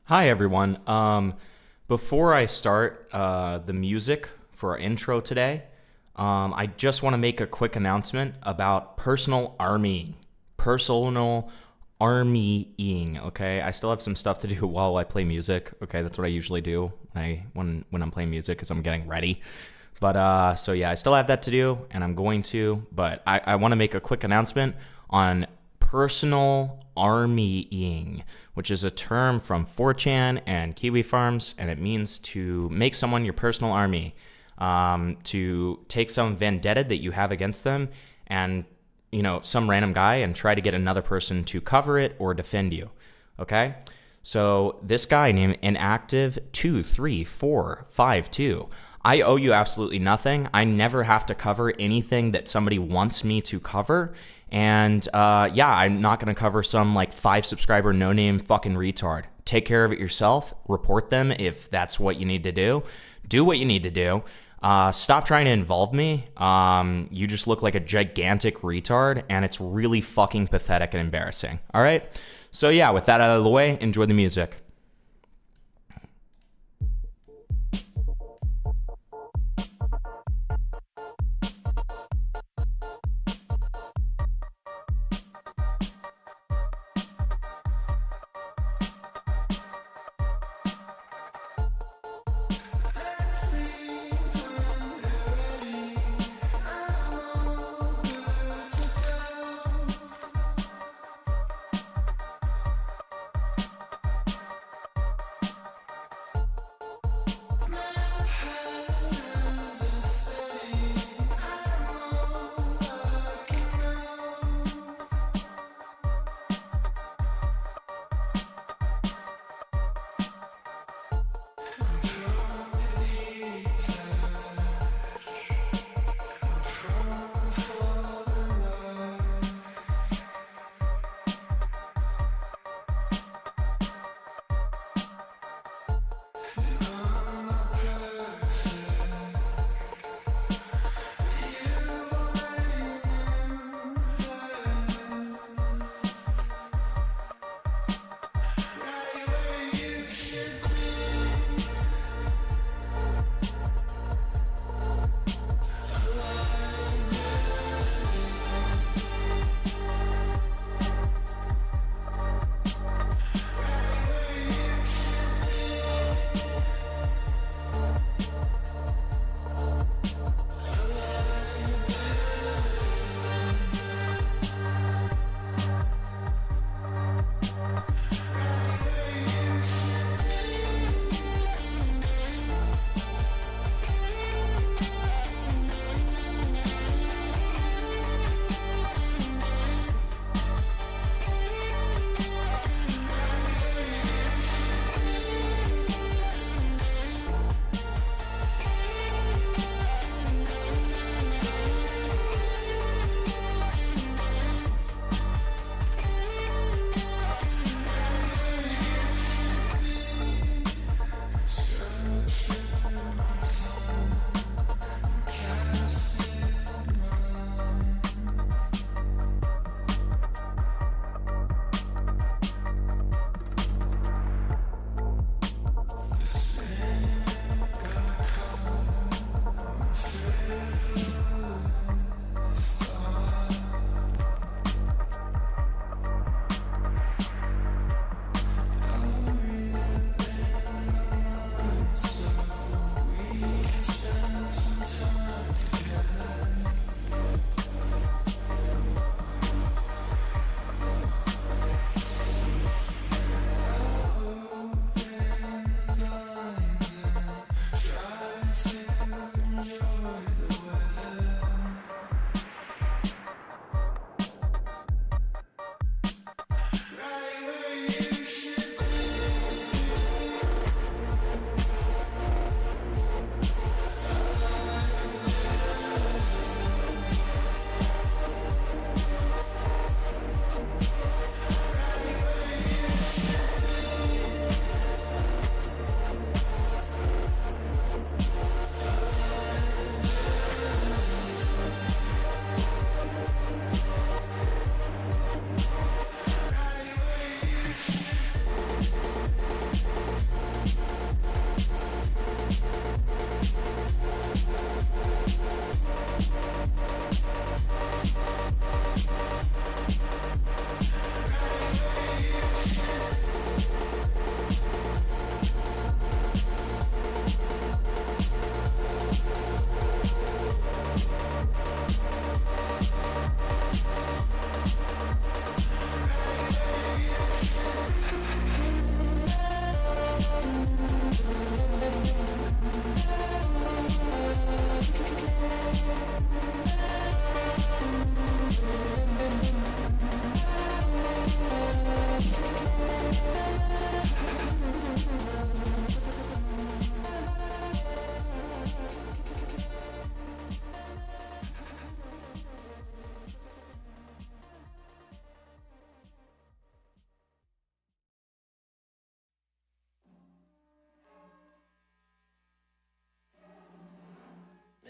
Hi, everyone. Before I start the music for our intro today, I just want to make a quick announcement about personal armying. Personal armying, okay? I still have some stuff to do while I play music, okay? That's what I usually do when I'm playing music because I'm getting ready. But so yeah, I still have that to do, and I'm going to. But I want to make a quick announcement on personal armying, which is a term from 4chan and Kiwi Farms, and it means to make someone your personal army, to take some vendetta that you have against them and, some random guy and try to get another person to cover it or defend you, okay? So this guy named Inactive23452, I owe you absolutely nothing. I never have to cover anything that somebody wants me to cover. And I'm not going to cover some 5 subscriber no-name fucking retard. Take care of it yourself. Report them if that's what you need to do. Do what you need to do. Stop trying to involve me. You just look like a gigantic retard, and it's really fucking pathetic and embarrassing. All right? So yeah, with that out of the way, enjoy the music.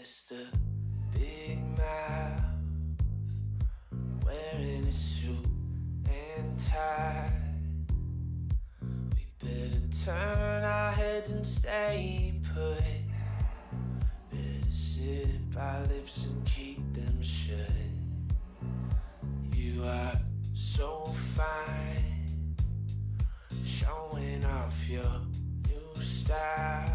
just a big mouth, wearing a suit and tie. We better turn our heads and stay put. Better sit our lips and keep them shut. You are so fine, showing off your new style.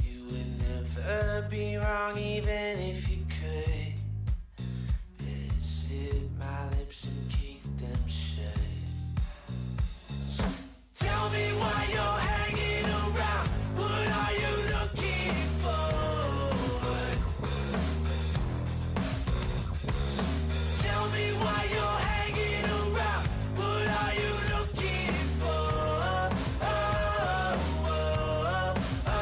You would never be wrong even if you could. Better sit my lips and keep them shut. So tell me why you're hanging around. What are you looking for? So tell me why you're hanging around. What are you looking for? Oh, oh, oh, oh.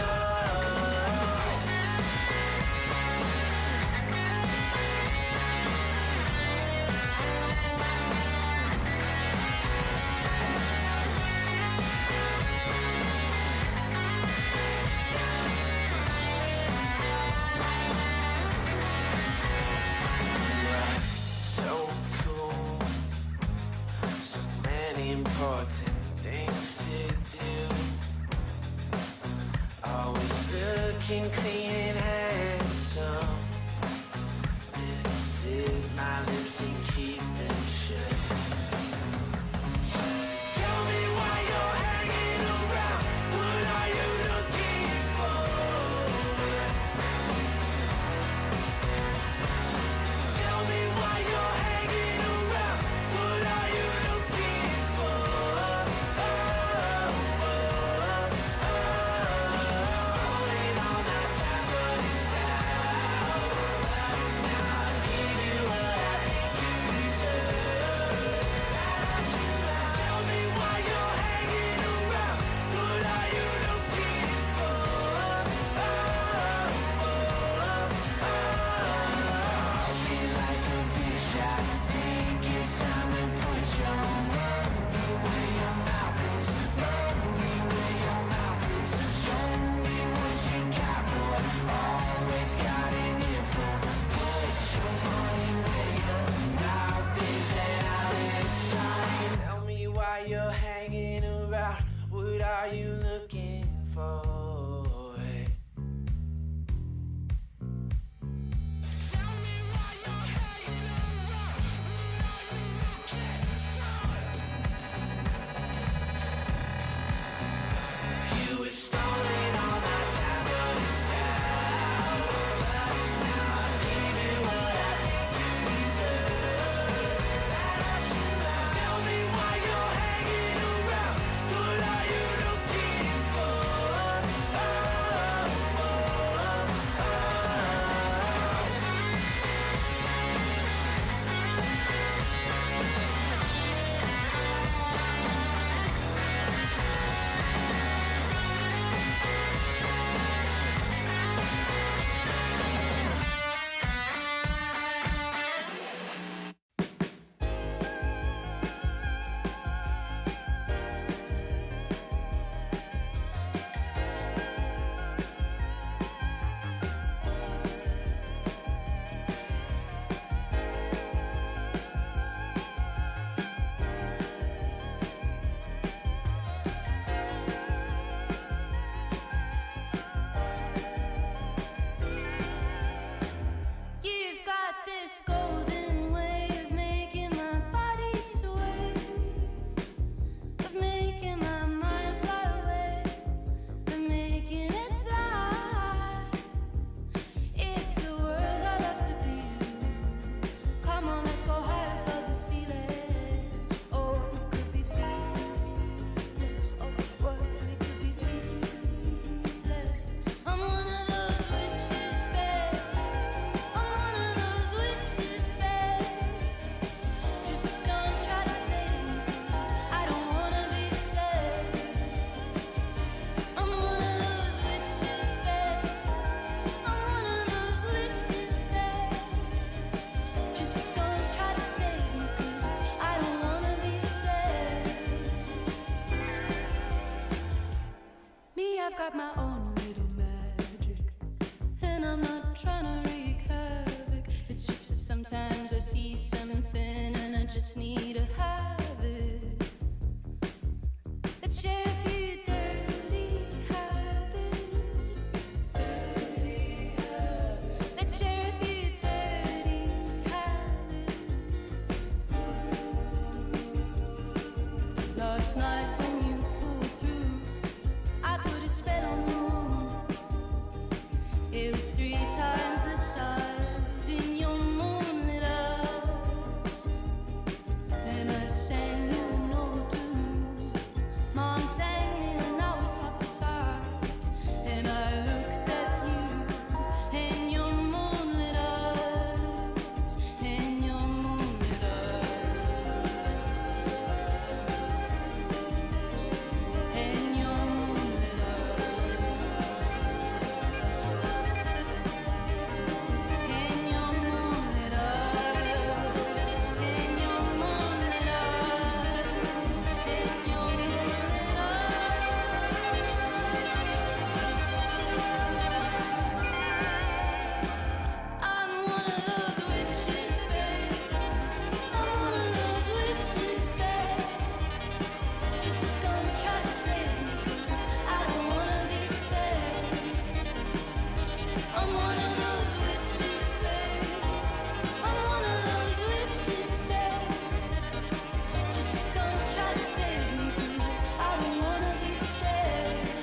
So cool, so many important things to do. Always looking clean and handsome. Better sit my lips and keep them shut. Tell me why you're hanging around. What are you looking for? Tell me why you're hanging around. What are you looking for? Oh, oh, oh, oh. Stolen all my time, but it's out. Now I'll give you what I think you deserve. Tell me why you're hanging around. What are you looking for? Oh, oh, oh, oh. Talking like a bitch, I think it's time to put your money where your mouth is. Money where your mouth is. Show me what you got, boy. Always got an earful. Put your money where your mouth is, and I'll decide. Tell me why you're hanging around. What are you looking for? Tell me why you're hanging around. You have stolen all my time, but it's out. Now I'll give you what I think you deserve. Tell me why you're hanging around. What are you looking for? Oh, oh, oh, oh. You've got this golden way of making my body sway, of making my mind fly away, of making it fly. It's a world I love to be in. Come on, let's go high above the ceiling. Oh, what we could be feeling. Oh, what we could be feeling. I'm one of those witches, babe. I'm one of those witches, babe. Just don't try to save me, 'cause I don't wanna be saved. I'm one of those witches, babe. I'm one of those witches, babe. Just don't try to save me, 'cause I don't wanna be saved. Me, I've got my own little magic, and I'm not trying to wreak havoc. It's just that sometimes I see something and I just need to have it. Let's share a few dirty habits. Let's share a few dirty habits. Last night when you pulled through, I put a spell on the moon. It was 3 times the size in your moonlit eyes. And I sang you an old tune. Mom sang me when I was half the size. And I looked at you in your moonlit eyes. In your moonlit eyes. In your moonlit eyes. In your moonlit eyes. In your moonlit eyes. In your moonlit eyes. I'm one of those witches, babe. I'm one of those witches, babe. Just don't try to save me, 'cause I don't wanna be saved. I'm one of those witches, babe. I'm one of those witches, babe. Just don't try to save me, 'cause I don't wanna be saved.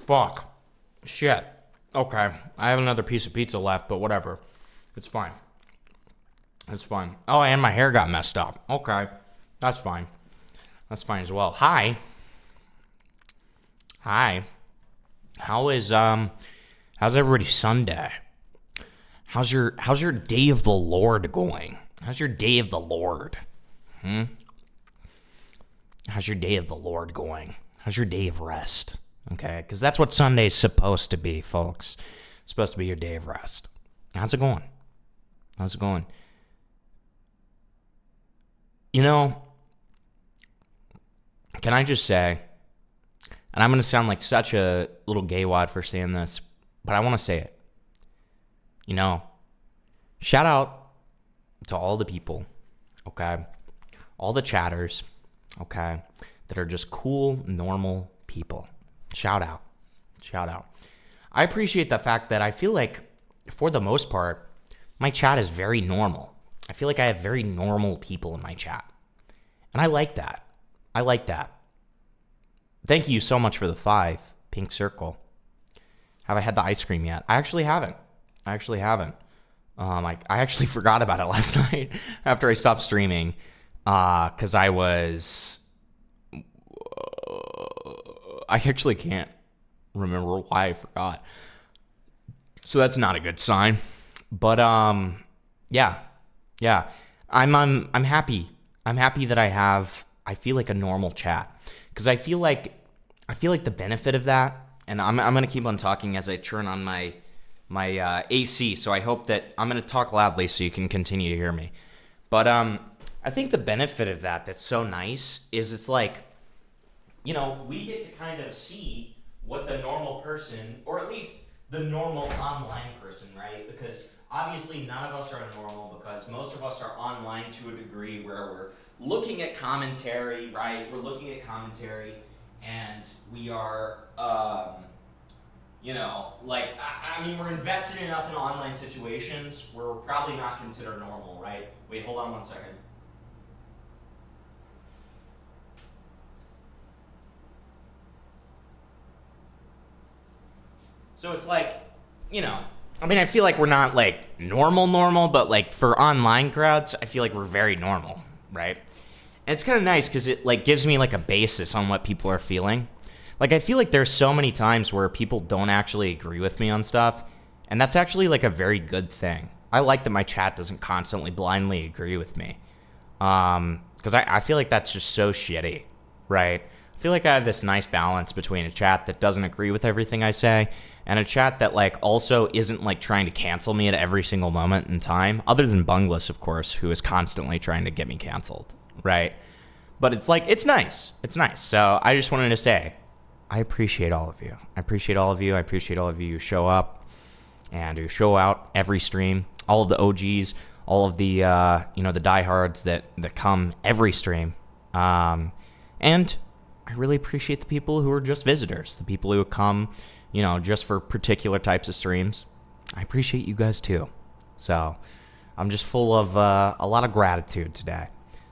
Fuck. Shit. Okay. I have another piece of pizza left, but whatever. It's fine. It's fine. Oh, and my hair got messed up. Okay. That's fine. That's fine as well. Hi. How's everybody's Sunday? How's your day of the Lord going? How's your day of the Lord? How's your day of the Lord going? How's your day of rest? Okay, because that's what Sunday's supposed to be, folks. It's supposed to be your day of rest. How's it going? How's it going? You know, can I just say, and I'm going to sound like such a little gay wad for saying this, but I want to say it. You know, shout out to all the people, okay? All the chatters, okay, that are just cool, normal people. Shout out. I appreciate the fact that I feel like, for the most part, my chat is very normal. I feel like I have very normal people in my chat. And I like that. Thank you so much for the 5, Pink Circle. Have I had the ice cream yet? I actually haven't. I actually forgot about it last night after I stopped streaming, because I actually can't remember why I forgot. So that's not a good sign. But yeah. I'm happy. I'm happy that I feel like a normal chat, because I feel like the benefit of that, and I'm gonna keep on talking as I turn on my AC. So I hope that I'm gonna talk loudly so you can continue to hear me. But I think the benefit of that's so nice is it's like, you know, we get to kind of see what the normal person, or at least the normal online person, right? Because obviously none of us are normal, because most of us are online to a degree where we're looking at commentary, right? We're looking at commentary, and we are, you know, like, I mean, we're invested enough in online situations where we're probably not considered normal, right? Wait, hold on one second. So it's like, you know, I mean, I feel like we're not like normal, but like for online crowds, I feel like we're very normal, right? And it's kind of nice because it like gives me like a basis on what people are feeling. Like, I feel like there's so many times where people don't actually agree with me on stuff, and that's actually like a very good thing. I like that my chat doesn't constantly blindly agree with me, because I feel like that's just so shitty, right? I feel like I have this nice balance between a chat that doesn't agree with everything I say and a chat that like also isn't like trying to cancel me at every single moment in time, other than Bungless, of course, who is constantly trying to get me canceled, right? But it's like, it's nice. It's nice. So I just wanted to say, I appreciate all of you. I appreciate all of you. I appreciate all of you who show up and who show out every stream. All of the OGs, all of the, the diehards that come every stream. And I really appreciate the people who are just visitors, the people who come, just for particular types of streams. I appreciate you guys too. So I'm just full of a lot of gratitude today.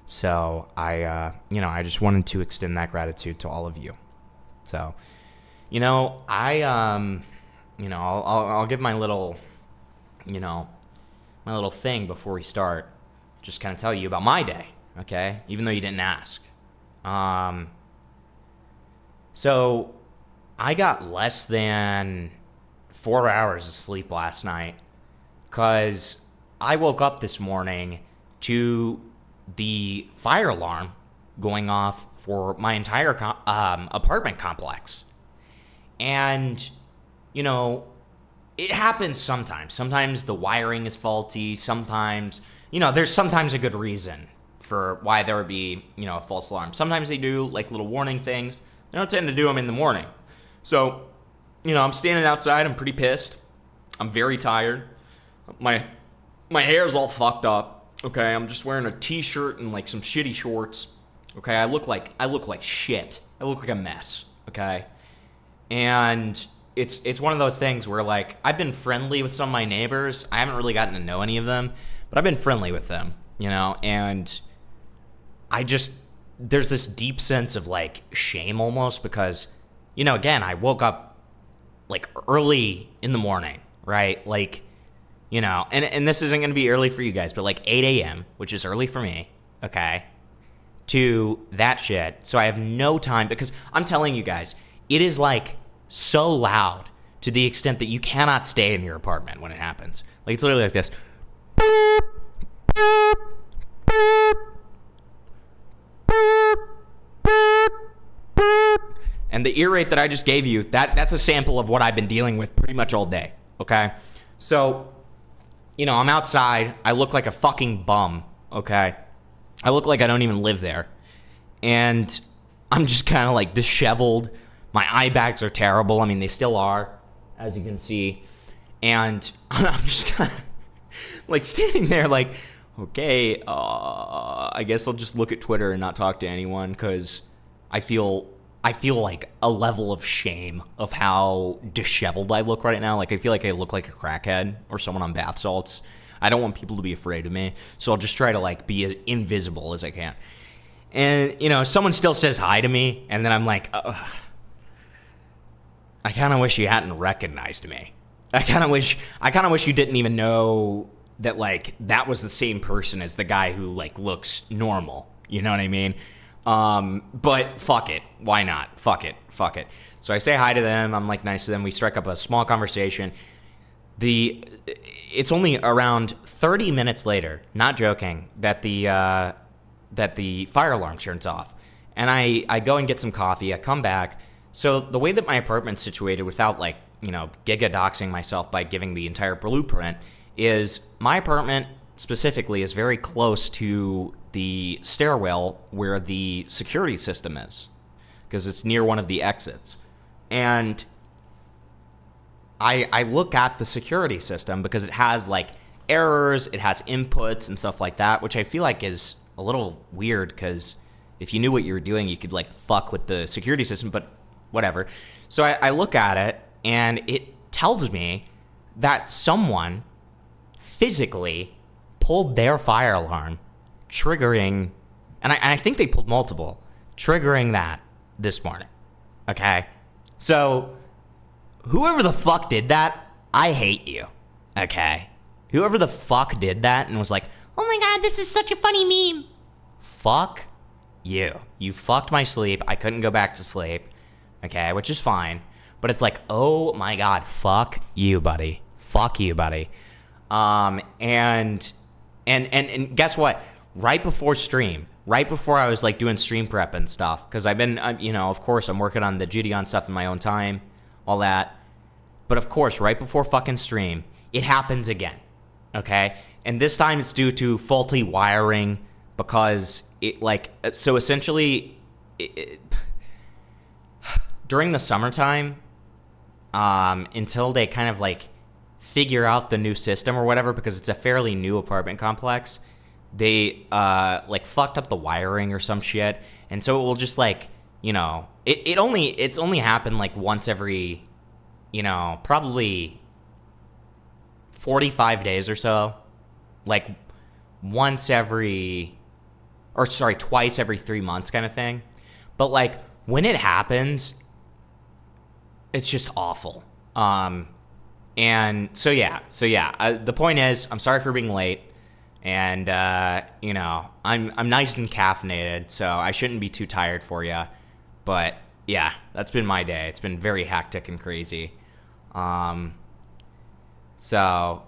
So I just wanted to extend that gratitude to all of you. So, I'll give my little, my little thing before we start. Just kind of tell you about my day, okay? Even though you didn't ask. So I got less than 4 hours of sleep last night because I woke up this morning to the fire alarm going off for my entire apartment complex. And, it happens sometimes. Sometimes the wiring is faulty. Sometimes, there's sometimes a good reason for why there would be, a false alarm. Sometimes they do, like, little warning things. They don't tend to do them in the morning. So, I'm standing outside. I'm pretty pissed. I'm very tired. My hair's all fucked up. Okay, I'm just wearing a t-shirt and, like, some shitty shorts. Okay, I look like shit. I look like a mess. Okay, and it's one of those things where, like, I've been friendly with some of my neighbors. I haven't really gotten to know any of them, but I've been friendly with them, and there's this deep sense of, like, shame almost because, again, I woke up, like, early in the morning, right? Like, and this isn't going to be early for you guys, but, like, 8 a.m., which is early for me, okay, to that shit. So I have no time because I'm telling you guys, it is, like, so loud to the extent that you cannot stay in your apartment when it happens. Like, it's literally like this. And the ear rate that I just gave you, that's a sample of what I've been dealing with pretty much all day, okay? So, I'm outside. I look like a fucking bum, okay? I look like I don't even live there. And I'm just kind of, like, disheveled. My eye bags are terrible. I mean, they still are, as you can see. And I'm just kind of, like, standing there like, okay, I guess I'll just look at Twitter and not talk to anyone because I feel like a level of shame of how disheveled I look right now. Like, I feel like I look like a crackhead or someone on bath salts. I don't want people to be afraid of me, so I'll just try to, like, be as invisible as I can. And, someone still says hi to me, and then I'm like, I kind of wish you hadn't recognized me. I kind of wish you didn't even know that, like, that was the same person as the guy who, like, looks normal. You know what I mean? But fuck it. Why not? Fuck it. So I say hi to them. I'm, like, nice to them. We strike up a small conversation. It's only around 30 minutes later, not joking, that the fire alarm turns off. And I go and get some coffee. I come back. So the way that my apartment's situated without, like, giga-doxing myself by giving the entire blueprint is my apartment specifically is very close to the stairwell where the security system is because it's near one of the exits. And I look at the security system because it has, like, errors, it has inputs and stuff like that, which I feel like is a little weird because if you knew what you were doing, you could, like, fuck with the security system, but whatever. So I look at it, and it tells me that someone physically pulled their fire alarm, triggering, and I think they pulled multiple, triggering that this morning, okay? So whoever the fuck did that, I hate you, okay? Whoever the fuck did that and was like, oh my god, this is such a funny meme. Fuck you. You fucked my sleep. I couldn't go back to sleep. Okay, which is fine. But it's like, oh my god, fuck you, buddy. Fuck you, buddy. And guess what? Right before stream, right before I was, like, doing stream prep and stuff, because I've been, of course, I'm working on the Gideon stuff in my own time, all that. But of course, right before fucking stream, it happens again. Okay? And this time it's due to faulty wiring because so essentially, during the summertime, until they kind of like figure out the new system or whatever, because it's a fairly new apartment complex, they like fucked up the wiring or some shit, and so it will just like, you know, it's only happened like once every, you know, probably 45 days or so, like twice every 3 months kind of thing. But like when it happens, it's just awful. And so yeah, the point is, I'm sorry for being late, and you know, I'm nice and caffeinated, so I shouldn't be too tired for you. But yeah, that's been my day. It's been very hectic and crazy. So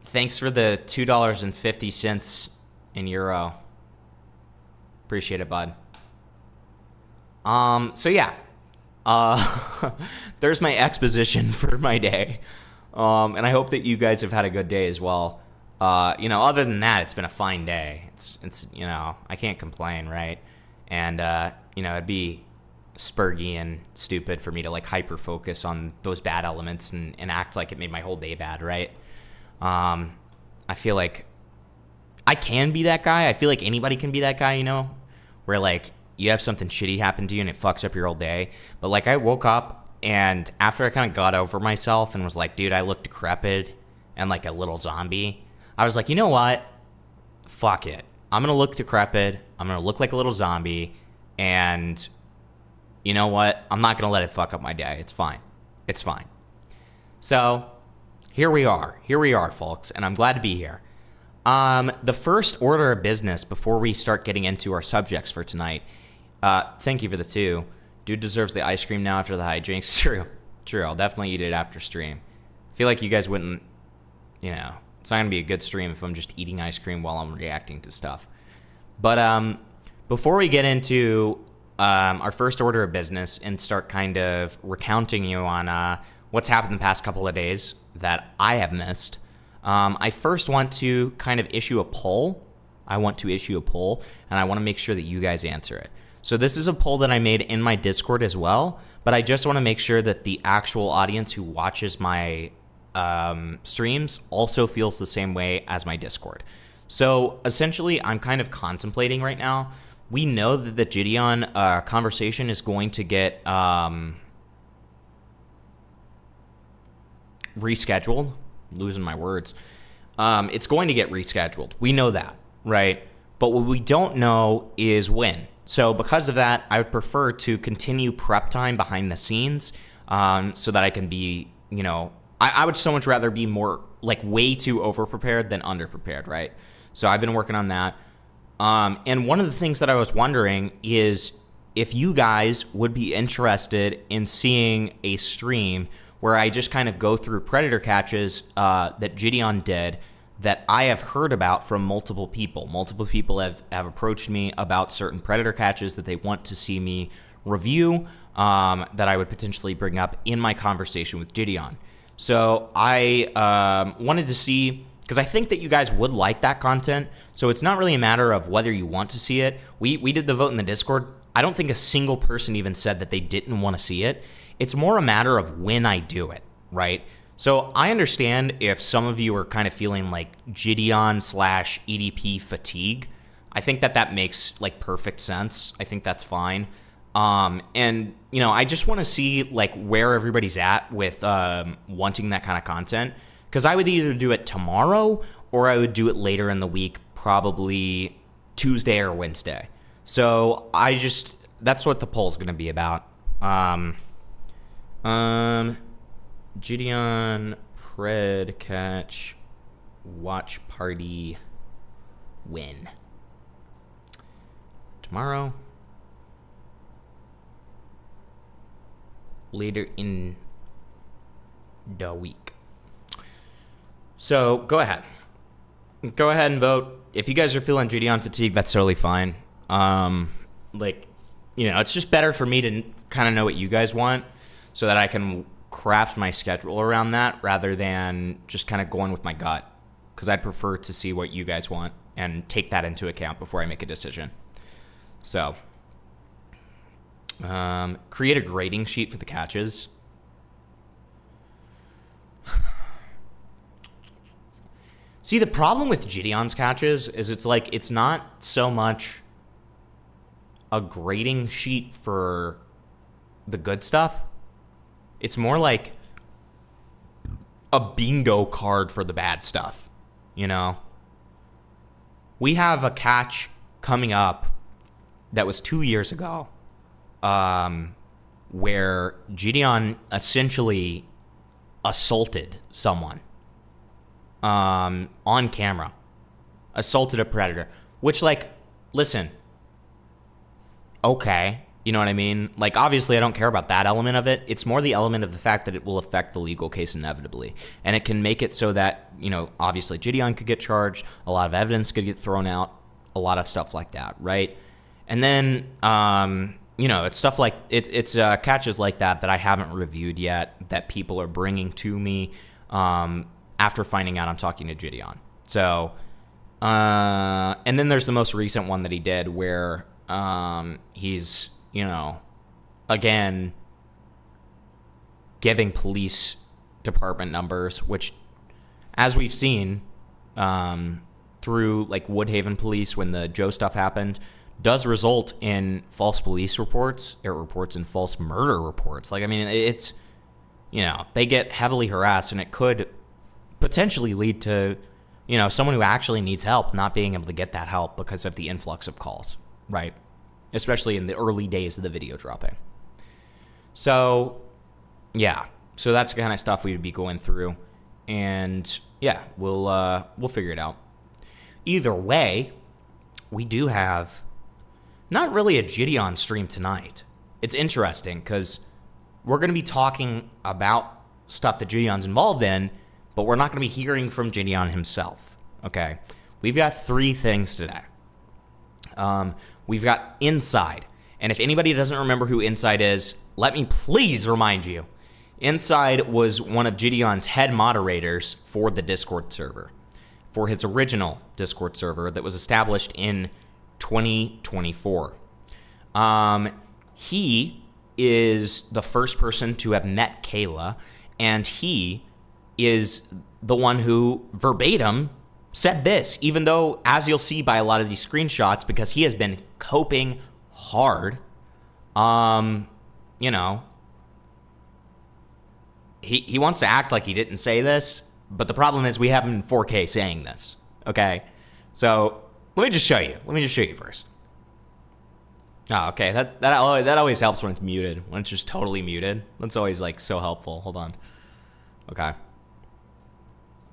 thanks for the $2.50 in euro. Appreciate it, bud. So yeah, there's my exposition for my day. And I hope that you guys have had a good day as well. You know, other than that, it's been a fine day. It's you know, I can't complain, right? And you know, it'd be spurgy and stupid for me to like hyper focus on those bad elements and act like it made my whole day bad, right? I feel like I can be that guy. I feel like anybody can be that guy, you know, where like you have something shitty happen to you and it fucks up your whole day. But like I woke up, and after I kind of got over myself and was like, dude, I look decrepit and like a little zombie, I was like, you know what? Fuck it. I'm going to look decrepit. I'm going to look like a little zombie. And you know what? I'm not going to let it fuck up my day. It's fine. It's fine. So here we are. Here we are, folks. And I'm glad to be here. The first order of business before we start getting into our subjects for tonight. Thank you for the 2. Dude deserves the ice cream now after the hijinks. True. I'll definitely eat it after stream. I feel like you guys wouldn't, you know, it's not going to be a good stream if I'm just eating ice cream while I'm reacting to stuff. But before we get into our first order of business and start kind of recounting you on what's happened the past couple of days that I have missed, I first want to kind of issue a poll. And I want to make sure that you guys answer it. So this is a poll that I made in my Discord as well, but I just want to make sure that the actual audience who watches my streams also feels the same way as my Discord. So essentially, I'm kind of contemplating right now. We know that the Gideon conversation is going to get rescheduled. Losing my words. It's going to get rescheduled. We know that, right? But what we don't know is when. So because of that, I would prefer to continue prep time behind the scenes so that I can be, you know, I would so much rather be more, like, way too over-prepared than under-prepared, right? So I've been working on that. And one of the things that I was wondering is if you guys would be interested in seeing a stream where I just kind of go through predator catches that Gideon did that I have heard about from multiple people. Multiple people have approached me about certain predator catches that they want to see me review that I would potentially bring up in my conversation with Gideon. So I wanted to see, because I think that you guys would like that content. So it's not really a matter of whether you want to see it. We did the vote in the Discord. I don't think a single person even said that they didn't want to see it. It's more a matter of when I do it, right? So I understand if some of you are kind of feeling like Gideon/EDP fatigue. I think that makes like perfect sense. I think that's fine. And you know, I just want to see like where everybody's at with wanting that kind of content, because I would either do it tomorrow or I would do it later in the week, probably Tuesday or Wednesday. So that's what the poll's going to be about. Gideon Pred catch watch party win tomorrow, later in the week. So go ahead and vote. If you guys are feeling Gideon fatigue, that's totally fine. Like, you know, it's just better for me to kind of know what you guys want so that I can craft my schedule around that rather than just kind of going with my gut. because I'd prefer to see what you guys want and take that into account before I make a decision. So, create a grading sheet for the catches. See, the problem with Gideon's catches is it's not so much a grading sheet for the good stuff. It's more like a bingo card for the bad stuff, you know? We have a catch coming up that was 2 years ago, where Gideon essentially assaulted someone on camera, assaulted a predator, which, like, listen, okay, you know what I mean? Like, obviously I don't care about that element of it. It's more the element of the fact that it will affect the legal case inevitably, and it can make it so that, you know, obviously Gideon could get charged, a lot of evidence could get thrown out, a lot of stuff like that, right? And then, you know, it's stuff like, it's catches like that I haven't reviewed yet that people are bringing to me after finding out I'm talking to Gideon. So, and then there's the most recent one that he did where he's, you know, again, giving police department numbers, which, as we've seen through, like, Woodhaven Police when the Joe stuff happened, does result in false police reports. It reports in false murder reports. Like, I mean, it's, you know, they get heavily harassed, and it could potentially lead to, you know, someone who actually needs help not being able to get that help because of the influx of calls, right? Especially in the early days of the video dropping. So, yeah. So that's the kind of stuff we would be going through. And, yeah, we'll figure it out. Either way, we do have not really a Gideon stream tonight. It's interesting because we're going to be talking about stuff that Gideon's involved in, but we're not going to be hearing from Gideon himself, okay? We've got 3 things today. We've got Insyde. And if anybody doesn't remember who Insyde is, let me please remind you. Insyde was one of Gideon's head moderators for the Discord server, for his original Discord server that was established in 2024. He is the first person to have met Kayla, and he is the one who verbatim said this, even though, as you'll see by a lot of these screenshots, because he has been coping hard, you know, he wants to act like he didn't say this, but the problem is we have him in 4K saying this, okay? So let me just show you. Let me just show you first. Oh, okay. That always helps when it's muted. When it's just totally muted. That's always, like, so helpful. Hold on. Okay.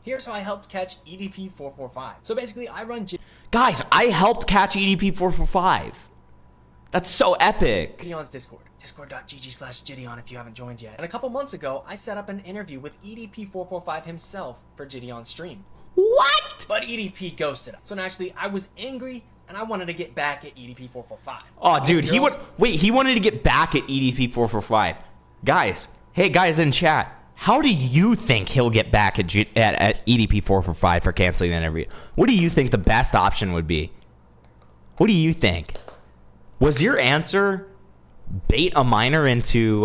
Here's how I helped catch EDP445. So basically, I run Guys, I helped catch EDP445. That's so epic. Gideon's Discord. Discord.gg/Gideon if you haven't joined yet. And a couple months ago, I set up an interview with EDP445 himself for Gideon's stream. What? But EDP ghosted us. So naturally, I was angry, and I wanted to get back at EDP445. Oh, dude, he wanted to get back at EDP445. Guys, hey guys in chat, how do you think he'll get back at EDP445 for canceling the interview? What do you think the best option would be? What do you think? Was your answer bait a minor into,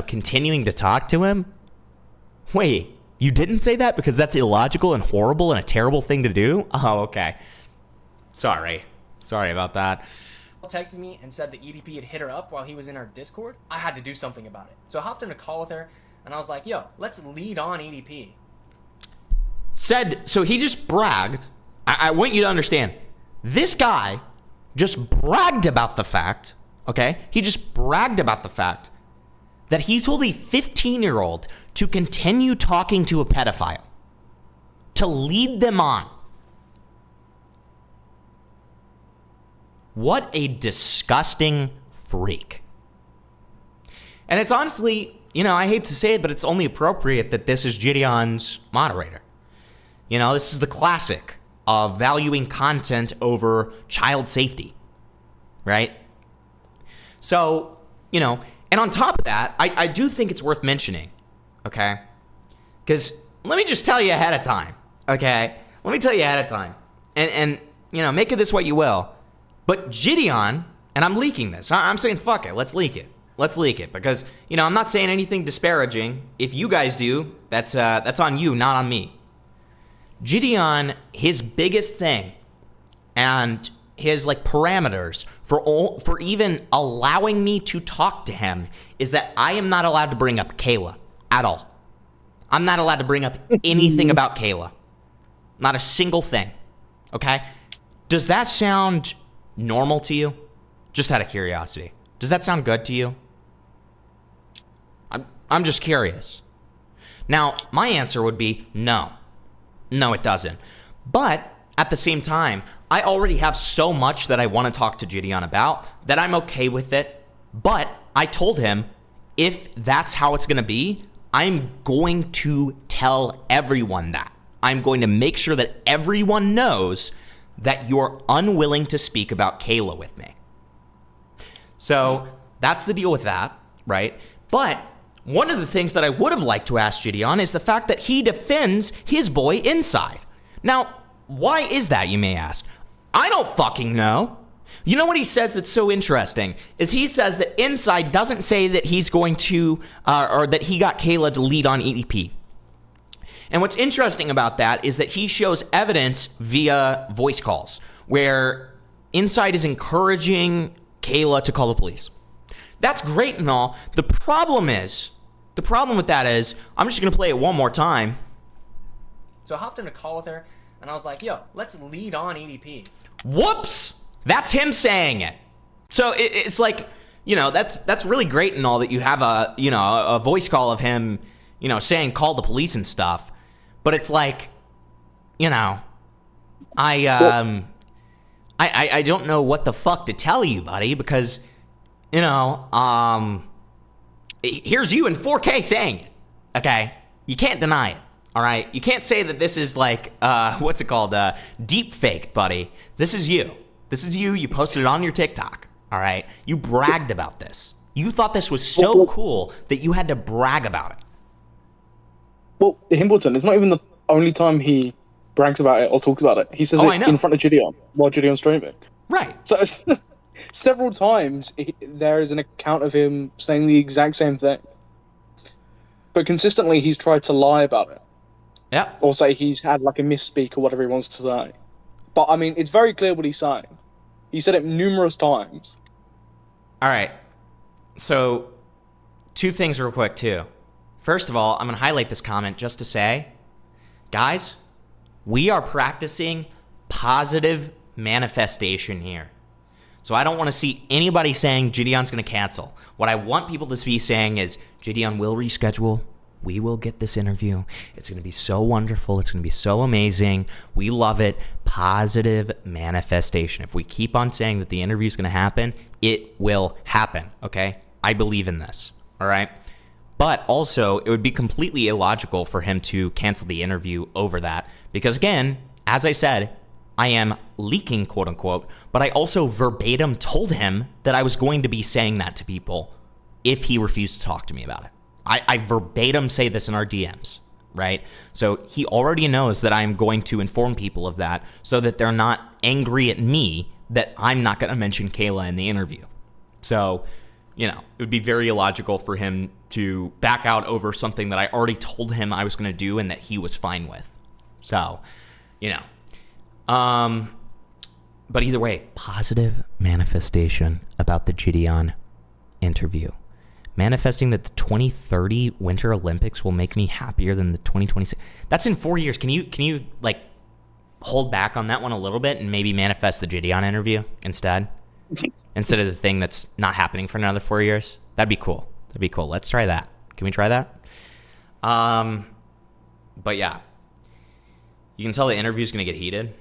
continuing to talk to him? Wait, you didn't say that because that's illogical and horrible and a terrible thing to do? Oh, okay. Sorry about that. Texted me and said that EDP had hit her up while he was in our Discord. I had to do something about it. So I hopped in a call with her, and I was like, yo, let's lead on EDP. So he just bragged. I want you to understand. This guy just bragged about the fact, okay? He just bragged about the fact that he told a 15-year-old to continue talking to a pedophile, to lead them on. What a disgusting freak. And it's honestly, I hate to say it, but it's only appropriate that this is Gideon's moderator. This is the classic of valuing content over child safety, right? So, and on top of that, I do think it's worth mentioning, okay? Because let me just tell you ahead of time, okay? let me tell you ahead of time. And make of this what you will. But Gideon, and I'm leaking this. I'm saying fuck it, let's leak it. Let's leak it because, I'm not saying anything disparaging. If you guys do, that's on you, not on me. Gideon, his biggest thing and his parameters for even allowing me to talk to him is that I am not allowed to bring up Kayla at all. I'm not allowed to bring up anything about Kayla. Not a single thing. Okay? Does that sound normal to you? Just out of curiosity. Does that sound good to you? I'm just curious. Now, my answer would be no. No, it doesn't. But at the same time, I already have so much that I want to talk to Gideon about that I'm okay with it. But I told him if that's how it's going to be, I'm going to tell everyone that. I'm going to make sure that everyone knows that you're unwilling to speak about Kayla with me. So that's the deal with that, right? But one of the things that I would have liked to ask Gideon is the fact that he defends his boy Insyde. Now, why is that, you may ask? I don't fucking know. You know what he says that's so interesting? Is he says that Insyde doesn't say that he's going to, or that he got Kayla to lead on EDP. And what's interesting about that is that he shows evidence via voice calls where Insyde is encouraging Kayla to call the police. That's great and all. The problem with that is, I'm just going to play it one more time. So I hopped in a call with her, and I was like, yo, let's lead on EDP. Whoops! That's him saying it. So it's like, that's really great and all that you have a voice call of him, saying call the police and stuff. But it's like, I don't know what the fuck to tell you, buddy, because, here's you in 4K saying it, okay? You can't deny it, all right? You can't say that this is what's it called? Deep fake, buddy. This is you. This is you. You posted it on your TikTok, all right? You bragged about this. You thought this was so cool that you had to brag about it. Well, Himbleton, it's not even the only time he brags about it or talks about it. He says it in front of Gideon while Gideon's streaming. Right. So several times there is an account of him saying the exact same thing. But consistently he's tried to lie about it. Yeah. Or say he's had a misspeak or whatever he wants to say. But, it's very clear what he's saying. He said it numerous times. All right. So, two things real quick, too. First of all, I'm going to highlight this comment just to say, guys, we are practicing positive manifestation here. So I don't want to see anybody saying Gideon's going to cancel. What I want people to be saying is, Gideon will reschedule. We will get this interview. It's going to be so wonderful. It's going to be so amazing. We love it. Positive manifestation. If we keep on saying that the interview is going to happen, it will happen, okay? I believe in this, all right? But also, it would be completely illogical for him to cancel the interview over that. Because again, as I said, I am leaking, quote unquote, but I also verbatim told him that I was going to be saying that to people if he refused to talk to me about it. I verbatim say this in our DMs, right? So he already knows that I'm going to inform people of that so that they're not angry at me that I'm not going to mention Kayla in the interview. So, it would be very illogical for him to back out over something that I already told him I was going to do and that he was fine with. So, but either way, positive manifestation about the Gideon interview. Manifesting that the 2030 Winter Olympics will make me happier than the 2026. That's in 4 years. Can you hold back on that one a little bit and maybe manifest the Gideon interview instead? Instead of the thing that's not happening for another 4 years? That'd be cool. Let's try that. Can we try that? But yeah. You can tell the interview's going to get heated.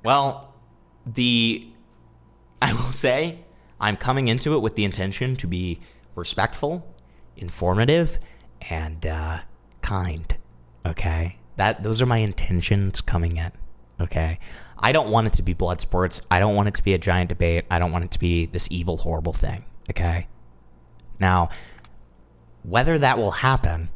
Well, I will say, I'm coming into it with the intention to be respectful, informative, and kind. Okay? Those are my intentions coming in. Okay? I don't want it to be blood sports. I don't want it to be a giant debate. I don't want it to be this evil, horrible thing. Okay? Now, whether that will happen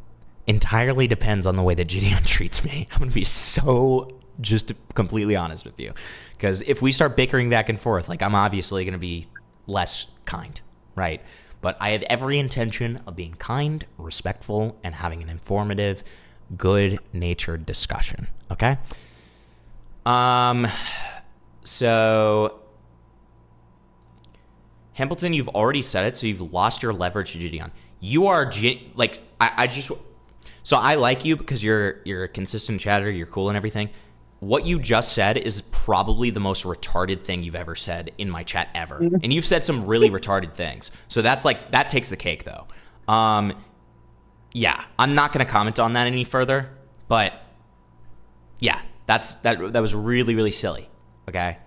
entirely depends on the way that Gideon treats me. I'm going to be so just completely honest with you. Because if we start bickering back and forth, like, I'm obviously going to be less kind, right? But I have every intention of being kind, respectful, and having an informative, good-natured discussion, okay? So, Hempleton, you've already said it, so you've lost your leverage to Gideon. You are, so I like you because you're a consistent chatter, you're cool and everything. What you just said is probably the most retarded thing you've ever said in my chat ever. And you've said some really retarded things. So that's like, that takes the cake though. Yeah, I'm not going to comment on that any further, but yeah, that was really, really silly. Okay.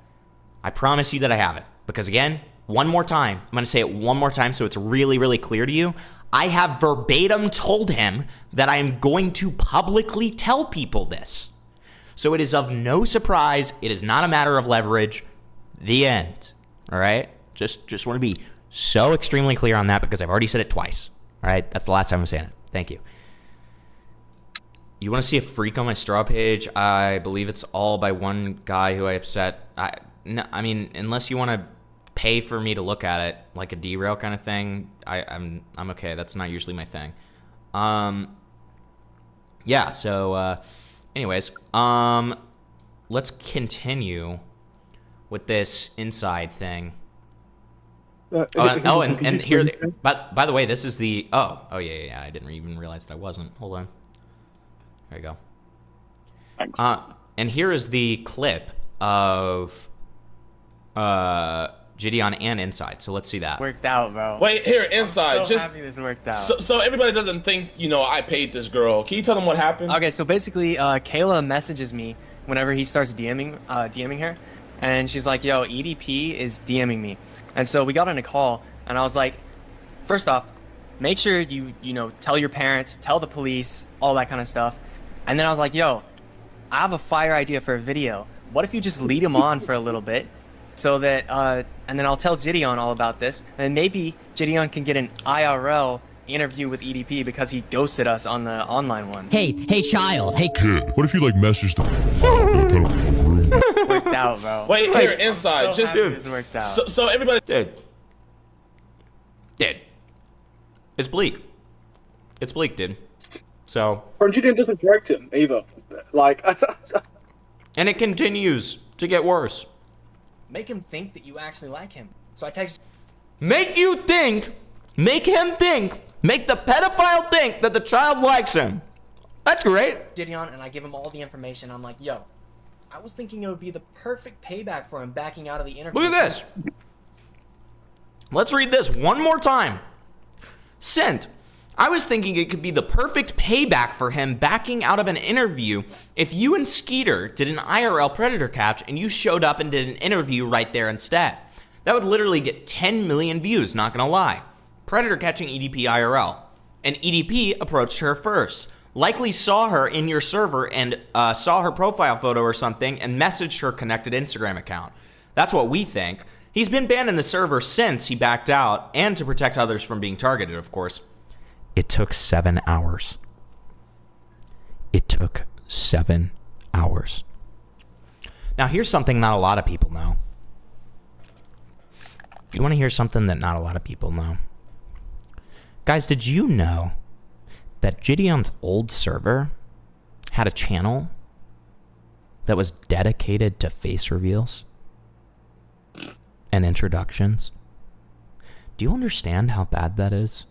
I promise you that I haven't, because again, one more time, I'm going to say it one more time so it's really, really clear to you. I have verbatim told him that I am going to publicly tell people this. So it is of no surprise. It is not a matter of leverage. The end. All right? Just want to be so extremely clear on that because I've already said it twice. All right? That's the last time I'm saying it. Thank you. You want to see a freak on my straw page? I believe it's all by one guy who I upset. I mean, unless you want to pay for me to look at it, like a derail kind of thing, I'm okay. That's not usually my thing. Yeah, so anyways, let's continue with this Insyde thing. And here, but by the way, this is the oh yeah, I didn't even realize that I wasn't. Hold on. There you go. Thanks. And here is the clip of Gideon and Insyde. So let's see that. Worked out, bro. Wait, here, Insyde. I'm so just happy this worked out. so everybody doesn't think, I paid this girl. Can you tell them what happened? Okay, so basically, Kayla messages me whenever he starts DMing her, and she's like, "Yo, EDP is DMing me," and so we got on a call, and I was like, first off, make sure you tell your parents, tell the police, all that kind of stuff, and then I was like, "Yo, I have a fire idea for a video. What if you just lead him on for a little bit, so that and then I'll tell Gideon all about this, and maybe Gideon can get an IRL interview with EDP because he ghosted us on the online one." Hey, child. Hey, Kid, what if you message them? Room? Worked out, bro. Wait, here, Insyde. So Just happy this worked out. so everybody. Dude. It's bleak. It's bleak, dude. So. Gideon doesn't correct him either. Like, And it continues to get worse. Make him think that you actually like him. So I text. Make him think, make the pedophile think that the child likes him. That's great. Gideon and I give him all the information. I'm like, "Yo, I was thinking it would be the perfect payback for him backing out of the interview." Look at this. Let's read this one more time. Sent. I was thinking it could be the perfect payback for him backing out of an interview if you and Skeeter did an IRL predator catch and you showed up and did an interview right there instead. That would literally get 10 million views, not gonna lie. Predator catching EDP IRL. And EDP approached her first. Likely saw her in your server and saw her profile photo or something and messaged her connected Instagram account. That's what we think. He's been banned in the server since he backed out, and to protect others from being targeted, of course. It took 7 hours. It took 7 hours. Now, here's something not a lot of people know. You want to hear something that not a lot of people know? Guys, did you know that Gideon's old server had a channel that was dedicated to face reveals and introductions? Do you understand how bad that is?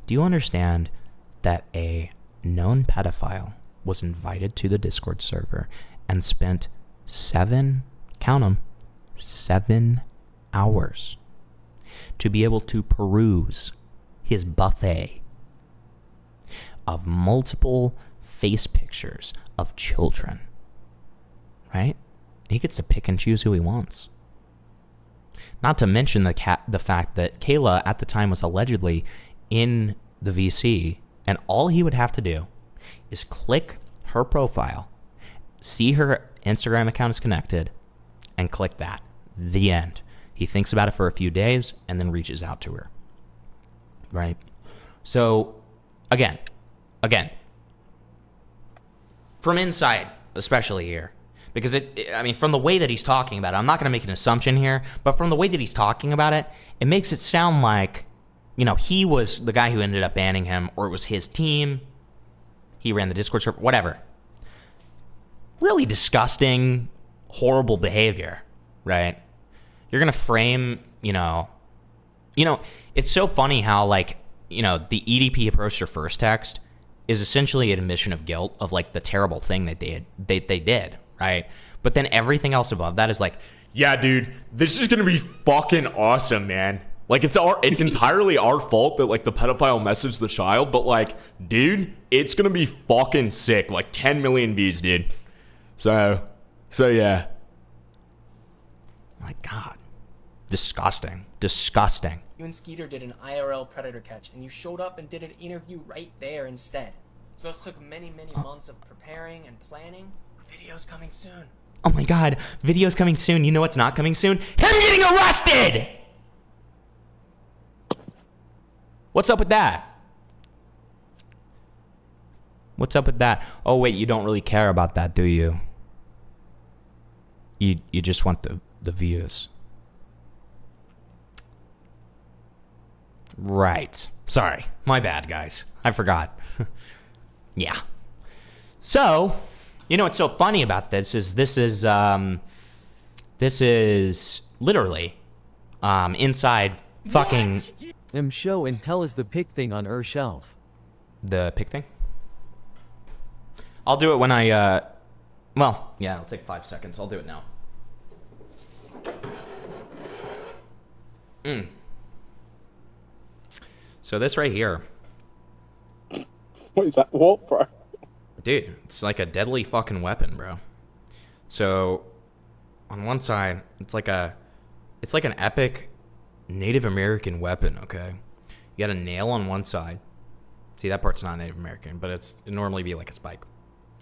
Do you understand that a known pedophile was invited to the Discord server and spent 7 hours to be able to peruse his buffet of multiple face pictures of children, right? He gets to pick and choose who he wants. Not to mention the fact that Kayla at the time was allegedly in the VC, and all he would have to do is click her profile, see her Instagram account is connected, and click that. The end. He thinks about it for a few days and then reaches out to her. Right? So, again, from Insyde, especially here. Because I mean, from the way that he's talking about it, I'm not going to make an assumption here, but from the way that he's talking about it, it makes it sound like, he was the guy who ended up banning him, or it was his team. He ran the Discord server, whatever. Really disgusting, horrible behavior, right? You're going to frame, it's so funny how, like, the EDP approach to first text is essentially an admission of guilt of, like, the terrible thing that they did, right? But then everything else above that is like, yeah, dude, this is going to be fucking awesome, man. Like, it's entirely our fault that, like, the pedophile messaged the child, but, like, dude, it's going to be fucking sick. Like, 10 million views, dude. So yeah. My God. Disgusting. You and Skeeter did an IRL predator catch, and you showed up and did an interview right there instead. So this took many, many months of preparing and planning. Videos coming soon. Oh my God. Videos coming soon. You know what's not coming soon? Him getting arrested! What's up with that? Oh wait, you don't really care about that, do you? You just want the views. Right. Sorry. My bad, guys. I forgot. Yeah. So, what's so funny about this is literally Insyde fucking Show and tell us the pick thing on shelf. the pick thing. I'll do it when I well, yeah, it'll take 5 seconds. I'll do it now. So this right here, What is that? What, bro? dude, it's like a deadly fucking weapon, bro. So on one side, it's like an epic Native American weapon, okay? You got a nail on one side. See, that part's not Native American, but it'd normally be like a spike.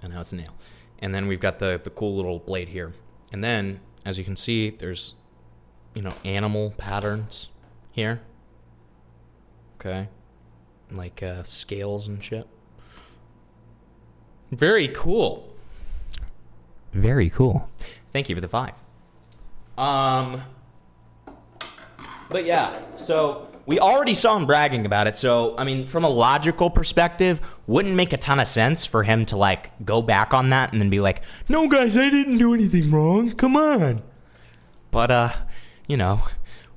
And now it's a nail. And then we've got the cool little blade here. And then, as you can see, there's, animal patterns here. Okay? Like scales and shit. Very cool. Very cool. Thank you for the 5. But yeah, so we already saw him bragging about it. So, I mean, from a logical perspective, wouldn't make a ton of sense for him to, like, go back on that and then be like, no, guys, I didn't do anything wrong. Come on. But,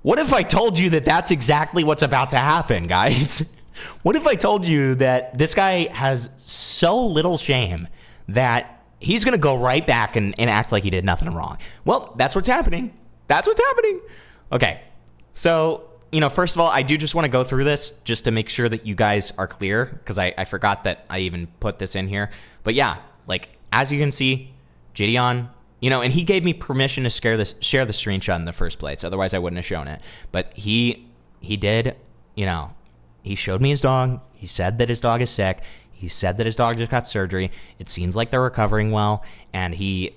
what if I told you that that's exactly what's about to happen, guys? What if I told you that this guy has so little shame that he's going to go right back and act like he did nothing wrong? Well, that's what's happening. That's what's happening. Okay. So, first of all, I do just want to go through this just to make sure that you guys are clear, because I forgot that I even put this in here. But yeah, like, as you can see, Gideon, and he gave me permission to share the screenshot in the first place. Otherwise, I wouldn't have shown it. But he did, he showed me his dog. He said that his dog is sick. He said that his dog just got surgery. It seems like they're recovering well. And he,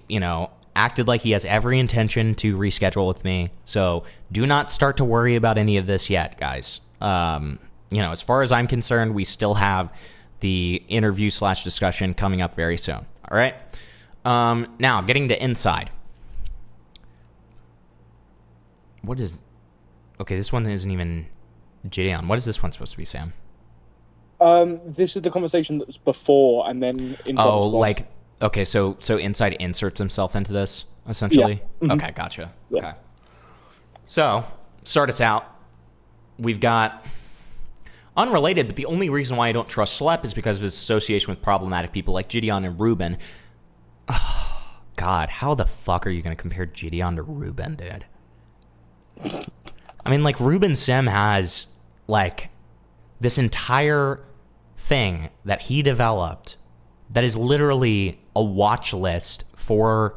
acted like he has every intention to reschedule with me. So do not start to worry about any of this yet, guys. As far as I'm concerned, we still have the interview/discussion coming up very soon. All right. Now getting to Insyde. Okay, this one isn't even Gideon. What is this one supposed to be, Sam? This is the conversation that was before, and then Okay, so Insyde inserts himself into this, essentially? Yeah. Mm-hmm. Okay, gotcha. Yeah. Okay. So, start us out. We've got unrelated, but the only reason why I don't trust Slep is because of his association with problematic people like Gideon and Ruben. Oh, God, how the fuck are you going to compare Gideon to Ruben, dude? I mean, like, Ruben Sim has, like, this entire thing that he developed that is literally a watch list for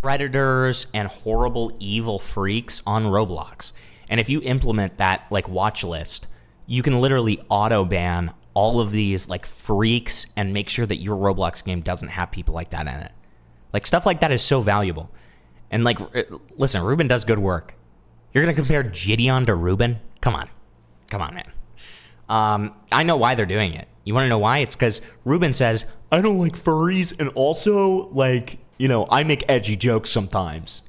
predators and horrible evil freaks on Roblox. And if you implement that, like, watch list, you can literally auto ban all of these, like, freaks and make sure that your Roblox game doesn't have people like that in it. Like, stuff like that is so valuable. And, like, listen, Ruben does good work. You're gonna compare Gideon to Ruben? Come on, man. I know why they're doing it. You want to know why? It's because Ruben says, I don't like furries, and also, like, you know, I make edgy jokes sometimes.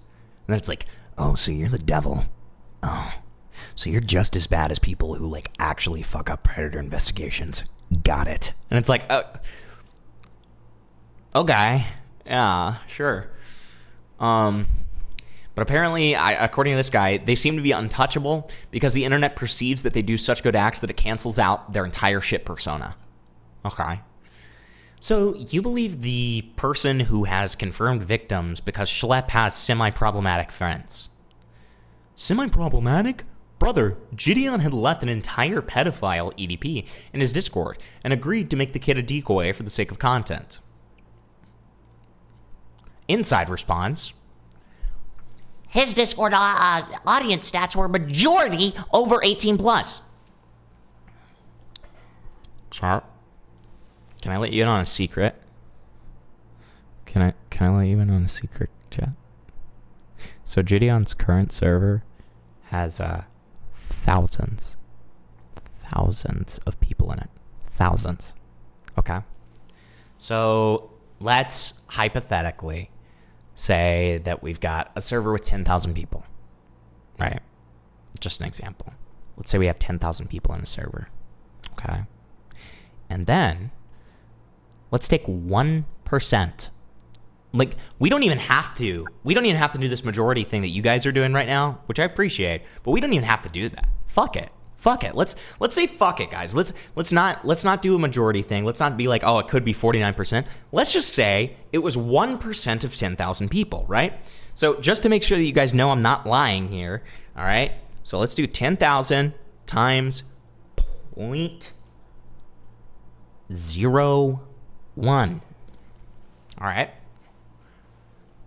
And then it's like, oh, so you're the devil. Oh, so you're just as bad as people who, like, actually fuck up predator investigations. Got it. And it's like, okay, yeah, sure. But apparently, according to this guy, they seem to be untouchable because the internet perceives that they do such good acts that it cancels out their entire shit persona. Okay. So you believe the person who has confirmed victims because Schlepp has semi-problematic friends. Semi-problematic? Brother, Gideon had left an entire pedophile EDP in his Discord and agreed to make the kid a decoy for the sake of content. Insyde responds, His Discord audience stats were majority over 18 plus. Chat, can I let you in on a secret? Can I let you in on a secret, chat? So Gideon's current server has thousands of people in it. Thousands. Okay. So let's hypothetically say that we've got a server with 10,000 people, right? Just an example. Let's say we have 10,000 people in a server, okay? And then let's take 1%. Like, we don't even have to do this majority thing that you guys are doing right now, which I appreciate, but we don't even have to do that. Fuck it. Let's say fuck it, guys. Let's not do a majority thing. Let's not be like, oh, it could be 49%. Let's just say it was 1% of 10,000 people, right? So just to make sure that you guys know I'm not lying here, all right? So let's do 10,000 times 0.01. All right?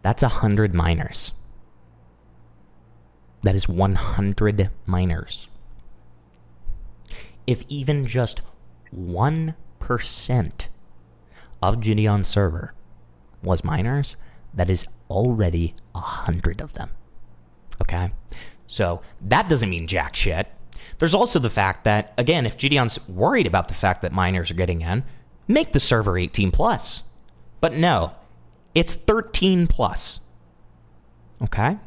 That's 100 minors. That is 100 minors. If even just 1% of Gideon's server was minors, that is already 100 of them. Okay? So that doesn't mean jack shit. There's also the fact that, again, if Gideon's worried about the fact that minors are getting in, make the server 18 plus. But no, it's 13 plus. Okay?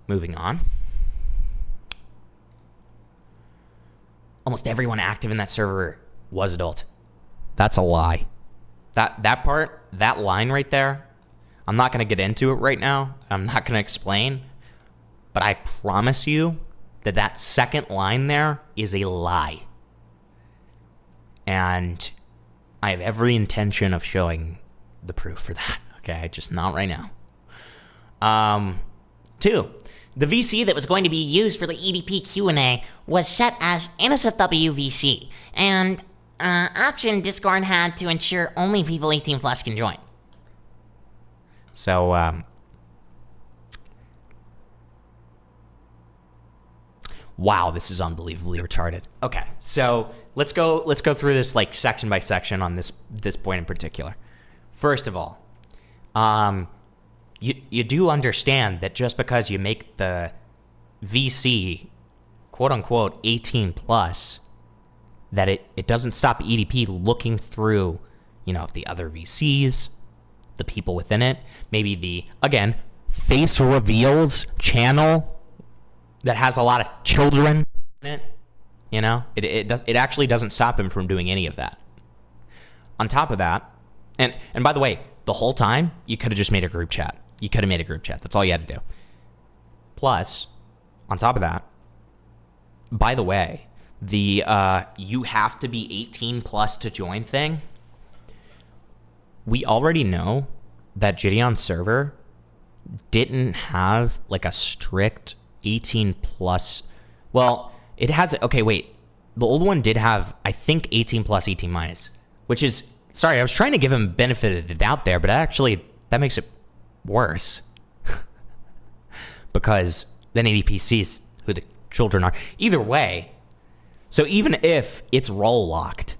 Moving on. Almost everyone active in that server was adult. That's a lie. That part, that line right there, I'm not going to get into it right now. I'm not going to explain. But I promise you that that second line there is a lie. And I have every intention of showing the proof for that. Okay, just not right now. 2. The VC that was going to be used for the EDP Q&A was set as NSFW VC, and option Discord had to ensure only people 18 plus can join. So, wow, this is unbelievably retarded. Okay, so let's go through this like section by section on this point in particular. First of all, you do understand that just because you make the VC quote unquote 18 plus, that it doesn't stop EDP looking through, you know, the other VCs, the people within it, maybe the, again, face reveals channel that has a lot of children in it, you know, it actually doesn't stop him from doing any of that. On top of that, and by the way, the whole time, you could have just made a group chat. You could have made a group chat. That's all you had to do. Plus, on top of that, by the way, the you have to be 18 plus to join thing, we already know that Gideon's server didn't have like a strict 18 plus. Well, it has, okay, wait. The old one did have, I think, 18 plus, 18 minus, which is, sorry, I was trying to give him benefit of the doubt there, but actually, that makes it worse. Because then ADP sees who the children are. Either way, so even if it's role locked,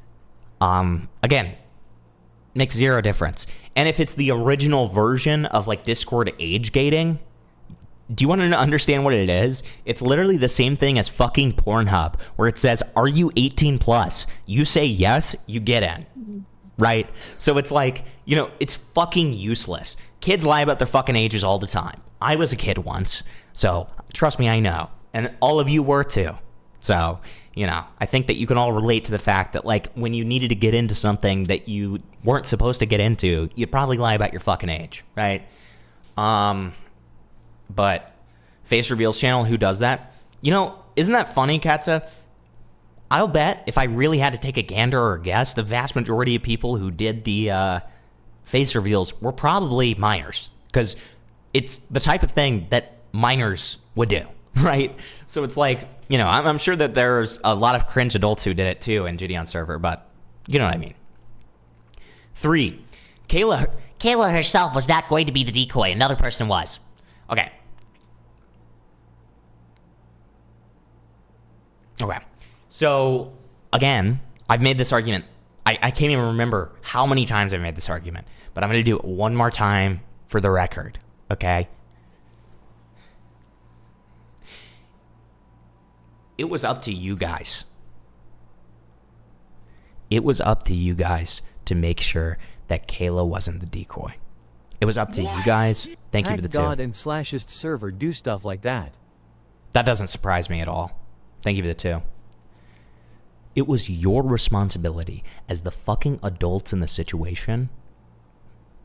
again, makes zero difference. And if it's the original version of like Discord age gating, Do you want to understand what it is? It's literally the same thing as fucking Pornhub, where it says, are you 18 plus? You say yes, you get in. Right? So it's like, it's fucking useless. Kids lie about their fucking ages all the time. I was a kid once, so trust me, I know. And all of you were too. So, I think that you can all relate to the fact that, like, when you needed to get into something that you weren't supposed to get into, you'd probably lie about your fucking age, right? But Face Reveals channel, who does that? Isn't that funny, Katza? I'll bet if I really had to take a gander or a guess, the vast majority of people who did the face reveals were probably minors, because it's the type of thing that minors would do, right? So it's like, I'm sure that there's a lot of cringe adults who did it too in Gideon's server, but you know what I mean. 3, Kayla herself was not going to be the decoy. Another person was. Okay. So, again, I've made this argument. I can't even remember how many times I've made this argument, but I'm going to do it one more time for the record, okay? It was up to you guys. It was up to you guys to make sure that Kayla wasn't the decoy. It was up to you guys. Thank you for the tip. God and Slashist server do stuff like that. That doesn't surprise me at all. Thank you for the 2. It was your responsibility as the fucking adults in the situation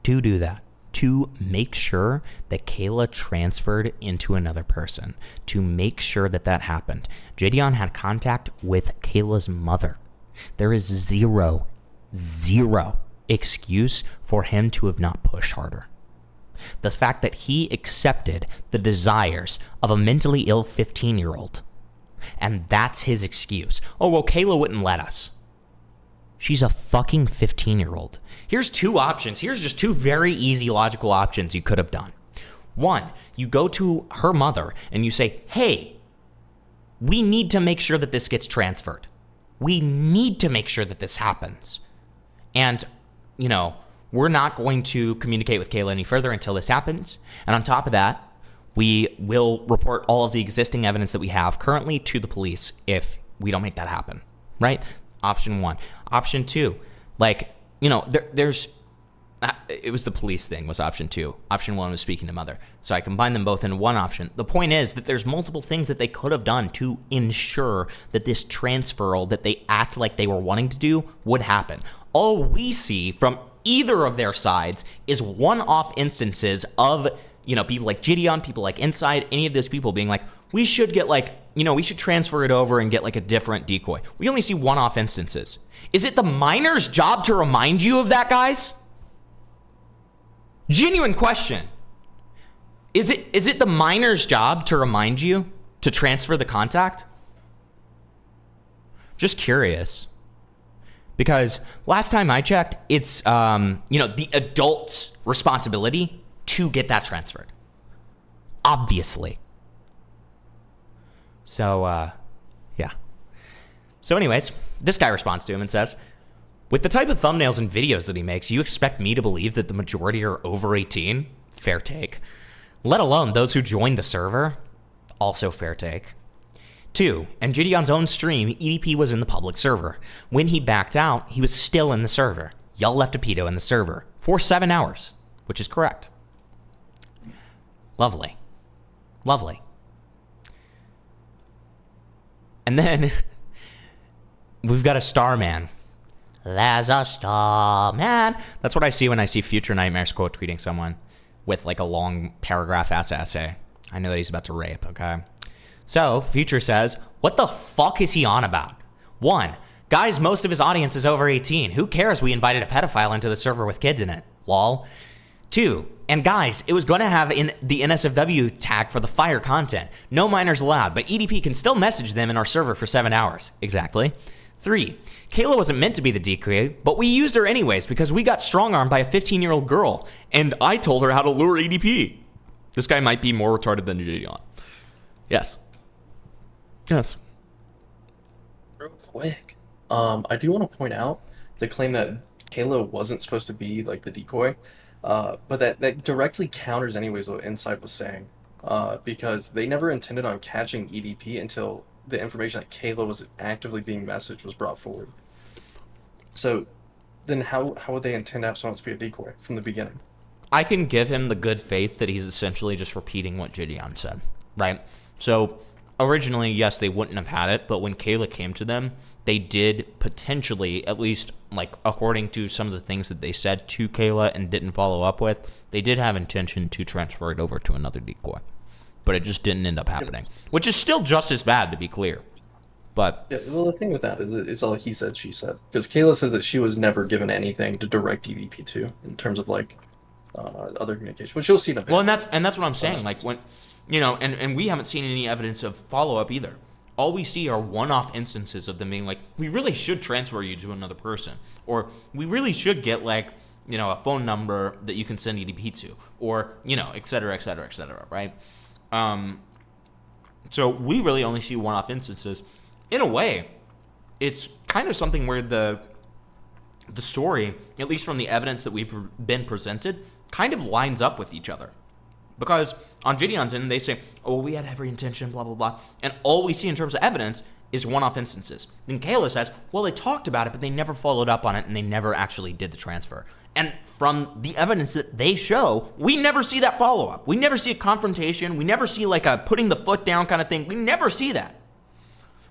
to do that. To make sure that Kayla transferred into another person. To make sure that that happened. Gideon had contact with Kayla's mother. There is zero excuse for him to have not pushed harder. The fact that he accepted the desires of a mentally ill 15-year-old, and that's his excuse. Oh, well, Kayla wouldn't let us. She's a fucking 15-year-old. Here's 2 options. Here's just 2 very easy logical options you could have done. 1, you go to her mother and you say, hey, we need to make sure that this gets transferred. We need to make sure that this happens. And, we're not going to communicate with Kayla any further until this happens. And on top of that, we will report all of the existing evidence that we have currently to the police if we don't make that happen, right? Option 1. Option 2, there's... it was the police thing was option 2. Option 1 was speaking to mother. So I combined them both into one option. The point is that there's multiple things that they could have done to ensure that this transferal that they act like they were wanting to do would happen. All we see from either of their sides is one-off instances of, people like Gideon, people like Insyde, any of those people being like, we should get we should transfer it over and get a different decoy. We only see one-off instances. Is it the minor's job to remind you of that, guys? Genuine question. Is it the minor's job to remind you to transfer the contact? Just curious. Because last time I checked, it's the adult's responsibility to get that transferred. Obviously. So yeah. So anyways, this guy responds to him and says, with the type of thumbnails and videos that he makes, you expect me to believe that the majority are over 18? Fair take. Let alone those who joined the server? Also fair take. 2, in Gideon's own stream, EDP was in the public server. When he backed out, he was still in the server. Y'all left a pedo in the server for 7 hours, which is correct. Lovely. Lovely. And then we've got a star man. There's a star man. That's what I see when I see Future Nightmares quote tweeting someone with a long paragraph-ass essay. I know that he's about to rape, okay? So, Future says, what the fuck is he on about? 1, guys, most of his audience is over 18. Who cares we invited a pedophile into the server with kids in it? Lol. 2, and guys, it was going to have in the NSFW tag for the fire content. No minors allowed, but EDP can still message them in our server for 7 hours. Exactly. 3, Kayla wasn't meant to be the decoy, but we used her anyways because we got strong-armed by a 15-year-old girl, and I told her how to lure EDP. This guy might be more retarded than Gideon. Yes. Yes. Real quick, I do want to point out the claim that Kayla wasn't supposed to be the decoy, but that directly counters anyways what Insyde was saying. because they never intended on catching EDP until the information that Kayla was actively being messaged was brought forward. So then how would they intend to have someone else be a decoy from the beginning? I can give him the good faith that he's essentially just repeating what Gideon said, right? So originally, yes, they wouldn't have had it, but when Kayla came to them, they did potentially, at least like according to some of the things that they said to Kayla and didn't follow up with, they did have intention to transfer it over to another decoy. But it just didn't end up happening, which is still just as bad, to be clear. But yeah, well, the thing with that is it's all he said, she said. Because Kayla says that she was never given anything to direct EDP to in terms of like other communication, which you'll see in a bit. well, and that's what I'm saying. Like when, and we haven't seen any evidence of follow up either. All we see are one-off instances of them being like, we really should transfer you to another person, or we really should get like, a phone number that you can send EDP to, or et cetera, et cetera, et cetera, right? So we really only see one-off instances. In a way, it's kind of something where the story, at least from the evidence that we've been presented, kind of lines up with each other. Because on Gideon's end, they say, oh, well, we had every intention, blah, blah, blah. And all we see in terms of evidence is one-off instances. Then Kayla says, well, they talked about it, but they never followed up on it, and they never actually did the transfer. And from the evidence that they show, we never see that follow-up. We never see a confrontation. We never see like a putting the foot down kind of thing. We never see that.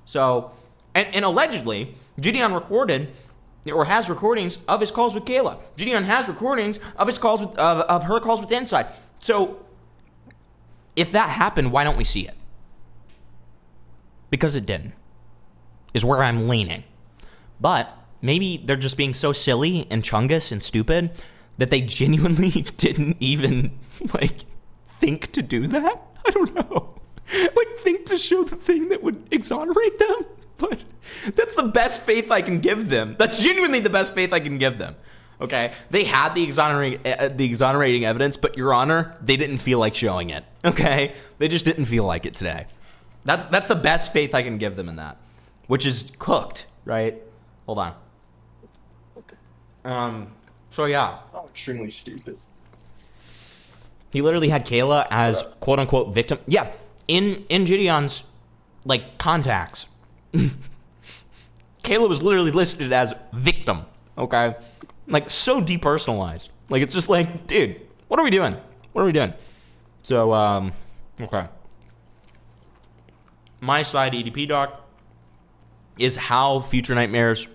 So, and allegedly, Gideon recorded or has recordings of his calls with Kayla. Gideon has recordings of his calls with, of her calls with Insyde. So, if that happened, why don't we see it? Because it didn't, is where I'm leaning. But maybe they're just being so silly and chungus and stupid that they genuinely didn't even, like, think to do that? I don't know. Like, think to show the thing that would exonerate them? But that's the best faith I can give them. That's genuinely the best faith I can give them. Okay? They had the exonerating evidence, but, Your Honor, they didn't feel like showing it. Okay? They just didn't feel like it today. That's the best faith I can give them in that. Which is cooked, right? Hold on. So yeah. Oh, extremely stupid. He literally had Kayla as quote unquote victim. Yeah. In Gideon's like contacts. Kayla was literally listed as victim. Okay? Like so depersonalized. Like it's just like, dude, what are we doing? What are we doing? So, okay. My side EDP doc is how Future Nightmares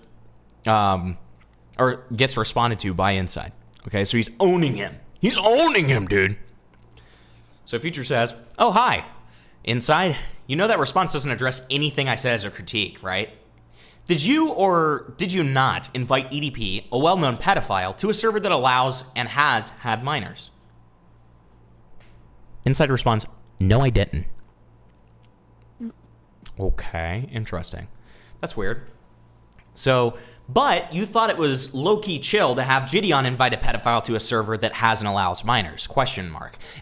or gets responded to by Insyde. Okay, so he's owning him. He's owning him, dude. So Future says, oh, hi. Insyde, you know that response doesn't address anything I said as a critique, right? Did you or did you not invite EDP, a well-known pedophile, to a server that allows and has had minors? Insyde responds, no, I didn't. Okay, interesting. That's weird. So, but you thought it was low-key chill to have Gideon invite a pedophile to a server that has and allows minors, ?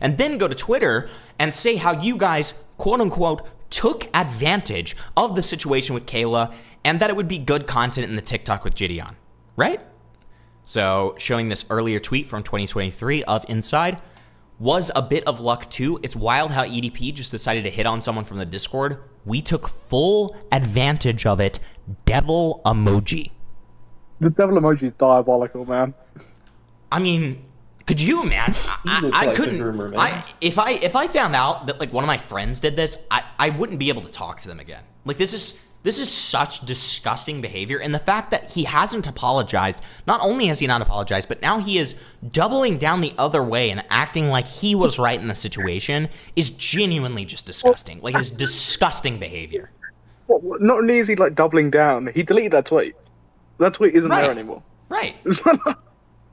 And then go to Twitter and say how you guys, quote-unquote, took advantage of the situation with Kayla and that it would be good content in the TikTok with Gideon, right? So, showing this earlier tweet from 2023 of Insyde, was a bit of luck too. It's wild how EDP just decided to hit on someone from the Discord. We took full advantage of it. Devil emoji. The devil emoji is diabolical, man. I mean, could you imagine? I couldn't. If I found out that like one of my friends did this, I wouldn't be able to talk to them again. Like this is such disgusting behavior, and the fact that he hasn't apologized. Not only has he not apologized, but now he is doubling down the other way and acting like he was right in the situation is genuinely just disgusting. Like it's disgusting behavior. Not only is he like doubling down, he deleted that tweet. That tweet isn't there anymore. Right.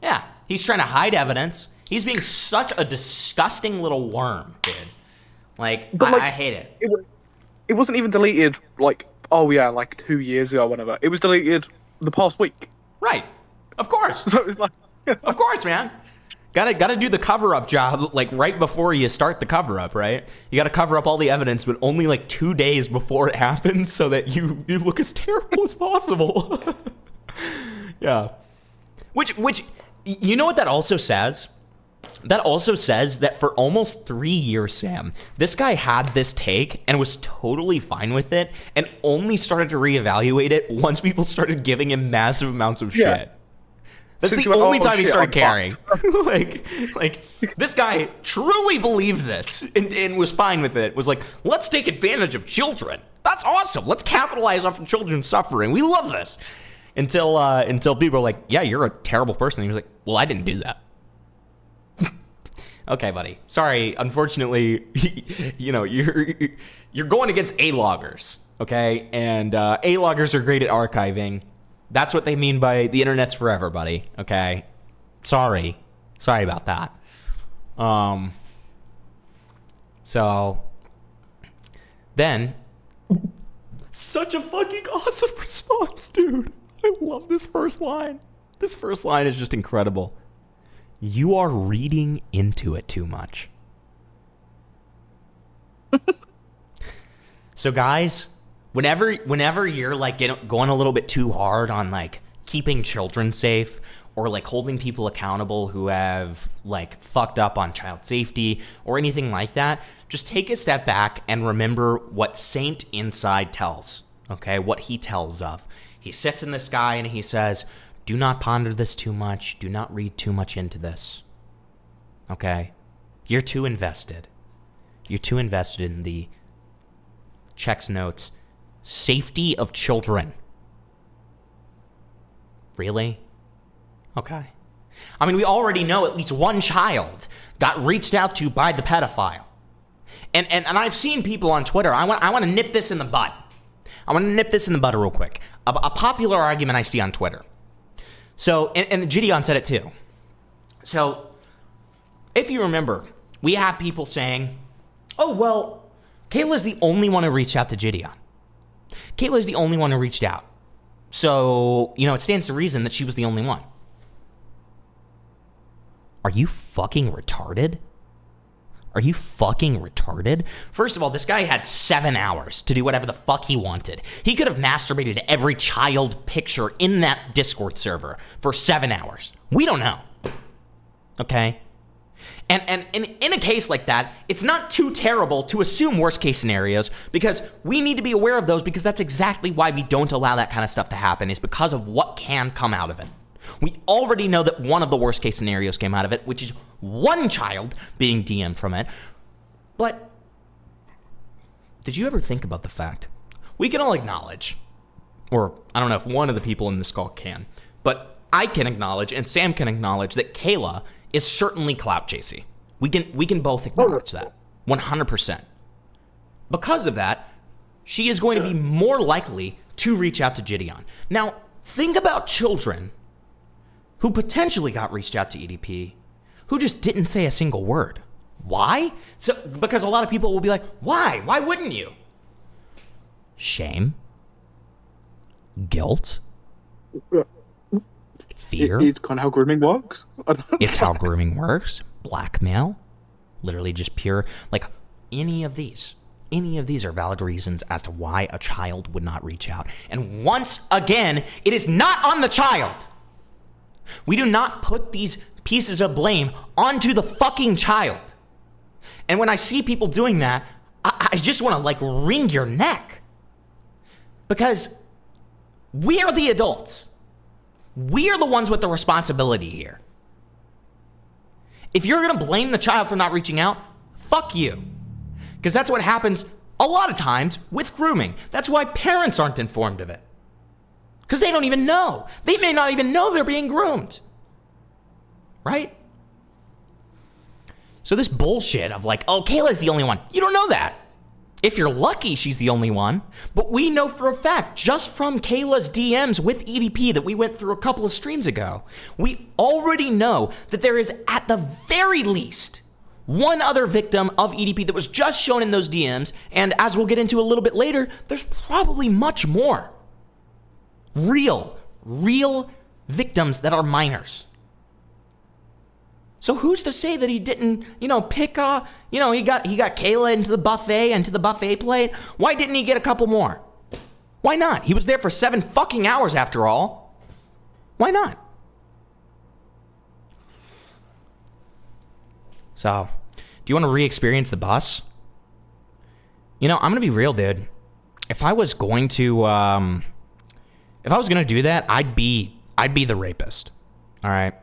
Yeah, he's trying to hide evidence. He's being such a disgusting little worm, dude. Like, I hate it. It wasn't even deleted like, oh yeah, like 2 years ago or whatever. It was deleted the past week. Right. Of course. So it's like, of course, man. Gotta do the cover-up job, like, right before you start the cover-up, right? You gotta cover up all the evidence, but only, like, 2 days before it happens so that you look as terrible as possible. Yeah. Which, you know what that also says? That also says that for almost 3 years, Sam, this guy had this take and was totally fine with it and only started to reevaluate it once people started giving him massive amounts of Yeah. shit. That's Since the he went, only "Oh, time he shit, started I'm caring. fucked." like this guy truly believed this and was fine with it. Was like, let's take advantage of children. That's awesome. Let's capitalize off of children's suffering. We love this. Until people are like, yeah, you're a terrible person. And he was like, well, I didn't do that. Okay, buddy. Sorry. Unfortunately, you're going against A-loggers, okay? And A-loggers are great at archiving. That's what they mean by the internet's forever, buddy, okay? Sorry about that. So then such a fucking awesome response, dude. I love this first line. This first line is just incredible. You are reading into it too much. So guys, whenever you're like going a little bit too hard on like keeping children safe or like holding people accountable who have like fucked up on child safety or anything like that, just take a step back and remember what Saint Insyde tells, okay? What he tells of. He sits in the sky and he says, do not ponder this too much. Do not read too much into this. Okay? You're too invested. You're too invested in the checks notes safety of children. Really? Okay. I mean, we already know at least one child got reached out to by the pedophile. And I've seen people on Twitter. I want to nip this in the bud. I want to nip this in the bud real quick. A popular argument I see on Twitter. So, and Gideon said it too. So, if you remember, we have people saying, oh, well, Kayla's the only one who reached out to Gideon. Kayla's the only one who reached out. So, it stands to reason that she was the only one. Are you fucking retarded? Are you fucking retarded? First of all, this guy had 7 hours to do whatever the fuck he wanted. He could have masturbated to every child picture in that Discord server for 7 hours. We don't know. Okay? And in a case like that, it's not too terrible to assume worst case scenarios because we need to be aware of those because that's exactly why we don't allow that kind of stuff to happen is because of what can come out of it. We already know that one of the worst case scenarios came out of it, which is one child being DM'd from it. But did you ever think about the fact? We can all acknowledge, or I don't know if one of the people in this call can, but I can acknowledge and Sam can acknowledge that Kayla is certainly clout chasing. We can both acknowledge that 100%. Because of that, she is going to be more likely to reach out to Gideon. Now, think about children who potentially got reached out to EDP, who just didn't say a single word. Why? Because a lot of people will be like, why? Why wouldn't you? Shame? Guilt? Fear? It's kind of how grooming works. It's how grooming works. Blackmail? Literally just pure, like any of these are valid reasons as to why a child would not reach out. And once again, it is not on the child. We do not put these pieces of blame onto the fucking child. And when I see people doing that, I just want to like wring your neck. Because we are the adults. We are the ones with the responsibility here. If you're going to blame the child for not reaching out, fuck you. Because that's what happens a lot of times with grooming. That's why parents aren't informed of it. Because they don't even know. They may not even know they're being groomed. Right? So this bullshit of like, oh, Kayla's the only one. You don't know that. If you're lucky, she's the only one. But we know for a fact, just from Kayla's DMs with EDP that we went through a couple of streams ago, we already know that there is at the very least one other victim of EDP that was just shown in those DMs. And as we'll get into a little bit later, there's probably much more. Real victims that are minors. So who's to say that he didn't, pick, he got Kayla into the buffet plate? Why didn't he get a couple more? Why not? He was there for 7 fucking hours after all. Why not? So, do you want to re-experience the bus? You know, I'm gonna be real, dude. If I was going to do that, I'd be the rapist. All right.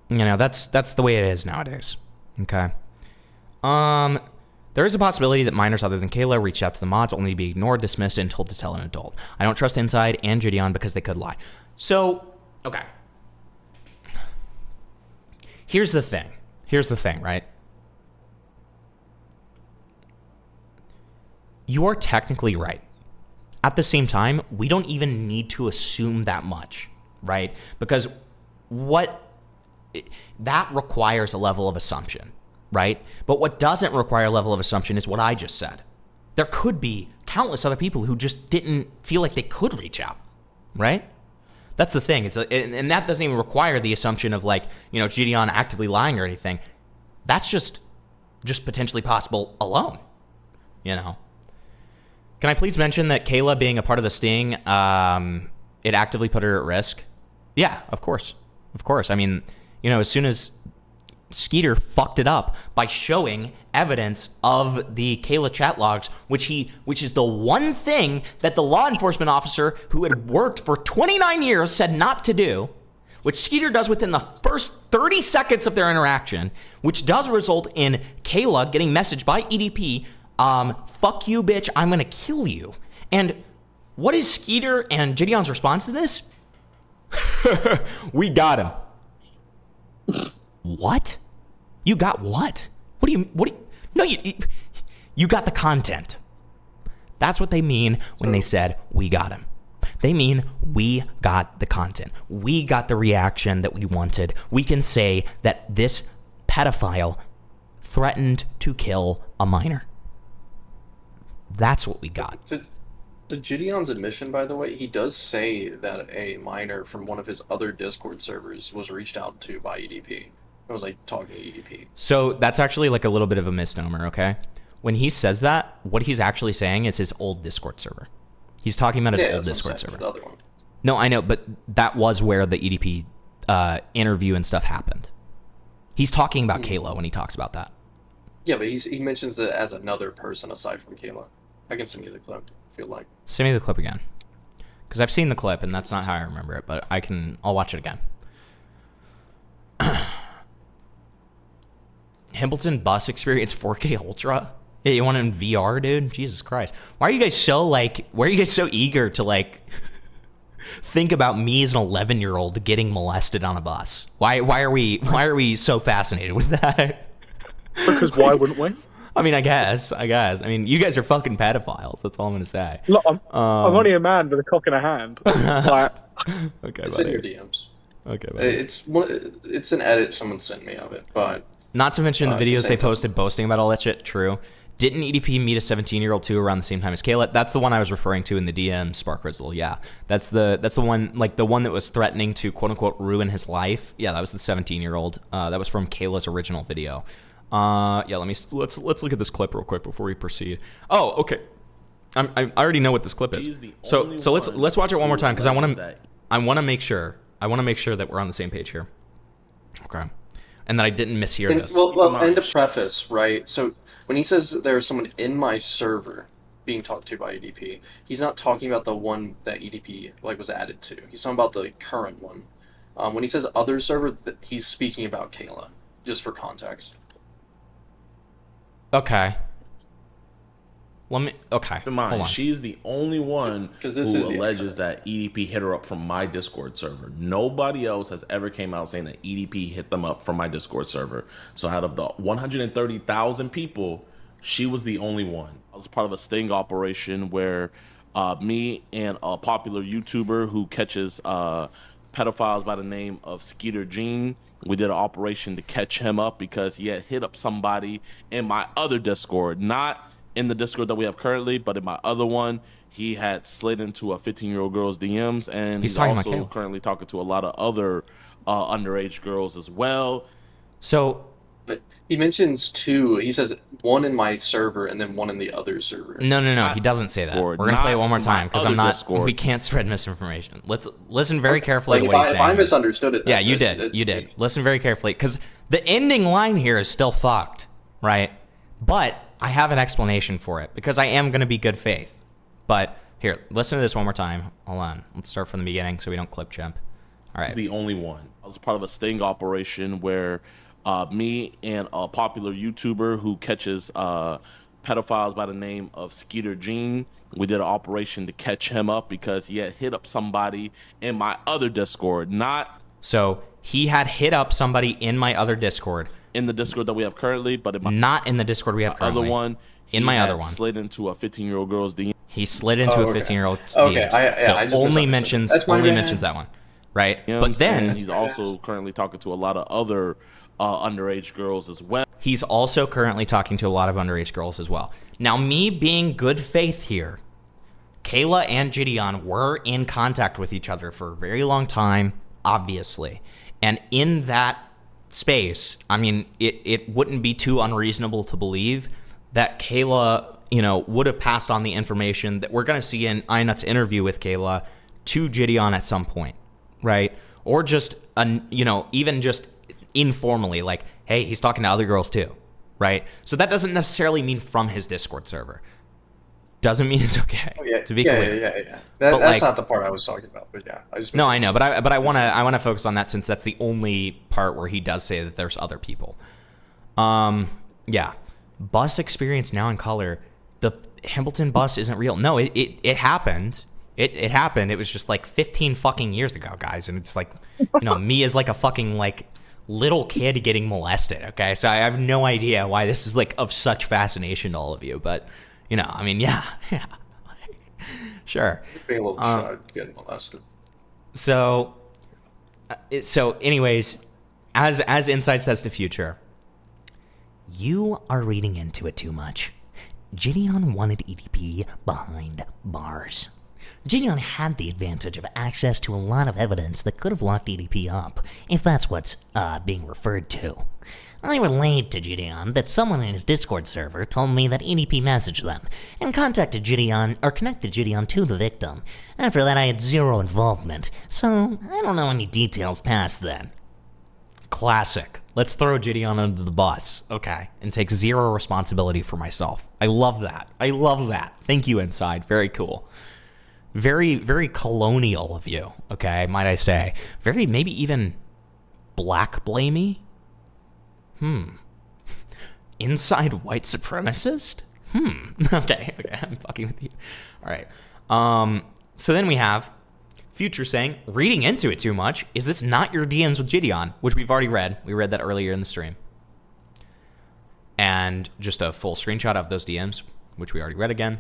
You know, that's the way it is nowadays. Okay. There is a possibility that minors other than Kayla reached out to the mods only to be ignored, dismissed, and told to tell an adult. I don't trust Insyde and Gideon because they could lie. So, okay. Here's the thing, right? You are technically right. At the same time, we don't even need to assume that much, right? Because that requires a level of assumption, right? But what doesn't require a level of assumption is what I just said. There could be countless other people who just didn't feel like they could reach out, right? That's the thing. And that doesn't even require the assumption of, like, you know, Gideon actively lying or anything. That's just potentially possible alone, you know? Can I please mention that Kayla being a part of the sting, it actively put her at risk? Yeah, of course. Of course. I mean, you know, as soon as Skeeter fucked it up by showing evidence of the Kayla chat logs, which is the one thing that the law enforcement officer who had worked for 29 years said not to do, which Skeeter does within the first 30 seconds of their interaction, which does result in Kayla getting messaged by EDP, fuck you, bitch, I'm gonna kill you. And what is Skeeter and Gideon's response to this? We got him. What? You got what? No, you got the content. That's what they mean when they said, we got him. They mean we got the content. We got the reaction that we wanted. We can say that this pedophile threatened to kill a minor. That's what we got. To Gideon's admission, by the way, he does say that a minor from one of his other Discord servers was reached out to by EDP. It was like talking to EDP. So that's actually like a little bit of a misnomer, okay? When he says that, what he's actually saying is his old Discord server. He's talking about his old Discord server. The other one. No, I know, but that was where the EDP interview and stuff happened. He's talking about Kayla when he talks about that. Yeah, but he mentions it as another person aside from Kayla. I can send you the clip, I feel like. Send me the clip again. Because I've seen the clip, and that's not how I remember it, but I'll watch it again. Hambleton Bus Experience 4K Ultra? Yeah, you want it in VR, dude? Jesus Christ. Why are you guys so eager to, like, think about me as an 11-year-old getting molested on a bus? Why are we so fascinated with that? Because why wouldn't we? I mean, I guess. I mean, you guys are fucking pedophiles. That's all I'm gonna say. Look, I'm only a man with a cock in a hand. Like, okay, it's buddy. in your DMs. Okay, buddy. It's an edit someone sent me of it, but not to mention the videos they time. posted boasting about all that shit. True. Didn't EDP meet a 17-year-old too around the same time as Kayla? That's the one I was referring to in the DM, Spark Rizzle. Yeah, that's the one, like the one that was threatening to quote unquote ruin his life. Yeah, that was the 17-year-old. That was from Kayla's original video. Yeah, let's look at this clip real quick before we proceed. Oh, okay. I already know what this clip is. So let's watch it one more time because I want to make sure that we're on the same page here. Okay. And that I didn't mishear this. Well, and to preface, right? So when he says there's someone in my server being talked to by EDP, he's not talking about the one that EDP was added to. He's talking about the current one. When he says other server, he's speaking about Kayla, just for context. Okay. Okay. Keep in mind, she's the only one who alleges that EDP hit her up from my Discord server. Nobody else has ever came out saying that EDP hit them up from my Discord server. So out of the 130,000 people, she was the only one. I was part of a sting operation where me and a popular YouTuber who catches pedophiles by the name of Skeeter Jean, we did an operation to catch him up because he had hit up somebody in my other Discord, not in the Discord that we have currently, but in my other one, he had slid into a 15-year-old girl's DMs, and he's also currently talking to a lot of other underage girls as well. So but he mentions two. He says one in my server and then one in the other server. No. He doesn't say that. Discord, We're gonna play it one more not time because my I'm other not. Discord. We can't spread misinformation. Let's listen very carefully Like, to what he's if I saying. misunderstood it, Yeah, then you it's- did. it's You me. did. Listen very carefully because the ending line here is still fucked, right? But I have an explanation for it because I am gonna be good faith. But here, listen to this one more time. Hold on. Let's start from the beginning so we don't clip jump. All right. He's the only one. I was part of a sting operation where me and a popular YouTuber who catches pedophiles by the name of Skeeter Jean, we did an operation to catch him up because he had hit up somebody in my other Discord, not So he had hit up somebody in my other Discord. in the Discord that we have currently, but in my Not in the Discord we have currently. other one. In my he other had one. slid into a 15-year-old girl's DM. He slid into a 15-year-old Okay, DMs. I just so only misunderstood. mentions That's my bad. mentions that one, right? You know what But I'm saying? then he's also currently talking to a lot of other underage girls as well. he's also currently talking to a lot of underage girls as well. Now, me being good faith here, Kayla and Gideon were in contact with each other for a very long time, obviously. And in that space, I mean, it wouldn't be too unreasonable to believe that Kayla, would have passed on the information that we're going to see in Einut's interview with Kayla to Gideon at some point, right? Or just, even just informally, like, hey, he's talking to other girls too, right? So that doesn't necessarily mean from his Discord server. Doesn't mean it's okay. Oh, yeah, to be clear. Yeah. But, That's not the part I was talking about. But yeah, I just No, I know, but I want to focus on that since that's the only part where he does say that there's other people. Yeah, bus experience now in color. The Hamilton bus isn't real. No, it happened. It happened. It was just like 15 fucking years ago, guys, and it's like, me as like a fucking like little kid getting molested. Okay, so I have no idea why this is like of such fascination to all of you, but I mean, yeah. Sure. Being a little child getting molested. So anyways, as Insyde says to Future, you are reading into it too much. Gideon wanted EDP behind bars. Gideon had the advantage of access to a lot of evidence that could have locked EDP up, if that's what's being referred to. I relayed to Gideon that someone in his Discord server told me that EDP messaged them and connected Gideon to the victim. After that, I had zero involvement, so I don't know any details past then. Classic. Let's throw Gideon under the bus, okay, and take zero responsibility for myself. I love that. Thank you, Insyde. Very cool. Very, very colonial of you, okay, might I say. Very, maybe even black blamey? Insyde white supremacist? Okay, I'm fucking with you. All right. So then we have Future saying, reading into it too much, is this not your DMs with Gideon? Which we've already read. We read that earlier in the stream. And just a full screenshot of those DMs, which we already read again.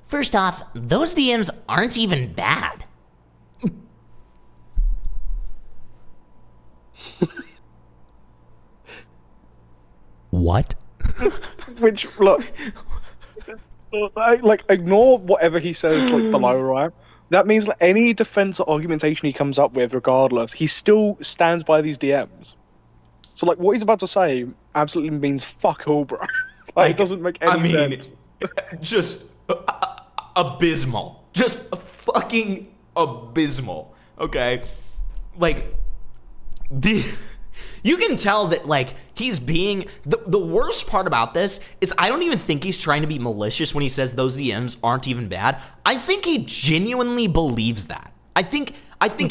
First off, those DMs aren't even bad. What? Which, look, ignore whatever he says, below, right? That means that any defense or argumentation he comes up with, regardless, he still stands by these DMs. So, what he's about to say absolutely means fuck all, bro. It doesn't make any sense. Just abysmal. Just fucking abysmal. Okay? You can tell that, he's being... The worst part about this is I don't even think he's trying to be malicious when he says those DMs aren't even bad. I think he genuinely believes that. I think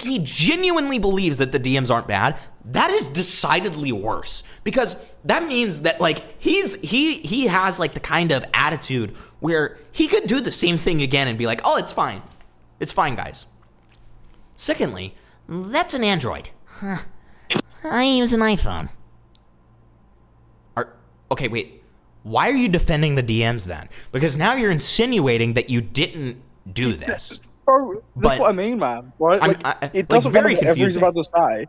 he genuinely believes that the DMs aren't bad. That is decidedly worse. Because that means that, he has, the kind of attitude where he could do the same thing again and be like, oh, it's fine. It's fine, guys. Secondly, that's an Android. Huh. I use an iPhone. Okay, wait. Why are you defending the DMs then? Because now you're insinuating that you didn't do this. Bro, that's what I mean, man. Right? It doesn't very matter whatever he's confusing. about to say.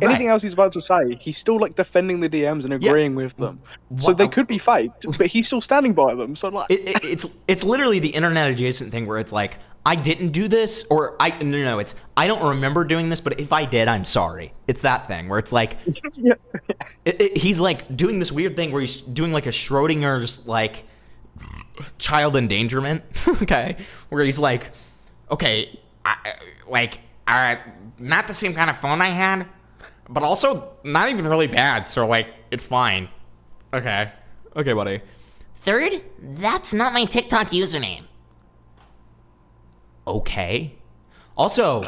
Anything else he's about to say, he's still defending the DMs and agreeing with them. So they could be faked, but he's still standing by them. So it's literally the internet adjacent thing where it's I didn't do this, or no, it's I don't remember doing this, but if I did, I'm sorry. It's that thing where it's like he's like doing this weird thing where he's doing like a Schrodinger's like child endangerment, okay, where he's like, okay, not the same kind of phone I had, but also not even really bad, so like it's fine. Okay, buddy. Third, that's not my TikTok username. Okay. Also,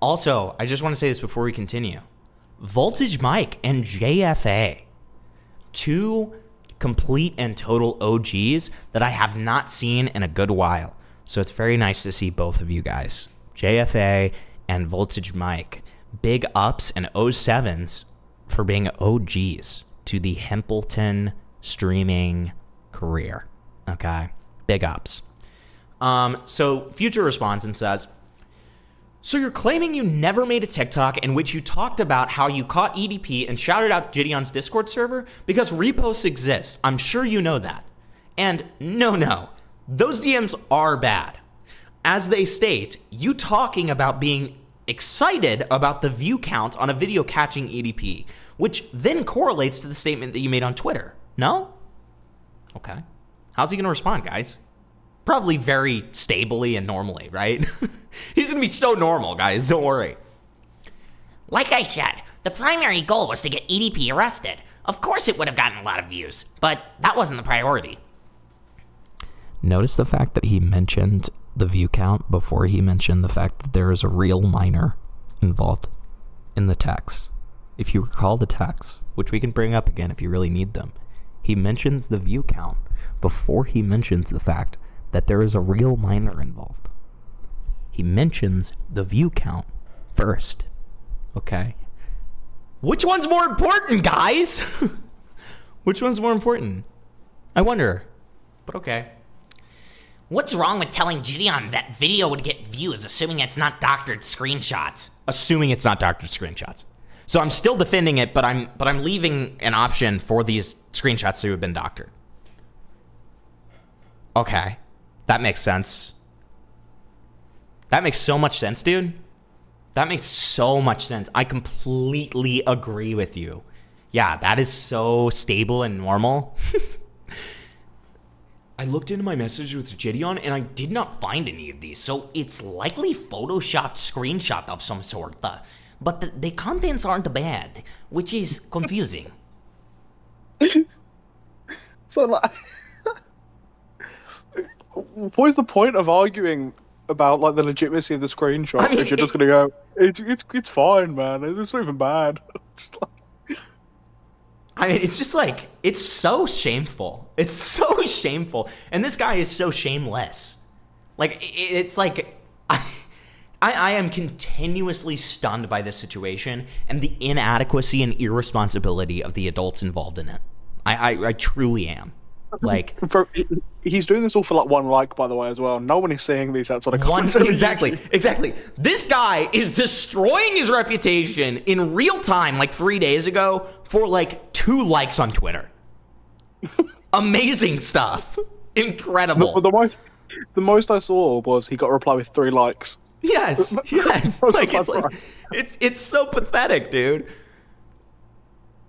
I just want to say this before we continue. Voltage Mike and JFA, two complete and total OGs that I have not seen in a good while. So it's very nice to see both of you guys. JFA and Voltage Mike. Big ups and 07s for being OGs to the Hempleton streaming career. Okay? Big ups. So Future responds and says, so you're claiming you never made a TikTok in which you talked about how you caught EDP and shouted out Gideon's Discord server? Because reposts exist. I'm sure you know that. And no, those DMs are bad. As they state, you talking about being excited about the view count on a video catching EDP, which then correlates to the statement that you made on Twitter. No? Okay. How's he going to respond, guys? Probably very stably and normally, right? He's going to be so normal, guys. Don't worry. Like I said, the primary goal was to get EDP arrested. Of course it would have gotten a lot of views, but that wasn't the priority. Notice the fact that he mentioned the view count before he mentioned the fact that there is a real minor involved in the text. If you recall the text, which we can bring up again if you really need them, he mentions the view count before he mentions the fact that there is a real minor involved. He mentions the view count first. Okay? Which one's more important, guys? Which one's more important? I wonder. But okay. What's wrong with telling Gideon that video would get views, assuming it's not doctored screenshots? Assuming it's not doctored screenshots. So I'm still defending it, but I'm leaving an option for these screenshots to have been doctored. Okay. That makes sense. That makes so much sense, dude. That makes so much sense. I completely agree with you. Yeah, that is so stable and normal. I looked into my messages with Gideon and I did not find any of these, so it's likely photoshopped screenshot of some sort. But the contents aren't bad, which is confusing. So, like, what is the point of arguing about like the legitimacy of the screenshot? If you're just gonna go, it's fine, man. It's not even bad. I mean, it's just like, it's so shameful. It's so shameful. And this guy is so shameless. Like, it's like, I am continuously stunned by this situation and the inadequacy and irresponsibility of the adults involved in it. I truly am. Like, he's doing this all for like one like, by the way, as well. No one is seeing these outside of commentary. Exactly. This guy is destroying his reputation in real time, like 3 days ago, for like 2 likes on Twitter. Amazing stuff. Incredible. But the most I saw was he got a reply with 3 likes. Yes. Like, it's so pathetic, dude.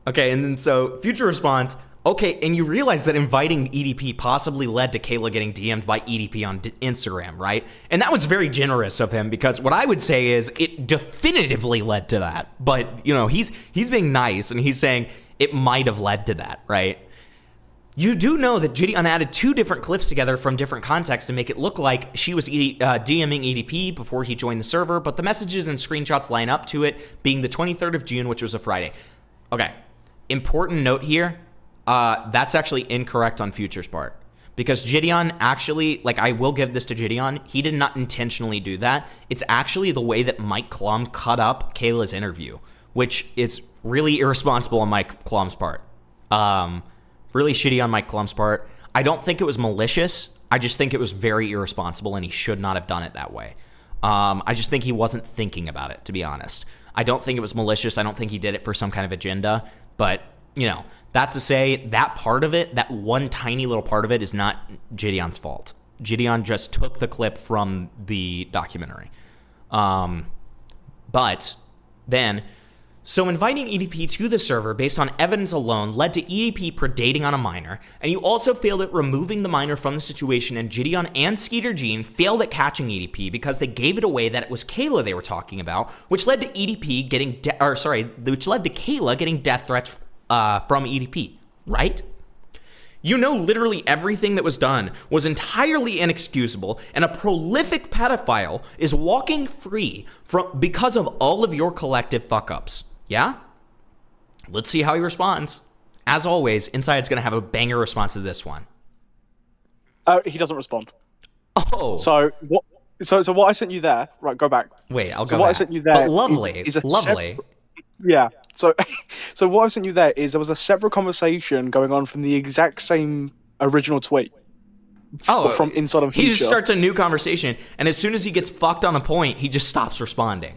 Okay, and then so Future response. Okay, and you realize that inviting EDP possibly led to Kayla getting DM'd by EDP on Instagram, right? And that was very generous of him, because what I would say is it definitively led to that. But, you know, he's being nice, and he's saying it might have led to that, right? You do know that Gideon added 2 different clips together from different contexts to make it look like she was DMing EDP before he joined the server, but the messages and screenshots line up to it being the 23rd of June, which was a Friday. Okay, important note here. That's actually incorrect on Future's part, because Gideon actually, like, I will give this to Gideon, he did not intentionally do that. It's actually the way that Mike Klum cut up Kayla's interview, which is really irresponsible on Mike Klum's part. Really shitty on Mike Klum's part. I don't think it was malicious. I just think it was very irresponsible, and he should not have done it that way. I just think he wasn't thinking about it, to be honest. I don't think it was malicious. I don't think he did it for some kind of agenda, but, you know, that to say, that part of it, that one tiny little part of it, is not Gideon's fault. Gideon just took the clip from the documentary. But then, so inviting EDP to the server based on evidence alone led to EDP predating on a minor, and you also failed at removing the minor from the situation, and Gideon and Skeeter Jean failed at catching EDP because they gave it away that it was Kayla they were talking about, which led to EDP getting, which led to Kayla getting death threats from EDP, right? You know literally everything that was done was entirely inexcusable, and a prolific pedophile is walking free because of all of your collective fuck-ups. Yeah? Let's see how he responds. As always, Insyde's going to have a banger response to this one. He doesn't respond. Oh. So what I sent you there, right, go back. Wait, I'll go So what back. I sent you there But lovely, is a lovely. Yeah. So what I sent you there is there was a separate conversation going on from the exact same original tweet. From Inside of He just starts a new conversation, and as soon as he gets fucked on a point, he just stops responding.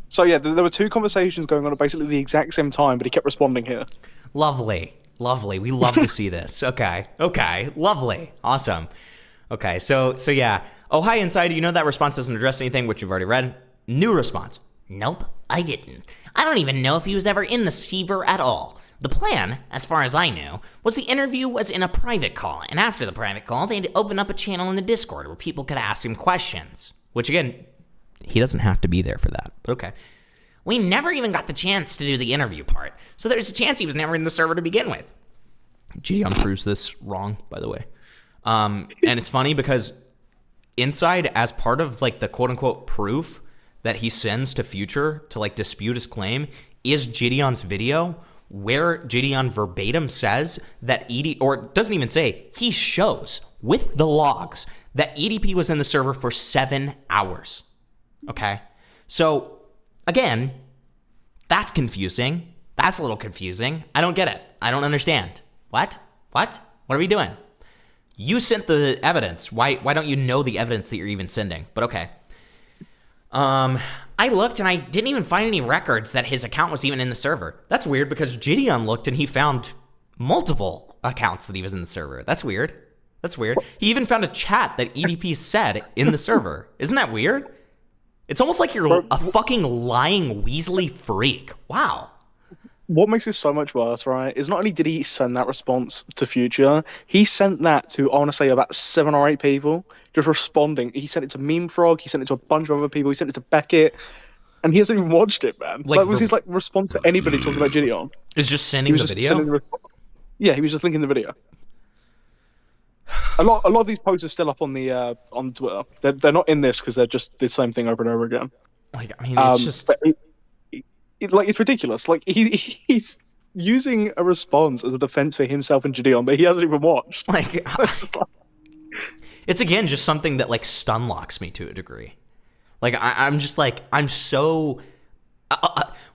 So yeah, there were two conversations going on at basically the exact same time, but he kept responding here. Lovely. Lovely. We love to see this. Okay. Lovely. Awesome. Okay, so yeah. Oh, hi, Insyde. You know that response doesn't address anything, which you've already read. New response. Nope, I didn't. I don't even know if he was ever in the server at all. The plan, as far as I knew, was the interview was in a private call, and after the private call, they'd open up a channel in the Discord where people could ask him questions. Which, again, he doesn't have to be there for that, but okay. We never even got the chance to do the interview part, so there's a chance he was never in the server to begin with. Gideon proves this wrong, by the way. And it's funny because Insyde, as part of like the quote-unquote proof that he sends to Future to like dispute his claim, is Gideon's video where Gideon verbatim says that or doesn't even say, he shows with the logs that EDP was in the server for 7 hours. Okay? So, again, that's confusing. That's a little confusing. I don't get it. I don't understand. What? What are we doing? You sent the evidence. Why don't you know the evidence that you're even sending? But okay. I looked and I didn't even find any records that his account was even in the server. That's weird because Gideon looked and he found multiple accounts that he was in the server. That's weird. He even found a chat that EDP said in the server. Isn't that weird? It's almost like you're a fucking lying Weasley freak. Wow. What makes this so much worse, right, is not only did he send that response to Future, he sent that to, I want to say, about 7 or 8 people, just responding. He sent it to Meme Frog, he sent it to a bunch of other people, he sent it to Beckett, and he hasn't even watched it, man. That was his response to anybody talking about Gideon. Is just sending the video? Yeah, he was just linking the video. A lot of these posts are still up on the on Twitter. They're not in this because they're just the same thing over and over again. Like, I mean, it's just... it's ridiculous. Like, he's using a response as a defense for himself and Gideon that he hasn't even watched. Like, it's again just something that like stun locks me to a degree. Like, I'm just like, I'm so...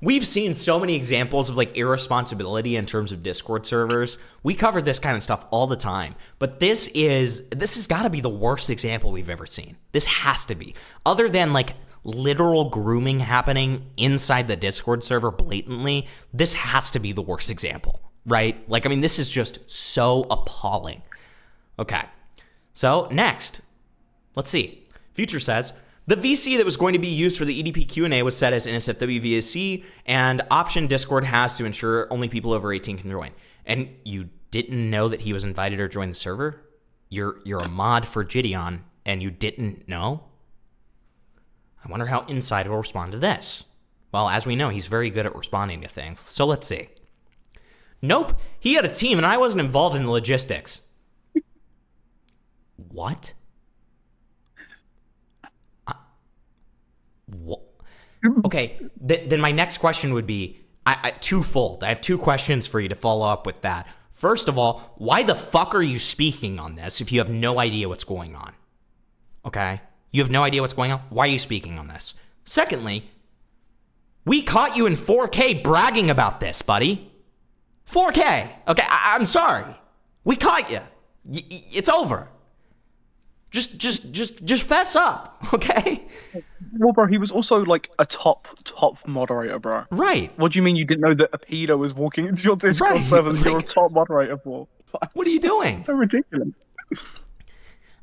we've seen so many examples of like irresponsibility in terms of Discord servers. We cover this kind of stuff all the time, but this has got to be the worst example we've ever seen. This has to be, other than like literal grooming happening inside the Discord server blatantly. This has to be the worst example, right? Like, I mean, this is just so appalling. Okay, so next, let's see. Future says, the VC that was going to be used for the EDP Q&A was set as NSFW VC, and option Discord has to ensure only people over 18 can join. And you didn't know that he was invited or joined the server? You're a mod for Gideon, and you didn't know? I wonder how Insyde will respond to this. Well, as we know, he's very good at responding to things. So let's see. Nope, he had a team, and I wasn't involved in the logistics. What? Okay, then my next question would be twofold. I have 2 questions for you to follow up with that. First of all, why the fuck are you speaking on this if you have no idea what's going on? Okay? You have no idea what's going on? Why are you speaking on this? Secondly, we caught you in 4K bragging about this, buddy. 4K. Okay, I'm sorry. We caught you. It's over. Just fess up, okay? Well, bro, he was also like a top moderator, bro. Right. What do you mean you didn't know that a pedo was walking into your Discord server that you're a top moderator for? What are you doing? So ridiculous.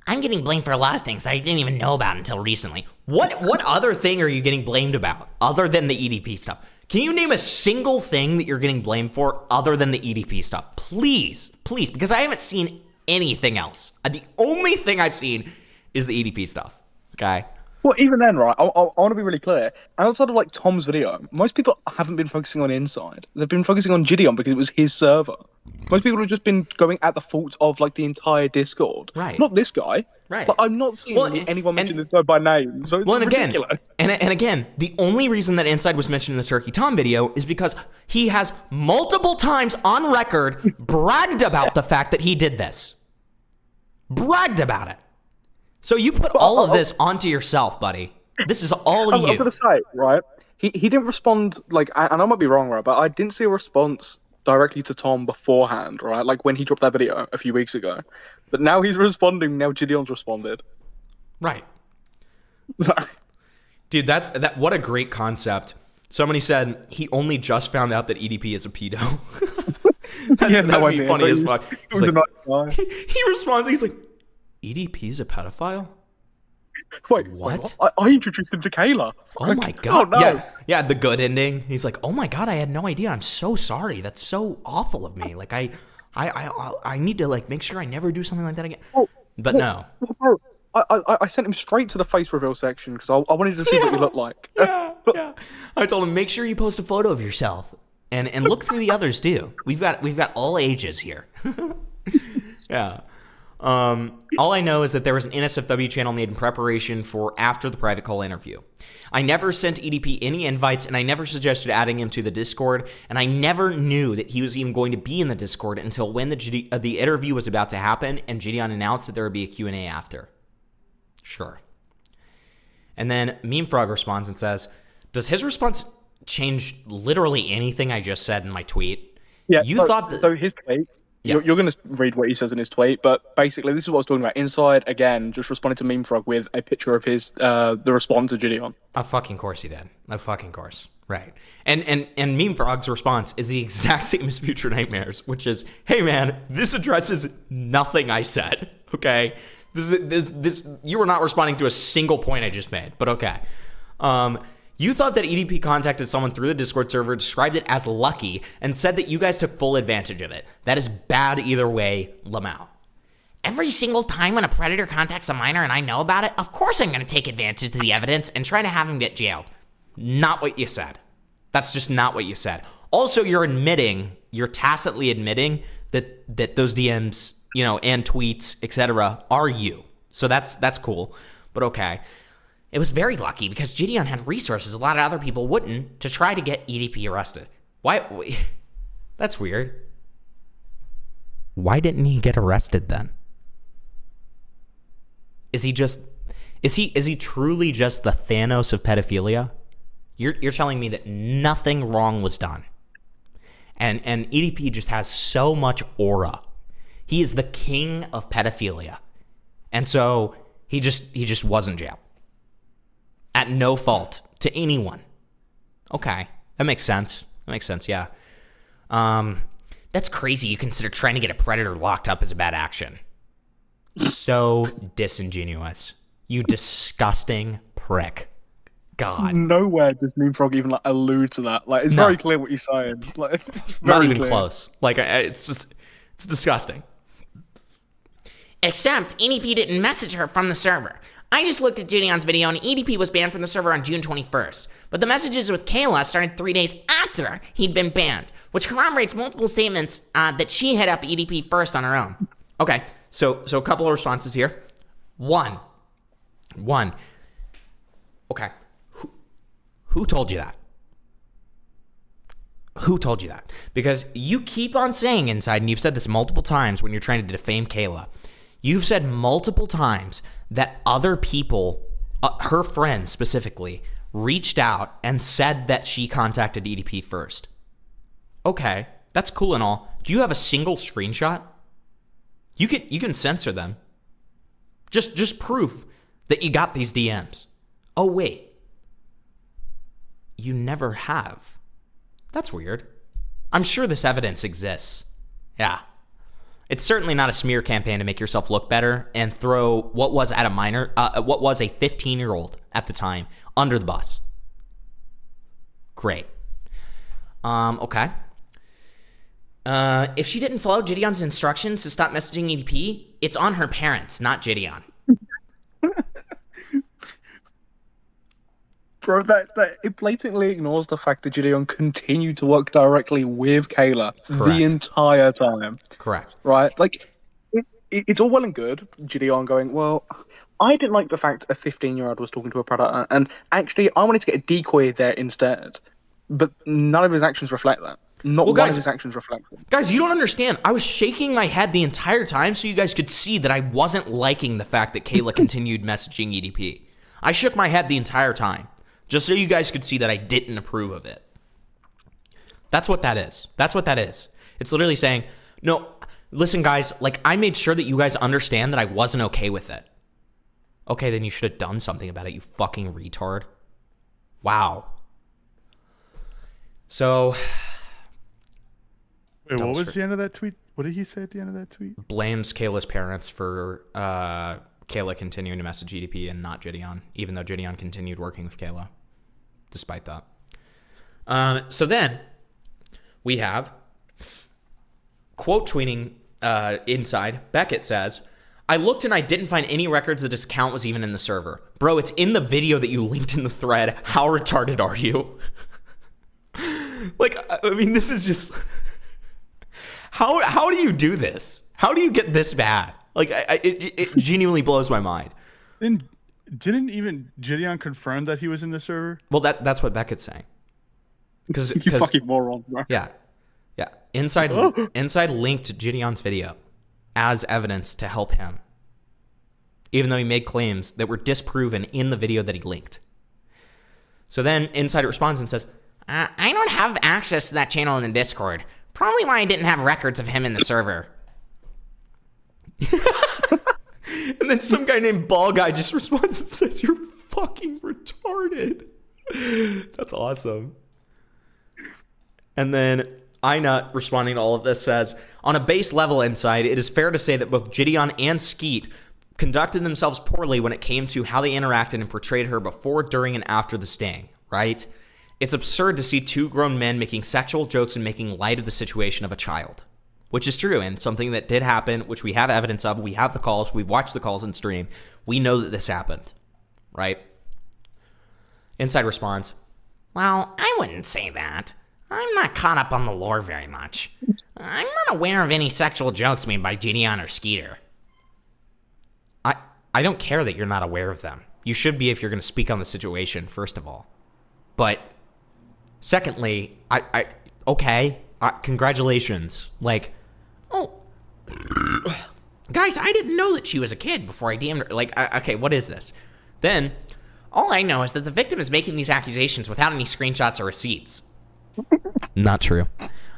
I'm getting blamed for a lot of things that I didn't even know about until recently. What other thing are you getting blamed about other than the EDP stuff? Can you name a single thing that you're getting blamed for other than the EDP stuff? Please, because I haven't seen anything else. The only thing I've seen is the EDP stuff. Okay. Well, even then, right, I want to be really clear. Outside of like Tom's video, most people haven't been focusing on Insyde. They've been focusing on Gideon because it was his server. Most people have just been going at the fault of like the entire Discord. Right. Not this guy. Right. But I'm not seeing anyone mention this guy by name. So it's ridiculous. And again, the only reason that Insyde was mentioned in the Turkey Tom video is because he has multiple times on record bragged about the fact that he did this. Bragged about it. So you put all of this onto yourself, buddy. This is all you. I'm going to say, right, he didn't respond, like, and I might be wrong, right, but I didn't see a response directly to Tom beforehand, right, like when he dropped that video a few weeks ago. But now he's responding, now Gideon's responded. Right. Dude, what a great concept. Somebody said he only just found out that EDP is a pedo. That would be funny as fuck. He responds, he's like, EDP's a pedophile? Wait, what? I introduced him to Kayla. Oh my god. Oh, no. Yeah, the good ending. He's like, oh my god, I had no idea. I'm so sorry. That's so awful of me. Like, I need to like make sure I never do something like that again. No. Bro, I sent him straight to the face reveal section because I wanted to see what he looked like. Yeah. I told him, make sure you post a photo of yourself and look through the others too. We've got all ages here. Yeah. All I know is that there was an NSFW channel made in preparation for after the private call interview. I never sent EDP any invites, and I never suggested adding him to the Discord, and I never knew that he was even going to be in the Discord until when the interview was about to happen, and Gideon announced that there would be a Q&A after. Sure. And then Meme Frog responds and says, does his response change literally anything I just said in my tweet? Yeah, so his tweet... Yeah. You're going to read what he says in his tweet, but basically this is what I was talking about. Insyde, again, just responded to Meme Frog with a picture of his, the response to Gideon. Of fucking course he did. Of fucking course. Right. And Meme Frog's response is the exact same as Future Nightmares, which is, hey man, this addresses nothing I said, okay? This you were not responding to a single point I just made, but okay. You thought that EDP contacted someone through the Discord server, described it as lucky, and said that you guys took full advantage of it. That is bad either way, Lamau. Every single time when a predator contacts a minor and I know about it, of course I'm going to take advantage of the evidence and try to have him get jailed. Not what you said. That's just not what you said. Also, you're tacitly admitting that those DMs, and tweets, etc., are you. So that's cool. But okay. It was very lucky because Gideon had resources a lot of other people wouldn't to try to get EDP arrested. Why? That's weird. Why didn't he get arrested then? Is he truly just the Thanos of pedophilia? You're telling me that nothing wrong was done. And EDP just has so much aura. He is the king of pedophilia. And so he just was in jail. At no fault to anyone. Okay, that makes sense. Yeah. That's crazy. You consider trying to get a predator locked up as a bad action. So disingenuous. You disgusting prick. God. Nowhere does Meme Frog even allude to that. Like, it's very clear what he's saying. Like, it's not even close. Like, it's disgusting. Except EDP didn't message her from the server. I just looked at Gideon's video and EDP was banned from the server on June 21st. But the messages with Kayla started 3 days after he'd been banned, which corroborates multiple statements that she hit up EDP first on her own. Okay, so a couple of responses here. One. Okay, who told you that? Who told you that? Because you keep on saying Insyde, and you've said this multiple times when you're trying to defame Kayla. You've said multiple times that other people, her friends specifically, reached out and said that she contacted EDP first. Okay, that's cool and all. Do you have a single screenshot? You can censor them. Just proof that you got these DMs. Oh wait, you never have. That's weird. I'm sure this evidence exists. Yeah. It's certainly not a smear campaign to make yourself look better and throw what was a 15-year-old at the time under the bus. Great. Okay. If she didn't follow Gideon's instructions to stop messaging EDP, it's on her parents, not Gideon. Bro, it blatantly ignores the fact that Gideon continued to work directly with Kayla the entire time. Correct. Right? Like, it's all well and good, Gideon going, well, I didn't like the fact a 15-year-old was talking to a predator, and actually, I wanted to get a decoy there instead. But none of his actions reflect that. Not one of his actions reflect that. Guys, you don't understand. I was shaking my head the entire time so you guys could see that I wasn't liking the fact that Kayla continued messaging EDP. I shook my head the entire time, just so you guys could see that I didn't approve of it. That's what that is. That's what that is. It's literally saying, no, listen, guys, like, I made sure that you guys understand that I wasn't okay with it. Okay, then you should have done something about it, you fucking retard. Wow. So... Wait, what was the end of that tweet? What did he say at the end of that tweet? Blames Kayla's parents for Kayla continuing to message EDP and not Gideon, even though Gideon continued working with Kayla, despite that. So then we have quote tweeting Insyde. Beckett says, I looked and I didn't find any records that his account was even in the server. Bro, it's in the video that you linked in the thread. How retarded are you? Like, I mean, this is just... How do you do this? How do you get this bad? Like, it genuinely blows my mind. Then didn't even Gideon confirm that he was in the server? Well, that's what Beckett's saying. Because you fucking moron, bro. Yeah. Insyde linked Gideon's video as evidence to help him, even though he made claims that were disproven in the video that he linked. So then Insyde responds and says, I don't have access to that channel in the Discord. Probably why I didn't have records of him in the server. And then some guy named Ball Guy just responds and says, you're fucking retarded. That's awesome. And then Inut, responding to all of this, says, on a base level, Insyde, it is fair to say that both Gideon and Skeet conducted themselves poorly when it came to how they interacted and portrayed her before, during, and after the sting, right? It's absurd to see two grown men making sexual jokes and making light of the situation of a child, which is true and something that did happen, which we have evidence of. We have the calls. We've watched the calls in stream. We know that this happened, right? Insyde responds, well, I wouldn't say that. I'm not caught up on the lore very much. I'm not aware of any sexual jokes made by Gideon or Skeeter. I don't care that you're not aware of them. You should be if you're going to speak on the situation, first of all. But... secondly, okay, congratulations. Like, oh, guys, I didn't know that she was a kid before I DM'd her. Like, okay, what is this? Then, all I know is that the victim is making these accusations without any screenshots or receipts. Not true.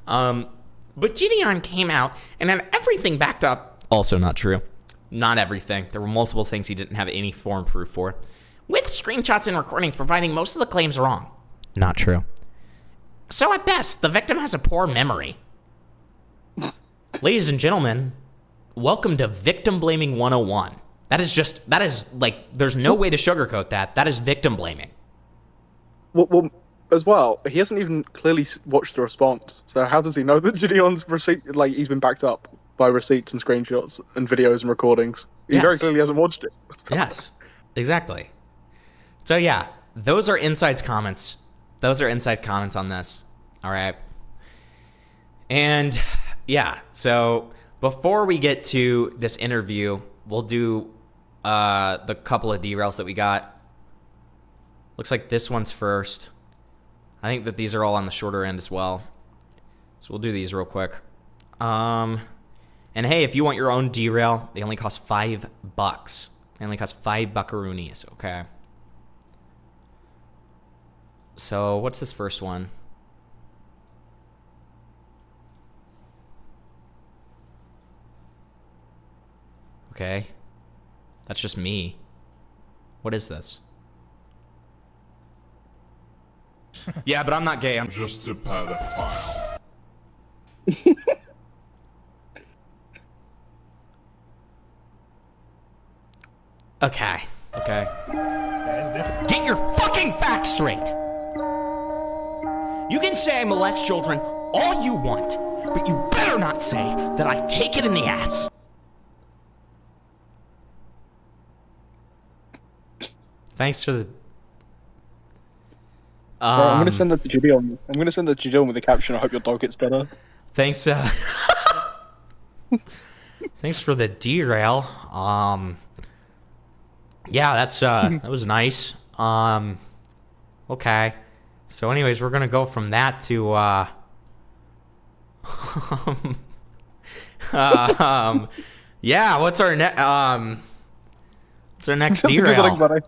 But Gideon came out and had everything backed up. Also not true. Not everything. There were multiple things he didn't have any form proof for. With screenshots and recordings providing most of the claims wrong. Not true. So at best, the victim has a poor memory. Ladies and gentlemen, welcome to Victim Blaming 101. That is like, there's no way to sugarcoat that. That is victim blaming. Well, as well, he hasn't even clearly watched the response. So how does he know that Gideon's receipt, like, he's been backed up by receipts and screenshots and videos and recordings? He very clearly hasn't watched it. Yes, exactly. So yeah, those are Insyde's comments. Those are Insyde comments on this. All right. And yeah, so before we get to this interview, we'll do the couple of derails that we got. Looks like this one's first. I think that these are all on the shorter end as well. So we'll do these real quick. And hey, if you want your own derail, they only cost $5. They only cost $5 buckaroonies, okay? So what's this first one? Okay. That's just me. What is this? Yeah, but I'm not gay. I'm just a pedophile. Okay. Okay. Get your fucking facts straight. You can say I molest children all you want, but you better not say that I take it in the ass. Thanks for the. I'm gonna send that to Gideon. I'm gonna send that to Gideon with the caption. I hope your dog gets better. Thanks. Thanks for the derail. Yeah, that's that was nice. Okay. So, anyways, we're gonna go from that to yeah. What's our next derail?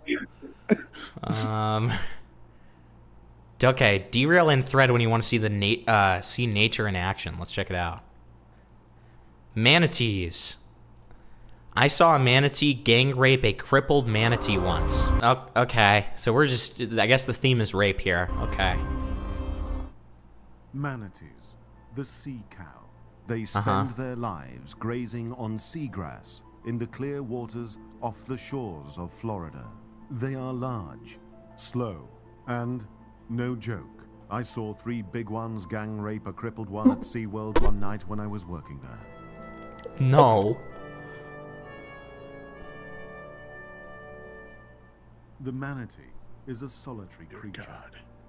Okay, derail in thread when you want to see the see nature in action. Let's check it out. Manatees. I saw a manatee gang rape a crippled manatee once. Oh, okay, so we're just, I guess the theme is rape here. Okay. Manatees, the sea cow. They spend their lives grazing on seagrass in the clear waters off the shores of Florida. They are large, slow, and, no joke, I saw 3 big ones gang rape a crippled one at SeaWorld one night when I was working there. No. The manatee is a solitary creature,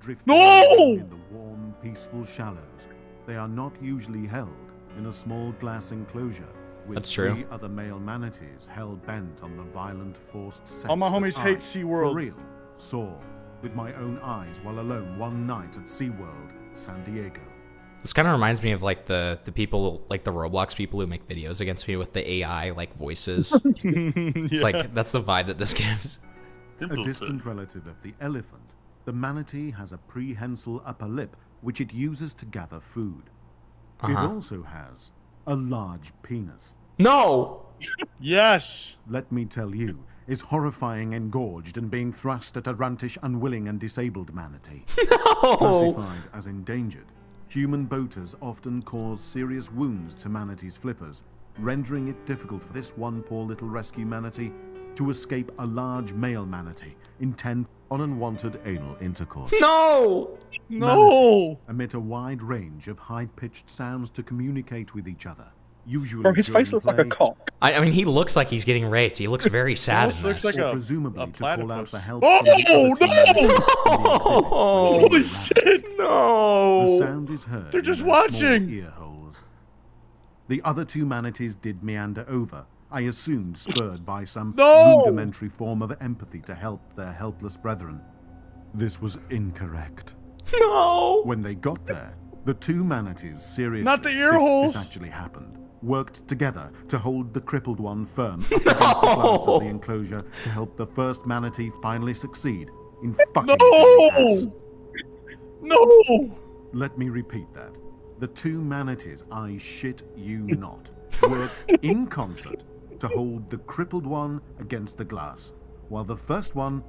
drifting No! in the warm, peaceful shallows. They are not usually held in a small glass enclosure with That's true. 3 other male manatees hell-bent on the violent, forced sex All my that homies I, hate SeaWorld. for real, saw with my own eyes while alone one night at SeaWorld, San Diego. This kind of reminds me of like the people, like the Roblox people who make videos against me with the AI like voices. It's like, that's the vibe that this gives. A distant relative of the elephant, the manatee has a prehensile upper lip which it uses to gather food. It also has a large penis. No! Yes! Let me tell you, is horrifying, engorged, and being thrust at a rantish, unwilling, and disabled manatee. No! Classified as endangered, human boaters often cause serious wounds to manatees' flippers, rendering it difficult for this one poor little rescue manatee to escape a large male manatee intent on unwanted anal intercourse. No! Manatees emit a wide range of high-pitched sounds to communicate with each other. Usually, Bro, his face during looks like a play, cock. I mean, he looks like he's getting raped. He looks very sad in looks this. like or a presumably to call out platypus. for help. Oh, from the other two manatees Oh, in the Holy exhibit. shit! The No! sound is heard. They're in just their small watching. ear holes. The other 2 manatees did meander over, I assumed spurred by some No! rudimentary form of empathy to help their helpless brethren. This was incorrect. No! When they got there, the 2 manatees seriously, Not the ear holes. this actually happened, worked together to hold the crippled one firm up against the glass of the enclosure to help the first manatee finally succeed in fucking the ass. No! Let me repeat that. The 2 manatees, I shit you not, worked in concert to hold the crippled one against the glass, while the first one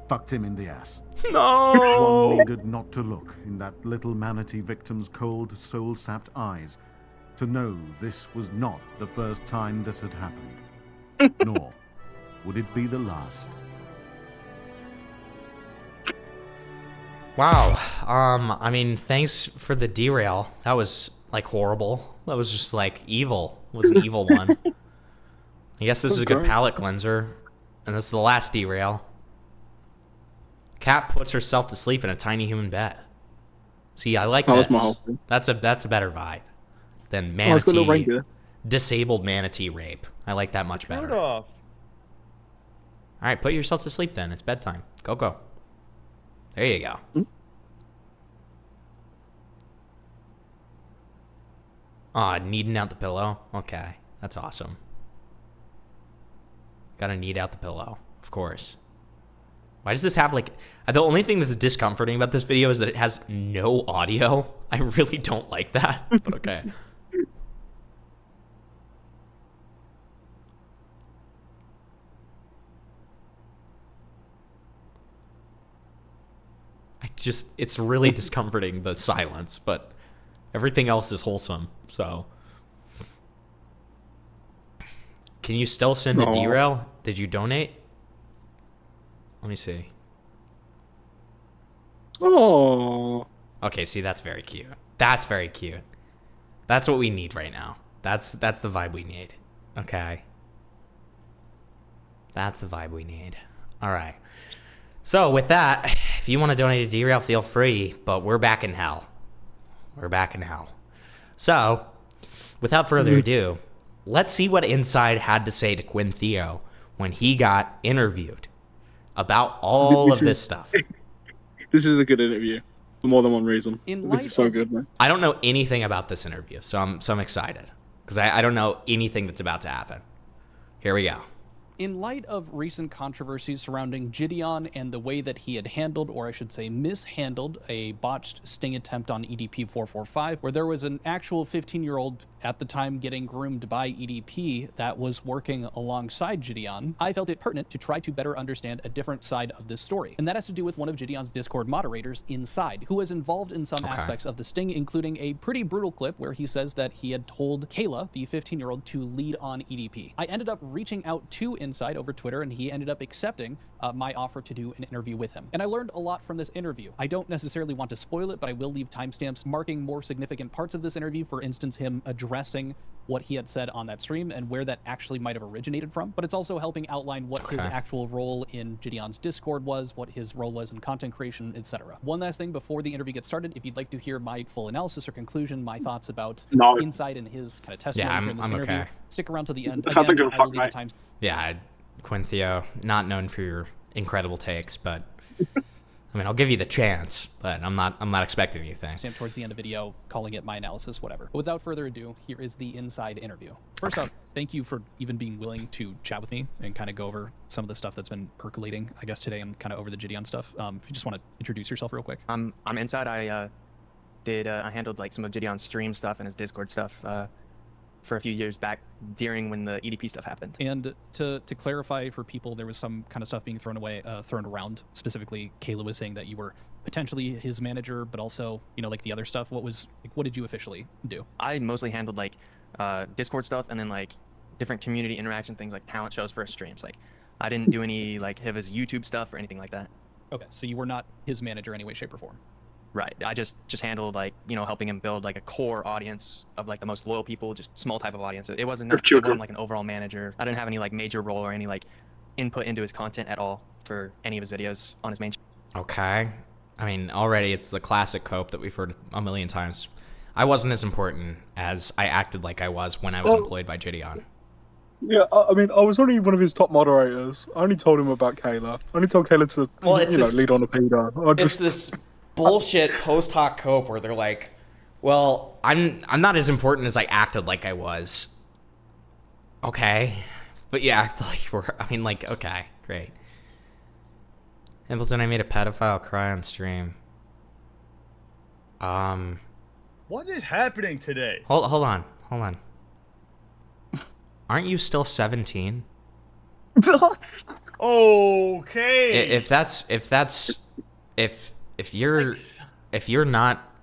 fucked him in the ass. No! One needed not to look in that little manatee victim's cold, soul-sapped eyes to know this was not the first time this had happened, nor would it be the last. Wow. I mean, thanks for the derail. That was like horrible. That was just like evil. It was an evil one. I guess this is a good palate cleanser. And this is the last derail. Cat puts herself to sleep in a tiny human bed. See, I like this. my whole thing. That's a better vibe than it's got a little manatee, reindeer. disabled manatee rape. I like that much Turn better. it off. All right, put yourself to sleep then. It's bedtime. Go. There you go. Aw, kneading out the pillow. Okay, that's awesome. Gotta knead out the pillow, of course. Why does this have like... The only thing that's discomforting about this video is that it has no audio. I really don't like that, but okay. It's really discomforting, the silence, but everything else is wholesome, so. Can you still send a derail? Did you donate? Let me see. Oh. Okay, see, that's very cute. That's very cute. That's what we need right now. That's the vibe we need. Okay. That's the vibe we need. All right. So with that, if you want to donate to Derail, feel free, but we're back in hell. We're back in hell. So, without further ado, let's see what Insyde had to say to Quinn Theo when he got interviewed about all of this stuff. This is a good interview for more than one reason. This is so good, man. I don't know anything about this interview, so I'm excited because I don't know anything that's about to happen. Here we go. In light of recent controversies surrounding Gideon and the way that he had handled, or I should say mishandled, a botched sting attempt on EDP 445, where there was an actual 15-year-old at the time getting groomed by EDP that was working alongside Gideon, I felt it pertinent to try to better understand a different side of this story. And that has to do with one of Gideon's Discord moderators, Insyde, who was involved in some aspects of the sting, including a pretty brutal clip where he says that he had told Kayla, the 15-year-old, to lead on EDP. I ended up reaching out to Insyde over Twitter, and he ended up accepting my offer to do an interview with him. And I learned a lot from this interview. I don't necessarily want to spoil it, but I will leave timestamps marking more significant parts of this interview. For instance, him addressing what he had said on that stream and where that actually might have originated from. But it's also helping outline what his actual role in Gideon's Discord was, what his role was in content creation, etc. One last thing before the interview gets started, if you'd like to hear my full analysis or conclusion, my thoughts about Insyde and his kind of testimony in this interview, stick around to the end. Again, I will leave the time. Yeah, Quinn Theo, not known for your incredible takes, but I mean, I'll give you the chance, but I'm not expecting anything. Sam towards the end of the video, calling it my analysis, whatever. But without further ado, here is the Insyde interview. First off, thank you for even being willing to chat with me and kind of go over some of the stuff that's been percolating, I guess, today, and kind of over the Gideon stuff. If you just want to introduce yourself real quick. I'm Insyde. I handled like some of Gideon's stream stuff and his Discord stuff for a few years back during when the EDP stuff happened. And to clarify for people, there was some kind of stuff being thrown around. Specifically, Kayla was saying that you were potentially his manager, but also, you know, like the other stuff. What did you officially do? I mostly handled like Discord stuff and then like different community interaction things like talent shows for his streams. Like I didn't do any like of his YouTube stuff or anything like that. Okay, so you were not his manager in any way, shape, or form. Right. I just handled like, you know, helping him build like a core audience of like the most loyal people, just small type of audience. It wasn't like an overall manager. I didn't have any like major role or any like input into his content at all for any of his videos on his main channel. Okay. I mean, already it's the classic cope that we've heard a million times. I wasn't as important as I acted like I was when I was employed by Gideon. Yeah, I mean, I was only one of his top moderators. I only told him about Kayla. I only told Kayla to, lead on a PETA. It's this bullshit post hoc cope where they're like, well, I'm not as important as I acted like I was. Okay. But yeah, okay, great. Hamilton, I made a pedophile cry on stream. What is happening today? Hold on. Aren't you still 17? Okay. If you're not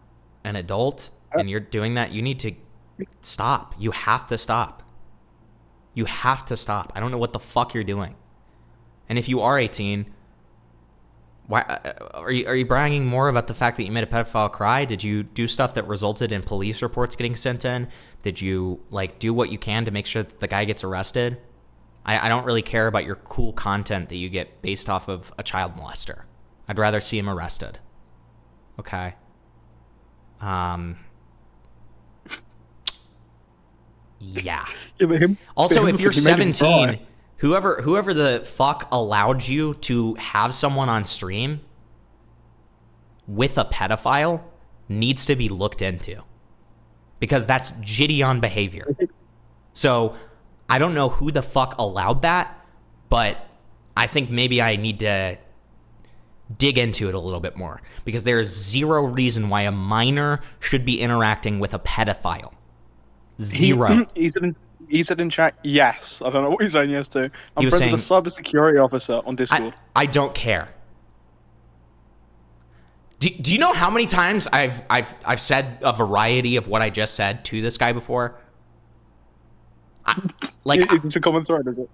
an adult and you're doing that, you need to stop. You have to stop. You have to stop. I don't know what the fuck you're doing. And if you are 18, why are you bragging more about the fact that you made a pedophile cry? Did you do stuff that resulted in police reports getting sent in? Did you like do what you can to make sure that the guy gets arrested? I don't really care about your cool content that you get based off of a child molester. I'd rather see him arrested. Okay. Yeah. Also, if you're 17, whoever the fuck allowed you to have someone on stream with a pedophile needs to be looked into. Because that's Gideon behavior. So, I don't know who the fuck allowed that, but I think maybe I need to dig into it a little bit more, because there is zero reason why a minor should be interacting with a pedophile. Zero. He said in chat, yes. I don't know what he's saying yes to. I'm friends with a cybersecurity officer on Discord. I don't care. Do you know how many times I've said a variety of what I just said to this guy before? Like, It's a common thread, is it?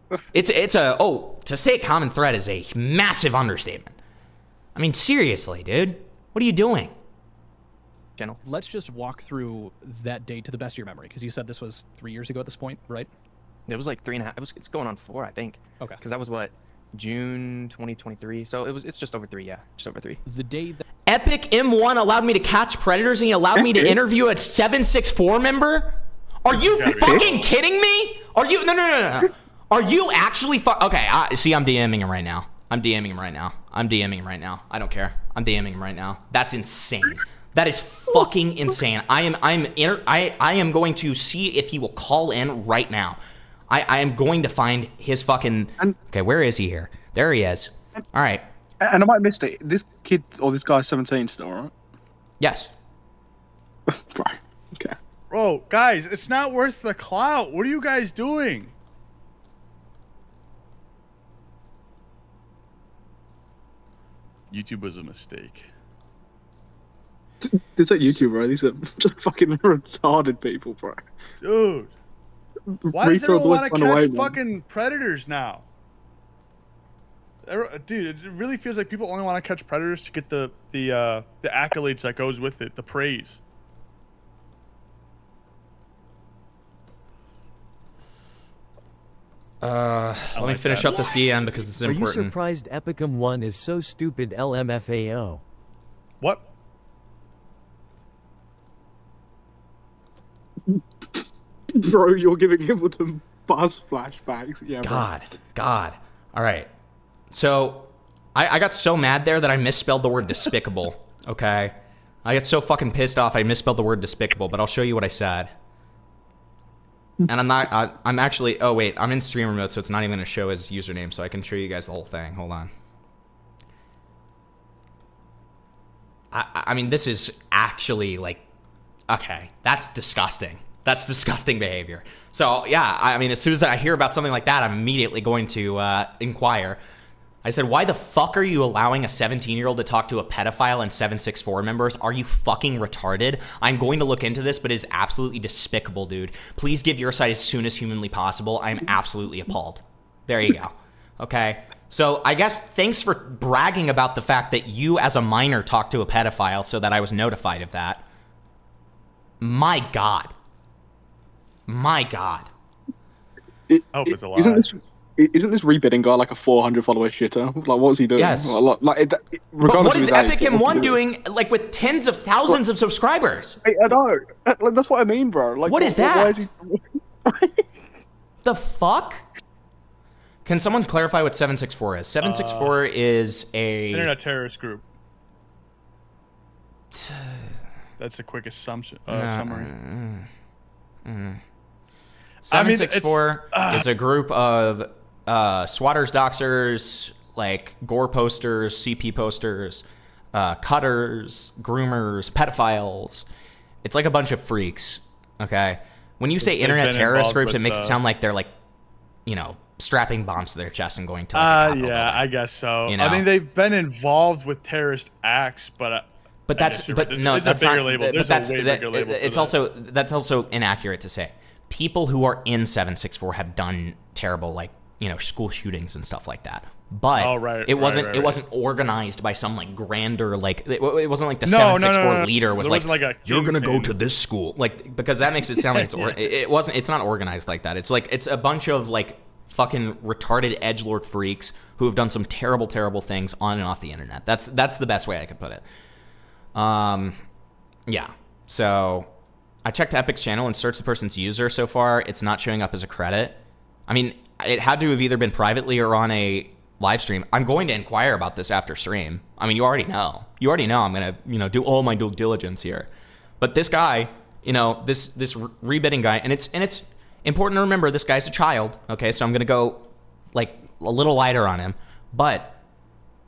To say a common thread is a massive understatement. I mean, seriously, dude. What are you doing? Channel. Let's just walk through that day to the best of your memory, because you said this was 3 years ago at this point, right? It was like 3.5. It's going on 4, I think. Okay. Because that was what, June 2023. So it's just over 3. Yeah, just over 3. The day that Epic M1 allowed me to catch predators and he allowed me to interview a 764 member? Are you fucking kidding me? Are you no. Are you actually okay, see, I'm DMing him right now. I'm DMing him right now. I don't care. I'm DMing him right now. That's insane. That is fucking insane. I am going to see if he will call in right now. I am going to find his fucking okay, where is he here? There he is. All right. And I might have missed it. This kid or this guy's 17 still, right? Yes. Right. Okay. Bro, guys, it's not worth the clout. What are you guys doing? YouTube was a mistake. This ain't YouTube, bro. These are just fucking retarded people, bro. Dude. Why does everyone want to catch fucking predators now? Dude, it really feels like people only want to catch predators to get the accolades that goes with it, the praise. Let me finish up this DM because it's important. Are you surprised Epicum 1 is so stupid LMFAO? What? Bro, you're giving him with the buzz flashbacks. Yeah, God. All right. So, I got so mad there that I misspelled the word despicable, okay? I got so fucking pissed off I misspelled the word despicable, but I'll show you what I said. And I'm actually, oh wait, I'm in streamer mode, so it's not even going to show his username, so I can show you guys the whole thing. Hold on. I mean, this is actually, like, okay, that's disgusting. That's disgusting behavior. So, yeah, I mean, as soon as I hear about something like that, I'm immediately going to inquire. I said, why the fuck are you allowing a 17-year-old to talk to a pedophile and 764 members? Are you fucking retarded? I'm going to look into this, but it is absolutely despicable, dude. Please give your side as soon as humanly possible. I'm absolutely appalled. There you go. Okay? So I guess thanks for bragging about the fact that you as a minor talked to a pedophile so that I was notified of that. My God. My God. I hope it's a lie. Isn't this rebidding guy like a 400 follower shitter? Like, what's he doing? Yes. Regardless but what is of his Epic age, M1 doing, like, with tens of thousands of subscribers? I know. Like, that's what I mean, bro. Like, what is that? Why is he... The fuck? Can someone clarify what 764 is? 764 is a... Internet terrorist group. That's a quick assumption. Summary. 764 is a group of swatters, doxers, like gore posters, CP posters, cutters, groomers, pedophiles. It's like a bunch of freaks, okay? When you say internet terrorist groups, it makes it sound like they're like, you know, strapping bombs to their chest and going to like a yeah, building, I guess so. You know? I mean, they've been involved with terrorist acts, but that's no, that's a bigger label. There's a way bigger label. It's also that's also inaccurate to say. People who are in 764 have done terrible, like, you know, school shootings and stuff like that. But it wasn't organized by some like grander, like it wasn't like the 764 leader was like you're gonna go to this school, like, because that makes it sound like it's not organized like that. It's like it's a bunch of like fucking retarded edgelord freaks who have done some terrible things on and off the internet. That's the best way I could put it. Yeah. So I checked Epic's channel and searched the person's user. So far, it's not showing up as a credit. I mean, it had to have either been privately or on a live stream. I'm going to inquire about this after stream. I mean, you already know. You already know I'm going to, you know, do all my due diligence here. But this guy, you know, this rebidding guy, and it's important to remember this guy's a child, okay? So I'm going to go, like, a little lighter on him. But,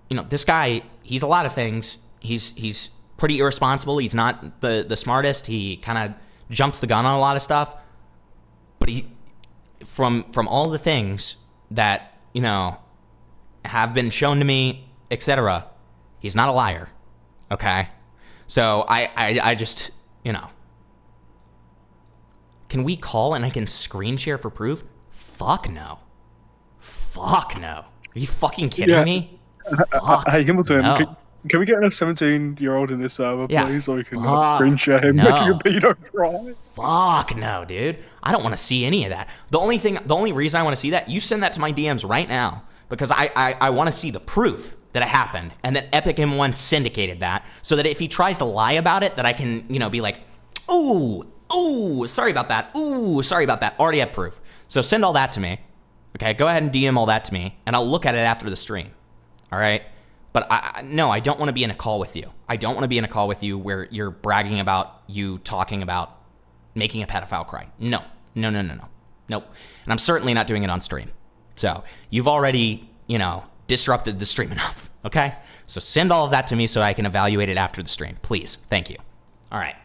you know, this guy, he's a lot of things. He's pretty irresponsible. He's not the smartest. He kind of jumps the gun on a lot of stuff, but he, from all the things that, you know, have been shown to me, etc., he's not a liar, okay? So I just, you know, can we call and I can screen share for proof? Fuck no. Fuck no. Are you fucking kidding me? Fuck Hey, Hamilton, no. can we get a 17-year-old in this server, Yeah, please, so we can fuck screen share him no. making a pedo cry? Fuck no, dude. I don't want to see any of that. The only reason I want to see that, you send that to my DMs right now, because I want to see the proof that it happened and that Epic M1 syndicated that, so that if he tries to lie about it, that I can, be like, ooh, sorry about that. Ooh, sorry about that. Already have proof. So send all that to me. Okay, go ahead and DM all that to me, and I'll look at it after the stream. All right? But no, I don't want to be in a call with you. I don't want to be in a call with you where you're bragging about you talking about making a pedophile cry. No. Nope. And I'm certainly not doing it on stream. So you've already, disrupted the stream enough. Okay? So send all of that to me so I can evaluate it after the stream. Please. Thank you. All right.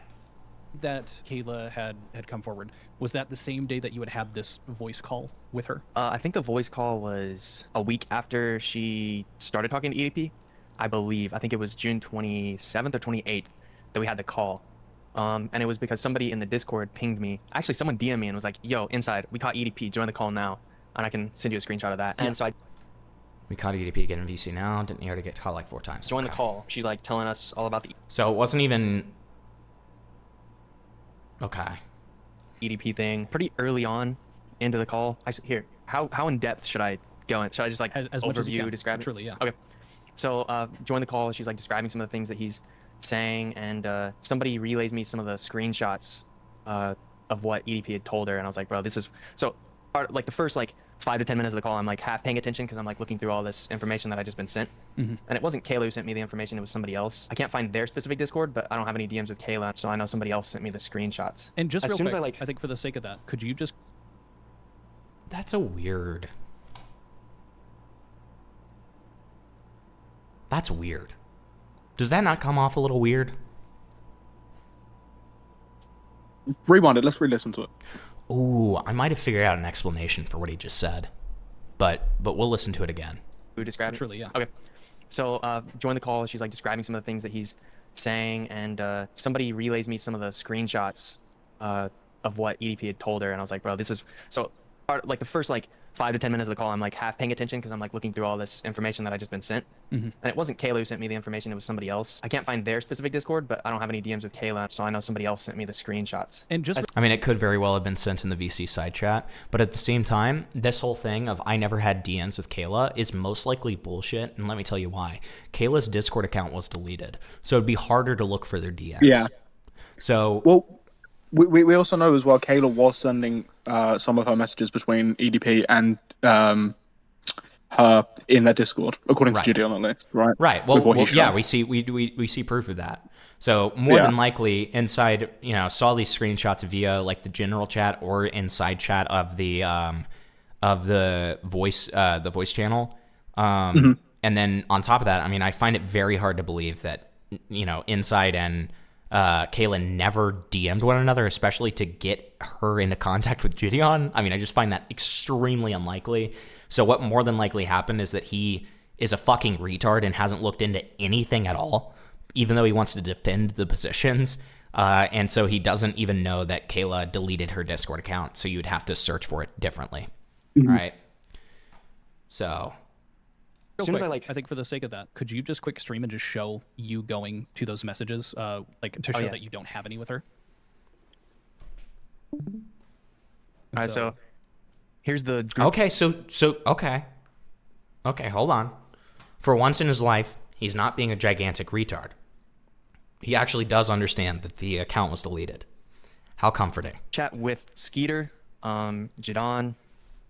That Kayla had come forward, was that the same day that you had this voice call with her? I think the voice call was a week after she started talking to EDP. I believe. I think it was June 27th or 28th that we had the call. And it was because somebody in the Discord pinged me. Actually, someone DM'd me and was like, yo, Insyde, we caught EDP. Join the call now. And I can send you a screenshot of that. And so We caught EDP getting VC now. Didn't he already get caught like 4 times? join the call. She's like telling us all about the So it wasn't even... Okay. EDP thing pretty early on into the call. Here, how in depth should I go in? Should I just like as much as you overview, can. describe it? Truly, yeah. Okay. So join the call. She's like describing some of the things that he's saying, and somebody relays me some of the screenshots of what EDP had told her, and I was like, bro, this is so. Like the first 5 to 10 minutes of the call, I'm like half paying attention because I'm like looking through all this information that I just been sent. Mm-hmm. And it wasn't Kayla who sent me the information, it was somebody else. I can't find their specific Discord, but I don't have any DMs with Kayla, so I know somebody else sent me the screenshots. And just as real soon quick, as I think for the sake of that, could you just... That's a weird... That's weird. Does that not come off a little weird? Rewind it. Let's re-listen to it. Ooh, I might have figured out an explanation for what he just said, but we'll listen to it again. Who described it? Truly, yeah. Okay. So join the call. She's like describing some of the things that he's saying, and somebody relays me some of the screenshots of what EDP had told her, and I was like, bro, this is so. Like the first 5 to 10 minutes of the call, I'm like half paying attention because I'm like looking through all this information that I just been sent. Mm-hmm. And it wasn't Kayla who sent me the information, it was somebody else. I can't find their specific Discord, but I don't have any DMs with Kayla, so I know somebody else sent me the screenshots. And just... I mean, it could very well have been sent in the VC side chat, but at the same time, this whole thing of I never had DMs with Kayla is most likely bullshit, and let me tell you why. Kayla's Discord account was deleted, so it'd be harder to look for their DMs. Yeah. So... Well, we also know as well Kayla was sending some of her messages between EDP and her in their Discord, according to Gideon at least, right? Right. Well, yeah, we see proof of that. So more than likely, Insyde, saw these screenshots via the general chat or inside chat of the voice channel. And then on top of that, I mean, I find it very hard to believe that Insyde and Kayla never DM'd one another, especially to get her into contact with Gideon. I mean, I just find that extremely unlikely. So what more than likely happened is that he is a fucking retard and hasn't looked into anything at all, even though he wants to defend the positions. And so he doesn't even know that Kayla deleted her Discord account, so you'd have to search for it differently. Mm-hmm. All right? So... As soon as I think for the sake of that, could you just quick stream and just show you going to those messages, to show that you don't have any with her? All right, so here's the group. Okay, okay, hold on. For once in his life, he's not being a gigantic retard. He actually does understand that the account was deleted. How comforting. Chat with Skeeter, Jadon,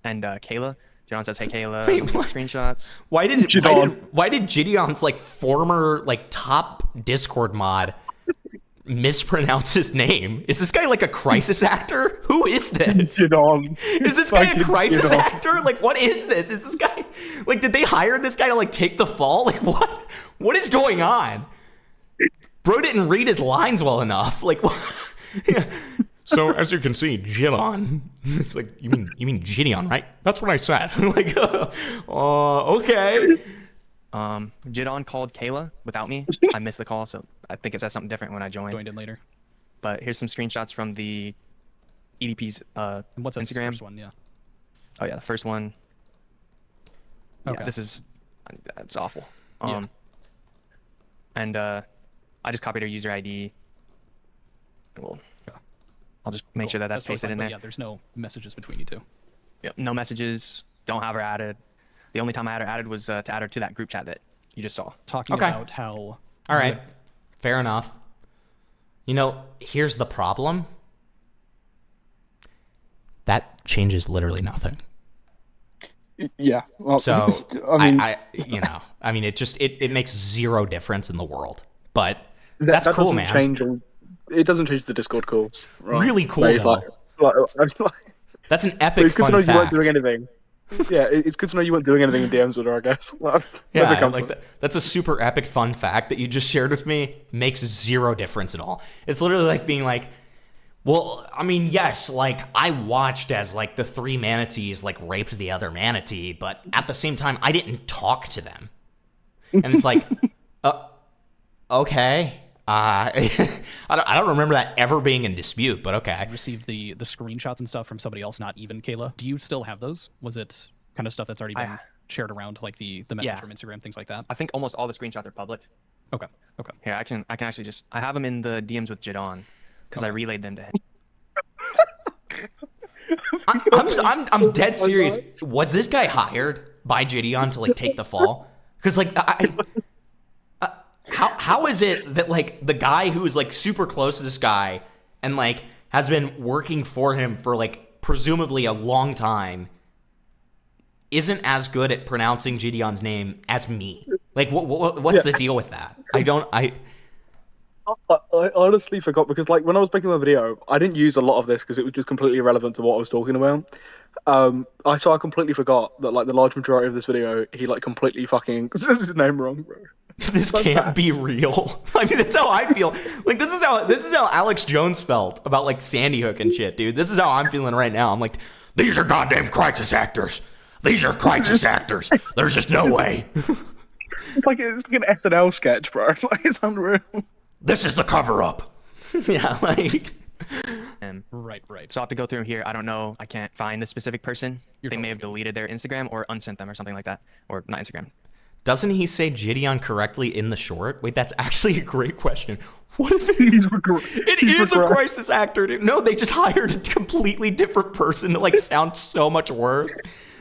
and Kayla. John says, "Hey Kayla, Wait, screenshots." Why did Gideon's former top Discord mod mispronounce his name? Is this guy a crisis actor? Who is this? Gideon. Is this guy a crisis actor? What is this? Is this guy did they hire this guy to take the fall? What? What is going on? Bro didn't read his lines well enough. What? Yeah. So as you can see, Gideon. It's you mean Gideon, right? That's what I said. Okay. Gideon called Kayla without me. I missed the call, so I think it said something different when I joined in later. But here's some screenshots from the EDP's and what's that Instagram. first one? Yeah. Oh yeah, the first one. Okay. Yeah, this is, it's awful. Yeah. And I just copied her user ID. Well, I'll just make sure that that's totally pasted fine, in but there. Yeah, there's no messages between you two. Yep, no messages. Don't have her added. The only time I had her added was to add her to that group chat that you just saw. Talking Okay. about how. All right. Fair enough. You know, here's the problem. That changes literally nothing. Yeah. Well, So I mean, I mean, it makes zero difference in the world. But that that's cool, doesn't man. change. It doesn't change the Discord calls. Right? Really cool, But it's though. That's an epic it's good to fun know you weren't fact. doing anything. Yeah, it's good to know you weren't doing anything in DMs with her, I guess. That's a Yeah, comfort. like that's a super epic fun fact that you just shared with me. Makes zero difference at all. It's literally like being like, well, I mean, yes, like I watched as like the 3 manatees like raped the other manatee, but at the same time, I didn't talk to them. And it's like, okay. I don't remember that ever being in dispute, but okay. I received the screenshots and stuff from somebody else, not even Kayla. Do you still have those? Was it kind of stuff that's already been shared around, like the message Yeah. from Instagram, things like that? I think almost all the screenshots are public. Okay. Okay. Here, I can actually just, I have them in the DMs with Jadon because I relayed them to him. I'm dead serious. Was this guy hired by Gideon to like take the fall? Because like how is it that like the guy who is like super close to this guy and like has been working for him for like presumably a long time isn't as good at pronouncing Gideon's name as me? Like what's the deal with that? I honestly forgot because like when I was making my video, I didn't use a lot of this because it was just completely irrelevant to what I was talking about. I completely forgot that like the large majority of this video, he like completely fucking says his name wrong, bro. This can't be real. I mean, that's how I feel. Like this is how Alex Jones felt about like Sandy Hook and shit, dude. This is how I'm feeling right now. I'm like, these are goddamn crisis actors. These are crisis actors. There's just no way. It's like an SNL sketch, bro. Like it's unreal. This is the cover up. Yeah, like. Right. So I have to go through here. I don't know. I can't find the specific person. They may have deleted their Instagram or unsent them or something like that. Or not Instagram. Doesn't he say Gideon correctly in the short? Wait, that's actually a great question. What if it is a crisis actor, dude? No, they just hired a completely different person that like sounds so much worse,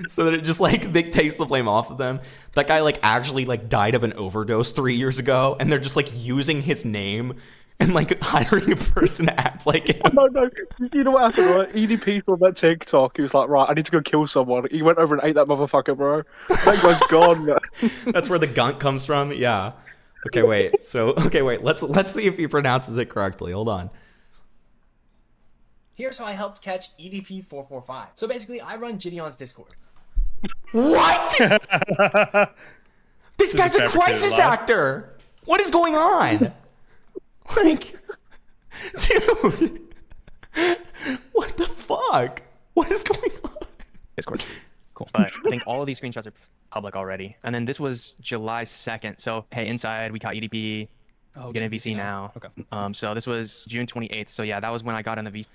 so that it just like they takes the blame off of them. That guy like actually like died of an overdose 3 years ago, and they're just like using his name and like hiring a person to act like him. No. You know what happened, right? EDP saw that TikTok. He was like, right, I need to go kill someone. He went over and ate that motherfucker, bro. That guy's gone, man. That's where the gunk comes from? Yeah. Okay, wait. Let's see if he pronounces it correctly. Hold on. Here's how I helped catch EDP445. So basically, I run Gideon's Discord. What? This guy's a crisis actor. What is going on? Like, dude, what the fuck? What is going on? Discord. Cool. But I think all of these screenshots are public already. And then this was July 2nd. So, hey, Insyde, we caught EDP. Getting VC now. Okay. So this was June 28th. So yeah, that was when I got in the VC.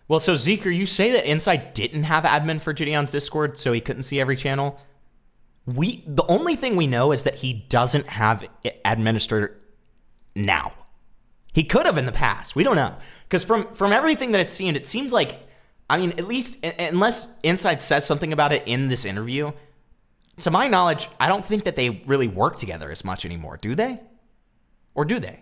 Well, so Zeker, you say that Insyde didn't have admin for Gideon's Discord, so he couldn't see every channel. The only thing we know is that he doesn't have it administered now. He could have in the past. We don't know. Because from everything that it's seen, it seems like, I mean, at least unless Insyde says something about it in this interview, to my knowledge, I don't think that they really work together as much anymore. Do they? Or do they?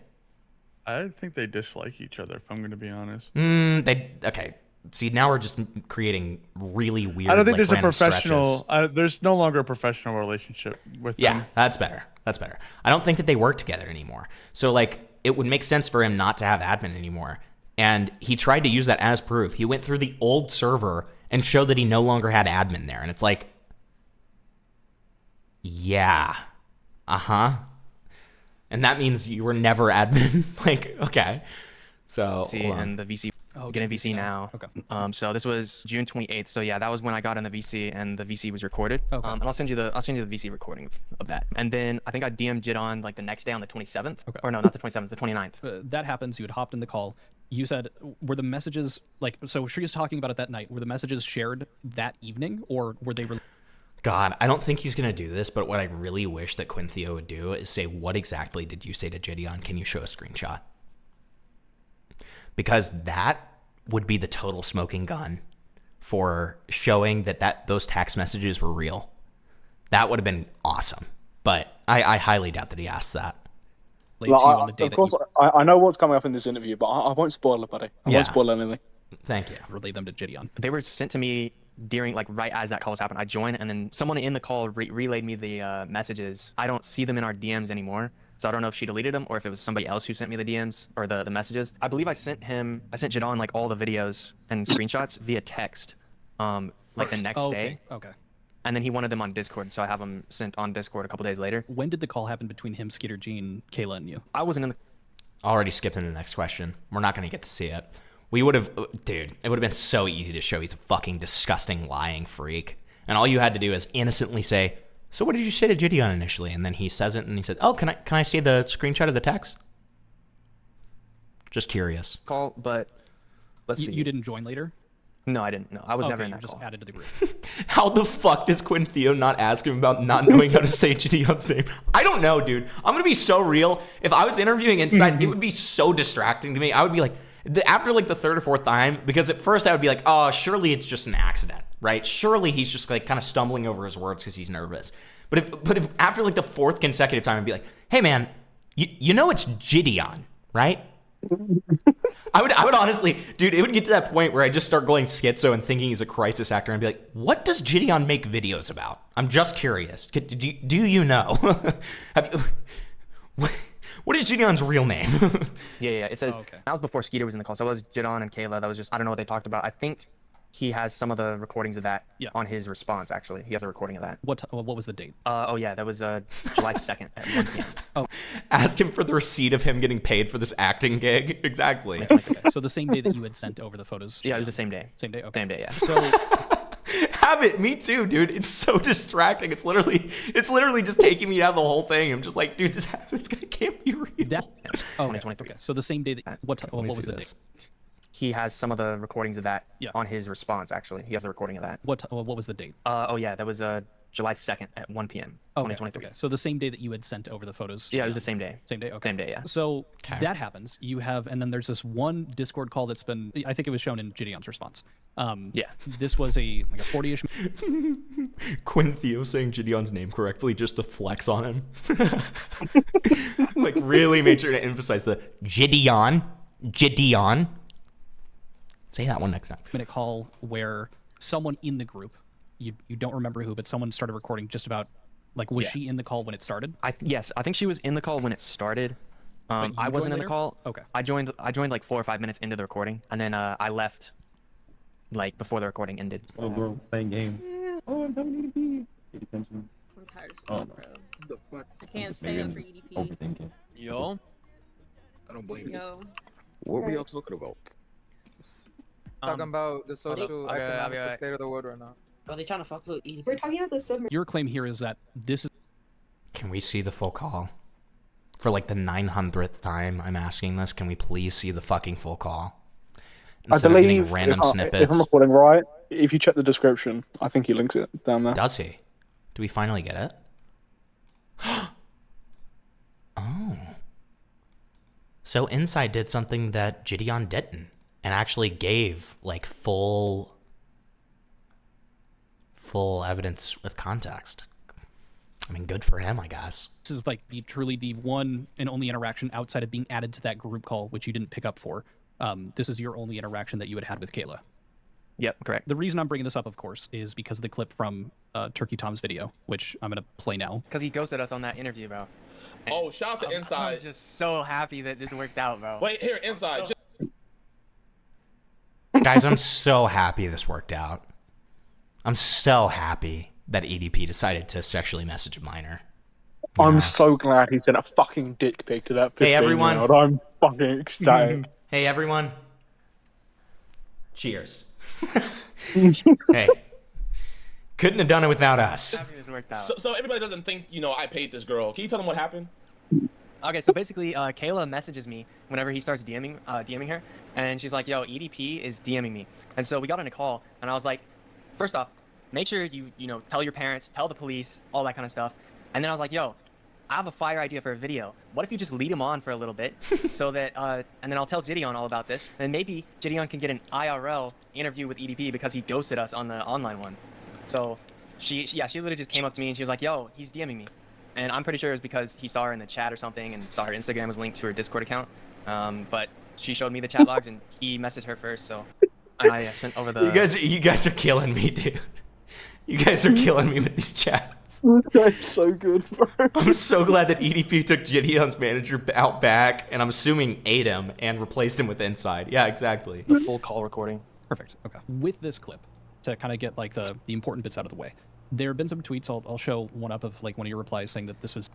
I think they dislike each other, if I'm going to be honest. Okay. See, now we're just creating really weird. I don't think like, there's a random professional. There's no longer a professional relationship with them. Yeah, that's better. That's better. I don't think that they work together anymore. So like, it would make sense for him not to have admin anymore. And he tried to use that as proof. He went through the old server and showed that he no longer had admin there. And it's like, yeah, and that means you were never admin. Like, okay. So and the VC. Getting VC now. Okay. So this was June 28th. So yeah, that was when I got in the VC and the VC was recorded. Okay. And I'll send you the VC recording of that. And then I think I DM'd it on like the next day on the 27th. Okay. Or no, not the 27th, the 29th. That happens. You had hopped in the call. You said, were the messages, like, so she was talking about it that night. Were the messages shared that evening, or were they... God, I don't think he's going to do this, but what I really wish that Quinthio would do is say, what exactly did you say to Gideon? Can you show a screenshot? Because that would be the total smoking gun for showing that those text messages were real. That would have been awesome. But I highly doubt that he asked that. Of course, I know what's coming up in this interview, but I won't spoil it, buddy. I won't spoil anything. Thank you. Relay them to Gideon. They were sent to me during, like, right as that call was happening. I joined, and then someone in the call relayed me the messages. I don't see them in our DMs anymore, so I don't know if she deleted them or if it was somebody else who sent me the DMs or the messages. I believe I sent Jadon, like, all the videos and screenshots via text, like the next day. Okay. And then he wanted them on Discord, so I have them sent on Discord a couple days later. When did the call happen between him, Skeeter Gene, Kayla, and you? I wasn't in the... Already skipping the next question. We're not going to get to see it. We would have... Dude, it would have been so easy to show he's a fucking disgusting lying freak. And all you had to do is innocently say, so what did you say to Gideon initially? And then he says it, and he said, oh, can I see the screenshot of the text? Just curious. Call, but... Let's see. You didn't join later? No, I didn't. No, I was never in that just call. added to the group. How the fuck does Quinthio not ask him about not knowing how to say Gideon's name? I don't know, dude. I'm going to be so real. If I was interviewing Insyde, it would be so distracting to me. I would be like, after like the third or fourth time, because at first I would be like, oh, surely it's just an accident, right? Surely he's just like kind of stumbling over his words because he's nervous. But if after like the fourth consecutive time, I'd be like, hey man, you know it's Gideon, right? I would honestly, dude, it would get to that point where I just start going schizo and thinking he's a crisis actor and be like, what does Gideon make videos about? I'm just curious. Do you know? What is Gideon's real name? Yeah. It says, that was before Skeeter was in the call. So it was Jadon and Kayla. That was just, I don't know what they talked about. I think he has some of the recordings of that on his response, actually. He has a recording of that. What was the date? Oh, yeah, that was July 2nd at 1 p.m. Oh. Ask him for the receipt of him getting paid for this acting gig. Exactly. Okay. So the same day that you had sent over the photos? Yeah, it was the same day. Same day? Okay. Same day, yeah. So... Have it. Me too, dude. It's so distracting. It's literally just taking me out of the whole thing. I'm just like, dude, this guy can't be real. Okay. So the same day that... What was the date? He has some of the recordings of that on his response, actually. He has the recording of that. What was the date? Oh, yeah, that was July 2nd at 1 p.m. 2023. Okay. So the same day that you had sent over the photos? Yeah, it was the same day. Same day? Okay. Same day, yeah. So that happens. You have, and then there's this one Discord call that's been, I think it was shown in Gideon's response. Yeah. This was like a 40-ish... Quinthio saying Gideon's name correctly just to flex on him. Like, really made sure to emphasize the Gideon. Say that one next time. Minute call where someone in the group, you don't remember who, but someone started recording just about, like, was she in the call when it started? Yes, I think she was in the call when it started. I wasn't in the call. Okay. I joined like 4 or 5 minutes into the recording, and then I left like before the recording ended. Oh, bro, playing games. Oh, I'm having EDP. Pay attention. I'm tired as fuck, bro. The fuck? I can't stay up for EDP. Overthinking. Yo. I don't blame you. Yo. What were y'all talking about? Talking about the social economic right. state of the world right now. Are they trying to fuck with EDP? We're talking about the submarine. Your claim here is that this is... Can we see the full call? For like the 900th time I'm asking this, can we please see the fucking full call? Instead I believe, of getting random snippets. if I'm recording right, if you check the description, I think he links it down there. Does he? Do we finally get it? Oh. So Insyde did something that Gideon didn't, and actually gave like full evidence with context. I mean, good for him, I guess. This is like truly the one and only interaction outside of being added to that group call, which you didn't pick up for. This is your only interaction that you had with Kayla. Yep, correct. The reason I'm bringing this up, of course, is because of the clip from Turkey Tom's video, which I'm going to play now. Because he ghosted us on that interview, bro. And oh, shout out to Insyde. I'm just so happy that this worked out, bro. Wait, here, Insyde. Guys, I'm so happy this worked out. I'm so happy that EDP decided to sexually message a minor. I'm so glad he sent a fucking dick pic to that 15-year-old. Hey, everyone. I'm fucking ecstatic. Hey, everyone. Cheers. Hey. Couldn't have done it without us. So everybody doesn't think, I paid this girl. Can you tell them what happened? Okay, so basically, Kayla messages me whenever he starts DMing her, and she's like, "Yo, EDP is DMing me," and so we got on a call, and I was like, first off, make sure you tell your parents, tell the police, all that kind of stuff, and then I was like, "Yo, I have a fire idea for a video. What if you just lead him on for a little bit, so that, and then I'll tell Gideon all about this, and maybe Gideon can get an IRL interview with EDP because he ghosted us on the online one." So, she literally just came up to me and she was like, "Yo, he's DMing me." And I'm pretty sure it was because he saw her in the chat or something and saw her Instagram was linked to her Discord account. But she showed me the chat logs and he messaged her first, so I sent over the... You guys are killing me, dude. You guys are killing me with these chats. That's so good, bro. I'm so glad that EDP took Gideon's manager out back, and I'm assuming ate him and replaced him with Insyde. Yeah, exactly. The full call recording. Perfect. Okay. With this clip, to kind of get like the important bits out of the way, there have been some tweets. I'll show one up of like one of your replies saying that this was...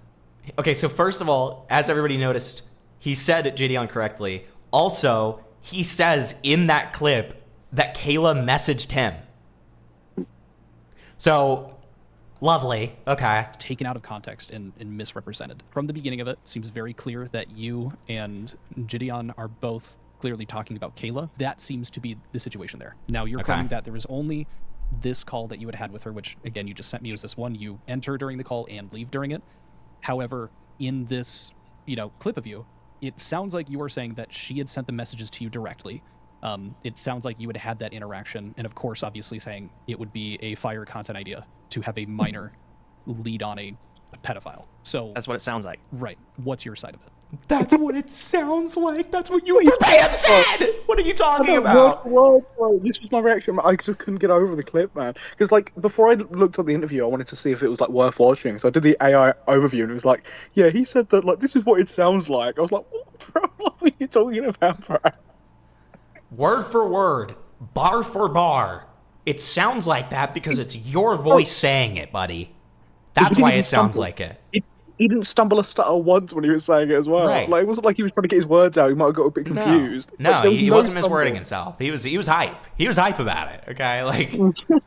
Okay, so first of all, as everybody noticed, he said Gideon correctly. Also, he says in that clip that Kayla messaged him. So, lovely. Okay. Taken out of context and misrepresented. From the beginning of it, seems very clear that you and Gideon are both clearly talking about Kayla. That seems to be the situation there. Now, you're claiming that there was only this call that you had with her, which again, you just sent me as this one. You enter during the call and leave during it. However, in this, clip of you, it sounds like you were saying that she had sent the messages to you directly. It sounds like you had had that interaction. And of course, obviously saying it would be a fire content idea to have a minor lead on a pedophile. So that's what it sounds like. Right. What's your side of it? That's what it sounds like. That's what you said. What are you talking about? This was my reaction. I just couldn't get over the clip, man. Because like before I looked at the interview, I wanted to see if it was like worth watching. So I did the AI overview, and it was like, yeah, he said that like this is what it sounds like. I was like, what, bro? What are you talking about, bro? Word for word, bar for bar. It sounds like that because it's your voice saying it, buddy. That's why it sounds like it. He didn't stumble a stutter once when he was saying it as well. Right. Like it wasn't like he was trying to get his words out. He might have got a bit confused. No, Like, he wasn't miswording himself. He was hype. He was hype about it. Okay, like. All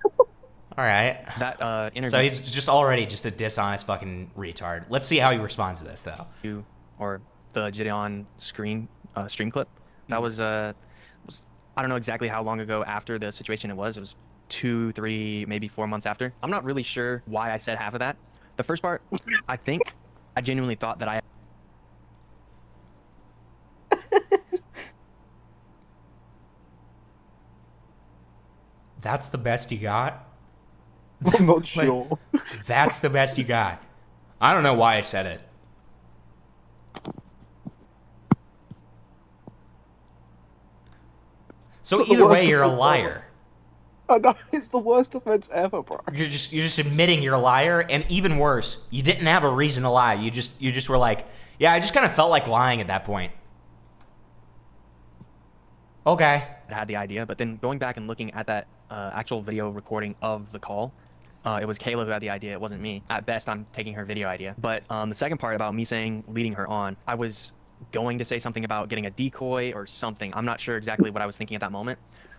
right. That interview. So he's just already just a dishonest fucking retard. Let's see how he responds to this though. Or the Gideon stream clip. That was I don't know exactly how long ago after the situation it was. It was 2, 3, maybe 4 months after. I'm not really sure why I said half of that. The first part, I think I genuinely thought that I... That's the best you got? I'm not sure. That's the best you got. I don't know why I said it. So either way, you're a liar. I know, it's the worst offense ever, bro. You're just admitting you're a liar, and even worse, you didn't have a reason to lie. You just were like, yeah, I just kind of felt like lying at that point. Okay. I had the idea, but then going back and looking at that actual video recording of the call, it was Kayla who had the idea. It wasn't me. At best, I'm taking her video idea. But the second part about me saying leading her on, I was going to say something about getting a decoy or something. I'm not sure exactly what I was thinking at that moment,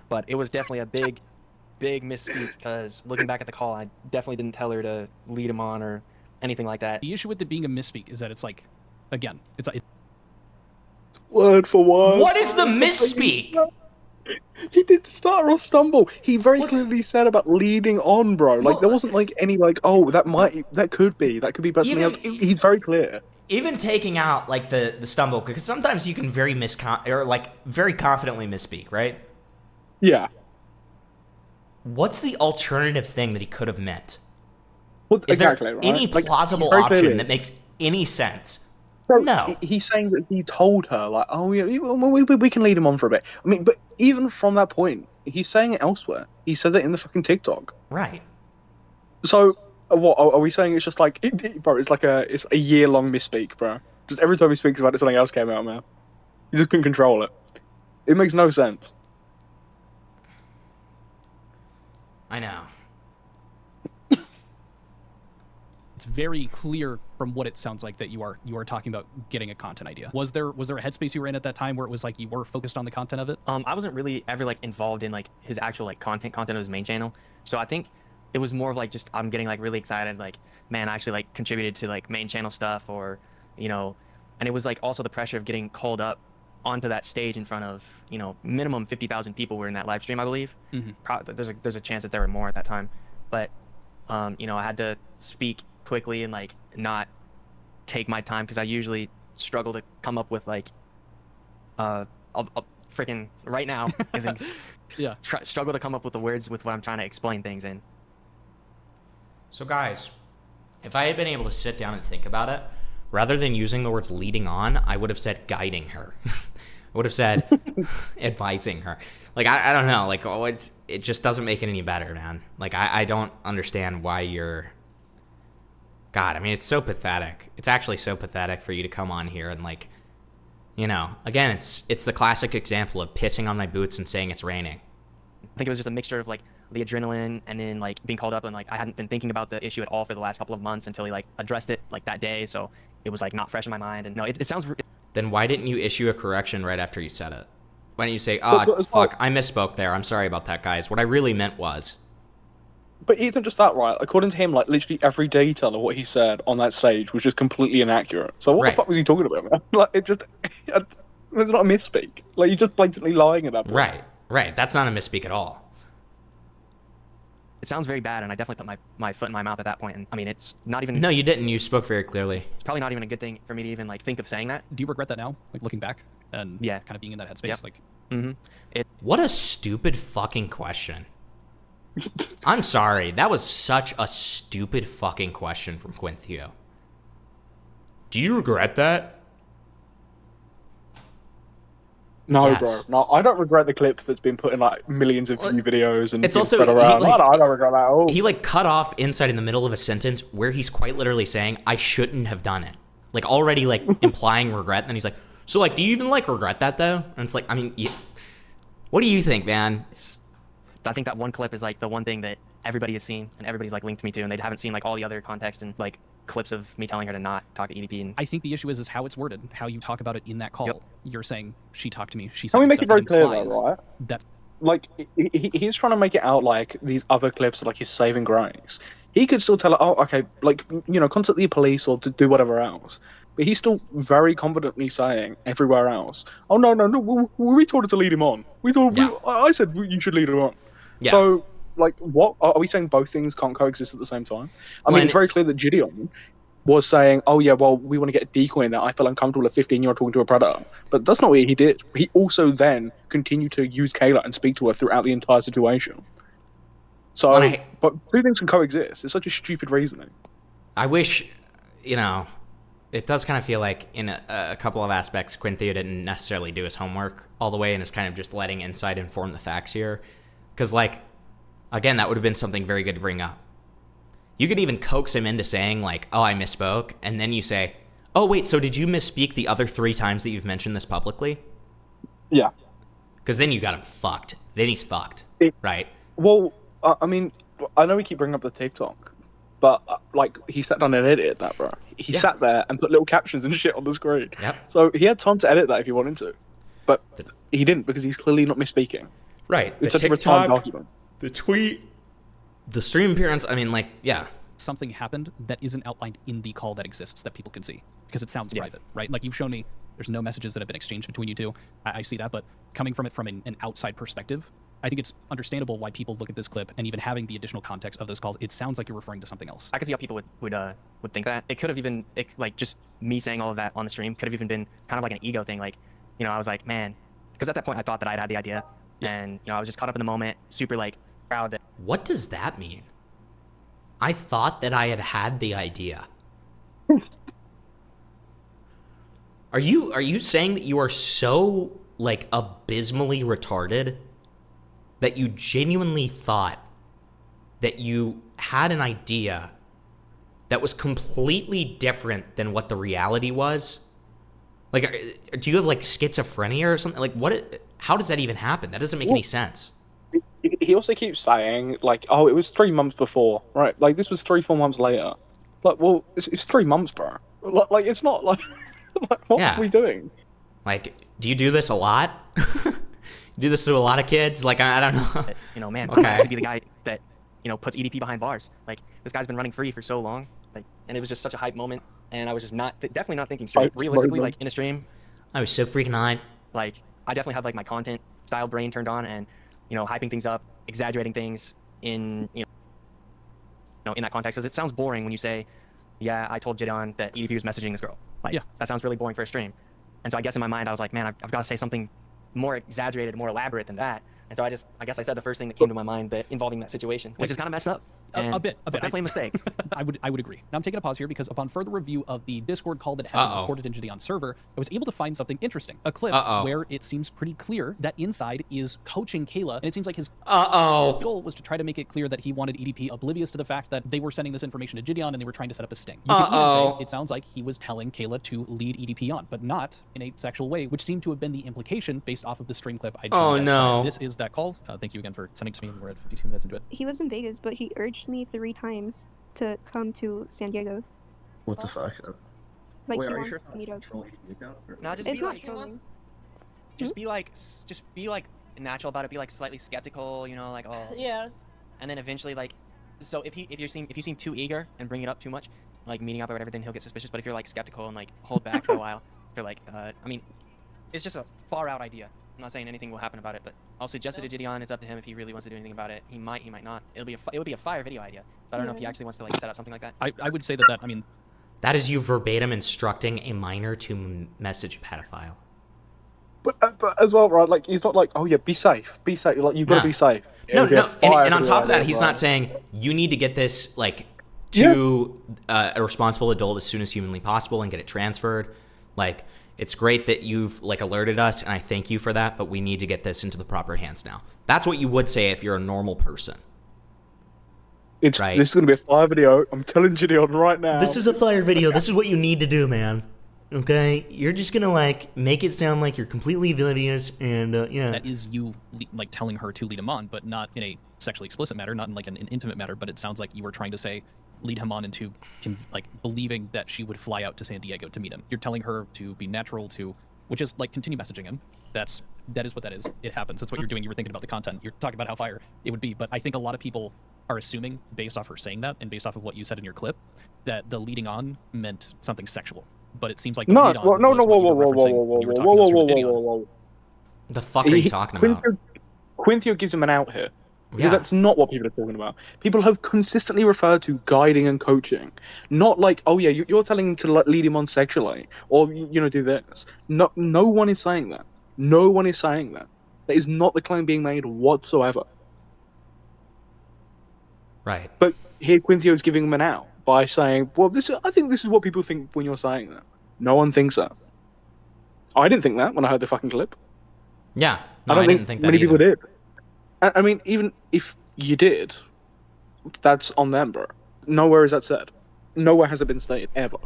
but it was definitely a big misspeak because looking back at the call, I definitely didn't tell her to lead him on or anything like that. The issue with it being a misspeak is that it's like, again, it's like... Word for word. What is the misspeak? He didn't stutter or stumble. He very clearly said about leading on, bro. Like there wasn't like any like, oh, that could be about something else. He's very clear. Even taking out like the stumble, because sometimes you can very very confidently misspeak, right? Yeah. What's the alternative thing that he could have meant? Well, Is there exactly, right? any Like, plausible he's very option clearly- that makes any sense? So, No. He's saying that he told her, like, oh, yeah, we can lead him on for a bit. I mean, but even from that point, he's saying it elsewhere. He said it in the fucking TikTok. Right. So, what, are we saying it's just like, bro, it's a year-long misspeak, bro. Just every time he speaks about it, something else came out, man. You just couldn't control it. It makes no sense. I know. It's very clear from what it sounds like that you are talking about getting a content idea. Was there a headspace you were in at that time where it was like you were focused on the content of it? I wasn't really ever like involved in like his actual like content of his main channel. So I think it was more of like just I'm getting like really excited, like, man, I actually like contributed to like main channel stuff, or and it was like also the pressure of getting called up onto that stage in front of, you know, minimum 50,000 people were in that live stream, I believe. There's a chance that there were more at that time, but you know, I had to speak quickly and like not take my time, because I usually struggle to come up with like freaking right now isn't yeah, struggle to come up with the words with what I'm trying to explain things in. So guys, if I had been able to sit down and think about it, rather than using the words leading on, I would have said guiding her. I would have said advising her. Like, I don't know. Like, oh, it just doesn't make it any better, man. Like, I don't understand why you're... God, I mean, it's so pathetic. It's actually so pathetic for you to come on here and, like, you know, again, it's the classic example of pissing on my boots and saying it's raining. I think it was just a mixture of, like, the adrenaline and then, like, being called up, and, like, I hadn't been thinking about the issue at all for the last couple of months until he, like, addressed it, like, that day, so it was, like, not fresh in my mind. And no, it sounds... Then why didn't you issue a correction right after you said it? Why didn't you say, fuck, I misspoke there. I'm sorry about that, guys. What I really meant was... But even just that, right? According to him, like, literally every detail of what he said on that stage was just completely inaccurate. So what the fuck was he talking about, man? Like, it just... It's not a misspeak. Like, you're just blatantly lying at that point. Right. That's not a misspeak at all. It sounds very bad, and I definitely put my foot in my mouth at that point. And I mean, it's not even... No, you didn't. You spoke very clearly. It's probably not even a good thing for me to even, like, think of saying that. Do you regret that now? Like, looking back and yeah, kind of being in that headspace? Yep. Like, What a stupid fucking question. I'm sorry. That was such a stupid fucking question from Quinthio. Do you regret that? No, Yes. bro. No, I don't regret the clip that's been put in like millions of view videos and It's been also spread around. like, I don't regret that at all. He like cut off Insyde in the middle of a sentence where he's quite literally saying, I shouldn't have done it. Like already like implying regret. And then he's like, so like, do you even like regret that though? And it's like, I mean, what do you think, man? I think that one clip is like the one thing that everybody has seen and everybody's like linked me to, and they haven't seen like all the other context and like clips of me telling her to not talk to EDP. And I think the issue is how it's worded, how you talk about it in that call. Yep. You're saying she talked to me. She Can we said make it very clear implies though, right? That's Like, he's trying to make it out like these other clips are like his saving grace. He could still tell her, oh, okay, like, you know, contact the police or to do whatever else. But he's still very confidently saying everywhere else, oh, no, we told her to lead him on. I said you should lead her on. Yeah. So, like, what? Are we saying both things can't coexist at the same time? I mean, it's very clear that Gideon was saying, oh, yeah, well, we want to get a decoy in there. I feel uncomfortable at 15-year-old talking to a predator. But that's not what he did. He also then continued to use Kayla and speak to her throughout the entire situation. So, but two things can coexist. It's such a stupid reasoning. I wish, you know, it does kind of feel like in a couple of aspects, Quinthio didn't necessarily do his homework all the way and is kind of just letting Insyde inform the facts here. Because, like, again, that would have been something very good to bring up. You could even coax him into saying, like, oh, I misspoke. And then you say, oh, wait, so did you misspeak the other 3 times that you've mentioned this publicly? Yeah. Because then you got him fucked. Then he's fucked, right? Well, I mean, I know we keep bringing up the TikTok, but, like, he sat down and edited that, bro. He sat there and put little captions and shit on the screen. Yep. So he had time to edit that if he wanted to. But he didn't because he's clearly not misspeaking. Right. It's such a retarded argument. The tweet, the stream appearance, I mean, like, yeah. Something happened that isn't outlined in the call that exists that people can see because it sounds private, right? Like you've shown me there's no messages that have been exchanged between you two. I see that, but coming from it from an outside perspective, I think it's understandable why people look at this clip and even having the additional context of those calls, it sounds like you're referring to something else. I can see how people would think that. It could have even, like, just me saying all of that on the stream could have even been kind of like an ego thing. Like, you know, I was like, man, because at that point I thought that I'd had the idea, and, you know, I was just caught up in the moment, super, like, proud that... What does that mean? I thought that I had the idea. Are you saying that you are so, like, abysmally retarded that you genuinely thought that you had an idea that was completely different than what the reality was? Like, do you have, like, schizophrenia or something? Like, how does that even happen? That doesn't make any sense. He also keeps saying, like, oh, it was 3 months before, right? Like, this was 3-4 months later. Like, well, it's 3 months, bro. Like, it's not, like, what are we doing? Like, do you do this a lot? You do this to a lot of kids? Like, I don't know. You know, man, Okay. to be the guy that, you know, puts EDP behind bars. Like, this guy's been running free for so long. Like, and it was just such a hype moment. and I was just definitely not thinking straight. Realistically, like in a stream, I was so freaking hyped. like I definitely had like my content style brain turned on, and hyping things up, exaggerating things in in that context, because it sounds boring when you say, yeah, I told Gideon that EDP was messaging this girl. Like, that sounds really boring for a stream. And so I guess in my mind, I was like, man, I've got to say something more exaggerated, more elaborate than that. And so I guess I said the first thing that came to my mind that involving that situation, which is kind of messed up. A bit. It's definitely a mistake. I would agree. Now I'm taking a pause here because upon further review of the Discord call that had been recorded in Gideon's server, I was able to find something interesting. A clip where it seems pretty clear that Insyde is coaching Kayla, and it seems like his goal was to try to make it clear that he wanted EDP oblivious to the fact that they were sending this information to Gideon and they were trying to set up a sting. You could even say it sounds like he was telling Kayla to lead EDP on, but not in a sexual way, which seemed to have been the implication based off of the stream clip I'd shown. No. This is that call. Thank you again for sending it to me. We're at 52 minutes into it. He lives in Vegas, but he urged me 3 times to come to San Diego. What the fuck? Like, Wait, he are you wants sure it's me to. not trolling the account? No, just It's be not like, trolling. just be like natural about it. Be like slightly skeptical, like Yeah. And then eventually, like, so if you seem too eager and bring it up too much, like meeting up or whatever, then he'll get suspicious. But if you're like skeptical and like hold back for a while, if you're like, I mean, it's just a far out idea. I'm not saying anything will happen about it, but I'll suggest it to Gideon. It's up to him if he really wants to do anything about it. He might not. It would be a fire video idea, but I don't know if he actually wants to like set up something like that. I would say that I mean, that is you verbatim instructing a minor to message a pedophile. But as well, right? Like, he's not like, oh yeah, be safe. Like, you've got to be safe. No, It'll be a fire and on video top of that, idea, he's right? not saying you need to get this like to a responsible adult as soon as humanly possible and get it transferred. Like, it's great that you've like alerted us, and I thank you for that, but we need to get this into the proper hands now. That's what you would say if you're a normal person. This right? is going to be a fire video. I'm telling Gideon right now. This is a fire video. This is what you need to do, man. Okay? You're just going to like make it sound like you're completely oblivious and yeah. That is you like telling her to lead him on, but not in a sexually explicit matter, not in like an intimate matter, but it sounds like you were trying to say lead him on into like believing that she would fly out to San Diego to meet him. You're telling her to be natural, which is like continue messaging him. That is what that is. It happens. That's what you're doing. You were thinking about the content. You're talking about how fire it would be. But I think a lot of people are assuming, based off her saying that and based off of what you said in your clip, that the leading on meant something sexual. But it seems like the lead on was what you were referencing when you were talking through the video. The fuck are you talking about? Quinthio gives him an out here. Because Yeah. that's not what people are talking about. People have consistently referred to guiding and coaching. Not like, oh yeah, you're telling him to lead him on sexually. Or, do this. No one is saying that. No one is saying that. That is not the claim being made whatsoever. Right. But here Quinthio is giving him an out by saying, well, I think this is what people think when you're saying that. No one thinks that. I didn't think that when I heard the fucking clip. Yeah. No, I don't didn't think that many either. people did. I mean, even if you did, that's on them, bro. Nowhere is that said. Nowhere has it been stated, ever.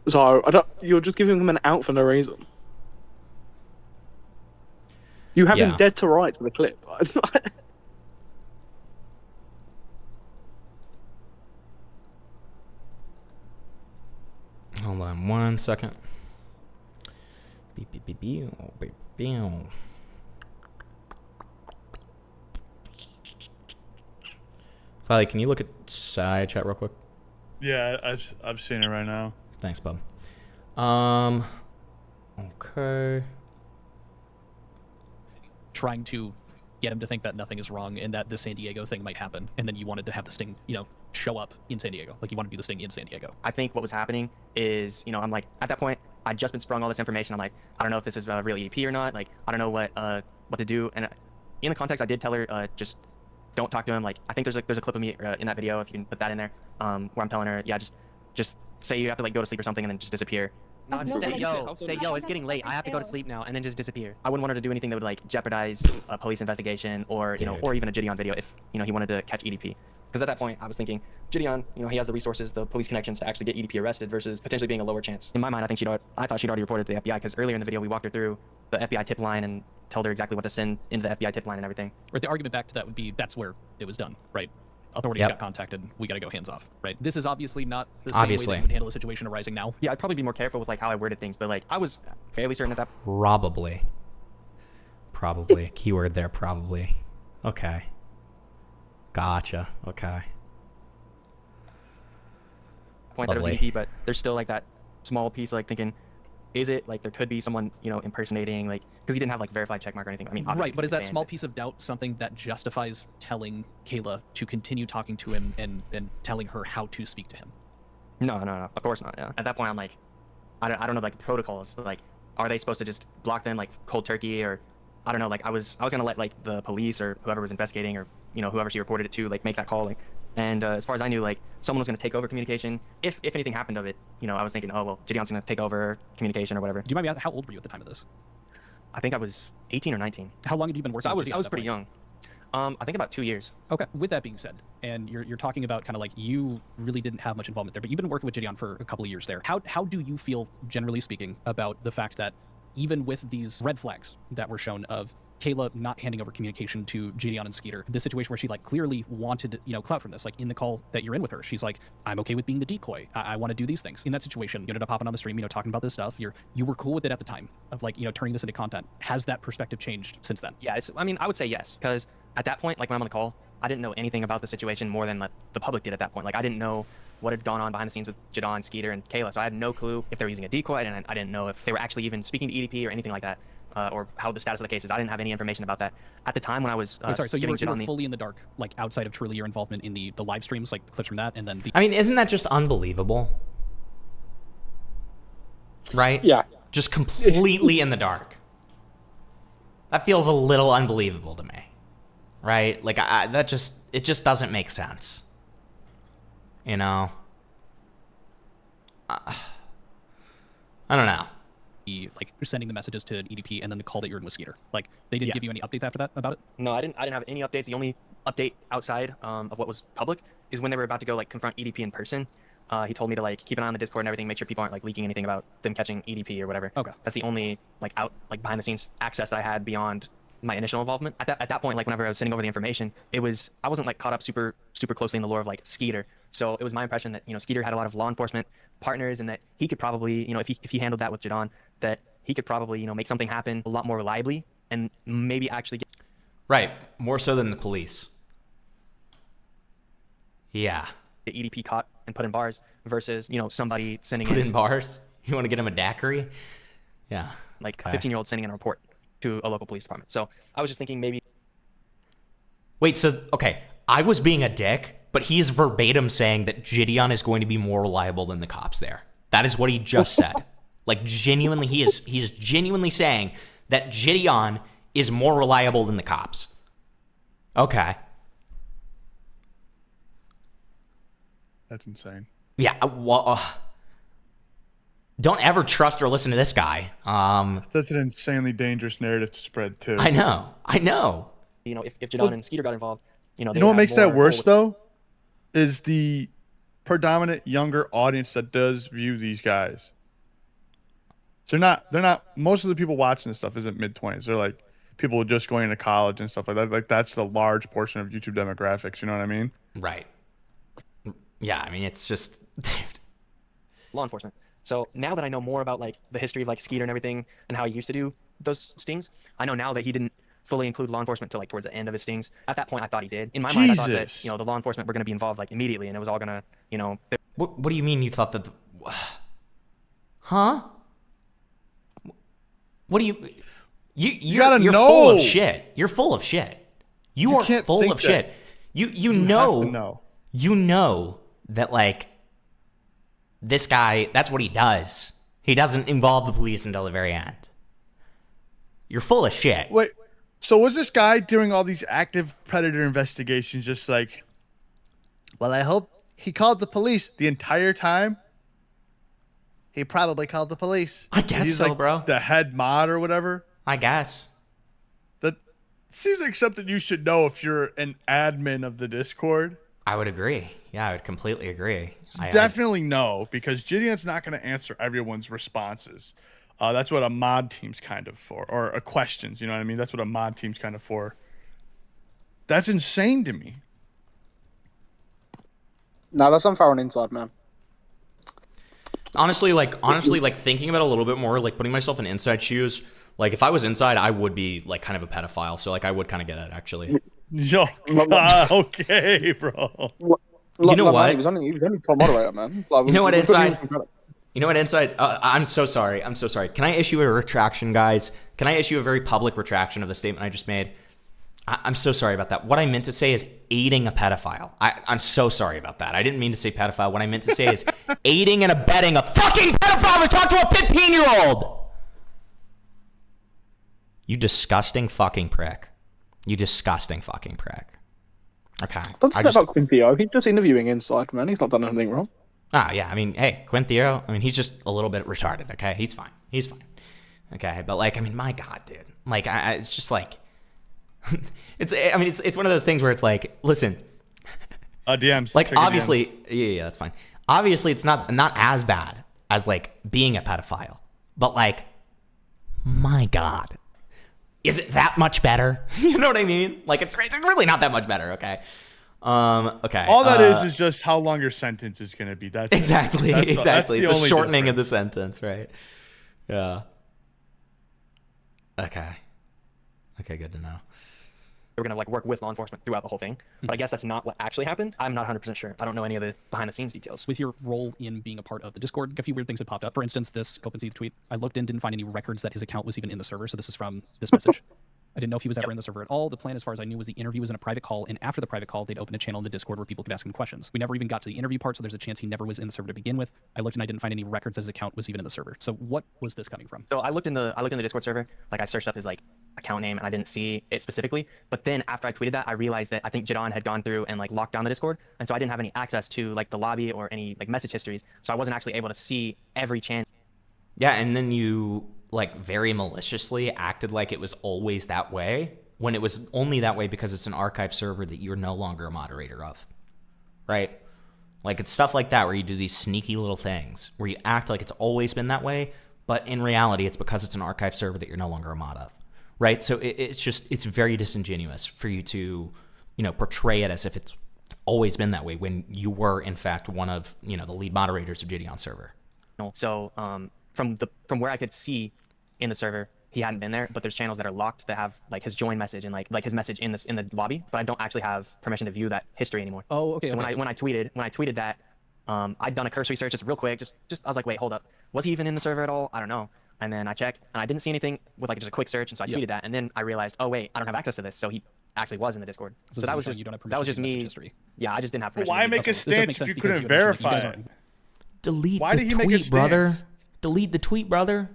So, you're just giving him an out for no reason. You have him dead to rights with a clip. Hold on 1 second. Beep, beep, beep, beep, beep, beep. Filey, can you look at side chat real quick? Yeah, I've seen it right now. Thanks, bub. Okay. Trying to get him to think that nothing is wrong and that the San Diego thing might happen, and then you wanted to have the sting, show up in San Diego. Like, you wanted to be the sting in San Diego. I think what was happening is, I'm like, at that point, I'd just been sprung all this information. I'm like, I don't know if this is a real EP or not. Like, I don't know what to do. And in the context, I did tell her, just don't talk to him. Like, I think there's a clip of me in that video, if you can put that in there, where I'm telling her, yeah, just say you have to like go to sleep or something and then just disappear. No, just say, yo, it's getting late. I have to go to sleep now, and then just disappear. I wouldn't want her to do anything that would like jeopardize a police investigation or or even a Gideon video if he wanted to catch EDP. Because at that point, I was thinking, Gideon, he has the resources, the police connections to actually get EDP arrested versus potentially being a lower chance. In my mind, I thought she'd already reported to the FBI because earlier in the video we walked her through the FBI tip line and told her exactly what to send into the FBI tip line and everything. Right, the argument back to that would be that's where it was done, right? Authorities got contacted. We got to go hands off, right? This is obviously not the same way that you would handle a situation arising now. Yeah, I'd probably be more careful with like how I worded things, but like I was fairly certain that. Probably. Keyword there, probably. Okay. Gotcha. Okay. point that it was Lovely. EDP, but there's still like that small piece like thinking, is it like there could be someone impersonating, like, because he didn't have like verified checkmark or anything. I mean, obviously Right, but is he's that banned, small piece of doubt something that justifies telling Kayla to continue talking to him and telling her how to speak to him? No, of course not. Yeah. At that point, I'm like, I don't know like the protocols. Like, are they supposed to just block them like cold turkey, or I don't know. Like I was gonna let like the police or whoever was investigating, or whoever she reported it to, like make that call. Like, and as far as I knew, like someone was gonna take over communication. If anything happened of it, I was thinking, oh well, Gideon's gonna take over communication or whatever. Do you mind me asking, how old were you at the time of this? I think I was 18 or 19. How long had you been working? So with I was Gideon at that pretty point? young. I think about 2 years. Okay. With that being said, and you're talking about kind of like you really didn't have much involvement there, but you've been working with Gideon for a couple of years there. How do you feel, generally speaking, about the fact that even with these red flags that were shown of Kayla not handing over communication to Gideon and Skeeter, this situation where she like clearly wanted clout from this, like in the call that you're in with her, she's like, I'm okay with being the decoy. I want to do these things. In that situation, you ended up hopping on the stream, talking about this stuff. You were cool with it at the time of like turning this into content. Has that perspective changed since then? Yeah, I mean, I would say yes, because at that point, like when I'm on the call, I didn't know anything about the situation more than like, the public did at that point. Like I didn't know what had gone on behind the scenes with Jadon, Skeeter, and Kayla, so I had no clue if they were using a decoy, and I didn't know if they were actually even speaking to EDP or anything like that. Or how the status of the case is. I didn't have any information about that at the time when I was. Sorry, so you were Jadon fully in the dark, like outside of truly your involvement in the live streams, like the clips from that, and then the. I mean, isn't that just unbelievable? Right? Yeah. Just completely in the dark. That feels a little unbelievable to me. Right? Like it just doesn't make sense. I don't know. Like you're sending the messages to EDP and then the call that you're in with Skeeter. Like they didn't give you any updates after that about it? No, I didn't have any updates. The only update outside of what was public is when they were about to go like confront EDP in person. He told me to like keep an eye on the Discord and everything, make sure people aren't like leaking anything about them catching EDP or whatever. Okay. That's the only like behind the scenes access that I had beyond my initial involvement. At that point, like whenever I was sending over the information, I wasn't like caught up super closely in the lore of like Skeeter. So it was my impression that Skeeter had a lot of law enforcement partners, and that he could probably if he handled that with Jadon, that he could probably make something happen a lot more reliably and maybe actually get right, more so than the police. Yeah. the EDP caught and put in bars versus somebody sending Put in bars? You want to get him a daiquiri? Yeah. Like Okay. a 15-year-old sending in a report to a local police department. So I was just thinking maybe. Wait, so, okay, I was being a dick, but he's verbatim saying that Gideon is going to be more reliable than the cops there. That is what he just said. Like, genuinely, he's genuinely saying that Gideon is more reliable than the cops. Okay. That's insane. Yeah, well, don't ever trust or listen to this guy. That's an insanely dangerous narrative to spread too. I know. If Jadon and Skeeter got involved, You know what makes that worse though, is the predominant younger audience that does view these guys. So they're not. Most of the people watching this stuff isn't mid-20s. They're like people just going to college and stuff like that. Like that's the large portion of YouTube demographics. You know what I mean? Right. Yeah, I mean it's just law enforcement. So now that I know more about like the history of like Skeeter and everything and how he used to do those stings, I know now that he didn't fully include law enforcement till like towards the end of his stings. At that point, I thought he did. In my mind, I thought that the law enforcement were going to be involved like immediately, and it was all going to What do you mean you thought that? Huh? What do you? You're full of shit. You're full of shit. You are full of shit. You know that like this guy. That's what he does. He doesn't involve the police until the very end. You're full of shit. Wait, so was this guy doing all these active predator investigations just like, well, I hope he called the police the entire time? He probably called the police. I guess He's so, like bro. The head mod or whatever. I guess. That seems like something you should know if you're an admin of the Discord. I would agree. Yeah, I would completely agree. Definitely no, because Gideon's not going to answer everyone's responses. That's what a mod team's kind of for, or a questions. You know what I mean? That's what a mod team's kind of for. That's insane to me. No, that's unfair on Insyde, man. Honestly, thinking about it a little bit more, like putting myself in Insyde shoes, like if I was Insyde, I would be like kind of a pedophile. So like I would kind of get it actually. Yo, okay, bro. You know what? Man, he was only top moderator, man. Like, You know what, we're putting him Insyde? in credit. You know what, Insyde? I'm so sorry. I'm so sorry. Can I issue a retraction, guys? Can I issue a very public retraction of the statement I just made? I'm so sorry about that. What I meant to say is aiding a pedophile. I'm so sorry about that. I didn't mean to say pedophile. What I meant to say is aiding and abetting a fucking pedophile to talk to a 15-year-old. You disgusting fucking prick. You disgusting fucking prick. Okay. Don't say that about Quinthio. He's just interviewing Insyde, man. He's not done anything wrong. Ah, yeah. I mean, hey, Quinthio, I mean, he's just a little bit retarded, okay? He's fine. He's fine. Okay, but, like, I mean, my God, dude. Like, it's just, like... it's one of those things where it's like, listen... DMs. Like, Check your obviously... DMs. Yeah, that's fine. Obviously, it's not as bad as, like, being a pedophile. But, like, my God. Is it that much better? You know what I mean? Like, it's really not that much better, okay? Okay. All that is just how long your sentence is going to be. That's exactly. That's It's a shortening of the sentence, right? Yeah. Okay. Okay, good to know. We're gonna like work with law enforcement throughout the whole thing, but I guess that's not what actually happened. I'm not 100% sure. I don't know any of the behind-the-scenes details. With your role in being a part of the Discord, a few weird things have popped up. For instance, this COPES tweet. I looked in, didn't find any records that his account was even in the server, so this is from this message. I didn't know if he was ever in the server at all. The plan, as far as I knew, was the interview was in a private call, and after the private call, they'd open a channel in the Discord where people could ask him questions. We never even got to the interview part, so there's a chance he never was in the server to begin with. I looked and I didn't find any records that his account was even in the server. So what was this coming from? So I looked in the Discord server, like I searched up his like account name and I didn't see it specifically. But then after I tweeted that, I realized that I think Jadon had gone through and like locked down the Discord, and so I didn't have any access to like the lobby or any like message histories. So I wasn't actually able to see every channel. Yeah, and then you like very maliciously acted like it was always that way, when it was only that way because it's an archive server that you're no longer a moderator of, right? Like, it's stuff like that where you do these sneaky little things where you act like it's always been that way, but in reality, it's because it's an archive server that you're no longer a mod of, right? So it's very disingenuous for you to, portray it as if it's always been that way when you were, in fact, one of, the lead moderators of Gideon's server. So from where I could see in the server, he hadn't been there, but there's channels that are locked that have like his join message and like his message in the lobby, but I don't actually have permission to view that history anymore. Oh, okay. So okay. when I tweeted that, I'd done a cursory search just real quick, just I was like, wait, hold up, was he even in the server at all? I don't know. And then I checked and I didn't see anything with like just a quick search, and so I tweeted that, and then I realized, oh wait, I don't have access to this, so he actually was in the Discord. So that was just me. History. Yeah, I just didn't have permission. Why make a stance if you couldn't verify it? Delete Why the did he make a tweet, stance? brother. Delete the tweet, brother.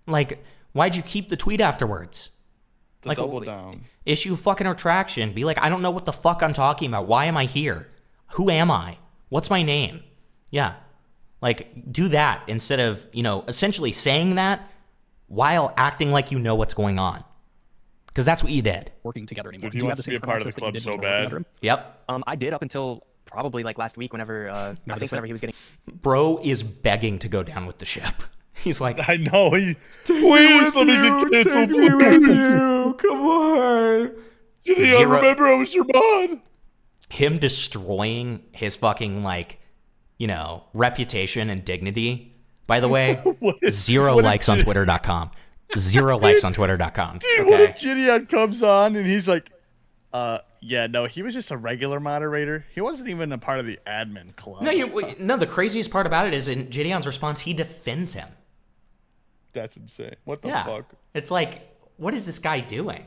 Like, why'd you keep the tweet afterwards? The double down. Issue fucking retraction. Be like, I don't know what the fuck I'm talking about. Why am I here? Who am I? What's my name? Yeah. Like, do that instead of, essentially saying that while acting like you know what's going on. Because that's what you did. Working together anymore. Dude, he wants to be a part of the club so bad. Yep. I did up until probably like last week whenever whenever he was getting. Bro is begging to go down with the ship. He's like, I know. Please let me get canceled. You. Come on. I remember I was your mod. Him destroying his fucking reputation and dignity. By the way, 0 likes on Twitter.com. 0 likes on Twitter.com. Dude, what if Gideon comes on and he's like, yeah, no, he was just a regular moderator. He wasn't even a part of the admin club. No, the craziest part about it is in Gideon's response, he defends him. That's insane. What the fuck? It's like, what is this guy doing?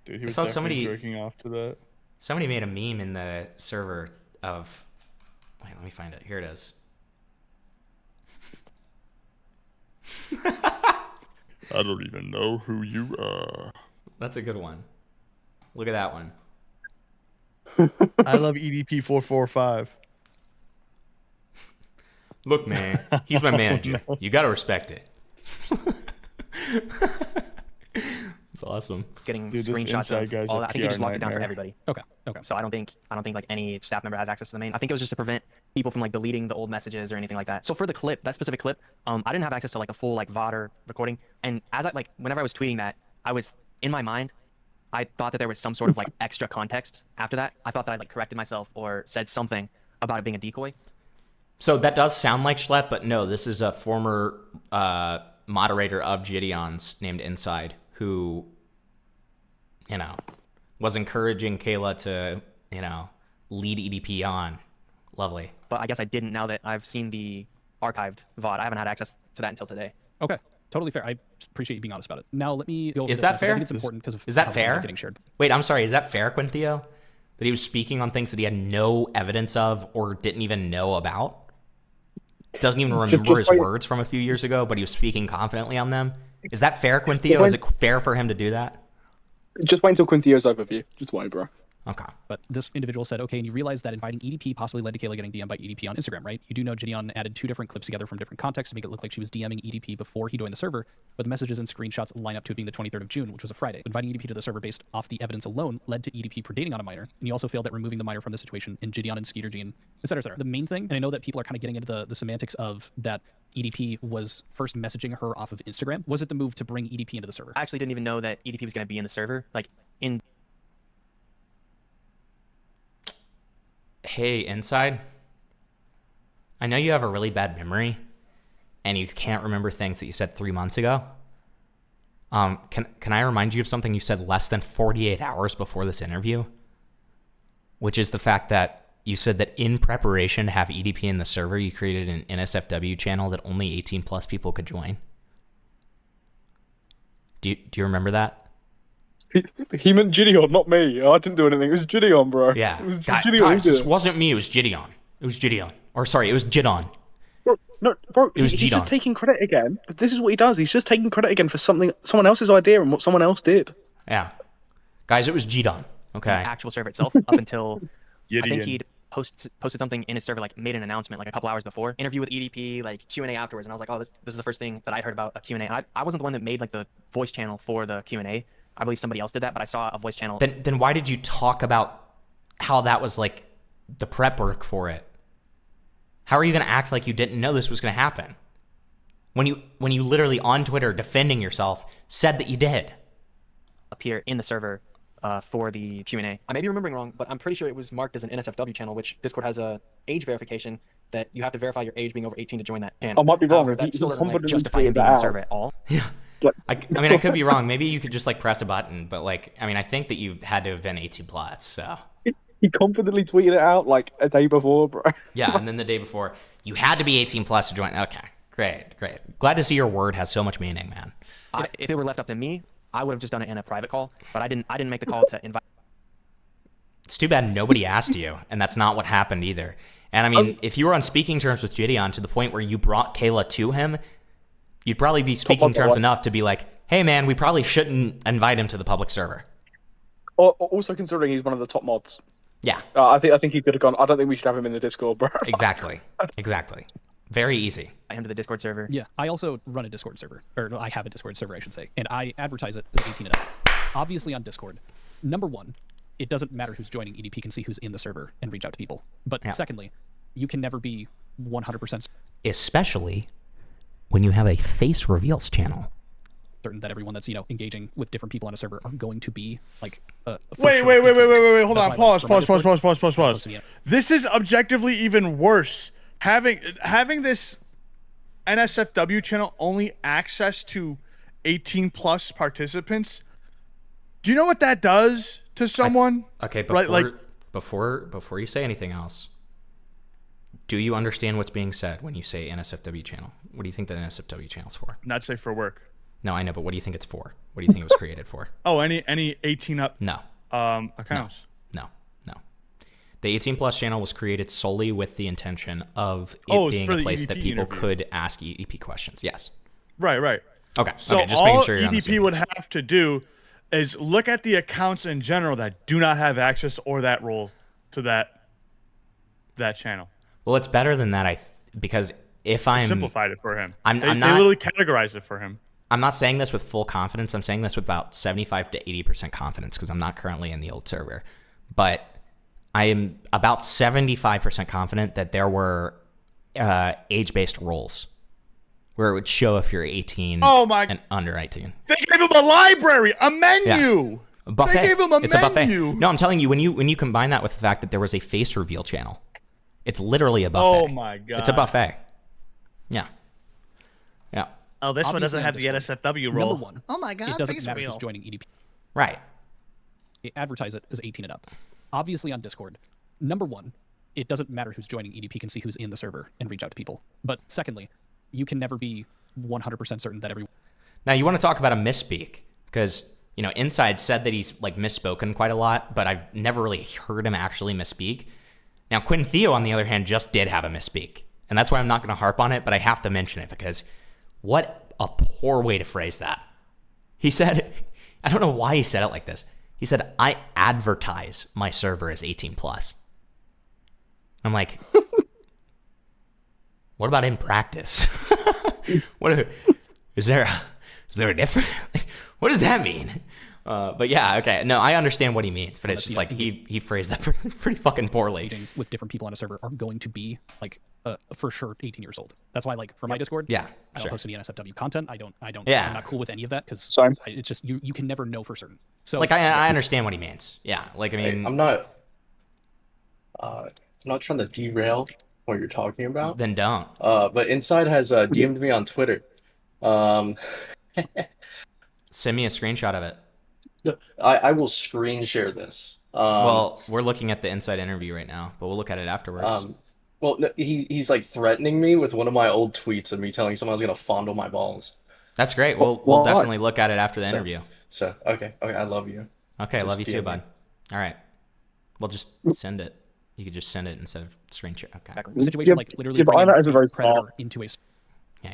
Dude, he was definitely jerking off to that. Somebody made a meme in the server of... Wait, let me find it. Here it is. I don't even know who you are. That's a good one. Look at that one. I love EDP 445. Look, man, he's my manager. No. You gotta respect it. It's awesome. Getting screenshots of all that. I think he just locked it down for everybody. Okay. So I don't think like any staff member has access to the main. I think it was just to prevent people from like deleting the old messages or anything like that. So for the clip, that specific clip, I didn't have access to like a full like VOD or recording. And as whenever I was tweeting that, I was in my mind, I thought that there was some sort of like extra context after that. I thought that I like corrected myself or said something about it being a decoy. So that does sound like Schlep, but no, this is a former moderator of Gideon's named Insyde who, was encouraging Kayla to, lead EDP on Lovely. But I guess I didn't now that I've seen the archived VOD. I haven't had access to that until today. Okay, totally fair. I appreciate you being honest about it. Now let me go over Is this that message. I fair? think it's important because of Is that how this ended fair? up getting shared. Wait, I'm sorry. Is that fair, Quinthio? That he was speaking on things that he had no evidence of or didn't even know about? Doesn't even remember his words from a few years ago, but he was speaking confidently on them. Is that fair, Quinthio? Is it fair for him to do that? Just wait until Quinthio's overview. Just wait, bro. Okay. But this individual said, okay, and you realize that inviting EDP possibly led to Kayla getting DM'd by EDP on Instagram, right? You do know Gideon added 2 different clips together from different contexts to make it look like she was DMing EDP before he joined the server, but the messages and screenshots line up to it being the 23rd of June, which was a Friday. Inviting EDP to the server based off the evidence alone led to EDP predating on a minor, and you also failed at removing the minor from the situation in Gideon and Skeeter Gene, et cetera, et cetera. The main thing, and I know that people are kind of getting into the semantics of that EDP was first messaging her off of Instagram. Was it the move to bring EDP into the server? I actually didn't even know that EDP was going to be in the server. Like, in... Hey, Insyde. I know you have a really bad memory, and you can't remember things that you said 3 months ago. Can I remind you of something you said less than 48 hours before this interview? Which is the fact that you said that in preparation to have EDP in the server, you created an NSFW channel that only 18 plus people could join. Do you remember that? He meant Gideon, not me. I didn't do anything. It was Gideon, bro. Yeah. It was Guys, Gideon. this wasn't me. It was Gideon. It was Gideon. Or sorry, it was Jidon. Bro, It was he's Gideon. just taking credit again. This is what he does. He's just taking credit again for someone else's idea and what someone else did. Yeah. Guys, it was Jidon. Okay. The actual server itself up until I Gideon. think he'd posted something in his server, like made an announcement like a couple hours before. Interview with EDP, like Q&A afterwards, and I was like, oh, this is the first thing that I heard about a Q&A. And I wasn't the one that made like the voice channel for the Q&A. I believe somebody else did that, but I saw a voice channel. Then why did you talk about how that was like the prep work for it? How are you going to act like you didn't know this was going to happen? When you literally on Twitter defending yourself said that you did. Appear in the server for the Q&A. I may be remembering wrong, but I'm pretty sure it was marked as an NSFW channel, which Discord has a age verification that you have to verify your age being over 18 to join that channel. I might be wrong. However, that He still doesn't like, confidently justify him tweeted being in that the server out. at all. Yeah. I mean, I could be wrong. Maybe you could just like press a button, but like, I mean, I think that you had to have been 18 plus, so. He confidently tweeted it out like a day before, bro. Yeah, and then the day before, you had to be 18 plus to join. Okay, great. Glad to see your word has so much meaning, man. If it were left up to me, I would have just done it in a private call, but I didn't make the call to invite. It's too bad nobody asked you, and that's not what happened either. And I mean, if you were on speaking terms with Gideon to the point where you brought Kayla to him, you'd probably be speaking terms enough to be like, hey man, we probably shouldn't invite him to the public server. Also considering he's one of the top mods. Yeah. I think he could have gone, I don't think we should have him in the Discord, bro. Exactly. Very easy. I him to the Discord server. Yeah, I also run a Discord server, or no, I have a Discord server, I should say, and I advertise it as 18 and up. Obviously on Discord, number one, it doesn't matter who's joining. EDP can see who's in the server and reach out to people. But secondly, you can never be 100% Especially when you have a face reveals channel. certain that everyone that's engaging with different people on a server are going to be like. Wait. Hold on. Pause. This is objectively even worse. Having this NSFW channel only access to 18 plus participants. Do you know what that does to someone? Okay, before you say anything else, do you understand what's being said when you say NSFW channel? What do you think the NSFW channel's for? Not safe for work. No, I know, but what do you think it's for? What do you think it was created for? Oh, any 18 up? No. Accounts. No. The 18 plus channel was created solely with the intention of it being a place that people could ask EDP questions. Yes. Right. Okay. So just making all sure you're on the same EDP would have to do is look at the accounts in general that do not have access or that role to that channel. Well, it's better than that, because if I'm simplified it for him, they literally categorized it for him. I'm not saying this with full confidence. I'm saying this with about 75 to 80% confidence because I'm not currently in the old server, but I am about 75% confident that there were age-based roles where it would show if you're 18 and under 18. They gave him a library, a menu. Yeah. A buffet. They gave him a it's menu. A buffet. No, I'm telling you, when you combine that with the fact that there was a face reveal channel, it's literally a buffet. Oh my god. It's a buffet. Yeah. Oh, this one doesn't have the NSFW role. Number one, oh my god, it doesn't face matter reveal. who's joining EDP. Right. Advertise it as 18 and up. Obviously on Discord. Number one, it doesn't matter who's joining. EDP can see who's in the server and reach out to people. But secondly, you can never be 100% certain that everyone. Now, you want to talk about a misspeak, because, you know, Insyde said that he's, like, misspoken quite a lot, but I've never really heard him actually misspeak. Now, Quinn Theo, on the other hand, just did have a misspeak, and that's why I'm not going to harp on it, but I have to mention it, because what a poor way to phrase that. He said, I don't know why he said it like this. He said, I advertise my server as 18 plus. I'm like, what about in practice? Is there a difference? What does that mean? But yeah, okay. No, I understand what he means, but it's just like he phrased that pretty fucking poorly. With different people on a server are going to be like for sure 18 years old. That's why, like, for my Discord, yeah, I don't post any NSFW content. I don't. Yeah. I'm not cool with any of that because it's just you can never know for certain. So like I understand what he means. Yeah, like I mean, I'm not trying to derail what you're talking about. Then don't. But Insyde has DM'd me on Twitter. Send me a screenshot of it. I will screen share this. Well, we're looking at the Insyde interview right now, but we'll look at it afterwards. Well, no, he's like threatening me with one of my old tweets of me telling someone I was gonna fondle my balls. That's great. We'll definitely look at it after the interview. So okay, I love you. Okay, Just love you too, DM bud. me. All right, we'll just send it. You could just send it instead of screen share. Okay. Exactly. The situation like literally bringing a predator into a. Yeah,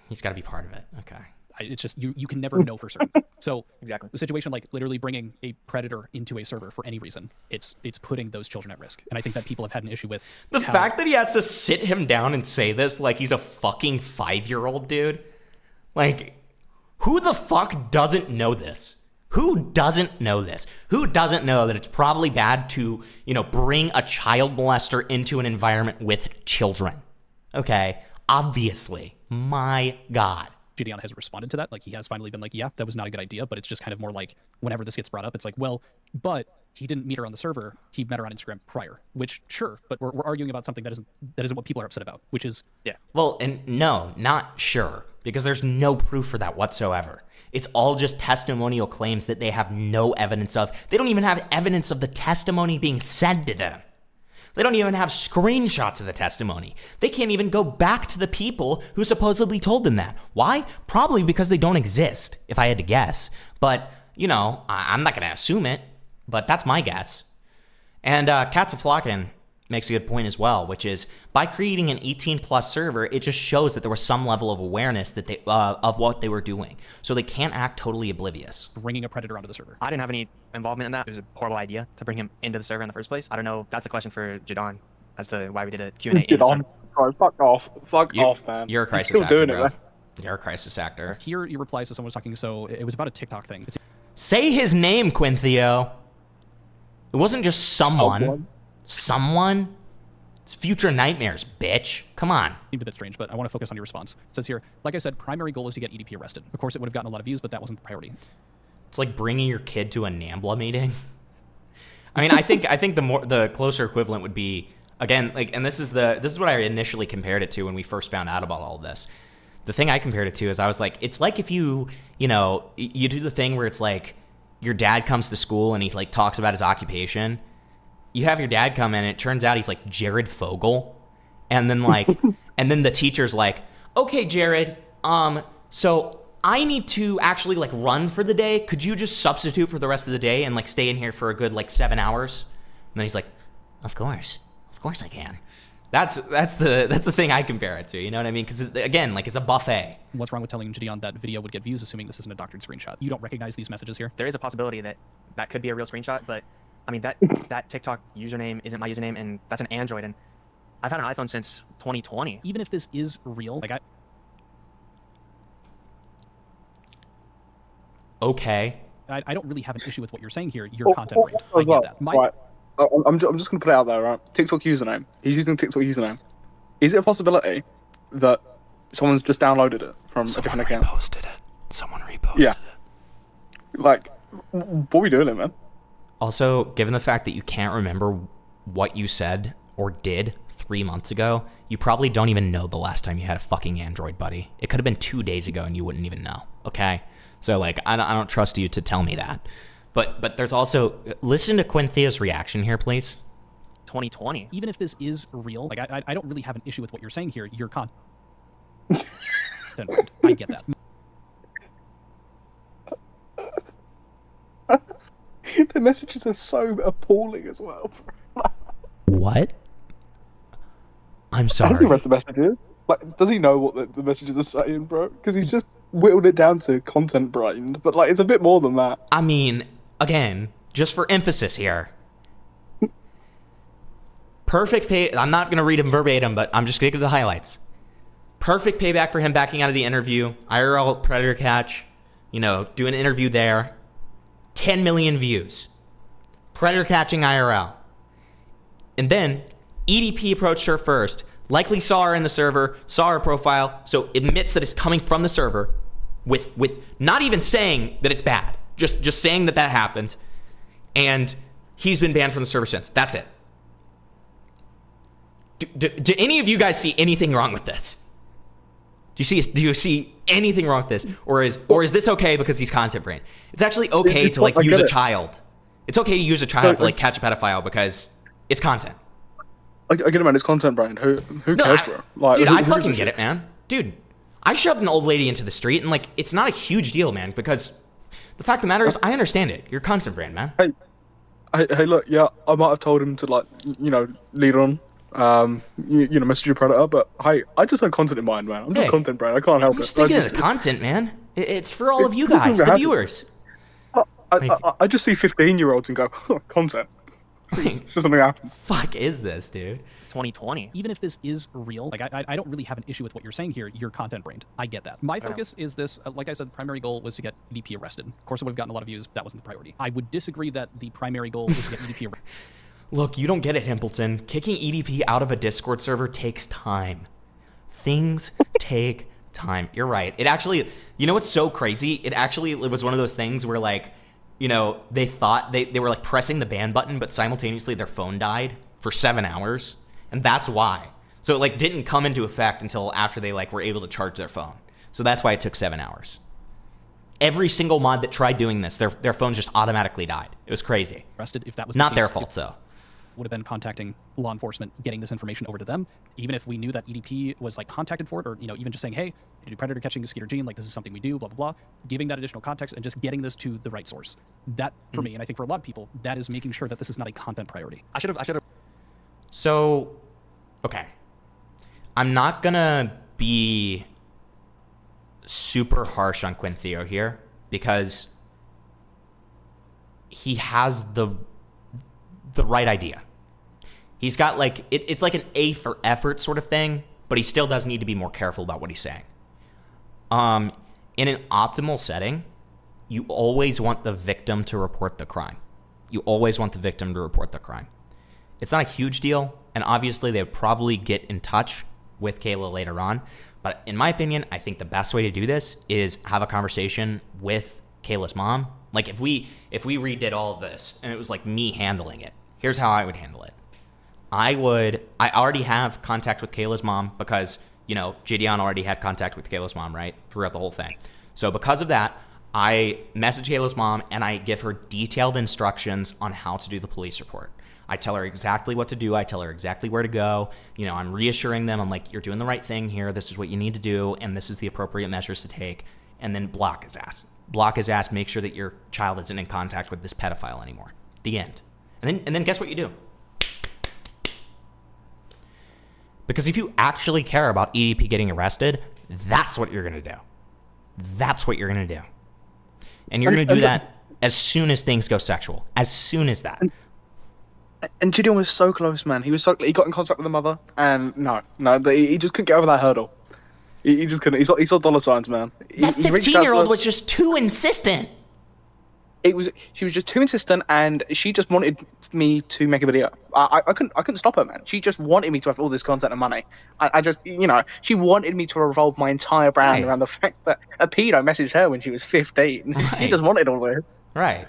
he's got to be part of it. Okay. It's just you can never know for certain. So exactly the situation like literally bringing a predator into a server for any reason, it's putting those children at risk. And I think that people have had an issue with the fact that he has to sit him down and say this like he's a fucking 5-year-old dude. Like, who the fuck doesn't know this? Who doesn't know this? Who doesn't know that it's probably bad to, you know, bring a child molester into an environment with children? Okay, obviously. My God. Gideon has responded to that. Like, he has finally been like, yeah, that was not a good idea, but it's just kind of more like whenever this gets brought up, it's like, well, but he didn't meet her on the server. He met her on Instagram prior, which sure, but we're arguing about something that isn't what people are upset about, which is, yeah. Well, and no, not sure, because there's no proof for that whatsoever. It's all just testimonial claims that they have no evidence of. They don't even have evidence of the testimony being said to them. They don't even have screenshots of the testimony. They can't even go back to the people who supposedly told them that. Why? Probably because they don't exist, if I had to guess. But, you know, I'm not going to assume it, but that's my guess. And Cats Flockin makes a good point as well, which is by creating an 18-plus server, it just shows that there was some level of awareness that they of what they were doing. So they can't act totally oblivious. Bringing a predator onto the server. I didn't have any involvement in that. It was a horrible idea to bring him into the server in the first place. I don't know. That's a question for Jadon as to why we did a Q&A. Jadon, fuck off. Fuck off, man. You're a crisis still actor, doing bro. it, man. You're a crisis actor. Here, your replies to someone was talking, so it was about a TikTok thing. Say his name, Quinn Theo. It wasn't just someone. Someone? It's future nightmares, bitch. Come on. Seemed a bit strange, but I want to focus on your response. It says here, like I said, primary goal was to get EDP arrested. Of course, it would have gotten a lot of views, but that wasn't the priority. It's like bringing your kid to a NAMBLA meeting. I mean, I think the closer equivalent would be, again, like, and this is what I initially compared it to when we first found out about all of this. The thing I compared it to is I was like, it's like if you do the thing where it's like your dad comes to school and he like talks about his occupation. You have your dad come in and it turns out he's like Jared Fogle. And then like, and then the teacher's like, okay, Jared, so I need to actually like run for the day. Could you just substitute for the rest of the day and like stay in here for a good like 7 hours? And then he's like, of course I can. That's the thing I compare it to. You know what I mean? Because again, like it's a buffet. What's wrong with telling Gideon that video would get views, assuming this isn't a doctored screenshot? You don't recognize these messages here? There is a possibility that could be a real screenshot, but I mean that TikTok username isn't my username, and that's an Android, and I've had an iPhone since 2020. Even if this is real, like okay. I don't really have an issue with what you're saying here. Your content brand. I get that. Right. I'm just going to put it out there, right? TikTok username. He's using TikTok username. Is it a possibility that someone's just downloaded it from a different account? Someone reposted it. Like, what are we doing, man? Also, given the fact that you can't remember what you said or did 3 months ago, you probably don't even know the last time you had a fucking Android buddy. It could have been 2 days ago and you wouldn't even know, okay? So, like, I don't trust you to tell me that. But there's also... Listen to Quinn Theo's reaction here, please. 2020. Even if this is real, like I don't really have an issue with what you're saying here. Your content. I get that. The messages are so appalling as well. What? I'm Has he sorry. read the messages? Like, does he know what the messages are saying, bro? Because he's just whittled it down to content brained, but like it's a bit more than that. I mean, again, just for emphasis here. Perfect pay. I'm not going to read him verbatim, but I'm just going to give the highlights. Perfect payback for him backing out of the interview. IRL Predator Catch, do an interview there. 10 million views. Predator catching IRL. And then EDP approached her first, likely saw her in the server, saw her profile, so admits that it's coming from the server with not even saying that it's bad, just saying that happened, and he's been banned from the server since. That's it. Do any of you guys see anything wrong with this? Do you see anything wrong with this, or is this okay because he's content brain? It's actually okay to like use a child. It's okay to use a child to like catch a pedophile because it's content. I get it, man. It's content brain. Who cares, bro? Like, dude, who I fucking gives a get shit? it, man. Dude, I shoved an old lady into the street, and like it's not a huge deal, man. Because the fact of the matter is, I understand it. You're content brain, man. Hey, look, yeah, I might have told him to like, lead on, message your predator, but hey, I just had content in mind, man. I'm just content brain. I can't help I'm it. just thinking of the content, man. It's for all of you guys, the viewers. I just see 15-year-olds and go, content. It's just something happens. Fuck is this, dude? 2020. Even if this is real, like I don't really have an issue with what you're saying here. You're content brained. I get that. My focus is this. Like I said, the primary goal was to get EDP arrested. Of course, it would have gotten a lot of views. That wasn't the priority. I would disagree that the primary goal was to get EDP arrested. Look, you don't get it, Himpleton. Kicking EDP out of a Discord server takes time. Things take time. You're right. It actually, what's so crazy? It was one of those things where like, they thought they were like pressing the ban button, but simultaneously their phone died for 7 hours. And that's why. So it like didn't come into effect until after they like were able to charge their phone. So that's why it took 7 hours. Every single mod that tried doing this, their phones just automatically died. It was crazy. Arrested if that was not the case, their fault, though. Would have been contacting law enforcement, getting this information over to them. Even if we knew that EDP was like contacted for it, or even just saying, hey, you do predator catching, Skeeter Gene, like this is something we do, blah blah blah. Giving that additional context and just getting this to the right source. That for me, and I think for a lot of people, that is making sure that this is not a content priority. I should have. So, okay, I'm not gonna be super harsh on Quintheo here because he has the right idea. He's got like, it's like an A for effort sort of thing, but he still does need to be more careful about what he's saying. In an optimal setting, you always want the victim to report the crime. You always want the victim to report the crime. It's not a huge deal, and obviously they would probably get in touch with Kayla later on, but in my opinion, I think the best way to do this is have a conversation with Kayla's mom. Like if we redid all of this and it was like me handling it, here's how I would handle it. I already have contact with Kayla's mom because, Gideon already had contact with Kayla's mom, right? Throughout the whole thing. So because of that, I message Kayla's mom and I give her detailed instructions on how to do the police report. I tell her exactly what to do. I tell her exactly where to go. I'm reassuring them. I'm like, you're doing the right thing here. This is what you need to do. And this is the appropriate measures to take. And then block his ass. Block his ass. Make sure that your child isn't in contact with this pedophile anymore. The end. And then guess what you do? Because if you actually care about EDP getting arrested, that's what you're going to do. That's what you're going to do. And you're going to do that as soon as things go sexual. As soon as that. And Gideon was so close, man. He got in contact with the mother, and he just couldn't get over that hurdle. He just couldn't. He saw dollar signs, man. That 15-year-old was just too insistent. She was just too insistent, and she just wanted me to make a video. I couldn't stop her, man. She just wanted me to have all this content and money. I just, she wanted me to revolve my entire brand around the fact that a pedo messaged her when she was 15. Right. She just wanted all this. Right.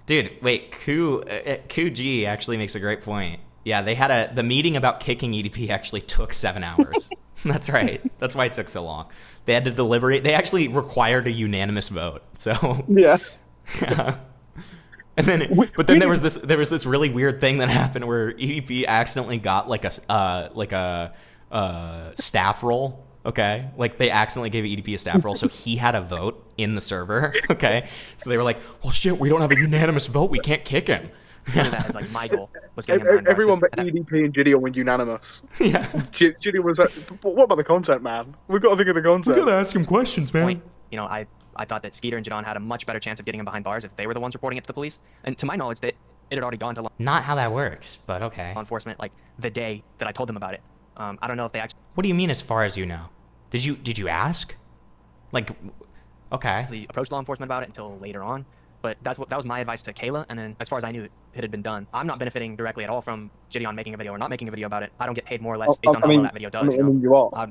Dude, wait, Ku G actually makes a great point. Yeah, they had the meeting about kicking EDP actually took 7 hours. That's right. That's why it took so long. They had to deliberate. They actually required a unanimous vote. So yeah. And then, but then there was this really weird thing that happened where EDP accidentally got like a staff role. Okay, like they accidentally gave EDP a staff role, so he had a vote in the server. Okay, so they were like, "Well, shit, we don't have a unanimous vote. We can't kick him." That is like my goal was getting him behind bars, Everyone 'cause but EDP and Gideon were unanimous. Yeah. Gideon was like, "But what about the content, man? We've got to think of the content. We gotta ask him questions, man." Point, you know, I thought that Skeeter and Jadon had a much better chance of getting him behind bars if they were the ones reporting it to the police. And to my knowledge, that it had already gone to Not how that works, but okay. law enforcement like the day that I told them about it. I don't know if they actually. What do you mean, as far as you know? Did you ask? Like, okay. Actually approached law enforcement about it until later on. But that was my advice to Kayla, and then as far as I knew, it had been done. I'm not benefiting directly at all from Gideon making a video or not making a video about it. I don't get paid more or less based on how well that video does. I mean, you are.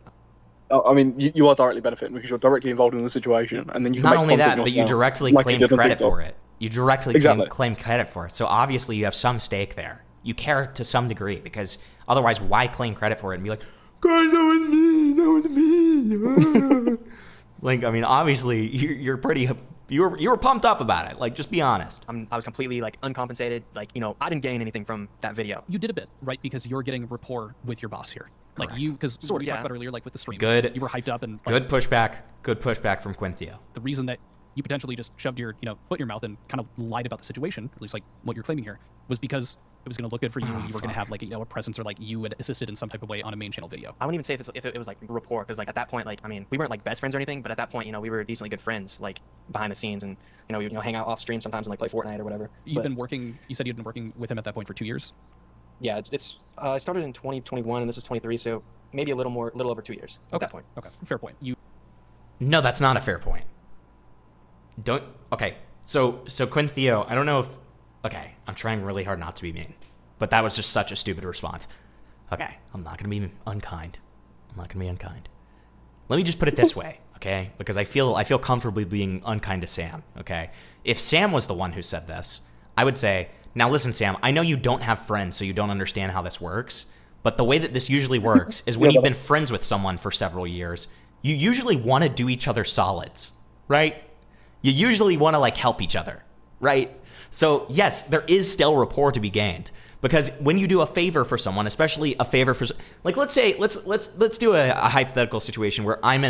I mean, you are directly benefiting because you're directly involved in the situation, and then you can Not make only content that, but you yourself, directly like claim you did on credit TikTok. for it. You directly claim credit for it. So obviously you have some stake there. You care to some degree, because otherwise, why claim credit for it and be like, "Guys, that was me. That was me." Like, I mean, obviously you're pretty. You were pumped up about it. Like, just be honest. I was completely like uncompensated. Like, you know, I didn't gain anything from that video. You did a bit, right? Because you're getting rapport with your boss here. Like you, because we talked about earlier, like with the stream. Good. You were hyped up and Good pushback. Good pushback from Quinthio. The reason that you potentially just shoved your, foot in your mouth and kind of lied about the situation, at least like what you're claiming here, was because it was going to look good for you. You were going to have like a presence, or like you had assisted in some type of way on a main channel video. I wouldn't even say if it was like rapport, because like at that point, like, I mean, we weren't like best friends or anything, but at that point, you know, we were decently good friends, like behind the scenes, and we would hang out off stream sometimes and like play Fortnite or whatever. You've been working. You said you'd been working with him at that point for 2 years. Yeah, it's I started in 2021 and this is 23, so maybe a little over 2 years at that point. Okay, fair point. No, that's not a fair point. Okay. So Quinthio, I don't know if. Okay, I'm trying really hard not to be mean, but that was just such a stupid response. Okay, I'm not gonna be unkind. Let me just put it this way, okay? Because I feel comfortably being unkind to Sam, okay? If Sam was the one who said this, I would say, "Now listen, Sam, I know you don't have friends, so you don't understand how this works, but the way that this usually works is when you've been friends with someone for several years, you usually want to do each other solids, right? You usually want to like help each other, right? So yes, there is still rapport to be gained, because when you do a favor for someone, especially a favor for, like, let's say, let's do a hypothetical situation where I'm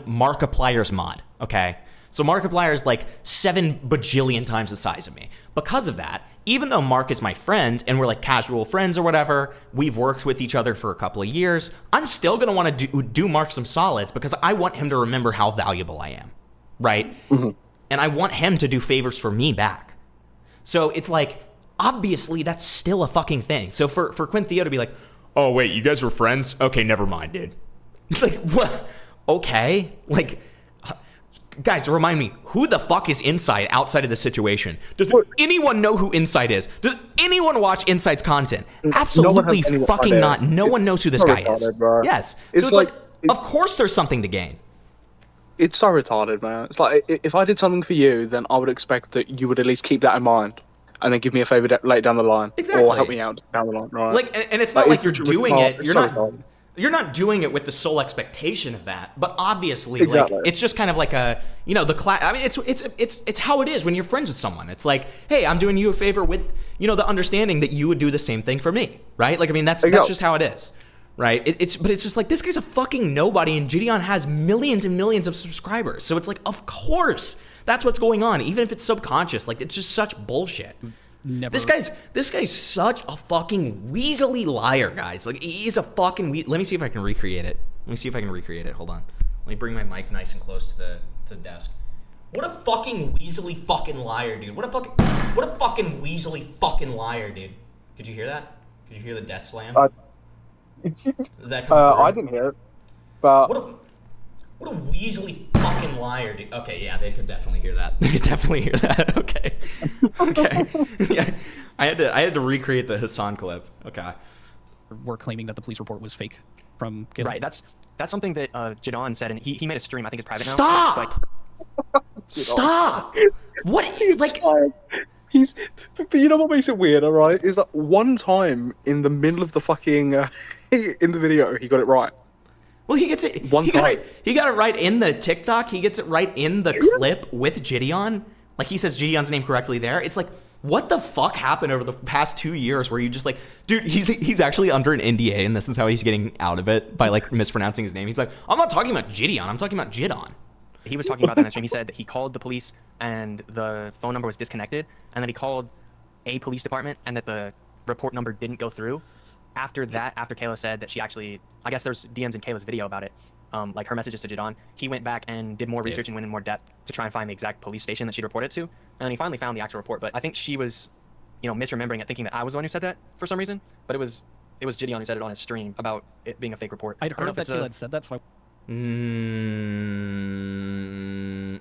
Markiplier's mod, okay? So Markiplier is like 7 bajillion times the size of me. Because of that, even though Mark is my friend and we're like casual friends or whatever, we've worked with each other for a couple of years, I'm still gonna want to do Mark some solids because I want him to remember how valuable I am, right? Mm-hmm. And I want him to do favors for me back. So it's like, obviously that's still a fucking thing. So for Quinthio to be like, "Oh wait, you guys were friends? Okay, never mind, dude." It's like, what? Okay, like, guys, remind me, who the fuck is Insyde outside of this situation? Does anyone know who Insyde is? Does anyone watch Insyde's content? Absolutely fucking not. No one knows who this guy is. Yes. So it's like, of course there's something to gain. It's so retarded, man. It's like, if I did something for you, then I would expect that you would at least keep that in mind, and then give me a favor later down the line, or help me out down the line, right? Like, and it's not like you're doing it. You're not doing it with the sole expectation of that, but obviously, like, it's just kind of like a, the class. I mean, it's how it is when you're friends with someone. It's like, hey, I'm doing you a favor with, the understanding that you would do the same thing for me, right? Like, I mean, that's just how it is, right? But it's just like, this guy's a fucking nobody, and Gideon has millions and millions of subscribers, so it's like, of course, that's what's going on, even if it's subconscious. Like, it's just such bullshit. Never. This guy's such a fucking weaselly liar, guys. Like, he's a fucking let me see if I can recreate it. Hold on. Let me bring my mic nice and close to the desk. What a fucking weaselly fucking liar, dude. What a fucking weaselly fucking liar, dude. Could you hear that? Could you hear the desk slam? Did that come through? I didn't hear it. But what a weaselly fucking liar, dude. Okay, yeah, they could definitely hear that. Okay. Yeah, I had to recreate the Hassan clip. Okay. We're claiming that the police report was fake from Kayla. Right. That's something that Jadon said, and he made a stream. I think it's private now. Stop! Stop! What? Like, but you know what makes it weird, all right? Is that one time in the middle of the fucking in the video he got it right. Well, he gets it. He got it right in the TikTok. He gets it right in the clip with Gideon. Like, he says Gideon's name correctly there. It's like, what the fuck happened over the past 2 years where you just like, dude, he's actually under an NDA, and this is how he's getting out of it by like mispronouncing his name. He's like, I'm not talking about Gideon, I'm talking about Jidon. He was talking about that in the stream. He said that he called the police and the phone number was disconnected, and then he called a police department and that the report number didn't go through. After that, after Kayla said that she actually, I guess there's DMs in Kayla's video about it, like her messages to Jidon, he went back and did more research and went in more depth to try and find the exact police station that she'd reported to, and he finally found the actual report. But I think she was, misremembering it, thinking that I was the one who said that for some reason, but it was Jidon who said it on his stream about it being a fake report. I'd heard that Kayla had said that, so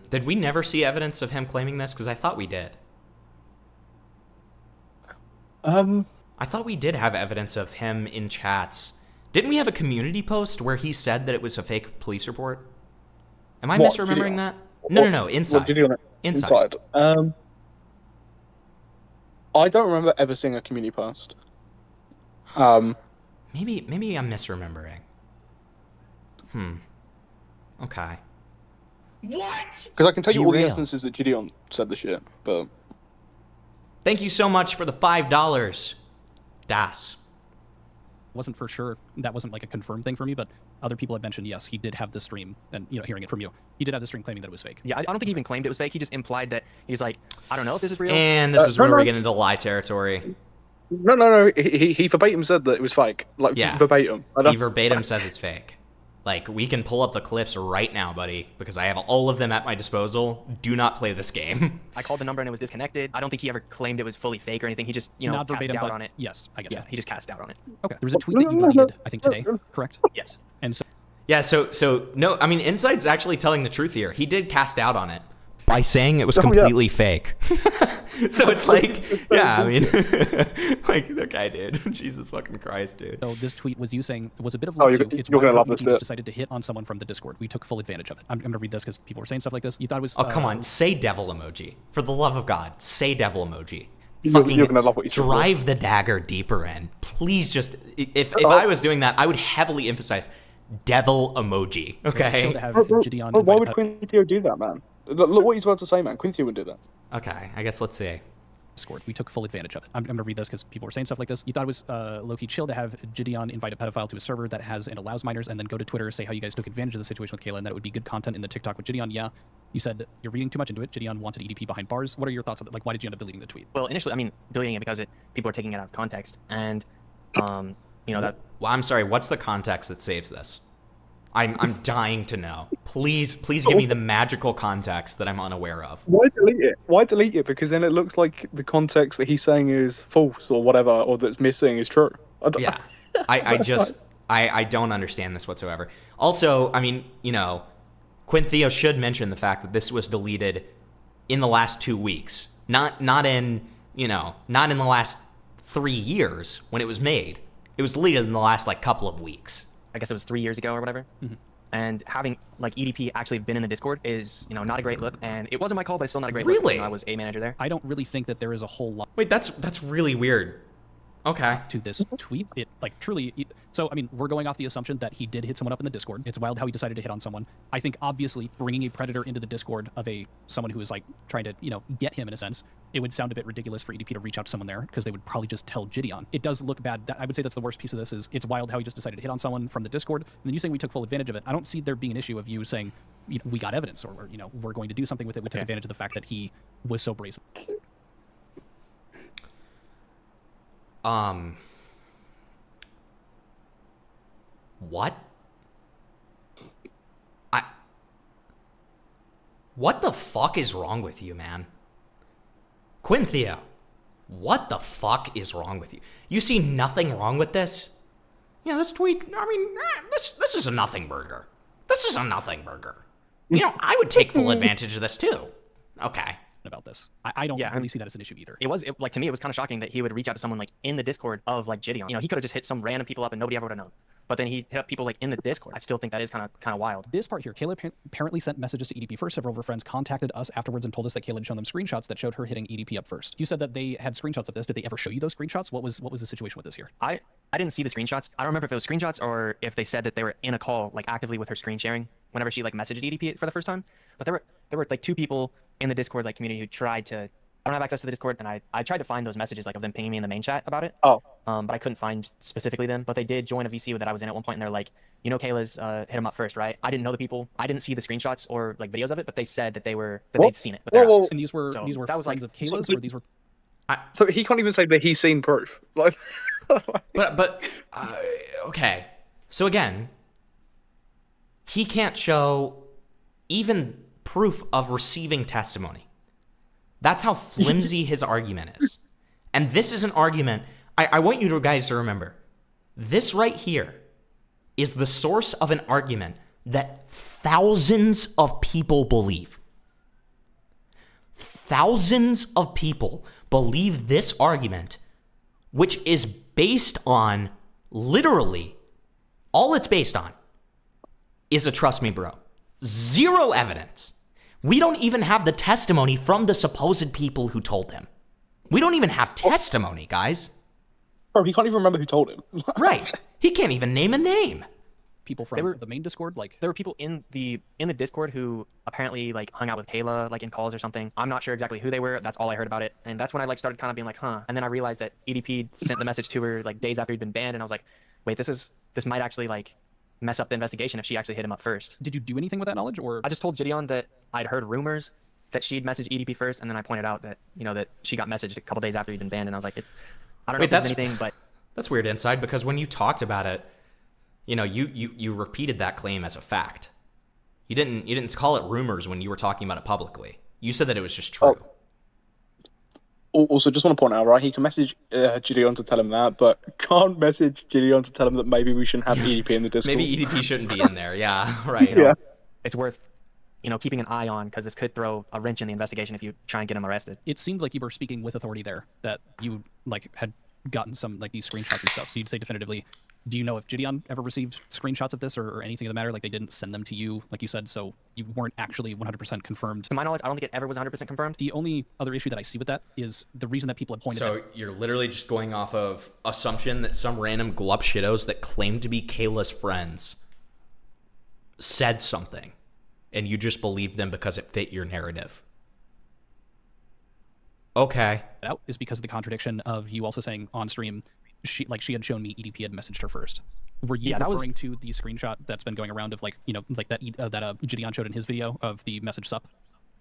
Did we never see evidence of him claiming this? Because I thought we did. I thought we did have evidence of him in chats. Didn't we have a community post where he said that it was a fake police report? Am I misremembering that? No, Insyde. Insyde. I don't remember ever seeing a community post. Maybe I'm misremembering. Okay. What? Because I can tell you all the instances that Gideon said the shit, but... Thank you so much for the $5, Das. wasn't for sure. That wasn't like a confirmed thing for me, but other people had mentioned, yes, he did have the stream, and hearing it from you, he did have the stream claiming that it was fake. Yeah, I don't think he even claimed it was fake. He just implied that he's like, I don't know if this is real. And this is where we get into lie territory. No. He verbatim said that it was fake. Like, verbatim. He verbatim says it's fake. Like, we can pull up the clips right now, buddy, because I have all of them at my disposal. Do not play this game. I called the number and it was disconnected. I don't think he ever claimed it was fully fake or anything. He just, Not cast verbatim, doubt but on it. yes, I guess. Yeah, he just cast doubt on it. Okay, there was a tweet that you deleted, I think today, correct? Yes. And so... Yeah, so no, I mean, Insyde's actually telling the truth here. He did cast doubt on it by saying it was completely fake. So it's like, yeah, I mean, like, okay, dude. Jesus fucking Christ, dude. So this tweet was you saying, it was a bit of luck too. It's you're why gonna love this you just bit. decided to hit on someone from the Discord. We took full advantage of it. I'm going to read this because people were saying stuff like this. You thought it was... Oh, come on. Say devil emoji. For the love of God, say devil emoji. You're gonna love what you said. Drive the dagger deeper in. Please just... If I was doing that, I would heavily emphasize devil emoji, okay? Why would Quinthio do that, man? Look what he's about to say, man. Quinthio would do that. Okay, I guess let's see. Discord. We took full advantage of it. I'm going to read this because people were saying stuff like this. You thought it was low-key chill to have Gideon invite a pedophile to a server that has and allows minors, and then go to Twitter, say how you guys took advantage of the situation with Kayla, and that it would be good content in the TikTok with Gideon. Yeah. You said you're reading too much into it. Gideon wanted EDP behind bars. What are your thoughts on that? Like, why did you end up deleting the tweet? Well, initially, I mean, deleting it because people are taking it out of context, and, that... Well, I'm sorry, what's the context that saves this? I'm dying to know. Please give me the magical context that I'm unaware of. Why delete it? Why delete it? Because then it looks like the context that he's saying is false or whatever, or that's missing is true. Yeah, I don't understand this whatsoever. Also, I mean, Quinthio should mention the fact that this was deleted in the last 2 weeks, not in the last 3 years when it was made. It was deleted in the last couple of weeks. I guess it was 3 years ago or whatever. Mm-hmm. And having EDP actually been in the Discord is, not a great look. And it wasn't my call, but it's still not a great look. Really? I was a manager there. I don't really think that there is a whole lot. Wait, that's really weird. Okay. To this tweet, it truly. So I mean, we're going off the assumption that he did hit someone up in the Discord. It's wild how he decided to hit on someone. I think obviously bringing a predator into the Discord of someone who is trying to get him in a sense, it would sound a bit ridiculous for EDP to reach out to someone there because they would probably just tell Gideon. It does look bad. I would say that's the worst piece of this. Is it's wild how he just decided to hit on someone from the Discord, and then you saying we took full advantage of it. I don't see there being an issue of you saying we got evidence or we're going to do something with it. We took advantage of the fact that he was so brazen. What? What the fuck is wrong with you, man? Quinthio, what the fuck is wrong with you? You see nothing wrong with this? Yeah, this tweet, I mean, this is a nothing burger. This is a nothing burger. I would take full advantage of this too. Okay. About this. I don't really see that as an issue either. It was to me, it was kind of shocking that he would reach out to someone in the Discord of Gideon. He could have just hit some random people up and nobody ever would have known. But then he hit up people in the Discord. I still think that is kind of wild. This part here, Kayla apparently sent messages to EDP first. Several of her friends contacted us afterwards and told us that Kayla had shown them screenshots that showed her hitting EDP up first. You said that they had screenshots of this. Did they ever show you those screenshots? What was the situation with this here? I didn't see the screenshots. I don't remember if it was screenshots or if they said that they were in a call actively with her screen sharing whenever she messaged EDP for the first time. But there were 2 people in the Discord like community who tried to. I don't have access to the Discord, and I tried to find those messages like of them pinging me in the main chat about it. Oh. But I couldn't find specifically them. But they did join a VC that I was in at one point, and they're like, you know, Kayla's hit him up first, right? I didn't know the people. I didn't see the screenshots or like videos of it, but they said that they'd seen it. With their eyes. And these were that was friends like of Kayla's, or these were. So he can't even say that he's seen proof. Like, okay. So again, he can't show even proof of receiving testimony. That's how flimsy his argument is. And this is an argument, I want you guys to remember, this right here is the source of an argument that thousands of people believe. Thousands of people believe this argument, which is based on, literally, all it's based on is a trust me bro. Zero evidence. We don't even have the testimony from the supposed people who told him. We don't even have testimony, guys. Bro, he can't even remember who told him. Right. He can't even name a name. People from the main Discord, like there were people in the Discord who apparently like hung out with Kayla like in calls or something. I'm not sure exactly who they were. That's all I heard about it, and that's when I like started kind of being like, huh. And then I realized that EDP sent the message to her like days after he'd been banned, and I was like, wait, this might actually like mess up the investigation if she actually hit him up first. Did you do anything with that knowledge, or? I just told Gideon that I'd heard rumors that she'd messaged EDP first, and then I pointed out that that she got messaged a couple days after he'd been banned, and I was like, I don't know if there's anything, but that's weird, Insyde, because when you talked about it, you repeated that claim as a fact. You didn't call it rumors when you were talking about it publicly. You said that it was just true. Also, just want to point out, right? He can message Gideon to tell him that, but can't message Gideon to tell him that maybe we shouldn't have EDP in the Discord. Maybe EDP shouldn't be in there. Yeah, right. Yeah. It's worth keeping an eye on, because this could throw a wrench in the investigation if you try and get him arrested. It seemed like you were speaking with authority there, that you like had gotten some like these screenshots and stuff. So you'd say definitively, do you know if Gideon ever received screenshots of this or anything of the matter? Like they didn't send them to you, like you said, so you weren't actually 100% confirmed. To my knowledge, I don't think it ever was 100% confirmed. The only other issue that I see with that is the reason that people have pointed out. So you're literally just going off of assumption that some random glup shittos that claim to be Kayla's friends said something, and you just believed them because it fit your narrative. Okay. Out is because of the contradiction of you also saying on stream, she had shown me EDP had messaged her first. Were you referring to the screenshot that's been going around of like that Gideon showed in his video of the message sup?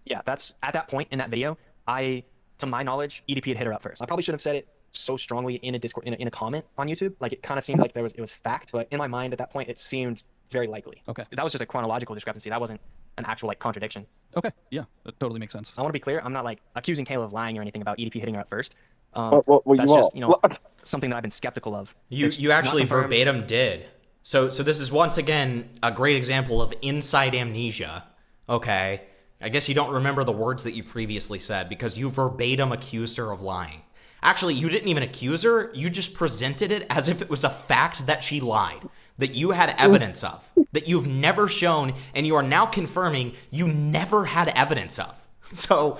Yeah, that's at that point in that video. To my knowledge, EDP had hit her up first. I probably shouldn't have said it so strongly in a Discord in a comment on YouTube. Like it kind of seemed like it was fact, but in my mind at that point it seemed very likely. Okay. That was just a chronological discrepancy. That wasn't an actual like contradiction. Okay. Yeah, that totally makes sense. I want to be clear. I'm not like accusing Kayla of lying or anything about EDP hitting her up first. Well, that's you just are. something that I've been skeptical of. You actually verbatim did. So this is once again a great example of inside amnesia. Okay. I guess you don't remember the words that you previously said because you verbatim accused her of lying. Actually, you didn't even accuse her. You just presented it as if it was a fact that she lied, that you had evidence of, that you've never shown, and you are now confirming you never had evidence of. So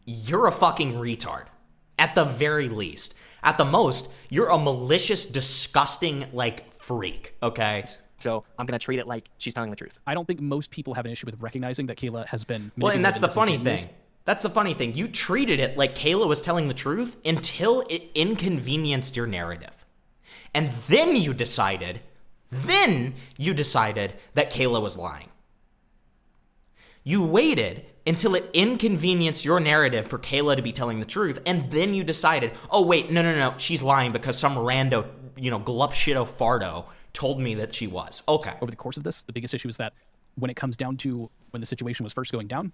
you're a fucking retard, at the very least. At the most, you're a malicious, disgusting, freak, okay? So I'm going to treat it like she's telling the truth. I don't think most people have an issue with recognizing that Kayla has been manipulated. Well, and that's the funny thing. Years. That's the funny thing. You treated it like Kayla was telling the truth until it inconvenienced your narrative. And then you decided that Kayla was lying. You waited until it inconvenienced your narrative for Kayla to be telling the truth, and then you decided, oh wait, no, she's lying because some rando, glup shitto fardo told me that she was. Okay. Over the course of this, the biggest issue is that when it comes down to when the situation was first going down,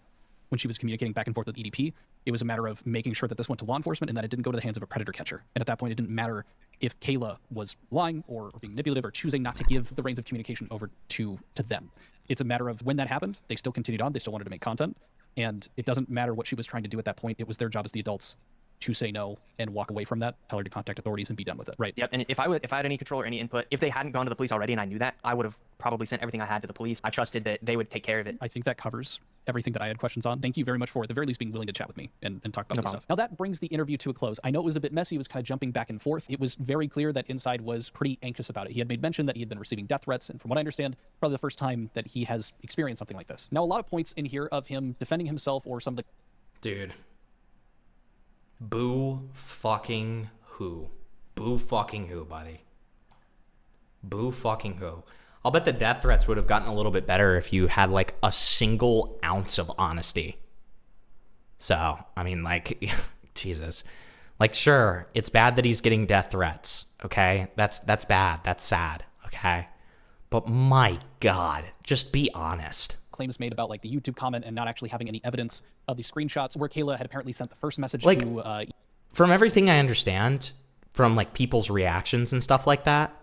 when she was communicating back and forth with EDP, it was a matter of making sure that this went to law enforcement and that it didn't go to the hands of a predator catcher. And at that point, it didn't matter if Kayla was lying or being manipulative or choosing not to give the reins of communication over to them. It's a matter of when that happened, they still continued on, they still wanted to make content, and it doesn't matter what she was trying to do at that point. It was their job as the adults to say no and walk away from that, tell her to contact authorities and be done with it. Right. Yep. And if I had any control or any input, if they hadn't gone to the police already and I knew that, I would have probably sent everything I had to the police. I trusted that they would take care of it. I think that covers everything that I had questions on. Thank you very much for, at the very least, being willing to chat with me and talk about this stuff. Now, that brings the interview to a close. I know it was a bit messy. It was kind of jumping back and forth. It was very clear that Insyde was pretty anxious about it. He had made mention that he had been receiving death threats, and from what I understand, probably the first time that he has experienced something like this. Now, a lot of points in here of him defending himself or something. Dude. Boo fucking who? Boo fucking who, buddy? Boo fucking who? I'll bet the death threats would have gotten a little bit better if you had like a single ounce of honesty. So, I mean, like, Jesus. Like, sure, it's bad that he's getting death threats, okay? That's bad. That's sad, okay? But my God, just be honest. Claims made about like the YouTube comment and not actually having any evidence of the screenshots where Kayla had apparently sent the first message Like, to... From everything I understand, from like people's reactions and stuff like that,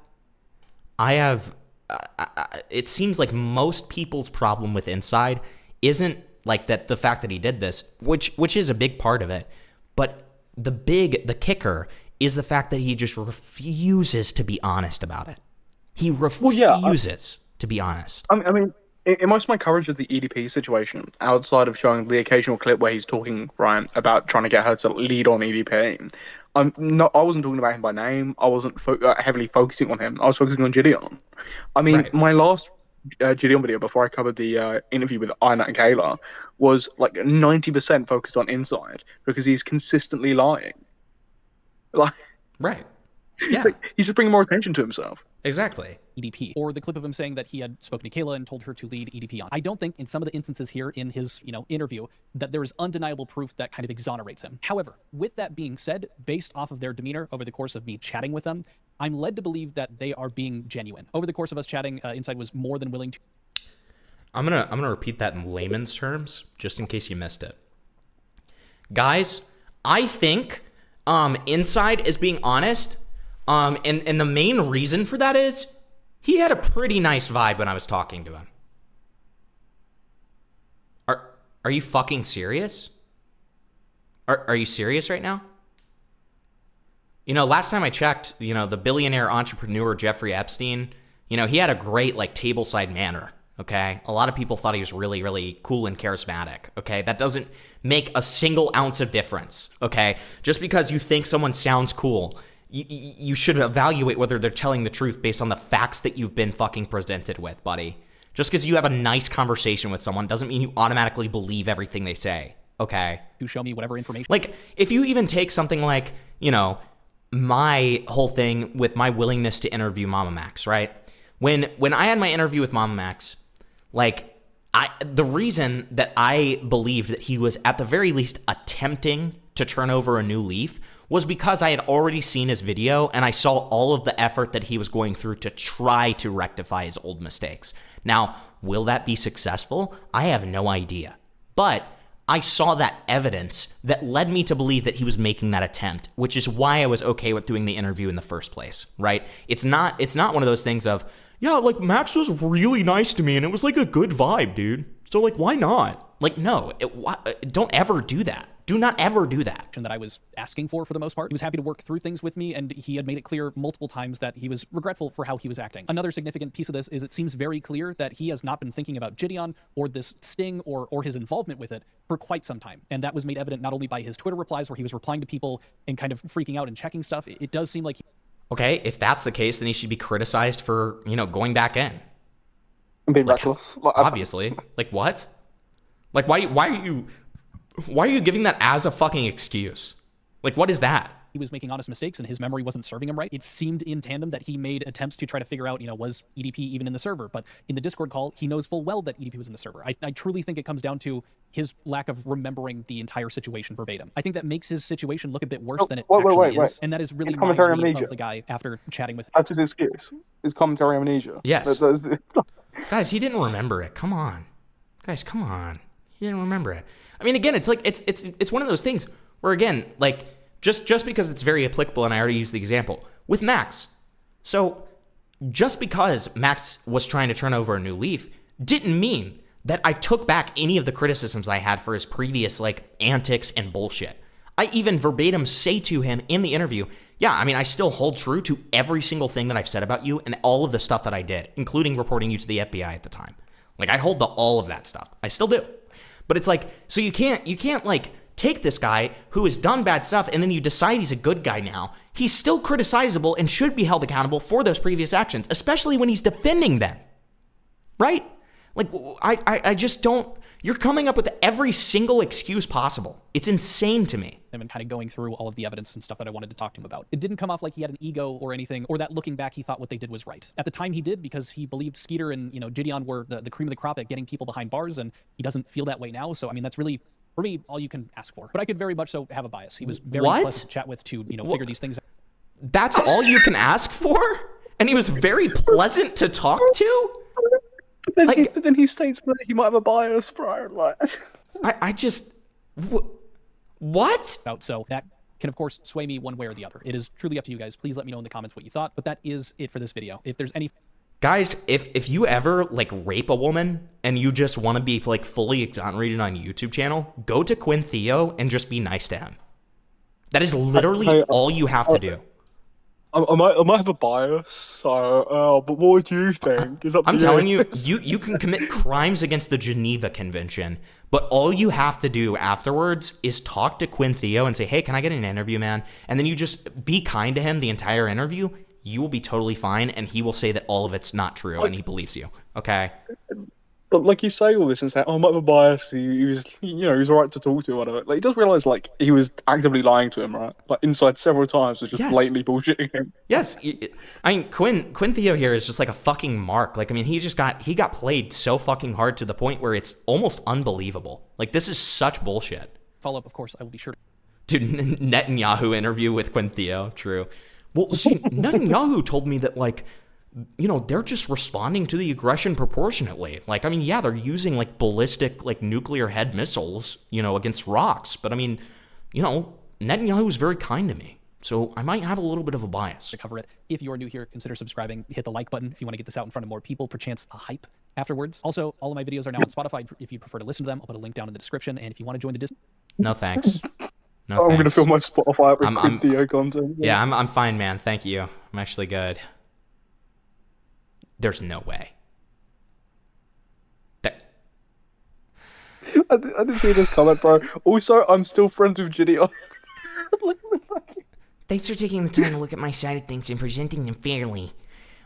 it seems like most people's problem with Insyde isn't like that the fact that he did this, which is a big part of it, but the kicker is the fact that he just refuses to be honest about it. He refuses to be honest. I mean, in most of my coverage of the EDP situation, outside of showing the occasional clip where he's talking, Ryan, about trying to get her to lead on EDP, I wasn't talking about him by name. I wasn't heavily focusing on him. I was focusing on Gideon. I mean, my last Gideon video before I covered the interview with Ina and Kayla was like 90% focused on Insyde because he's consistently lying. Like, right. Yeah. He's just bringing more attention to himself. Exactly. EDP, or the clip of him saying that he had spoken to Kayla and told her to lead EDP on. I don't think in some of the instances here in his, interview that there is undeniable proof that kind of exonerates him. However, with that being said, based off of their demeanor over the course of me chatting with them, I'm led to believe that they are being genuine. Over the course of us chatting, Insyde was more than willing to. I'm gonna repeat that in layman's terms, just in case you missed it. Guys, I think Insyde is being honest. And the main reason for that is he had a pretty nice vibe when I was talking to him. Are you fucking serious? Are you serious right now? Last time I checked, the billionaire entrepreneur Jeffrey Epstein, he had a great like tableside manner. Okay, a lot of people thought he was really, really cool and charismatic. Okay, that doesn't make a single ounce of difference. Okay, just because you think someone sounds cool, you should evaluate whether they're telling the truth based on the facts that you've been fucking presented with, buddy. Just because you have a nice conversation with someone doesn't mean you automatically believe everything they say, okay? To show me whatever information. Like, if you even take something like, my whole thing with my willingness to interview Mama Max, right? When I had my interview with Mama Max, like, the reason that I believed that he was at the very least attempting to turn over a new leaf was because I had already seen his video and I saw all of the effort that he was going through to try to rectify his old mistakes. Now, will that be successful? I have no idea. But I saw that evidence that led me to believe that he was making that attempt, which is why I was okay with doing the interview in the first place, right? It's not one of those things of, yeah, like Max was really nice to me and it was like a good vibe, dude. So like, why not? Like, no, don't ever do that. Do not ever do that. That I was asking for the most part. He was happy to work through things with me, and he had made it clear multiple times that he was regretful for how he was acting. Another significant piece of this is it seems very clear that he has not been thinking about Gideon or this sting or his involvement with it for quite some time. And that was made evident not only by his Twitter replies where he was replying to people and kind of freaking out and checking stuff. It does seem like... Okay, if that's the case, then he should be criticized for, going back in. Being reckless. Obviously. Like, what? Like, why are you giving that as a fucking excuse? Like, what is that? He was making honest mistakes and his memory wasn't serving him right. It seemed in tandem that he made attempts to try to figure out, was EDP even in the server? But in the Discord call, he knows full well that EDP was in the server. I truly think it comes down to his lack of remembering the entire situation verbatim. I think that makes his situation look a bit worse than it actually is. And that is really my read of the guy after chatting with him. That's his excuse. His commentary amnesia. Yes. Guys, he didn't remember it. Come on. Guys, come on. He didn't remember it. I mean, again, it's like it's one of those things where, again, like just because it's very applicable, and I already used the example with Max. So just because Max was trying to turn over a new leaf didn't mean that I took back any of the criticisms I had for his previous like antics and bullshit. I even verbatim say to him in the interview, yeah, I mean, I still hold true to every single thing that I've said about you and all of the stuff that I did, including reporting you to the FBI at the time. Like, I hold to all of that stuff. I still do. But it's like, so you can't like take this guy who has done bad stuff and then you decide he's a good guy now. He's still criticizable and should be held accountable for those previous actions, especially when he's defending them. Right? Like, I just don't... You're coming up with every single excuse possible. It's insane to me. And kind of going through all of the evidence and stuff that I wanted to talk to him about. It didn't come off like he had an ego or anything, or that looking back he thought what they did was right. At the time he did, because he believed Skeeter and, you know, Gideon were the cream of the crop at getting people behind bars, and he doesn't feel that way now. So, I mean, that's really, for me, all you can ask for. But I could very much so have a bias. He was very pleasant to chat with to, you know, figure these things out. That's all you can ask for? And he was very pleasant to talk to? But then he states that he might have a bias, bro. Like, I just... What? So that can, of course, sway me one way or the other. It is truly up to you guys. Please let me know in the comments what you thought. But that is it for this video. If there's any... Guys, if you ever, like, rape a woman and you just want to be, like, fully exonerated on a YouTube channel, go to Quinn Theo and just be nice to him. That is literally all you have to do. I might have a bias, but what do you think? It's up to I'm telling you, you can commit crimes against the Geneva Convention, but all you have to do afterwards is talk to Quinn Theo and say, hey, can I get an interview, man? And then you just be kind to him the entire interview. You will be totally fine, and he will say that all of it's not true, and he believes you, okay? But like, you say all this and say, oh, I might have a bias. He was, you know, he was alright to talk to or whatever. Like, he does realize, like, he was actively lying to him, right? Like, Insyde several times was just blatantly bullshitting him. Yes, I mean, Quinn Theo here is just like a fucking mark. Like, I mean, he got played so fucking hard to the point where it's almost unbelievable. Like, this is such bullshit. Follow up, of course, I will be sure. Dude, Netanyahu interview with Quinn Theo, true. Well, see, Netanyahu told me that, like, you know, they're just responding to the aggression proportionately. Like, I mean, yeah, they're using, like, ballistic, like, nuclear head missiles, you know, against rocks. But, I mean, you know, Netanyahu was very kind to me. So I might have a little bit of a bias. To cover it. If you are new here, consider subscribing. Hit the like button if you want to get this out in front of more people, perchance a hype afterwards. Also, all of my videos are now on Spotify. If you prefer to listen to them, I'll put a link down in the description. And if you want to join the Discord... No, thanks. No, I'm thanks. gonna fill my Spotify up with Quinn Theo content. Yeah, I'm fine, man. Thank you. I'm actually good. There's no way. I didn't see this comment, bro. Also, I'm still friends with Gideon. Thanks for taking the time to look at my side of things and presenting them fairly.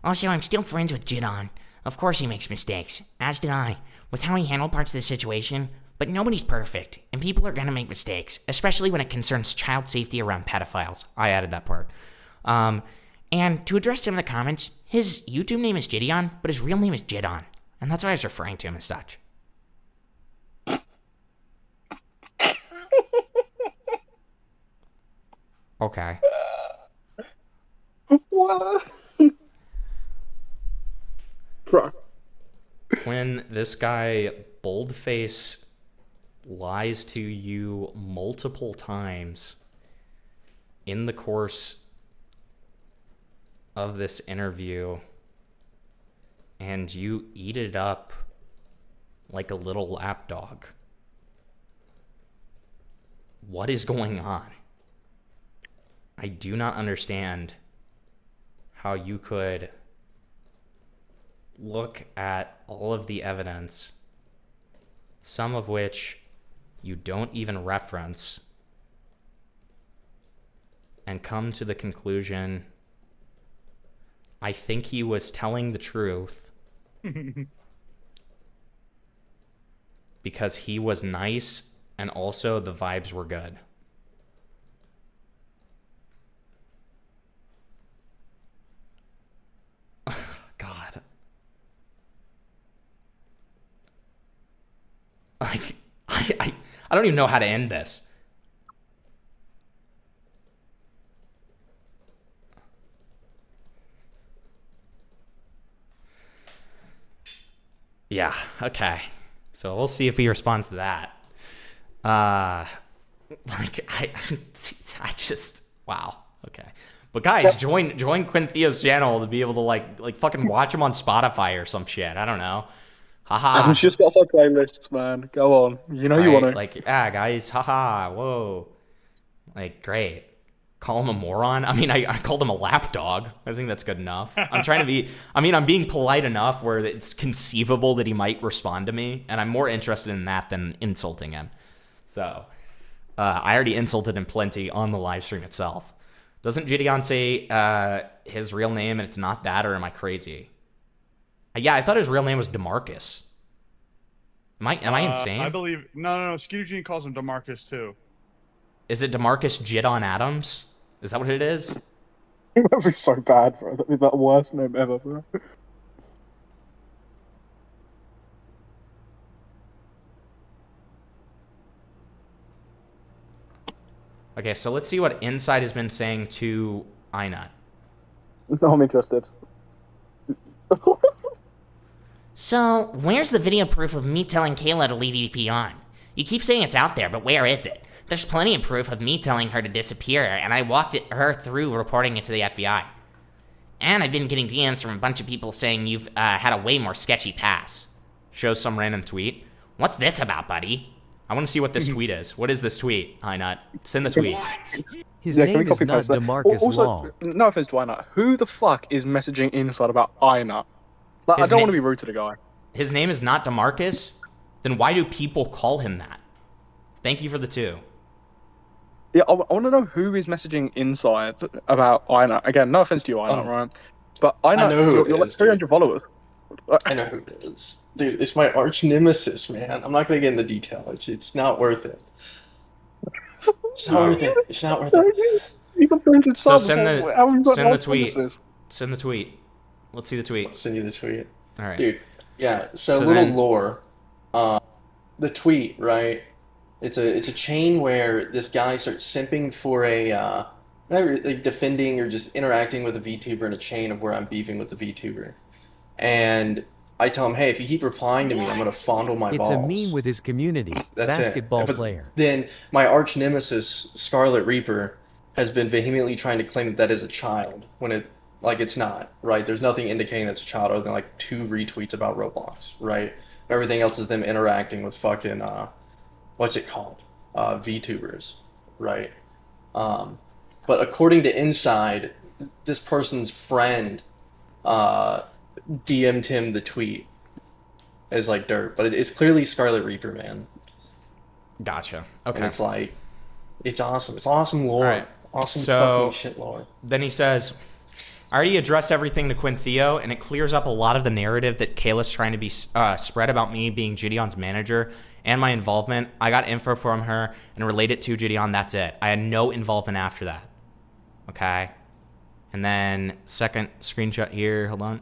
Also, I'm still friends with Gideon. Of course he makes mistakes, as did I, with how he handled parts of the situation. But nobody's perfect, and people are gonna make mistakes, especially when it concerns child safety around pedophiles. I added that part. And to address him in the comments, his YouTube name is Gideon, but his real name is Jidon. And that's why I was referring to him as such. Okay. What? Bro. When this guy boldface lies to you multiple times in the course of this interview and you eat it up like a little lapdog. What is going on? I do not understand how you could look at all of the evidence, some of which you don't even reference, and come to the conclusion, I think he was telling the truth because he was nice and also the vibes were good. God. Like, I don't even know how to end this. Yeah, okay. So we'll see if he responds to that. Like, I just, wow, okay. But guys, join Quinn Theo's channel to be able to like fucking watch him on Spotify or some shit. I don't know. Haha. I'm just Spotify playlists, man. Go on. You know you want to. Like, yeah, guys. Haha. Whoa. Like, great. call him a moron. I mean, I called him a lapdog. I think that's good enough. I'm trying to be, I mean, I'm being polite enough where it's conceivable that he might respond to me, and I'm more interested in that than insulting him. So, I already insulted him plenty on the live stream itself. Doesn't Gideon say his real name and it's not that, or am I crazy? Yeah, I thought his real name was DeMarcus. Am I insane? I believe no. Skeeter Gene calls him DeMarcus too. Is it DeMarcus Gideon Adams? Is that what it is? That'd be so bad, bro. That'd be the worst name ever, bro. Okay, so let's see what Insyde has been saying to Inut. No, I'm interested. So, where's the video proof of me telling Kayla to lead EDP on? You keep saying it's out there, but where is it? There's plenty of proof of me telling her to disappear, and I walked her through reporting it to the FBI. And I've been getting DMs from a bunch of people saying you've had a way more sketchy pass. Shows some random tweet. What's this about, buddy? I want to see what this tweet is. What is this tweet, Inut? Send the tweet. His name is not that? DeMarcus Also, Wall. no offense to Inut, who the fuck is messaging Insyde about Inut? Like, I don't want to be rude to the guy. His name is not DeMarcus? Then why do people call him that? Thank you for the 2. Yeah, I want to know who is messaging Insyde about Inut. Again, no offense to you, Inut, right? But Inut, I know who you're like 300 followers. I know who it is. Dude, it's my arch nemesis, man. I'm not going to get into detail. It's not worth it. It's not worth it. It's not worth it. So send the tweet. Send the tweet. Let's see the tweet. I'll send you the tweet. All right. Dude, yeah, so little then, lore. The tweet, right? It's a chain where this guy starts simping for a like defending or just interacting with a VTuber in a chain of where I'm beefing with the VTuber. And I tell him, hey, if you keep replying to me, I'm gonna fondle my balls. It's a meme with his community. That's basketball But player. Then my arch nemesis, Scarlet Reaper, has been vehemently trying to claim that that is a child when it's not, right? There's nothing indicating that's a child other than like 2 retweets about Roblox, right? Everything else is them interacting with fucking what's it called? VTubers, right? But according to Insyde, this person's friend DM'd him the tweet as like dirt, but it's clearly Scarlet Reaper, man. Gotcha. Okay. And it's like, it's awesome. It's awesome lore. All right. Awesome So, fucking shit lore. Then he says, I already addressed everything to Quintheo, and it clears up a lot of the narrative that Kayla's trying to be spread about me being Gideon's manager and my involvement. I got info from her and relayed it to Gideon. That's it. I had no involvement after that. Okay. And then second screenshot here. Hold on.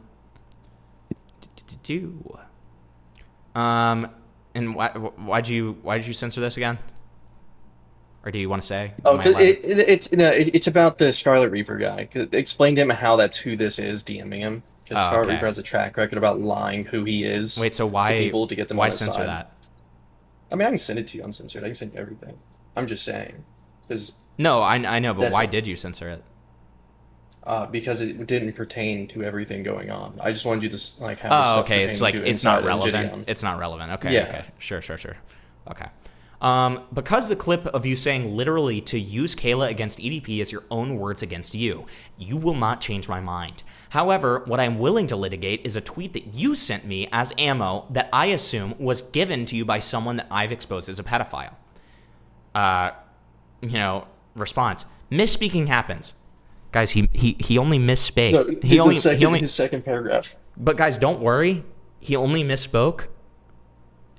And why'd you censor this again? Or do you want to say? Oh, because it's about the Scarlet Reaper guy. Explain to him how that's who this is DMing him. Because Scarlet Reaper has a track record about lying who he is. Wait, so to people to get them why on his censor side. that? I mean, I can send it to you uncensored. I can send you everything. I'm just saying. No, I know, but why did you censor it? Because it didn't pertain to everything going on. I just wanted you to like have. Oh, okay. It's like it's not Insyde and relevant. Gideon. It's not relevant. Okay. Yeah. Okay. Sure. Okay. Because the clip of you saying literally to use Kayla against EDP is your own words against you, you will not change my mind. However, what I'm willing to litigate is a tweet that you sent me as ammo that I assume was given to you by someone that I've exposed as a pedophile. Response. Misspeaking happens. Guys, he only misspoke. No, his second paragraph. But guys, don't worry. He only misspoke.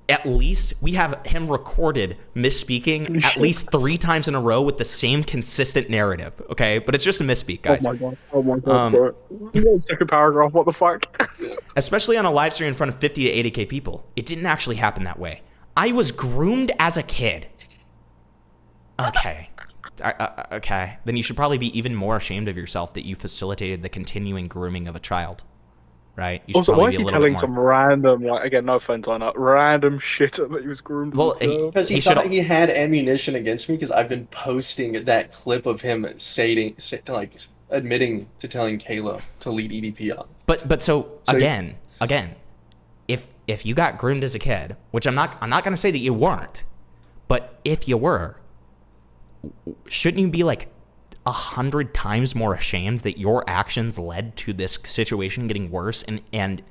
At least we have him recorded misspeaking at least 3 times in a row with the same consistent narrative. Okay, but it's just a misspeak, guys. Oh my god, bro. Second paragraph. What the fuck? Especially on a live stream in front of 50 to 80K people. It didn't actually happen that way. I was groomed as a kid. Okay. Okay. Then you should probably be even more ashamed of yourself that you facilitated the continuing grooming of a child. Right? You should Also, probably why is be a he little telling bit some more. random, like, again, no offense on that, random shit that he was groomed? Well, because he thought he had ammunition against me because I've been posting that clip of him admitting to telling Kayla to lead EDP on. But so again, if you got groomed as a kid, which I'm not gonna say that you weren't, but if you were, shouldn't you be like 100 times more ashamed that your actions led to this situation getting worse and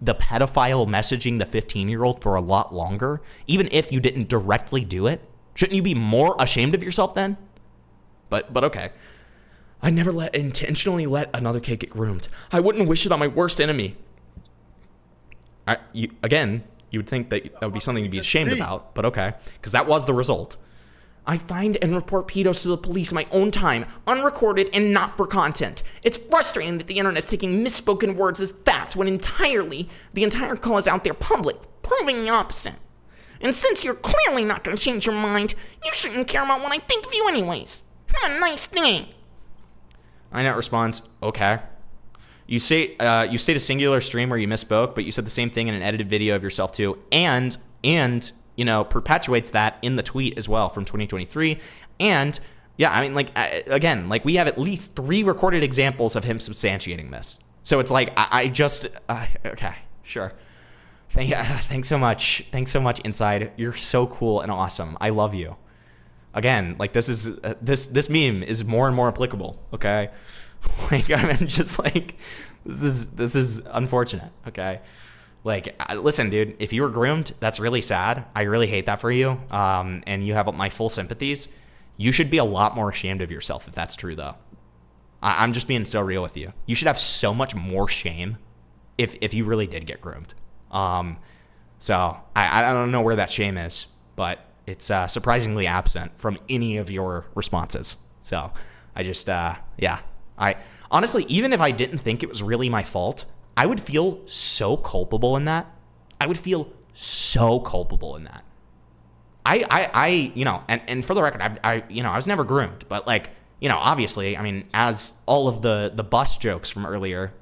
the pedophile messaging the 15-year-old for a lot longer, even if you didn't directly do it? Shouldn't you be more ashamed of yourself then? But okay. I never intentionally let another kid get groomed. I wouldn't wish it on my worst enemy. You would think that would be something to be ashamed about, but okay, because that was the result. I find and report pedos to the police in my own time, unrecorded and not for content. It's frustrating that the internet's taking misspoken words as facts when the entire call is out there public, proving the opposite. And since you're clearly not going to change your mind, you shouldn't care about what I think of you anyways. Have a nice day. INET responds, okay. You state a singular stream where you misspoke, but you said the same thing in an edited video of yourself too, and perpetuates that in the tweet as well from 2023. And yeah, I mean, again, we have at least 3 recorded examples of him substantiating this. So it's like, okay, sure. Thanks so much. Thanks so much, Insyde. You're so cool and awesome. I love you. Again, this meme is more and more applicable. Okay, I'm just this is unfortunate. Okay, listen, dude. If you were groomed, that's really sad. I really hate that for you. And you have my full sympathies. You should be a lot more ashamed of yourself if that's true, though. I'm just being so real with you. You should have so much more shame if you really did get groomed. So I don't know where that shame is, but it's surprisingly absent from any of your responses. So I just, I honestly, even if I didn't think it was really my fault, I would feel so culpable in that. I and for the record, I was never groomed, but obviously, I mean, as all of the bus jokes from earlier,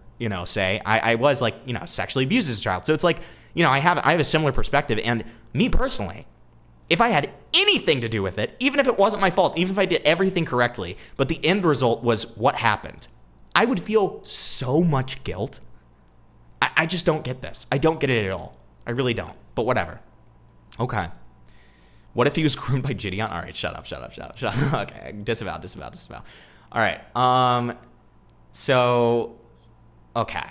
say, I was sexually abused as a child. So it's I have a similar perspective. And me personally, if I had anything to do with it, even if it wasn't my fault, even if I did everything correctly, but the end result was what happened, I would feel so much guilt. I just don't get this. I don't get it at all. I really don't. But whatever. Okay. What if he was groomed by Gideon? All right, shut up. Okay, disavow. All right. Okay.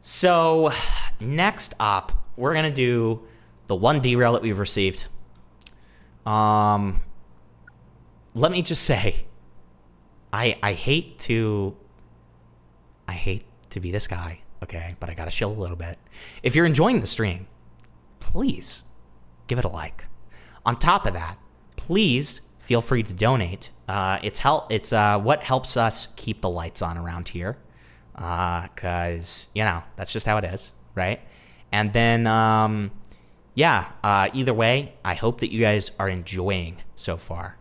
So, next up, we're going to do the one derail that we've received. Let me just say, I hate to be this guy, okay, but I gotta chill a little bit. If you're enjoying the stream, please give it a like. On top of that, please feel free to donate. It's what helps us keep the lights on around here, because that's just how it is, right? And then either way, I hope that you guys are enjoying so far.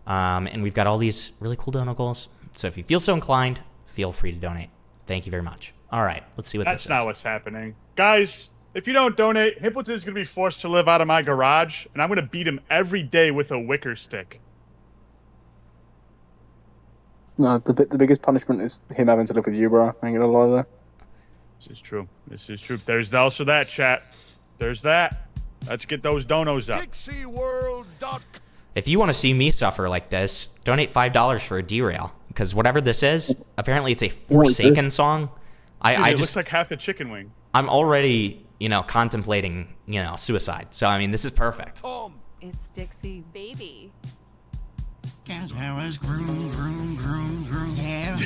And we've got all these really cool dono goals. So if you feel so inclined, feel free to donate. Thank you very much. All right, let's see what this is. That's not what's happening. Guys, if you don't donate, Himpleton is going to be forced to live out of my garage, and I'm going to beat him every day with a wicker stick. No, the biggest punishment is him having to live with you, bro. I ain't gonna lie there. This is true. There's also that, chat. There's that. Let's get those donos up. If you want to see me suffer like this, donate $5 for a derail. Because whatever this is, apparently it's a Forsaken song. It looks like half a chicken wing. I'm already, contemplating, suicide. So, I mean, this is perfect. It's Dixie, baby. Guys, I was groom. Yeah,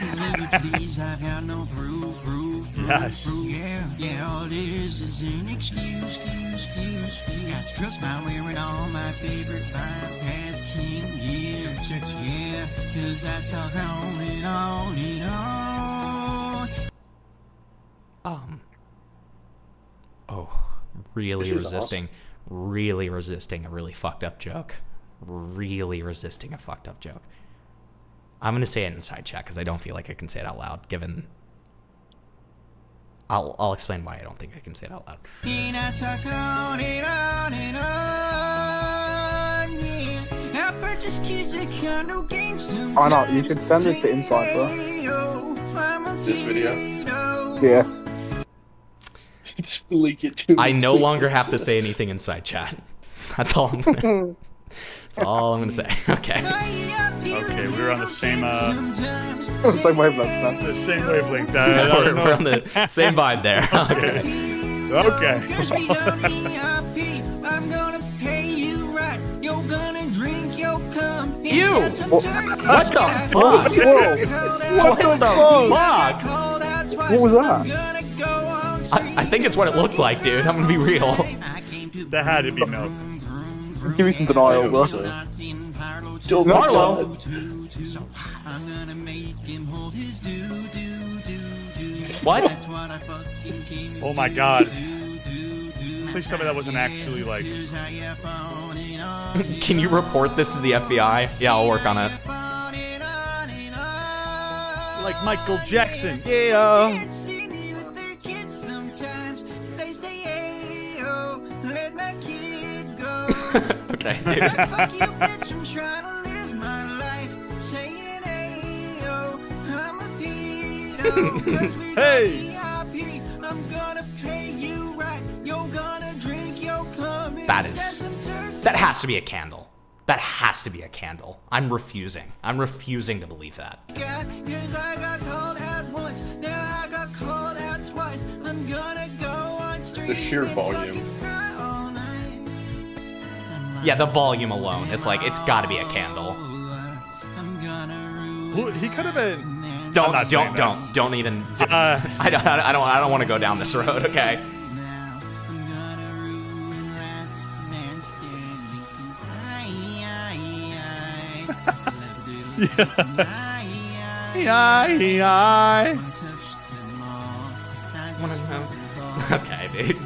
please, I got no proof. Yes. Yeah, all it is an excuse. Got to trust my wearing all my favorite past 10 years. Yeah, cause that's all on and on and on. Really resisting a really fucked up joke. I'm gonna say it inside chat because I don't feel like I can say it out loud. Given, I'll explain why I don't think I can say it out loud. And I talk on and on, yeah. I purchased keys to condo games. I know, you should send this to Insyde, bro. This video? Yeah. Just leak it to me. I no longer have to say anything inside chat. That's all I'm gonna say. Okay. Okay, we were on the same Same wavelength, man. the same wavelength. We're on the same vibe there. Okay. I'm gonna pay you right. You're gonna drink your cum. Ew! What the fuck? What What the fuck? What was that? I think it's what it looked like, dude. I'm gonna be real. That had to be milk. Give me some denial, bro. Still Marlo. What? Oh my god. Please tell me that wasn't actually like. Can you report this to the FBI? Yeah, I'll work on it. Like Michael Jackson. Yeah. Okay, dude. Hey. That has to be a candle. That has to be a candle. I'm refusing. I'm refusing to believe that. The sheer volume. Yeah, the volume alone is like, it's gotta be a candle. He could have been. Don't even. I don't want to go down this road. Okay. Okay, dude.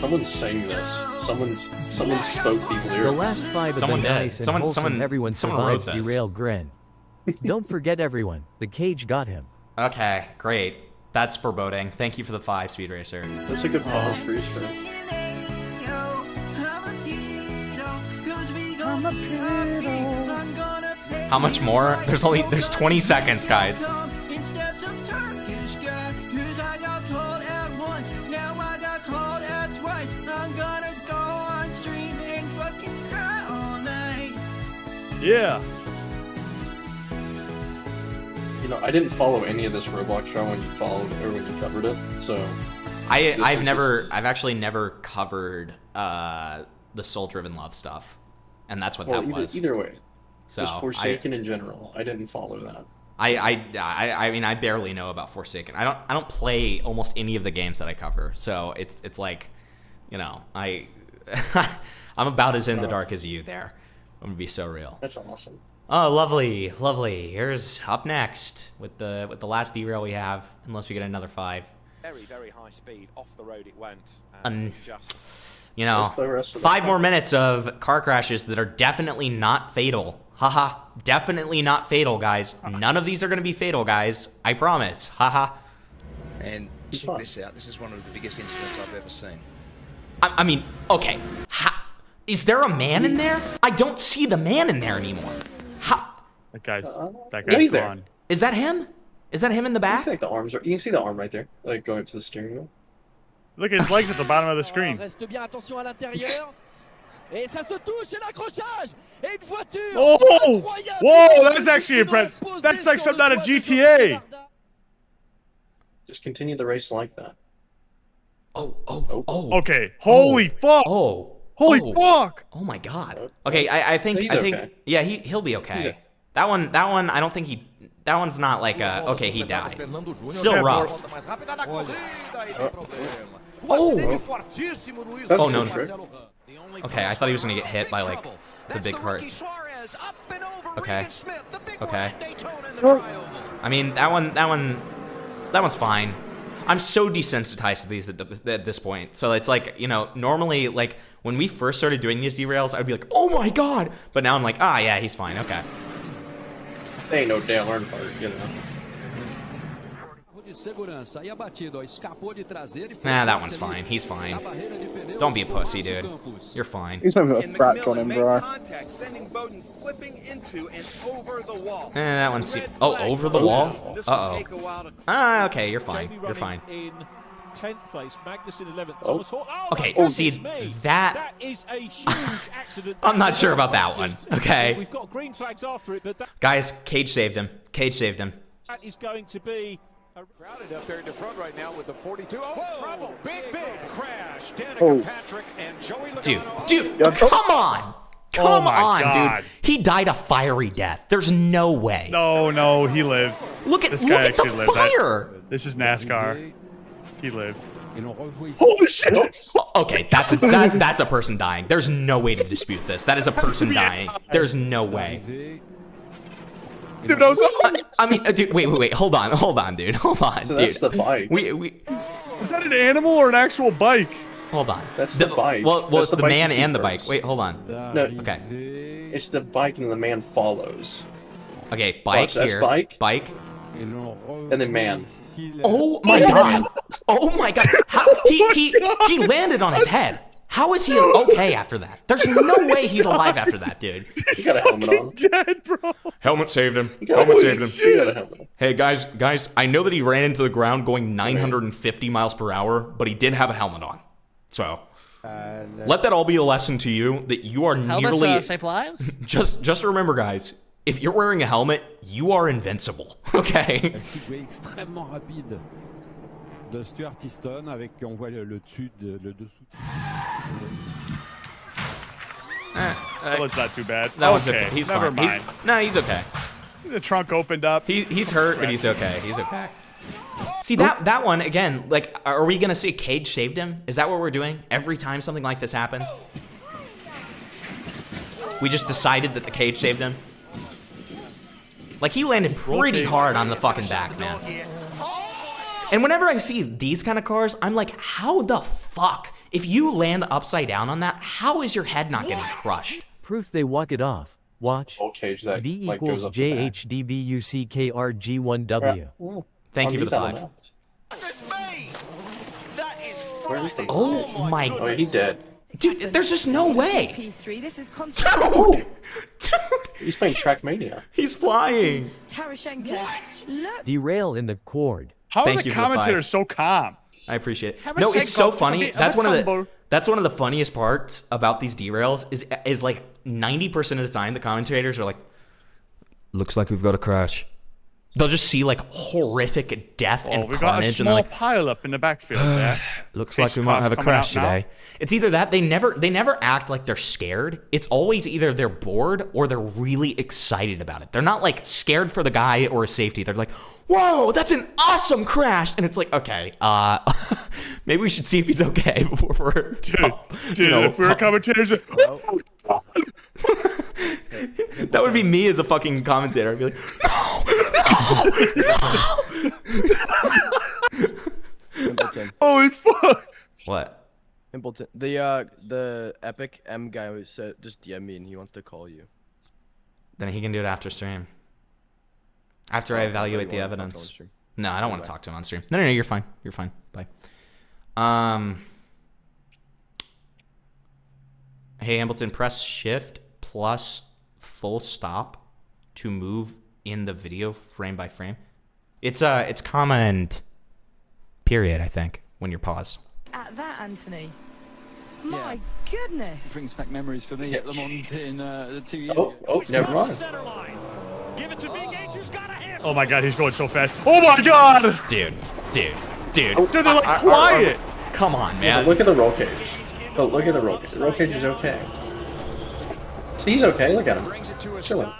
Someone sang this. Someone spoke these lyrics. The last five have been nice and wholesome. Everyone survives wrote this. derail grin. Don't forget everyone. The cage got him. Okay, great. That's foreboding. Thank you for the 5, Speed Racer. That's a good pause for your stream. How much more? There's 20 seconds, guys. Yeah. You know, I didn't follow any of this Roblox show when you followed or when you covered it, so. I've actually never covered the Soul-Driven Love stuff, and that's what that was. Either way, so just Forsaken in general. I didn't follow that. I mean, I barely know about Forsaken. I don't play almost any of the games that I cover, so it's like, you know, I'm about as in the dark as you there. I'm gonna be so real. That's awesome. Oh, lovely, lovely. Here's up next with the last derail we have, unless we get another 5. Very, very high speed. Off the road it went. And, It's just... you know, 5 more minutes of car crashes that are definitely not fatal. Haha, definitely not fatal, guys. None of these are gonna be fatal, guys. I promise. Haha. And check this out. This is one of the biggest incidents I've ever seen. I mean, okay. Is there a man in there? I don't see the man in there anymore. That guy's he's there. gone. Is that him? Is that him in the back? You can see, like, the arms. You can see the arm right there, like going up to the steering wheel. Look at his legs at the bottom of the screen. Oh! Whoa, that's actually impressive. That's like something out of GTA. Just continue the race like that. Oh. Okay. Holy fuck. Holy fuck. Oh my god. Okay, I think okay. yeah, he'll be okay. That one I don't think that one's not like okay, he died. Still rough. Oh no. Okay, I thought he was gonna get hit by like the big cart. Okay. I mean that one's fine. I'm so desensitized to these at this point. So it's like, you know, normally, like, when we first started doing these derails, I'd be like, oh my god! But now I'm like, ah, yeah, he's fine, okay. They ain't no damn earnhardt, you know. Nah, that one's fine. He's fine. Don't be a pussy, dude. You're fine. He's maybe a scratch on him, bro. That one's... Oh, over the wall? Uh-oh. Ah, okay, you're fine. You're fine. 10th place, Magnus in 11th, Thomas Hall. Okay, my see, goodness me. that is a huge accident. I'm not sure about that one, okay? We've got green flags after it, but that Guys, Cage saved him. Cage saved him. is going to be crowded up there in the front right now with the 42. Oh, trouble. Big crash. Danica Patrick and Joey Logano. Dude, come on! Come my on, God. dude. He died a fiery death. There's no way. No, he lived. Look at this guy actually the lived. fire. This is NASCAR. He lived. Holy shit! Okay, that's a person dying. There's no way to dispute this. That is a person dying. There's no way. Dude, I mean, dude, wait. Hold on, dude. Hold on, So dude. that's the bike. Is that an animal or an actual bike? Hold on. That's the bike. Well, That's it's the bike man you see and the bike. first. Wait, hold on. No. Okay. It's the bike and the man follows. Okay, bike Watch, that's here. bike. And then man. Oh my god! Oh my god! How, he landed on his head. How is he okay after that? There's no way he's alive after that, dude. He's got a helmet on. Dead, bro. Helmet saved him. got Helmet a- saved him. he got a helmet. Hey guys, I know that he ran into the ground going 950 miles per hour, but he did have a helmet on. So let that all be a lesson to you that you are Helmets nearly save lives. just remember, guys. If you're wearing a helmet, you are invincible. Okay. extrêmement rapide de Stuart Easton avec on voit le dessus le dessous. That one's not too bad. That one's okay. He's Never fine. mind. He's okay. The trunk opened up. He's hurt, but he's okay. He's okay. See that one again. Like, are we gonna say Cage saved him? Is that what we're doing every time something like this happens? We just decided that the Cage saved him. Like, he landed pretty hard on the fucking back, man. And whenever I see these kind of cars, I'm like, how the fuck? If you land upside down on that, how is your head not getting crushed? Proof they walk it off. Watch. Oh, Cage that V like goes equals up the back. JHDBUCKRG1W. Thank you for the He's out 5. now. That is Where is the Oh my. Oh, he's dead. Dude, there's just no way. P3, this is Dude! He's playing Trackmania. He's flying. Tarashenko. Look. Derail in the cord. How Thank is you the for the commentator 5. so calm? I appreciate it. Have a No, it's so second funny. combo. That's one of the Combo. that's one of the funniest parts about these derails is like 90% of the time the commentators are like, looks like we've got a crash. They'll just see like horrific death and We've got a carnage and they're small like, pile up in the backfield there. looks In like case we might cars have a coming crash out now. today. It's either that they never act like they're scared. It's always either they're bored or they're really excited about it. They're not like scared for the guy or a safety. They're like, whoa, that's an awesome crash. And it's like, okay, maybe we should see if he's okay before we're Dude, if we were commentators, that would be me as a fucking commentator. I'd be like, Impleton. holy fuck! what? Impleton. The Epic M guy who said just DM me and he wants to call you. Then he can do it after stream. After I evaluate the evidence. No, I don't want to talk to him on stream. No, you're fine. You're fine. Bye. Hey, Ambleton, press shift plus full stop to move in the video frame by frame. It's comma and period, I think, when you're paused. At that, Anthony. My goodness. Brings back memories for me at Lamont in 2 years Oh, never mind. Oh my god, he's going so fast. Oh my god! Dude. Dude, they're like quiet. Come on, man. Yeah, but look at the roll cage. Oh, look at the roll cage. The roll cage is okay. See, he's okay. Look at him. Chilling.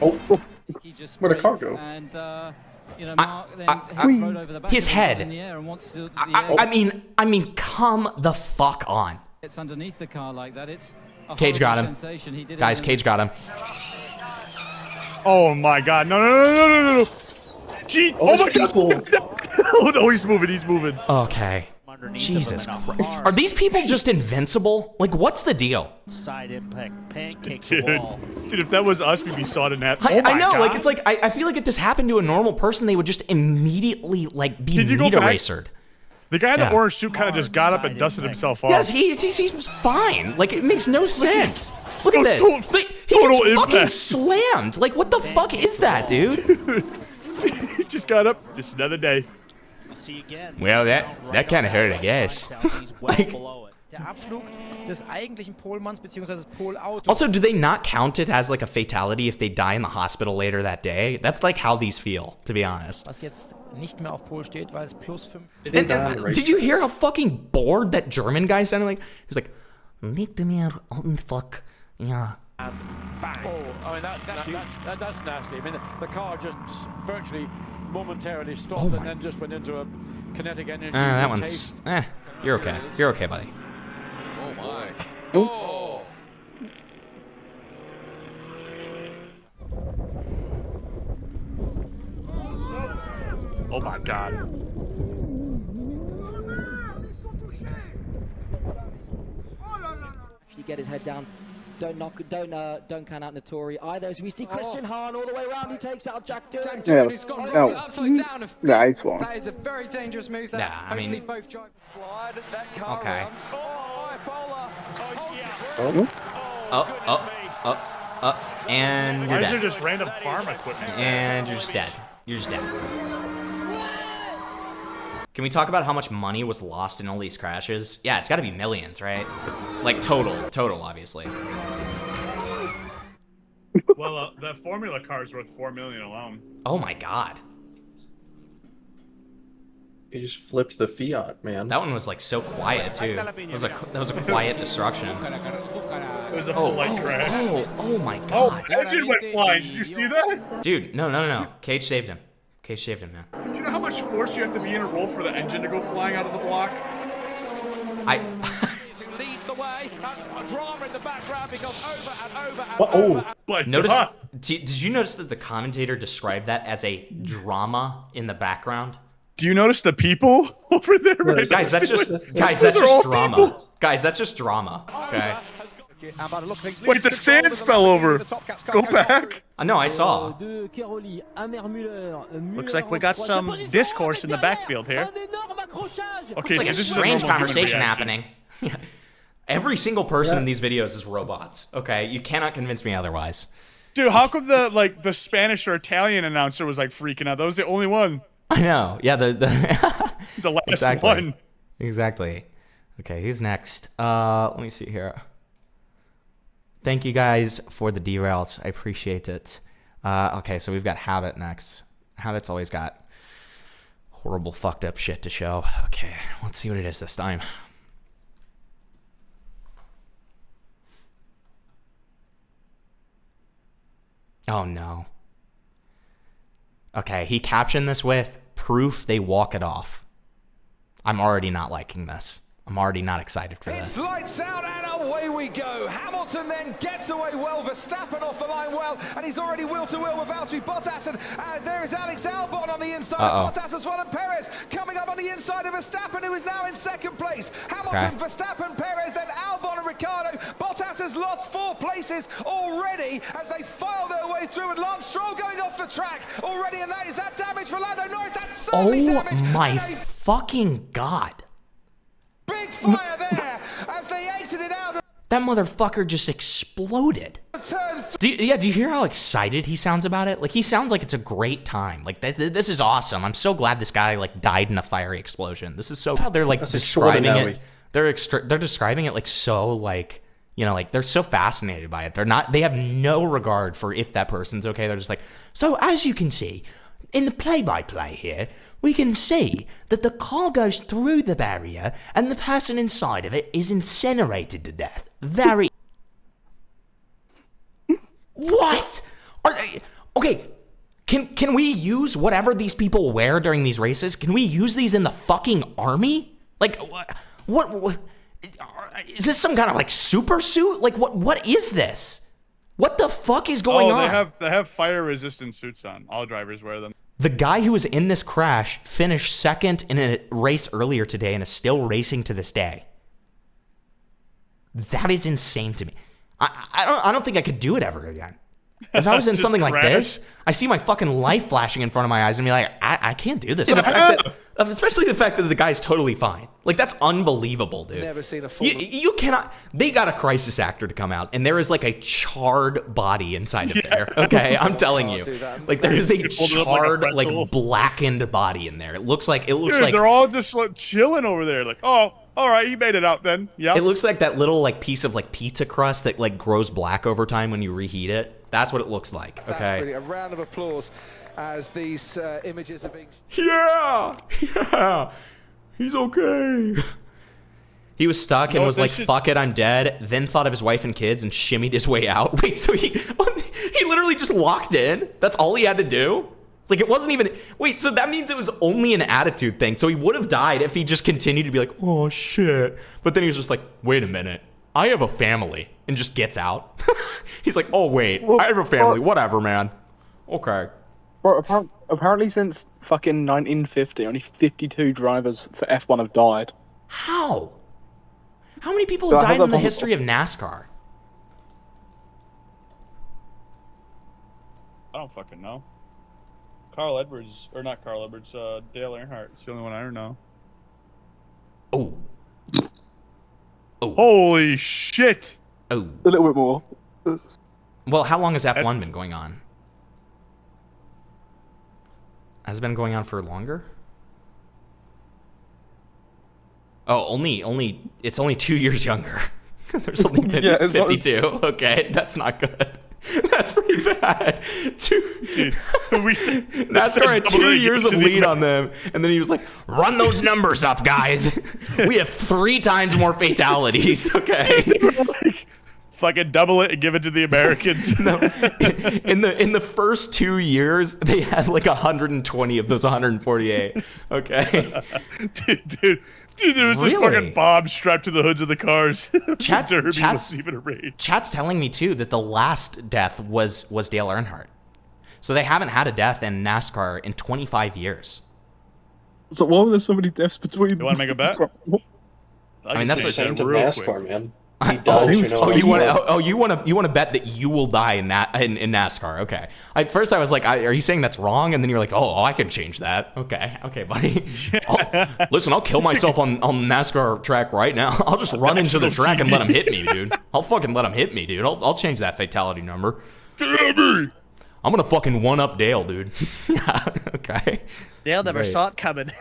Oh, where'd the car go? And, you know, Mark then rode over the back his of it head. in the air and wants to, I mean, come the fuck on. It's underneath the car like that. It's a Cage got him. horrible sensation. He did it Guys, in- Cage got him. Oh my god, no. Gee, oh my god! Oh no, he's moving. He's moving. Okay. Jesus Christ. Are these people just invincible? Like, what's the deal? Side impact, pancake Dude, the wall. dude, if that was us, we'd be sawed in half. I Oh my know, God. like, it's like, I feel like if this happened to a normal person, they would just immediately, like, be Did you go meat back? erasered. The guy in the Yeah. orange suit kind of just got up and dusted himself off. Yes, he's fine. Like, it makes no sense. Look at this. Total- Like, he total gets fucking impact. slammed. Like, what the fuck is that, dude? He just got up. Just another day. Well, that kind of hurt, I guess. Like, Der Abflug des eigentlichen Polmanns bzw. des Polautos. also, do they not count it as, like, a fatality if they die in the hospital later that day? That's, like, how these feel, to be honest. Was jetzt nicht mehr auf Pol steht, weil es +5. And did you hear how fucking bored that German guy sounded like? He was like, "Nicht mehr und fuck." Yeah. Oh, I mean, that's nasty. I mean, the car just virtually momentarily stopped and then just went into a kinetic energy. That one's... you're okay. You're okay, buddy. Oh my. Oh. Oh my god. If you get his head down, don't count out Notori either. As we see Christian Hahn all the way around, he takes out Jack Dillon. Yeah, He's gone no. upside down. Nice one. That is a very dangerous move there. Nah, I mean- both drive. Slide that car Okay. around. Oh, Fola. And Why you're is there dead. just random farm equipment? And you're just dead. You're just dead. Can we talk about how much money was lost in all these crashes? Yeah, it's got to be millions, right? Like, total, obviously. Well, the Formula car is worth $4 million alone. Oh my god. He just flipped the Fiat, man. That one was, like, so quiet, too. That was a quiet destruction. It was a polite crash. Oh my god. Oh, engine went flying. Did you see that? Dude, no. Cage saved him. Cage saved him, man. Do you know how much force you have to be in a roll for the engine to go flying out of the block? Leads the way. A drama in the background because over. Did you notice that the commentator described that as a drama in the background? Do you notice the people over there? Right Guys, that's just drama. People. Guys, that's just drama. Okay. Wait, the stands fell over. Go back. No, I saw. Looks like we got some discourse in the backfield here. It's Okay, like a so this is strange normal human conversation reaction. happening. Every single person in these videos is robots. Okay, you cannot convince me otherwise. Dude, how come the Spanish or Italian announcer was like freaking out? That was the only one. I know. Yeah, the last exactly. one. Exactly. Okay, who's next? Let me see here. Thank you guys for the derails. I appreciate it. Okay, so we've got Habit next. Habit's always got horrible, fucked up shit to show. Okay, let's see what it is this time. Oh no. Okay, he captioned this with proof they walk it off. I'm already not liking this. I'm already not excited for It's this. lights out and away we go. Hamilton then gets away well. Verstappen off the line well, and he's already wheel to wheel with Valtteri Bottas. And there is Alex Albon on the inside of Bottas as well, and Perez coming up on the inside of Verstappen, who is now in second place. Hamilton, Verstappen, Perez, then Albon and Ricciardo. Bottas has lost 4 places already as they file their way through, and Lance Stroll going off the track already, and that is that damage for Lando Norris. That's certainly damage. Oh my fucking god. Big fire there as they exited out. That motherfucker just exploded. Do you hear how excited he sounds about it? Like, he sounds like it's a great time. Like, this is awesome. I'm so glad this guy, like, died in a fiery explosion. This is so... How they're, like, describing it. They're describing it, like, so, like... You know, like, they're so fascinated by it. They have no regard for if that person's okay. They're just like, so, as you can see, in the play-by-play here, we can see that the car goes through the barrier and the person inside of it is incinerated to death. Very... What? Okay, can we use whatever these people wear during these races? Can we use these in the fucking army? Like, what is this some kind of, like, super suit? Like, what is this? What the fuck is going on? They have fire resistant suits on. All drivers wear them. The guy who was in this crash finished second in a race earlier today and is still racing to this day. That is insane to me. I don't think I could do it ever again. If I was in something like this, I see my fucking life flashing in front of my eyes and be like, I can't do this. Especially the fact that the guy's totally fine. Like, that's unbelievable, dude. Never seen a full. You cannot. They got a crisis actor to come out, and there is like a charred body inside of there. Okay, I'm telling you, like there is a charred, like blackened body in there. It looks like Dude, they're all just like chilling over there. Like, oh, all right, he made it out then. Yeah. It looks like that little like piece of like pizza crust that like grows black over time when you reheat it. That's what it looks like. Okay. That's brilliant. A round of applause as these images are being. Yeah, he's okay. He was stuck and was like, "Fuck it, I'm dead." Then thought of his wife and kids and shimmied his way out. Wait, so he literally just locked in? That's all he had to do? Like, it wasn't even. Wait, so that means it was only an attitude thing. So he would have died if he just continued to be like, "Oh shit," but then he was just like, "Wait a minute, I have a family," and just gets out. He's like, "Oh wait, I have a family. Whatever, man. Okay." Bro, apparently since fucking 1950, only 52 drivers for F1 have died. How? How many people have died in the history of NASCAR? I don't fucking know. Carl Edwards, or not Carl Edwards, Dale Earnhardt. It's the only one I know. Oh. Holy shit! Oh. A little bit more. Well, how long has F1 been going on? Has it been going on for longer? Oh, it's only 2 years younger. There's only been 52. Okay, that's not good. That's pretty bad. Dude, NASCAR had 2 years of lead on them, and then he was like, "Run those numbers up, guys. We have 3 times more fatalities." Okay. Fucking double it and give it to the Americans. No. In the first 2 years, they had like 120 of those 148. Okay. Dude, there was just fucking bombs strapped to the hoods of the cars. Chat's telling me too that the last death was Dale Earnhardt. So they haven't had a death in NASCAR in 25 years. So why were there so many deaths between? You want to make a bet? I mean, that's the what NASCAR, man. You want to bet that you will die in NASCAR? Okay. First I was like, are you saying that's wrong? And then you're like, oh, I can change that. Okay, buddy. Listen, I'll kill myself on NASCAR track right now. I'll just run into the track and let him hit me, dude. I'll fucking let him hit me, dude. I'll change that fatality number. Get at me! I'm gonna fucking one up Dale, dude. Yeah. Okay. Dale never saw it coming.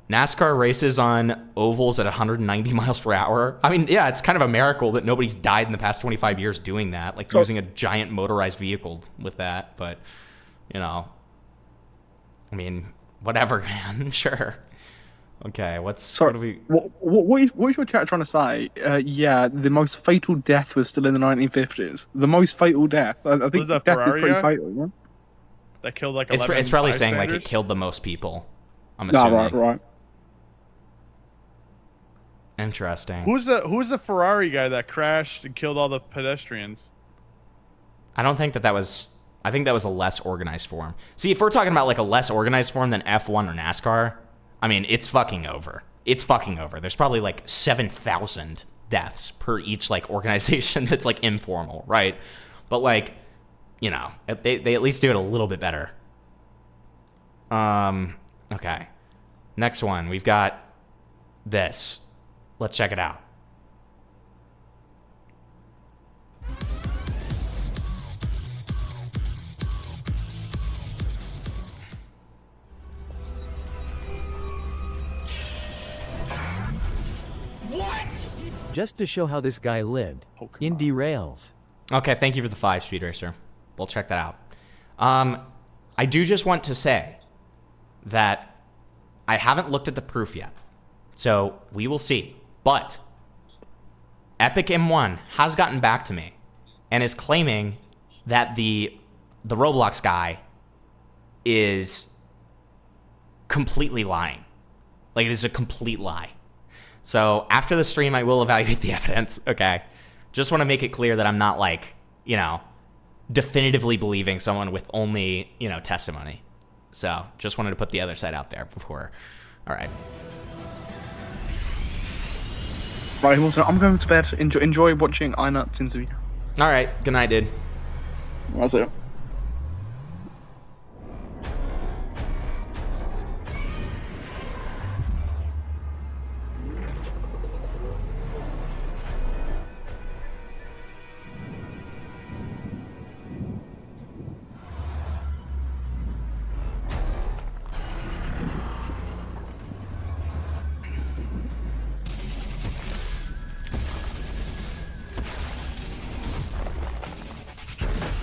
NASCAR races on ovals at 190 miles per hour. I mean, yeah, it's kind of a miracle that nobody's died in the past 25 years doing that, like using a giant motorized vehicle with that. But, you know, I mean, whatever, man. Sure. Okay, what is your chat trying to say? Yeah, the most fatal death was still in the 1950s. The most fatal death. I think that death is Ferrari pretty guy? fatal. Yeah? That killed like 11 It's probably saying like it bystanders? killed the most people. I'm assuming. Right. Interesting. Who's the Ferrari guy that crashed and killed all the pedestrians? I don't think that was. I think that was a less organized form. See, if we're talking about like a less organized form than F1 or NASCAR, I mean, it's fucking over. It's fucking over. There's probably like 7,000 deaths per each like organization that's like informal, right? But like, you know, they at least do it a little bit better. Okay. Next one, we've got this. Let's check it out. Just to show how this guy lived. Indy Rails. Okay, thank you for the 5, Speed Racer. We'll check that out. I do just want to say that I haven't looked at the proof yet, so we will see. But Epic M1 has gotten back to me and is claiming that the Roblox guy is completely lying. Like, it is a complete lie. So after the stream, I will evaluate the evidence. Okay. Just want to make it clear that I'm not like, you know, definitively believing someone with only, you know, testimony. So just wanted to put the other side out there before. All right. Right, Hamilton, I'm going to bed. Enjoy watching iNut's interview. All right. Good night, dude. That's it.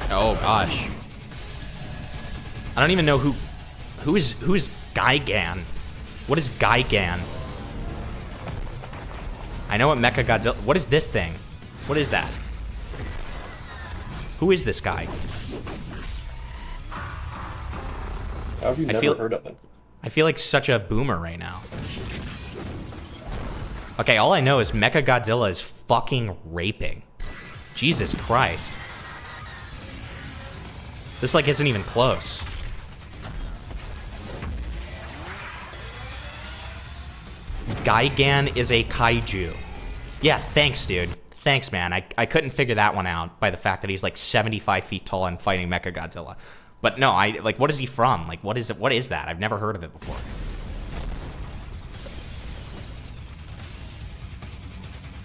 Oh gosh. I don't even know who is Gigan. What is Gigan? I know what Mechagodzilla. What is this thing? What is that? Who is this guy? How have you never heard of it? I feel like such a boomer right now. Okay, all I know is Mechagodzilla is fucking raping. Jesus Christ. This like isn't even close. Gigan is a kaiju. Yeah, thanks, dude. Thanks, man. I couldn't figure that one out by the fact that he's like 75 feet tall and fighting Mechagodzilla. But no, like, what is he from? Like, what is it? What is that? I've never heard of it before.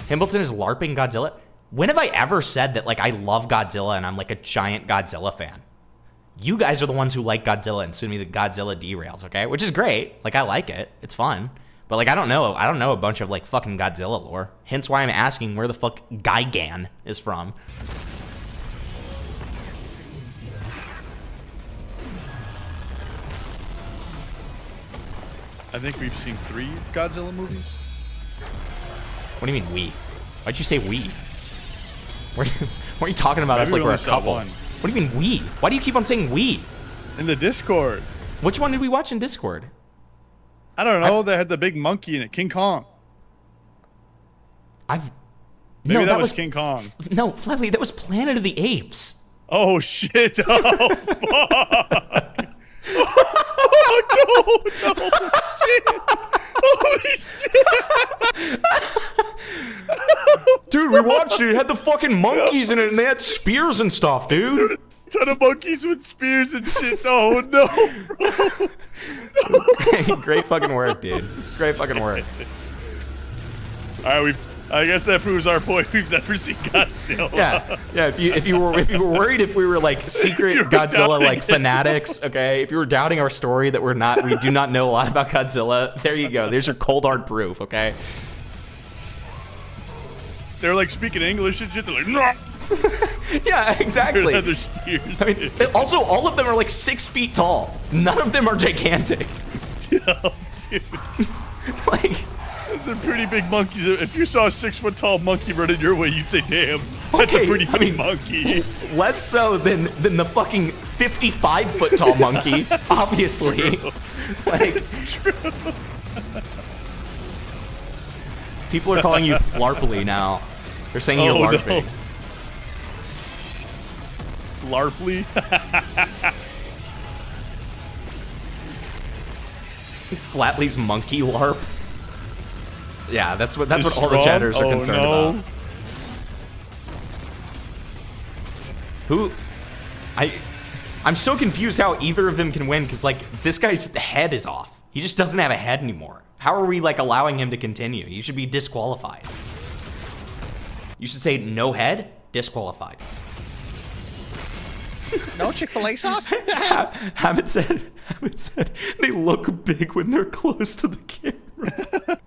Hambleton is LARPing Godzilla? When have I ever said that, like, I love Godzilla and I'm like a giant Godzilla fan? You guys are the ones who like Godzilla and send me the Godzilla derails, okay? Which is great. Like, I like it. It's fun. But, like, I don't know a bunch of, like, fucking Godzilla lore. Hence why I'm asking where the fuck Gigan is from. I think we've seen 3 Godzilla movies. What do you mean, we? Why'd you say we? What are you talking about? Maybe Us like we we're a only saw couple. one. What do you mean, we? Why do you keep on saying we? In the Discord. Which one did we watch in Discord? I don't know. They had the big monkey in it. King Kong. Maybe No, that was King Kong. No, Flatley, that was Planet of the Apes. Oh, shit. Oh, fuck. Oh, no, shit. Holy shit. Dude, we watched it. It had the fucking monkeys in it, and they had spears and stuff, dude. Ton of monkeys with spears and shit. Oh, no, bro. Great fucking work, dude. Great fucking work. All right, I guess that proves our point. We've never seen Godzilla. Yeah. If you were worried if we were like secret Godzilla like fanatics, okay. If you were doubting our story that we do not know a lot about Godzilla. There you go. There's your cold hard proof, okay. They're like speaking English and shit. They're like, no. Yeah, exactly. Leather spears. I mean, also, all of them are like 6 feet tall. None of them are gigantic. Oh, dude. Like, they're pretty big monkeys. If you saw a 6 foot tall monkey running your way, you'd say, "Damn, that's a pretty big monkey." Less so than the fucking 55 foot tall monkey, obviously. Like, people are calling you Flarply now. They're saying you're LARPing. No. Larply. Flatley's monkey LARP. Yeah, that's what all the chatters are concerned about. I'm so confused how either of them can win because like this guy's head is off. He just doesn't have a head anymore. How are we like allowing him to continue? You should be disqualified. You should say no head, disqualified. No Chick-fil-A sauce? Hammett said they look big when they're close to the camera.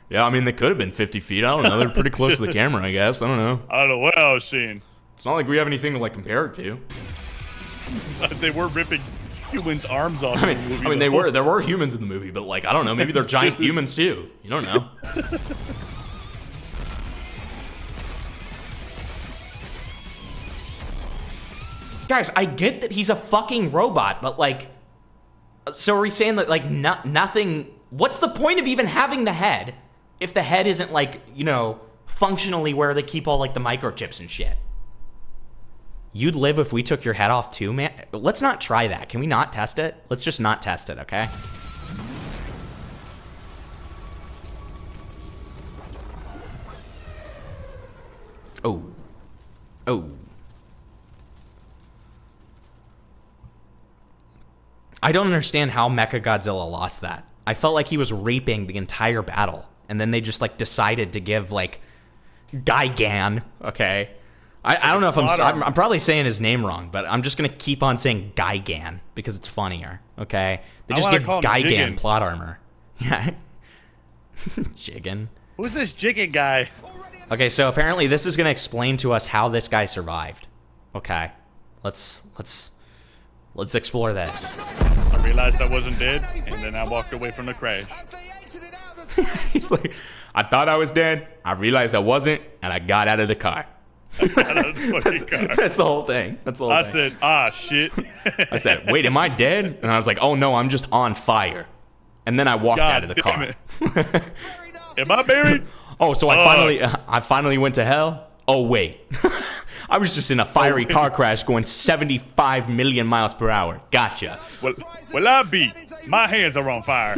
Yeah, I mean, they could have been 50 feet. I don't know. They're pretty close to the camera, I guess. I don't know. I don't know what I was seeing. It's not like we have anything to like compare it to. They were ripping humans' arms off. I mean, there were humans in the movie, but like, I don't know. Maybe they're giant humans too. You don't know. Guys, I get that he's a fucking robot, but like, so are we saying that like nothing? What's the point of even having the head if the head isn't like, you know, functionally where they keep all like the microchips and shit? You'd live if we took your head off too, man? Let's not try that. Can we not test it? Let's just not test it, okay? Oh. Oh. I don't understand how Mechagodzilla lost that. I felt like he was raping the entire battle, and then they just like decided to give like Gigan, okay? I don't know if I'm probably saying his name wrong, but I'm just gonna keep on saying Gigan because it's funnier, okay? They just give Gigan plot armor. Yeah. Jiggin. Who's this Jiggin guy? Okay, so apparently this is gonna explain to us how this guy survived. Okay, let's explore this. I realized I wasn't dead, and then I walked away from the crash. He's like, I thought I was dead. I realized I wasn't, and I got out of the car. That's the whole thing. That's the whole thing. I said, ah, shit. I said, wait, am I dead? And I was like, oh no, I'm just on fire. And then I walked out of the car. Am I buried? Oh, so I finally went to hell? Oh wait. I was just in a fiery car crash going 75 million miles per hour. Gotcha. Well, I be. My hands are on fire.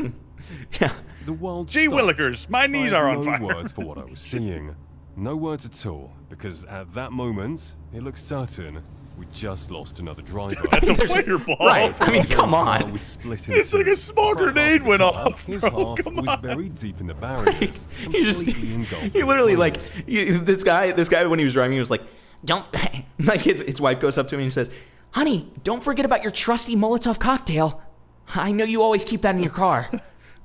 Yeah. The world Gee willikers, my knees are on fire. No words for what I was seeing. No words at all, because at that moment, it looked certain we just lost another driver. That's a fireball. Right. I mean, come on. Was split it's like a small grenade went off. His bro. half was buried deep in the barriers. He literally like this guy when he was driving, he was like, don't like his wife goes up to him and says, honey, don't forget about your trusty Molotov cocktail. I know you always keep that in your car.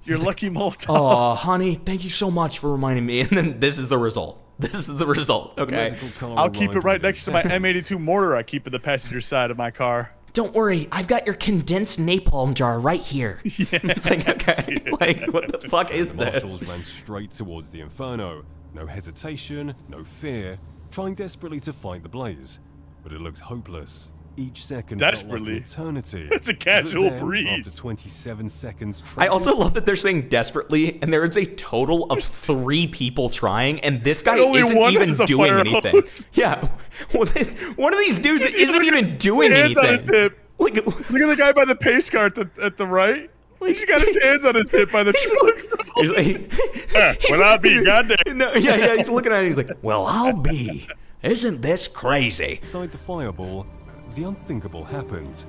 Your lucky Molotov. Oh, honey, thank you so much for reminding me. And then this is the result. This is the result, okay? I'll keep it right next to my M82 mortar I keep at the passenger side of my car. Don't worry, I've got your condensed napalm jar right here. Yeah. It's like, okay, like, what the fuck is the this? Marshals ran straight towards the inferno. No hesitation, no fear, trying desperately to fight the blaze. But it looked hopeless. Each second felt like an eternity. It's a casual breeze. After 27 seconds. I also love that they're saying desperately, and there is a total of 3 people trying, and this guy isn't even doing anything. Yeah, one of these dudes isn't even doing anything. Look at the guy by the pace car at the right. He's got his hands on his hip by the truck. He's like, well, I'll be goddamn. No, yeah, he's looking at it. He's like, well, I'll be. Isn't this crazy? Inside the fireball, the unthinkable happened.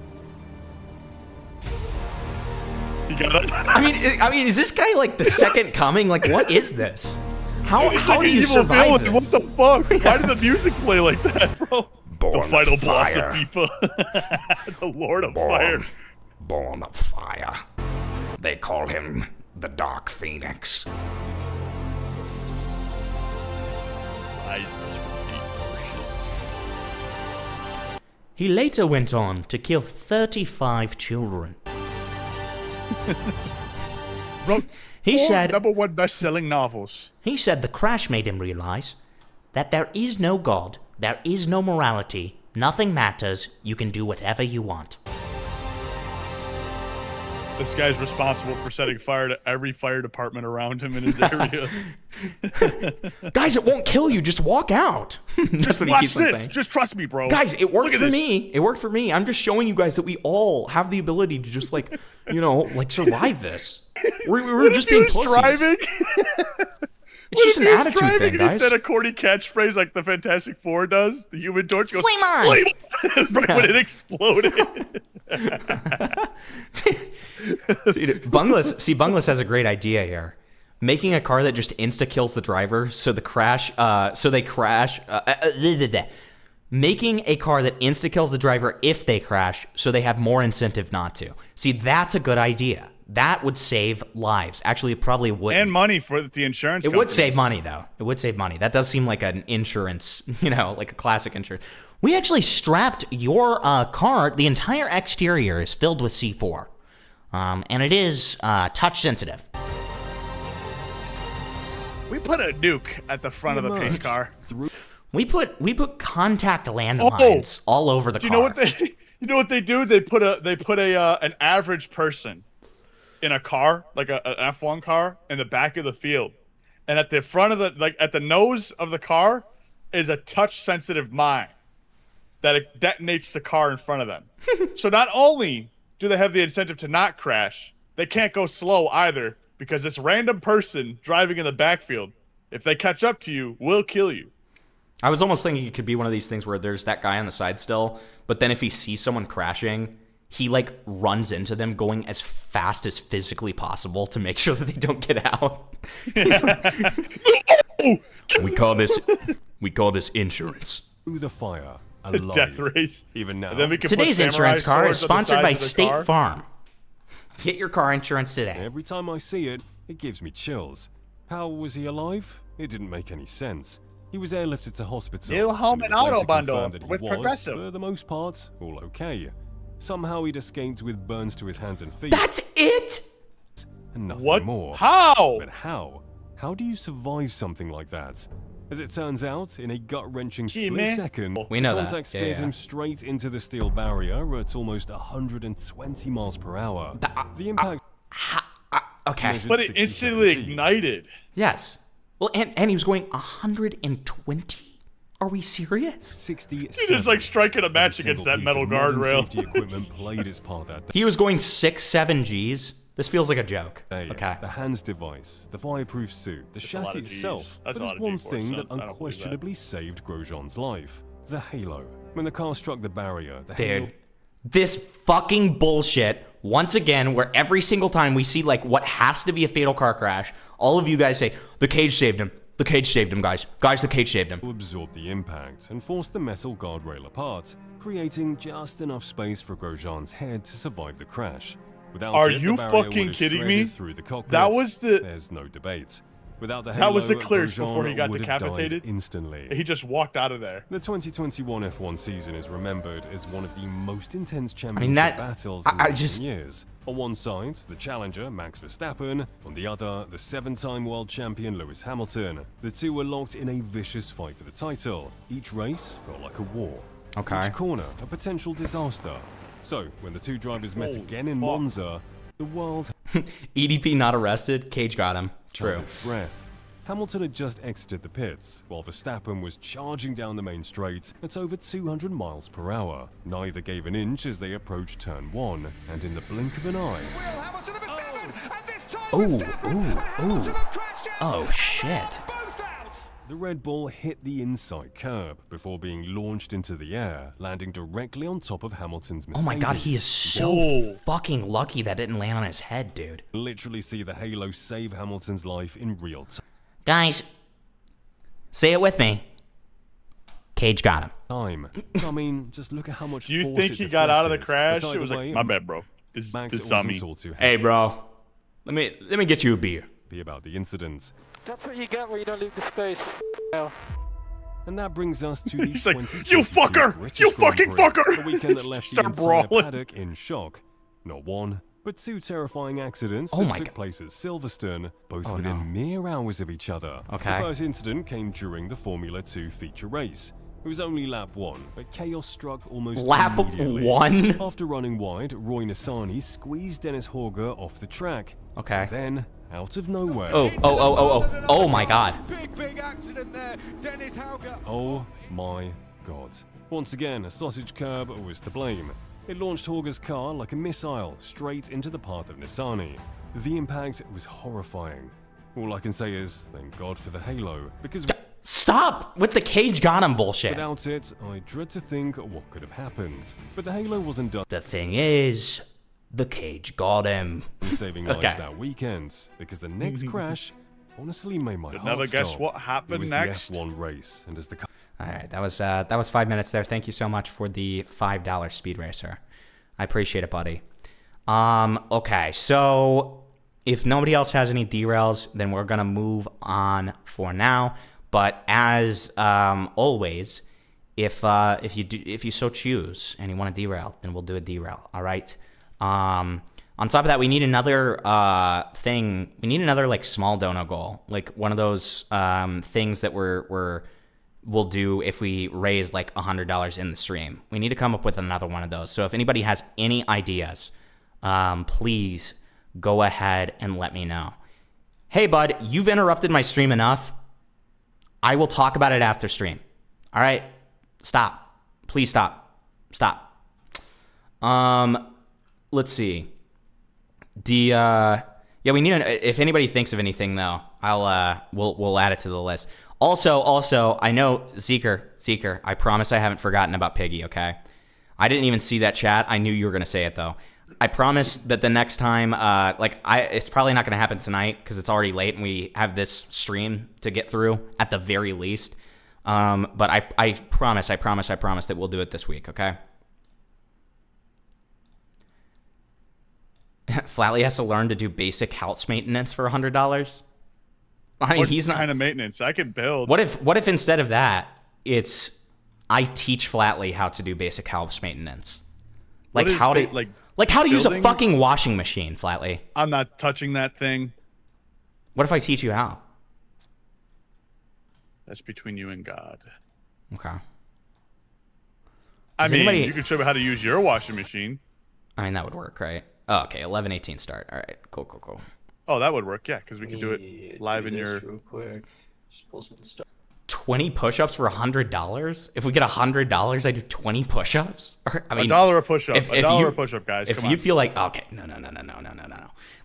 I mean, is this guy like the second coming? Like, what is this? How do you survive this? What the fuck? Why did the music play like that, bro? The final boss of FIFA. The Lord of Fire. Born of fire. They call him the Dark Phoenix. He later went on to kill 35 children. Wrote he said #1 best-selling novels. He said the crash made him realize that there is no God, there is no morality, nothing matters, you can do whatever you want. This guy's responsible for setting fire to every fire department around him in his area. Guys, it won't kill you. Just walk out. That's what he keeps on saying. Just trust me, bro. Guys, it worked for me. It worked for me. I'm just showing you guys that we all have the ability to just like, like survive this. We're just being pussies. Driving? It's just an attitude thing, guys. He said a corny catchphrase like the Fantastic Four does. The Human Torch goes, flame on! Right when it exploded. Dude, Bunglas has a great idea here. Making a car that just insta-kills the driver so they crash. Making a car that insta-kills the driver if they crash so they have more incentive not to. See, that's a good idea. That would save lives. Actually, it probably would. And money for the insurance companies. It would save money, though. It would save money. That does seem like an insurance, like a classic insurance. We actually strapped your car. The entire exterior is filled with C4. And it is touch sensitive. We put a nuke at the front of the pace car. We put contact landmines all over the car. You know what they do? They put an average person in a car, like an F1 car, in the back of the field, and at the front of at the nose of the car is a touch sensitive mine. that it detonates the car in front of them. So not only do they have the incentive to not crash, they can't go slow either because this random person driving in the backfield, if they catch up to you, will kill you. I was almost thinking it could be one of these things where there's that guy on the side still, but then if he sees someone crashing, he like runs into them going as fast as physically possible to make sure that they don't get out. we call this insurance. Through the fire, alive. Death race. Even now. Today's insurance car is sponsored by State Farm. Get your car insurance today. Every time I see it, it gives me chills. How was he alive? It didn't make any sense. He was airlifted to hospital. New home and auto bundle that he with was, Progressive. for the most part, all okay. Somehow he'd escaped with burns to his hands and feet. That's it? And nothing What? more. How? But how? How do you survive something like that? As it turns out, in a gut-wrenching split second, We know that. contact Yeah, speared yeah. him straight into the steel barrier at almost 120 miles per hour. The impact... Okay. measured But it 67 instantly Gs. ignited. Yes. Well, and he was going 120? Are we serious? 60. He's just like striking a match against that metal guardrail. Safety equipment played its part that day. He was going 6-7 Gs. This feels like a joke. Okay. The hands device, the fireproof suit, the That's a lot chassis of Gs. itself. That's But a there's lot of one G-force, thing so that I don't believe that. unquestionably saved Grosjean's life. The halo. When the car struck the barrier, the Dude, halo... this fucking bullshit, once again, where every single time we see like what has to be a fatal car crash, all of you guys say, the cage saved him. The cage saved him, guys. Guys, the cage saved him. absorbed the impact and forced the metal guardrail apart, creating just enough space for Grosjean's head to survive the crash. Without Are it, the you barrier fucking would have kidding shredded me? Through the cockpit. That was the- There's no debate. Without the That was the halo, clearance Grosjean before he got would have died decapitated. instantly. He just walked out of there. The 2021 F1 season is remembered as one of the most intense championship mean, that- battles I in recent just- years. On one side, the challenger, Max Verstappen. On the other, the 7-time world champion, Lewis Hamilton. The two were locked in a vicious fight for the title. Each race felt like a war. Okay. Each corner, a potential disaster. So, when the two drivers met Holy again in fuck. Monza, the world EDP not arrested. Cage got him. True. held its breath. Hamilton had just exited the pits, while Verstappen was charging down the main straight at over 200 miles per hour. Neither gave an inch as they approached turn 1, and in the blink of an eye... Oh, shit. The Red Bull hit the inside curb before being launched into the air, landing directly on top of Hamilton's Oh Mercedes. my god, he is so fucking lucky that didn't land on his head, dude. Literally see the halo save Hamilton's life in real Guys, say it with me. Cage got him. time. I mean, just look at how much Do you force think it he got out of the deflected. crash? But It either was way, like, my bad, bro. This Max is on me. wasn't all too Hey, bro. Let me get you a beer. happy about the incident. That's what you get when you don't leave the space. Hell. And that brings us to the He's like, 2022 "You fucker! British You Grand fucking Prix, fucker!" The weekend that left the Start entire brawling. paddock in shock. Not one, but two terrifying accidents Oh that my took God. place at Silverstone, both Oh, within no. mere hours of each other. Okay. The first incident came during the Formula 2 feature race. It was only lap 1, but chaos struck almost Lap immediately. 1? After running wide, Roy Nissany squeezed Dennis Horger off the track. Okay. Then, out of nowhere... Oh my god. Big accident there. Dennis Hauger. Oh my god. Once again, a sausage curb was to blame. It launched Horger's car like a missile straight into the path of Nissany. The impact was horrifying. All I can say is, thank God for the halo, because Stop with the cage got him bullshit. without it, I dread to think what could have happened. But the halo wasn't done The thing is, the cage got him. saving lives Okay. that weekend, because the next crash honestly made my But heart never guess stop. what happened It was next? the F1 race, and as the All right, that was 5 minutes there. Thank you so much for the $5 Speed Racer. I appreciate it, buddy. Okay, so if nobody else has any derails, then we're gonna move on for now. But as always, if you so choose and you want to derail, then we'll do a derail. All right. On top of that, we need another thing. We need another like small dono goal, like one of those things that we'll do if we raise like $100 in the stream. We need to come up with another one of those. So if anybody has any ideas, please go ahead and let me know. Hey, bud, you've interrupted my stream enough. I will talk about it after stream. All right? Stop. Please stop. Stop. Let's see. Yeah, we need if anybody thinks of anything though, we'll add it to the list. Also, I know Zeker, I promise I haven't forgotten about Piggy, okay? I didn't even see that chat. I knew you were going to say it though. I promise that the next time, it's probably not going to happen tonight because it's already late and we have this stream to get through at the very least. But I promise that we'll do it this week, okay? Flatley has to learn to do basic house maintenance for $100. I mean, he's not kind of maintenance. I can build. What if instead of that, it's I teach Flatley how to do basic house maintenance, like how to use a fucking washing machine, Flatley. I'm not touching that thing. What if I teach you how? That's between you and God. Okay. I mean, you can show me how to use your washing machine. I mean, that would work, right? Oh, okay, 11:18 start. All right, cool. Oh, that would work, yeah, because we can do it live in your. Real quick. Just pull some stuff. 20 push-ups for $100? If we get $100, I do 20 push-ups? I mean, $1 a push-up. $1 a push-up, guys. If you feel like no.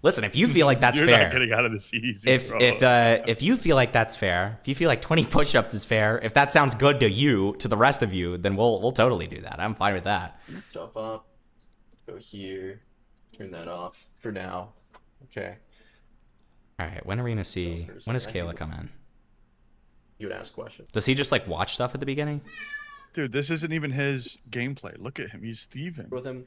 Listen, if you feel like that's You're fair, not getting out of this easy. If you feel like that's fair, if you feel like 20 push-ups is fair, if that sounds good to you, to the rest of you, then we'll totally do that. I'm fine with that. Jump up. Go here. Turn that off for now. Okay. All right. When are we gonna see? When does Kayla come in? You would ask questions. Does he just like watch stuff at the beginning? Dude, this isn't even his gameplay. Look at him. He's Steven. With him,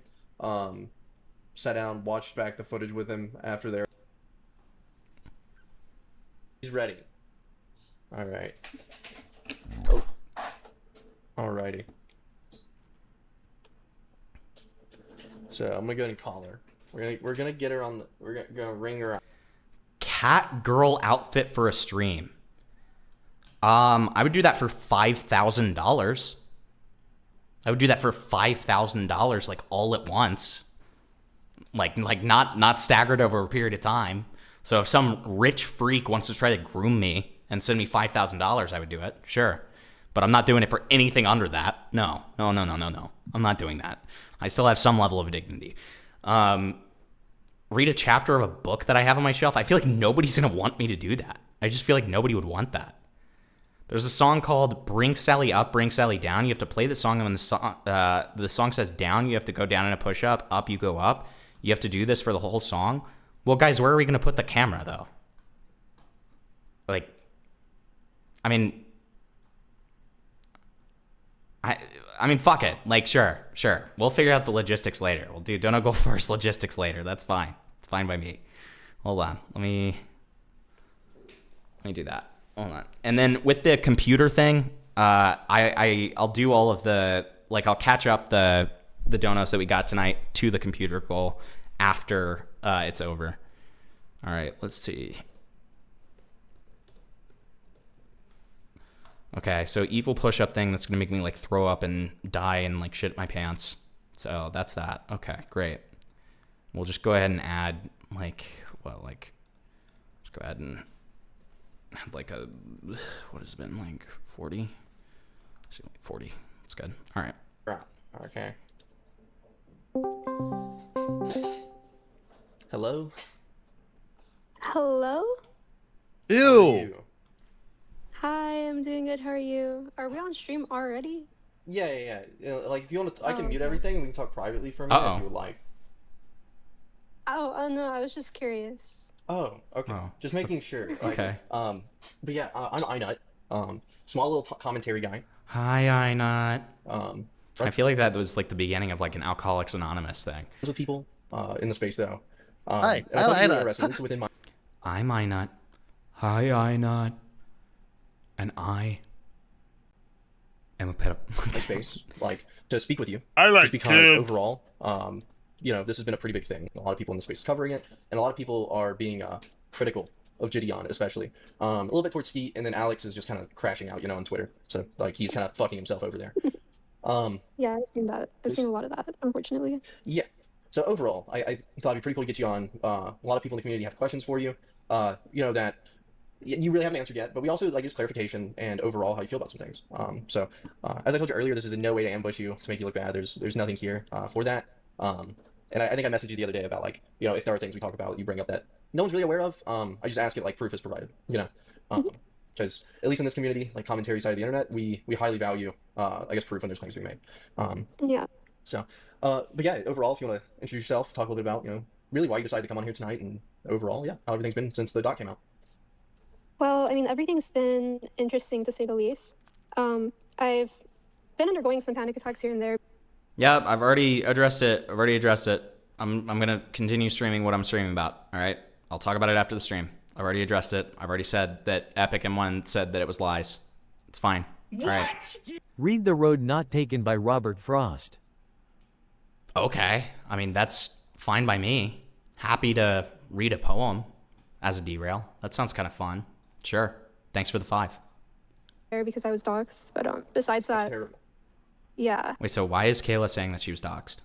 sat down, watched back the footage with him after there. He's ready. All right. Oh. Alrighty. So I'm gonna go ahead and call her. We're gonna get her on. We're gonna ring her out. Cat girl outfit for a stream. I would do that for $5,000. I would do that for $5,000, like all at once, like not staggered over a period of time. So if some rich freak wants to try to groom me and send me $5,000, I would do it, sure. But I'm not doing it for anything under that. No. I'm not doing that. I still have some level of dignity. Read a chapter of a book that I have on my shelf. I feel like nobody's gonna want me to do that. I just feel like nobody would want that. There's a song called Bring Sally Up, Bring Sally Down. You have to play the song, and when the song says down, you have to go down in a push-up. Up, you go up. You have to do this for the whole song. Well, guys, where are we going to put the camera, though? Like, I mean, fuck it. Like, sure. We'll figure out the logistics later. We'll do don't go first, logistics later. That's fine. It's fine by me. Hold on. Let me do that. Hold on. And then with the computer thing, I'll do all of the, like, I'll catch up the donuts that we got tonight to the computer goal after it's over. All right, let's see. Okay, so evil push-up thing that's gonna make me like throw up and die and like shit my pants. So that's that. Okay, great. We'll just go ahead and add just go ahead and add like a, what has it been, like 40? 40. That's good. All right. Okay. Hello? Hello? Ew. Hi, I'm doing good. How are you? Are we on stream already? Yeah. You know, like if you want to, I can mute okay. everything and we can talk privately for a minute if you would like. Oh, no, I was just curious. Oh, okay. Oh. Just making sure. Like, Okay. But yeah, I'm Inut. Small little commentary guy. Hi, Inut. I feel like that was like the beginning of like an Alcoholics Anonymous thing. With people in the space though. Hi, and I thought you were Inut. interested. This is within my. I'm Inut. Hi, Inut. And I am a pedo. Space, like to speak with you. I like just because kids. overall, you know, this has been a pretty big thing. A lot of people in the space is covering it, and a lot of people are being critical of Gideon, especially. A little bit towards Steve, and then Alex is just kind of crashing out, you know, on Twitter. So like he's kind of fucking himself over there. Yeah, I've seen that. I've seen a lot of that, unfortunately. Yeah. So overall, I thought it'd be pretty cool to get you on. A lot of people in the community have questions for you. You know that you really haven't answered yet, but we also like just clarification and overall how you feel about some things. As I told you earlier, this is in no way to ambush you to make you look bad. There's nothing here for that. And I think I messaged you the other day about like, you know, if there are things we talk about, you bring up that no one's really aware of. I just ask it like proof is provided, you know, because at least in this community, like commentary side of the internet, we highly value, I guess, proof when there's claims being made. Yeah. So, but yeah, overall, if you want to introduce yourself, talk a little bit about, you know, really why you decided to come on here tonight, and overall, yeah, how everything's been since the doc came out. Well, I mean, everything's been interesting to say the least. I've been undergoing some panic attacks here and there. Yeah, I've already addressed it. I'm gonna continue streaming what I'm streaming about. All right, I'll talk about it after the stream. I've already addressed it. I've already said that Epic M1 said that it was lies. It's fine. All right. Read The Road Not Taken by Robert Frost. Okay. I mean, that's fine by me. Happy to read a poem as a derail. That sounds kind of fun. Sure. Thanks for the 5. Because I was doxxed, but besides that, yeah. Wait, so why is Kayla saying that she was doxxed?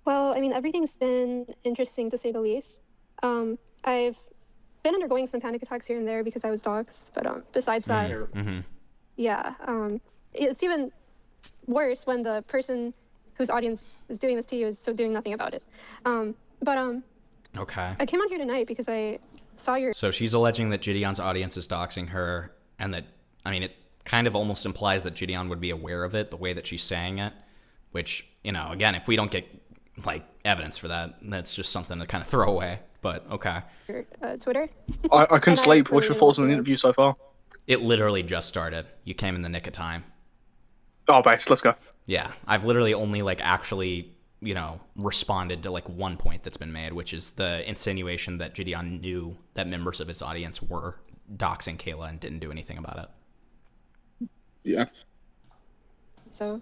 Well, I mean, everything's been interesting to say the least. I've been undergoing some panic attacks here and there because I was doxxed, but besides that, yeah. It's even worse when the person whose audience is doing this to you is so doing nothing about it. Okay. I came on here tonight because I saw your. So she's alleging that Gideon's audience is doxing her, and that, I mean, it kind of almost implies that Gideon would be aware of it, the way that she's saying it, which, you know, again, if we don't get, like, evidence for that, that's just something to kind of throw away, but okay. Twitter? I couldn't sleep. What's your thoughts on the interview so far? It literally just started. You came in the nick of time. Oh, base, let's go. Yeah, I've literally only, like, actually, you know, responded to, like, one point that's been made, which is the insinuation that Gideon knew that members of his audience were doxing Kayla and didn't do anything about it. Yeah. So,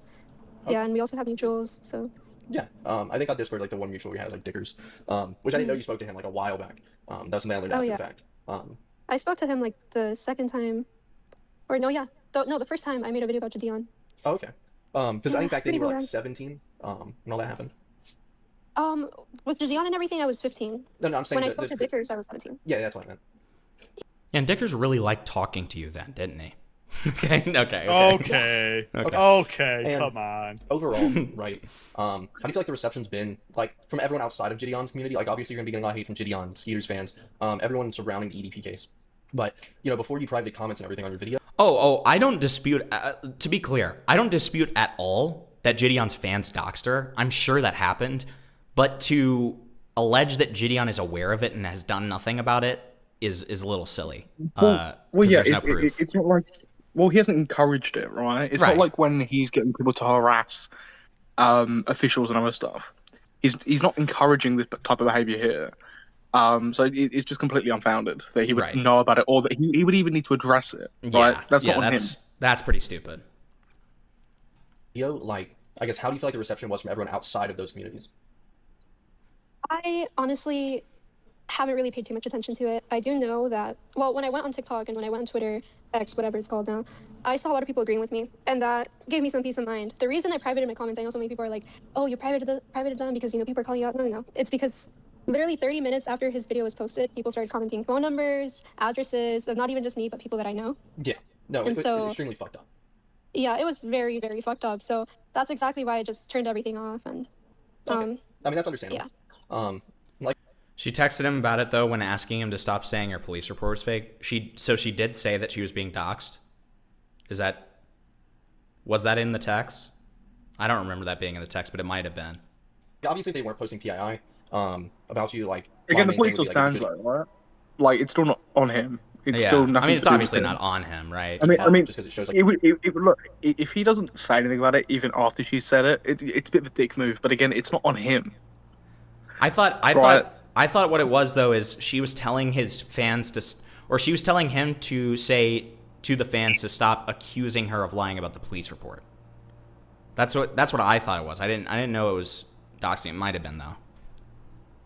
yeah, and we also have mutuals, so. Yeah, I think on Discord, like, the one mutual we had is, like, Dickers, which I didn't know you spoke to him, like, a while back. That's something I learned after the fact. I spoke to him, like, the second time, or no, yeah, the first time I made a video about Gideon. Oh, okay. Because I think back then you were, like, 17, when all that happened. With Gideon and everything, I was 15. No, I'm saying when I spoke to Dickers, I was 17. Yeah, that's what I meant. And Dickers really liked talking to you then, didn't he? Okay. And come on. Overall, right, how do you feel like the reception's been, like, from everyone outside of Gideon's community? Like, obviously you're going to be getting a lot of hate from Gideon, Skeeters fans, everyone surrounding the EDP case. But, you know, before you private comments and everything on your video... I don't dispute, to be clear, I don't dispute at all that Gideon's fans doxed her. I'm sure that happened. But to allege that Gideon is aware of it and has done nothing about it is a little silly. Yeah, it's not like... Well, he hasn't encouraged it, right? It's not like when he's getting people to harass officials and other stuff. He's not encouraging this type of behavior here. So it's just completely unfounded that he would know about it, or that he would even need to address it. Right? That's not on him. That's pretty stupid. Like, I guess, how do you feel like the reception was from everyone outside of those communities? I honestly haven't really paid too much attention to it. I do know that, well, when I went on TikTok and when I went on Twitter, X, whatever it's called now, I saw a lot of people agreeing with me, and that gave me some peace of mind. The reason I privated my comments, I know so many people are like, oh, you privated them because, you know, people are calling you out. No. It's because literally 30 minutes after his video was posted, people started commenting phone numbers, addresses, of not even just me, but people that I know. Yeah. No, it's extremely fucked up. Yeah, it was very, very fucked up. So that's exactly why I just turned everything off. And I mean, that's understandable. Yeah. She texted him about it, though, when asking him to stop saying her police report was fake. So she did say that she was being doxxed? Was that in the text? I don't remember that being in the text, but it might have been. Obviously, they weren't posting PII about you, like... Again, the point still stands, though, right? Like, it's still not on him. It's still nothing. I mean, it's obviously not on him, right? I mean, just because it shows like... it would look, if he doesn't say anything about it, even after she said it, it's a bit of a dick move. But again, it's not on him. I thought what it was, though, is she was telling his fans to, or she was telling him to say to the fans to stop accusing her of lying about the police report. That's what I thought it was. I didn't know it was doxing. It might have been, though.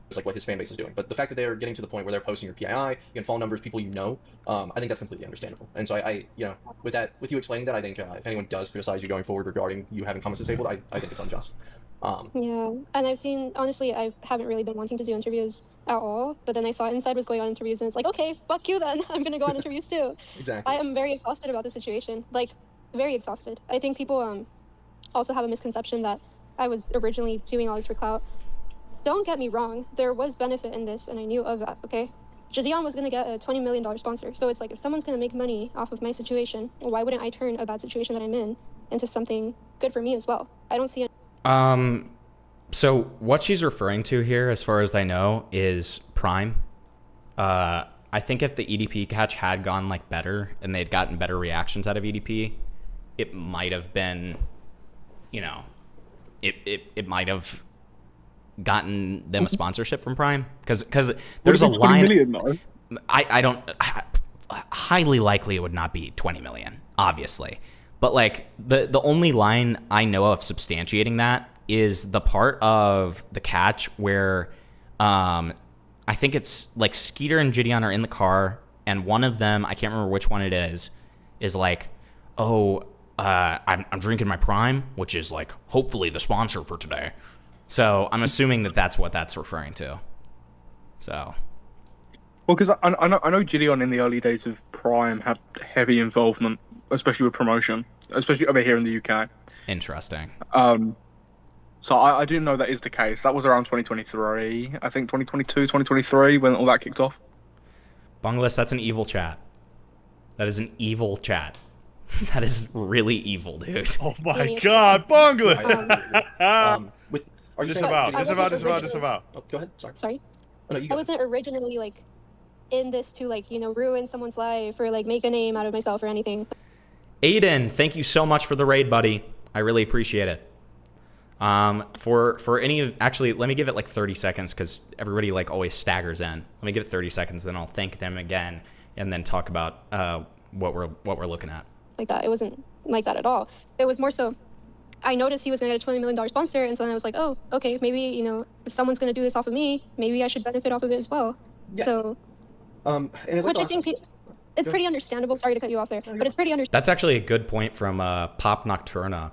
It's like what his fan base is doing. But the fact that they're getting to the point where they're posting your PII, you can phone numbers, people you know, I think that's completely understandable. And so I you know, with you explaining that, I think if anyone does criticize you going forward regarding you having comments disabled, I think it's unjust. Yeah, and I've seen, honestly, I haven't really been wanting to do interviews at all, but then I saw Insyde was going on interviews, and it's like, okay, fuck you then. I'm gonna go on interviews too. Exactly. I am very exhausted about the situation, like, very exhausted. I think people also have a misconception that I was originally doing all this for clout. Don't get me wrong, there was benefit in this, and I knew of that, okay? Gideon was gonna get a $20 million sponsor, so it's like, if someone's gonna make money off of my situation, why wouldn't I turn a bad situation that I'm in into something good for me as well? I don't see So what she's referring to here, as far as I know, is Prime. I think if the EDP catch had gone like better and they'd gotten better reactions out of EDP, it might have been, you know, it might have gotten them a sponsorship from Prime, because there's a line. I don't. Highly likely it would not be 20 million, obviously. But like the only line I know of substantiating that is the part of the catch where I think it's like Skeeter and Gideon are in the car, and one of them, I can't remember which one it is like, oh, I'm drinking my Prime, which is like hopefully the sponsor for today. So I'm assuming that that's what that's referring to. So. Well, because I know Gideon in the early days of Prime had heavy involvement, especially with promotion, especially over here in the UK. Interesting. So I do know that is the case. That was around 2023, I think 2022, 2023, when all that kicked off. Bunglis, that's an evil chat. That is an evil chat. That is really evil, dude. Oh my God, Bunglis! Are you disavow? Oh, go ahead. Sorry. Sorry. Oh, no, you I go. wasn't originally like in this to like, you know, ruin someone's life or like make a name out of myself or anything. Aiden, thank you so much for the raid, buddy. I really appreciate it. For any of, actually, let me give it like 30 seconds because everybody like always staggers in. Let me give it 30 seconds, then I'll thank them again and then talk about what we're looking at. Like that. It wasn't like that at all. It was more so I noticed he was going to get a $20 million sponsor, and so then I was like, oh, okay, maybe, you know, if someone's going to do this off of me, maybe I should benefit off of it as well. Yeah. So, and it's which like I think it's pretty understandable. Sorry to cut you off there, but it's pretty understandable. That's actually a good point from Pop Nocturna.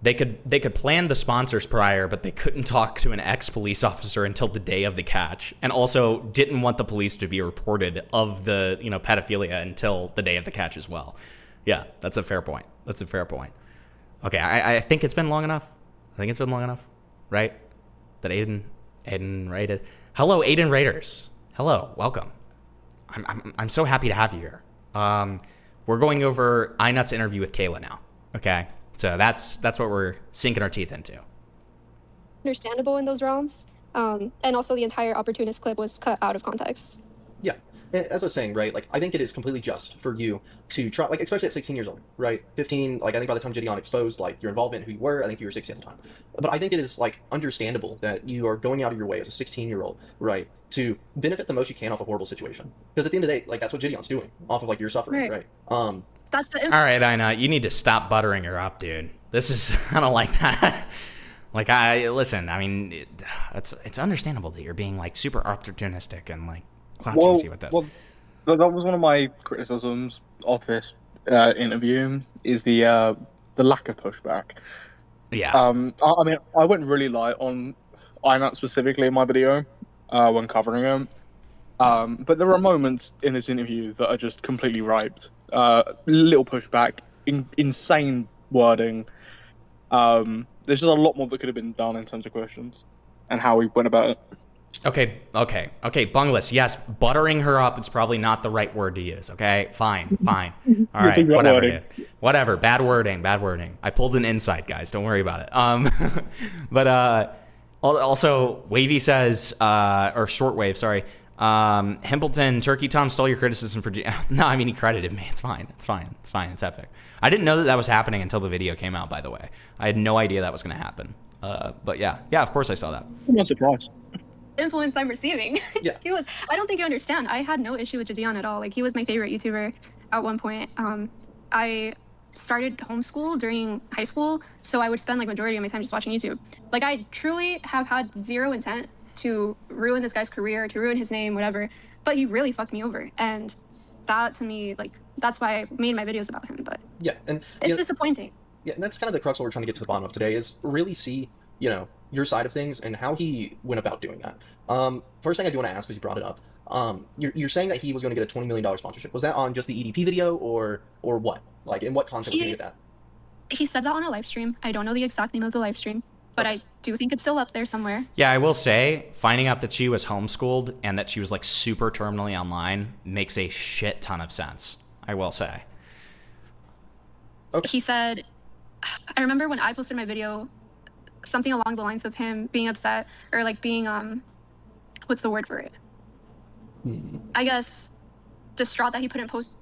They could plan the sponsors prior, but they couldn't talk to an ex-police officer until the day of the catch, and also didn't want the police to be reported of the, you know, pedophilia until the day of the catch as well. Yeah, that's a fair point. That's a fair point. Okay, I think it's been long enough. Right? That Aiden raided. Hello, Aiden Raiders. Hello, welcome. I'm so happy to have you here. We're going over iNut's interview with Kayla now. Okay, so that's what we're sinking our teeth into. Understandable in those realms, and also the entire opportunist clip was cut out of context. Yeah, as I was saying, right, like, I think it is completely just for you to try, like, especially at 16 years old, right? 15, like, I think by the time Gideon exposed, like, your involvement, who you were, I think you were 16 at the time. But I think it is, like, understandable that you are going out of your way as a 16-year-old, right, to benefit the most you can off a horrible situation. Because at the end of the day, like, that's what Gideon's doing, off of, like, your suffering, right? That's the All right, Inut, you need to stop buttering her up, dude. This is, I don't like that. Like, listen, I mean, it's understandable that you're being, like, super opportunistic and, like, clout chasey with this. Well, that was one of my criticisms of this interview, is the lack of pushback. Yeah. I mean, I went really light on iNut specifically in my video when covering him. But there are moments in this interview that are just completely raped. Little pushback, insane wording. There's just a lot more that could have been done in terms of questions and how we went about it. Okay, Bunglis, yes, buttering her up is probably not the right word to use, okay? Fine. All right, whatever, dude. Whatever, bad wording. I pulled an Insyde, guys, don't worry about it. But also, Wavy says, or Shortwave, sorry, Hempleton, Turkey Tom stole your criticism for... No, I mean, he credited me. It's fine. It's epic. I didn't know that was happening until the video came out, by the way. I had no idea that was going to happen. But yeah, of course I saw that. I'm not surprised. Influence I'm receiving. Yeah. I don't think you understand. I had no issue with Gideon at all. Like, he was my favorite YouTuber at one point. I started homeschool during high school, so I would spend like majority of my time just watching YouTube. Like, I truly have had zero intent to ruin this guy's career, to ruin his name, whatever, but he really fucked me over, and that to me, like, that's why I made my videos about him. But yeah, and it's disappointing. Yeah, and that's kind of the crux of what we're trying to get to the bottom of today, is really see your side of things and how he went about doing that. First thing I do want to ask, because you brought it up, you're saying that he was going to get a $20 million sponsorship. Was that on just the EDP video or what? Like, in what context did he get that? He said that on a live stream. I don't know the exact name of the live stream, but I do think it's still up there somewhere. Yeah, I will say, finding out that she was homeschooled and that she was like super terminally online makes a shit ton of sense. I will say. Okay. He said, I remember when I posted my video, something along the lines of him being upset or like being what's the word for it? I guess distraught that he couldn't post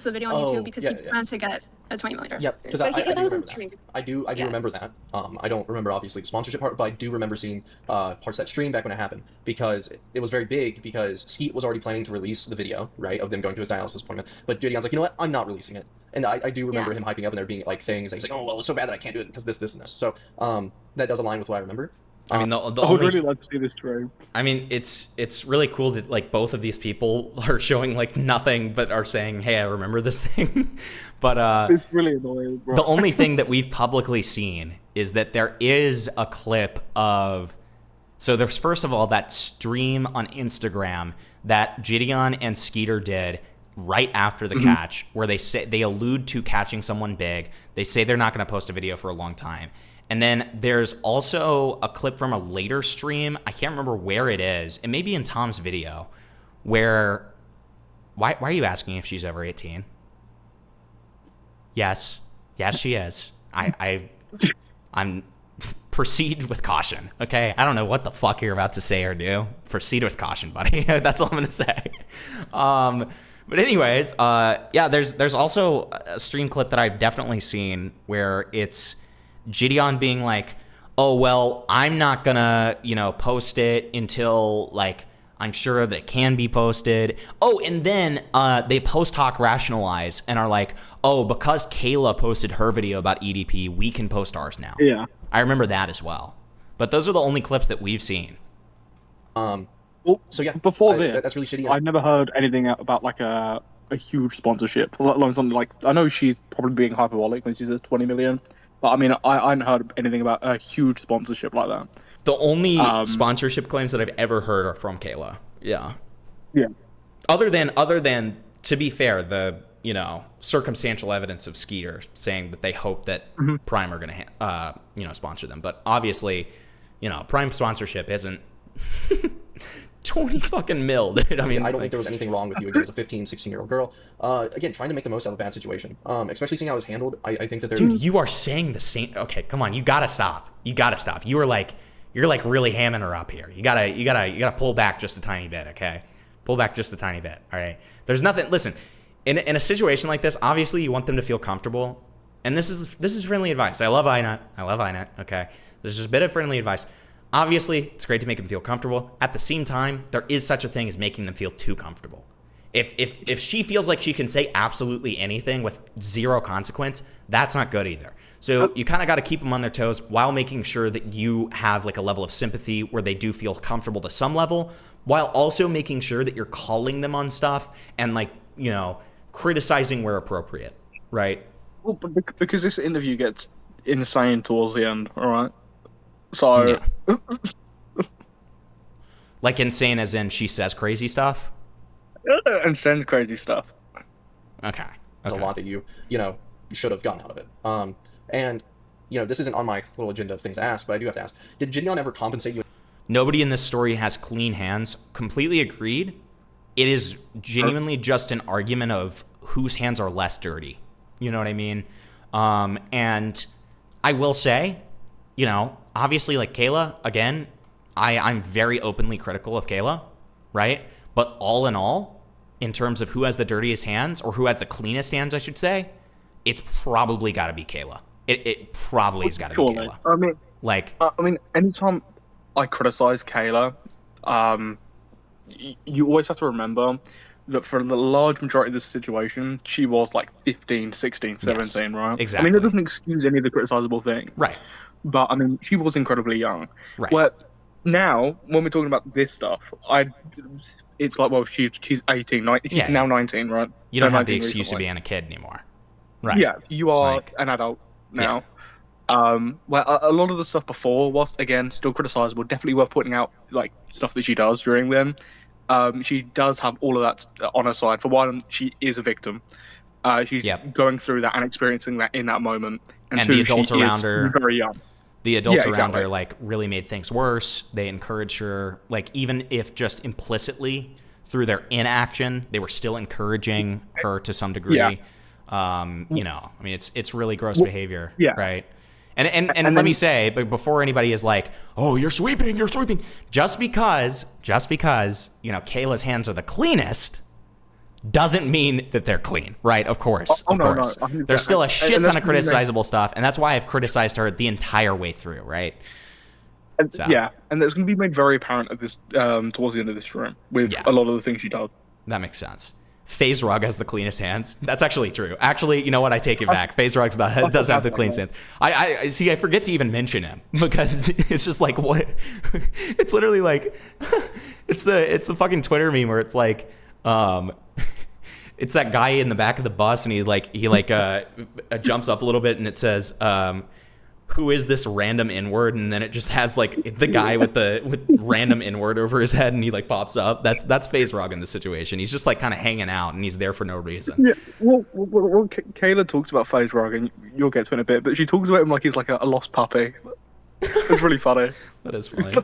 the video on YouTube because he planned to get a $20 million. Yeah, because I do remember that. I don't remember obviously the sponsorship part, but I do remember seeing parts of that stream back when it happened because it was very big because Skeet was already planning to release the video, right, of them going to his dialysis appointment. But Gideon's like, you know what, I'm not releasing it. And I do remember him hyping up and there being like things, and he's like, oh well, it's so bad that I can't do it because this, and this. So that does align with what I remember. I mean, I would really like to see this stream. I mean, it's really cool that like both of these people are showing like nothing but are saying, "Hey, I remember this thing." But it's really annoying, bro. The only thing that we've publicly seen is that there is a clip of. So there's first of all that stream on Instagram that Gideon and Skeeter did right after the catch, where they allude to catching someone big. They say they're not going to post a video for a long time. And then there's also a clip from a later stream. I can't remember where it is. It may be in Tom's video where... Why are you asking if she's over 18? Yes. Yes, she is. I'm... Proceed with caution, okay? I don't know what the fuck you're about to say or do. Proceed with caution, buddy. That's all I'm going to say. But anyways, yeah, there's also a stream clip that I've definitely seen where it's... Gideon being like, oh, well, I'm not gonna, post it until, like, I'm sure that it can be posted. Oh, and then they post hoc rationalize and are like, oh, because Kayla posted her video about EDP, we can post ours now. Yeah. I remember that as well. But those are the only clips that we've seen. Well, so yeah, before this, that's really shitty. I've never heard anything about, like, a huge sponsorship, let alone something like, I know she's probably being hyperbolic when she says 20 million. But I mean, I hadn't heard anything about a huge sponsorship like that. The only sponsorship claims that I've ever heard are from Kayla. Yeah. Yeah. Other than, to be fair, the, circumstantial evidence of Skeeter saying that they hope that Prime are going to, sponsor them. But obviously, Prime sponsorship isn't 20 fucking mil, dude. I mean, I don't think there was anything wrong with you again as a 15, 16-year-old girl. Again, trying to make the most out of a bad situation. Especially seeing how it was handled. I think that there's... Dude, you are saying the same... Okay, come on. You gotta stop. You're like really hamming her up here. You gotta pull back just a tiny bit, okay? Pull back just a tiny bit, all right? There's nothing... Listen, in a situation like this, obviously you want them to feel comfortable. And this is friendly advice. I love INET, okay? There's just a bit of friendly advice. Obviously, it's great to make them feel comfortable. At the same time, there is such a thing as making them feel too comfortable. If she feels like she can say absolutely anything with zero consequence, that's not good either. So you kind of got to keep them on their toes while making sure that you have like a level of sympathy where they do feel comfortable to some level, while also making sure that you're calling them on stuff and like, criticizing where appropriate, right? Well, because this interview gets insane towards the end, all right? So... Yeah. Like insane as in she says crazy stuff? And sends crazy stuff. Okay. There's a lot that you should have gotten out of it. And, this isn't on my little agenda of things to ask, but I do have to ask. Did Gideon ever compensate you? Nobody in this story has clean hands. Completely agreed. It is genuinely just an argument of whose hands are less dirty. You know what I mean? And I will say, obviously, like Kayla, again, I'm very openly critical of Kayla, right? But all in all, in terms of who has the dirtiest hands, or who has the cleanest hands, I should say, it's probably got to be Kayla. It probably has got to be Kayla. I mean, anytime I criticize Kayla, you always have to remember that for the large majority of this situation, she was like 15, 16, 17, yes, right? Exactly. I mean, that doesn't excuse any of the criticizable things. Right. But, I mean, she was incredibly young. Right. Where now, when we're talking about this stuff, it's like, well, she's 18, she's now 19, right? You don't have the excuse of being a kid anymore. Right. Yeah, you are an adult now. Well, a lot of the stuff before was, again, still criticizable. Definitely worth pointing out, like, stuff that she does during them. She does have all of that on her side. For one, she is a victim. She's going through that and experiencing that in that moment. And two, the adults she around is her, very young. the adults Yeah, around exactly. her, like, really made things worse. They encouraged her, like, even if just implicitly through their inaction, they were still encouraging her to some degree. Yeah. You know, I mean, it's really gross behavior, yeah. right? And let me say, but before anybody is like, oh, you're sweeping, just because, you know, Kayla's hands are the cleanest doesn't mean that they're clean, right? Of course, Oh, of no, course. no, 100%. There's still a shit And ton that's of what I mean. criticizable stuff, and that's why I've criticized her the entire way through, right? So. Yeah, and that's going to be made very apparent at this towards the end of this stream with a lot of the things she does. That makes sense. FaZe Rug has the cleanest hands. That's actually true. Actually, you know what? I take it back. FaZe Rug does have the cleanest hands. I see. I forget to even mention him because it's just like what? It's literally like it's the fucking Twitter meme where it's like it's that guy in the back of the bus and he jumps up a little bit and it says who is this random N-word? And then it just has like the guy with random N-word over his head and he like pops up. That's FaZe Rug in this situation. He's just like kind of hanging out and he's there for no reason. Yeah, well, Kayla talks about FaZe Rug, and you'll get to it in a bit, but she talks about him like he's like a lost puppy. It's really funny. That is funny.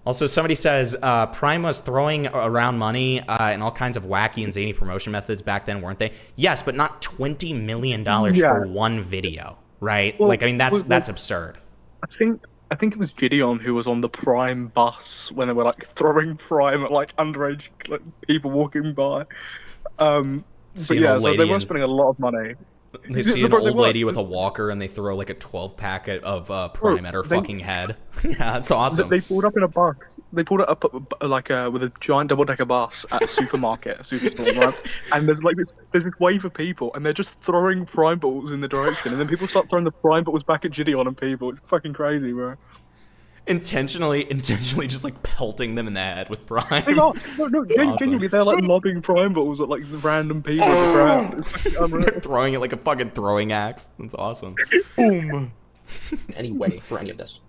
Also, somebody says Prime was throwing around money and all kinds of wacky and zany promotion methods back then, weren't they? Yes, but not $20 million for one video, right? Well, like, I mean, that's absurd. I think it was Gideon who was on the Prime bus when they were like throwing Prime at like underage people walking by. So yeah, so they were spending a lot of money. They see an old lady with a walker and they throw like a 12-pack of Prime at her fucking head. Yeah, that's awesome. They pulled up in a bus. They pulled it up like with a giant double-decker bus at a supermarket, a superstore, right? And there's this wave of people, and they're just throwing Prime balls in the direction, and then people start throwing the Prime balls back at Gideon and people. It's fucking crazy, bro. Intentionally just like pelting them in the head with Prime. No, genuinely, they're like lobbing Prime balls at like random people on the ground. It's fucking unreal. They're throwing it like a fucking throwing axe. That's awesome. In any way for any of this.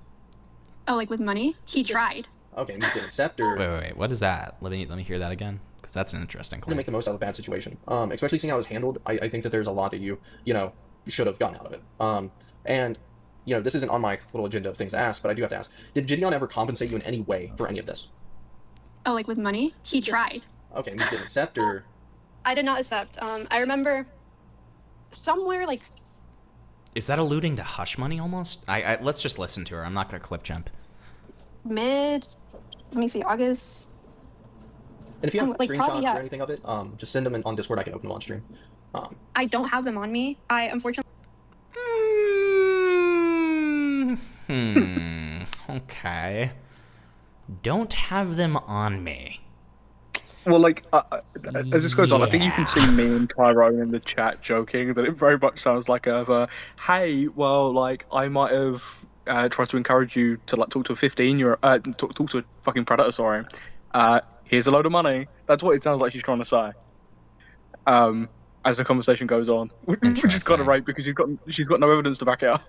Oh, like with money? He tried. Okay, you did accept or... Wait. What is that? Let me hear that again, because that's an interesting To claim. make the most out of a bad situation. Especially seeing how it was handled, I think that there's a lot that you should have gotten out of it. And, you know, this isn't on my little agenda of things to ask, but I do have to ask. Did Gideon ever compensate you in any way for any of this? Oh, like with money? He tried. Okay, you did accept or... I did not accept. I remember somewhere like... Is that alluding to hush money almost? Let's just listen to her. I'm not going to clip jump. Let me see, August. And if you have like, screenshots or anything of it, just send them on Discord. I can open them on stream. I don't have them on me. I unfortunately... Okay. Don't have them on me. Well, like, as this goes on, I think you can see me and Tyrone in the chat joking that it very much sounds like hey, well, like, I might have tried to encourage you to, like, talk to a 15-year, talk to a fucking predator, sorry. Here's a load of money. That's what it sounds like she's trying to say. As the conversation goes on. Which is kind of right, because she's got no evidence to back it up.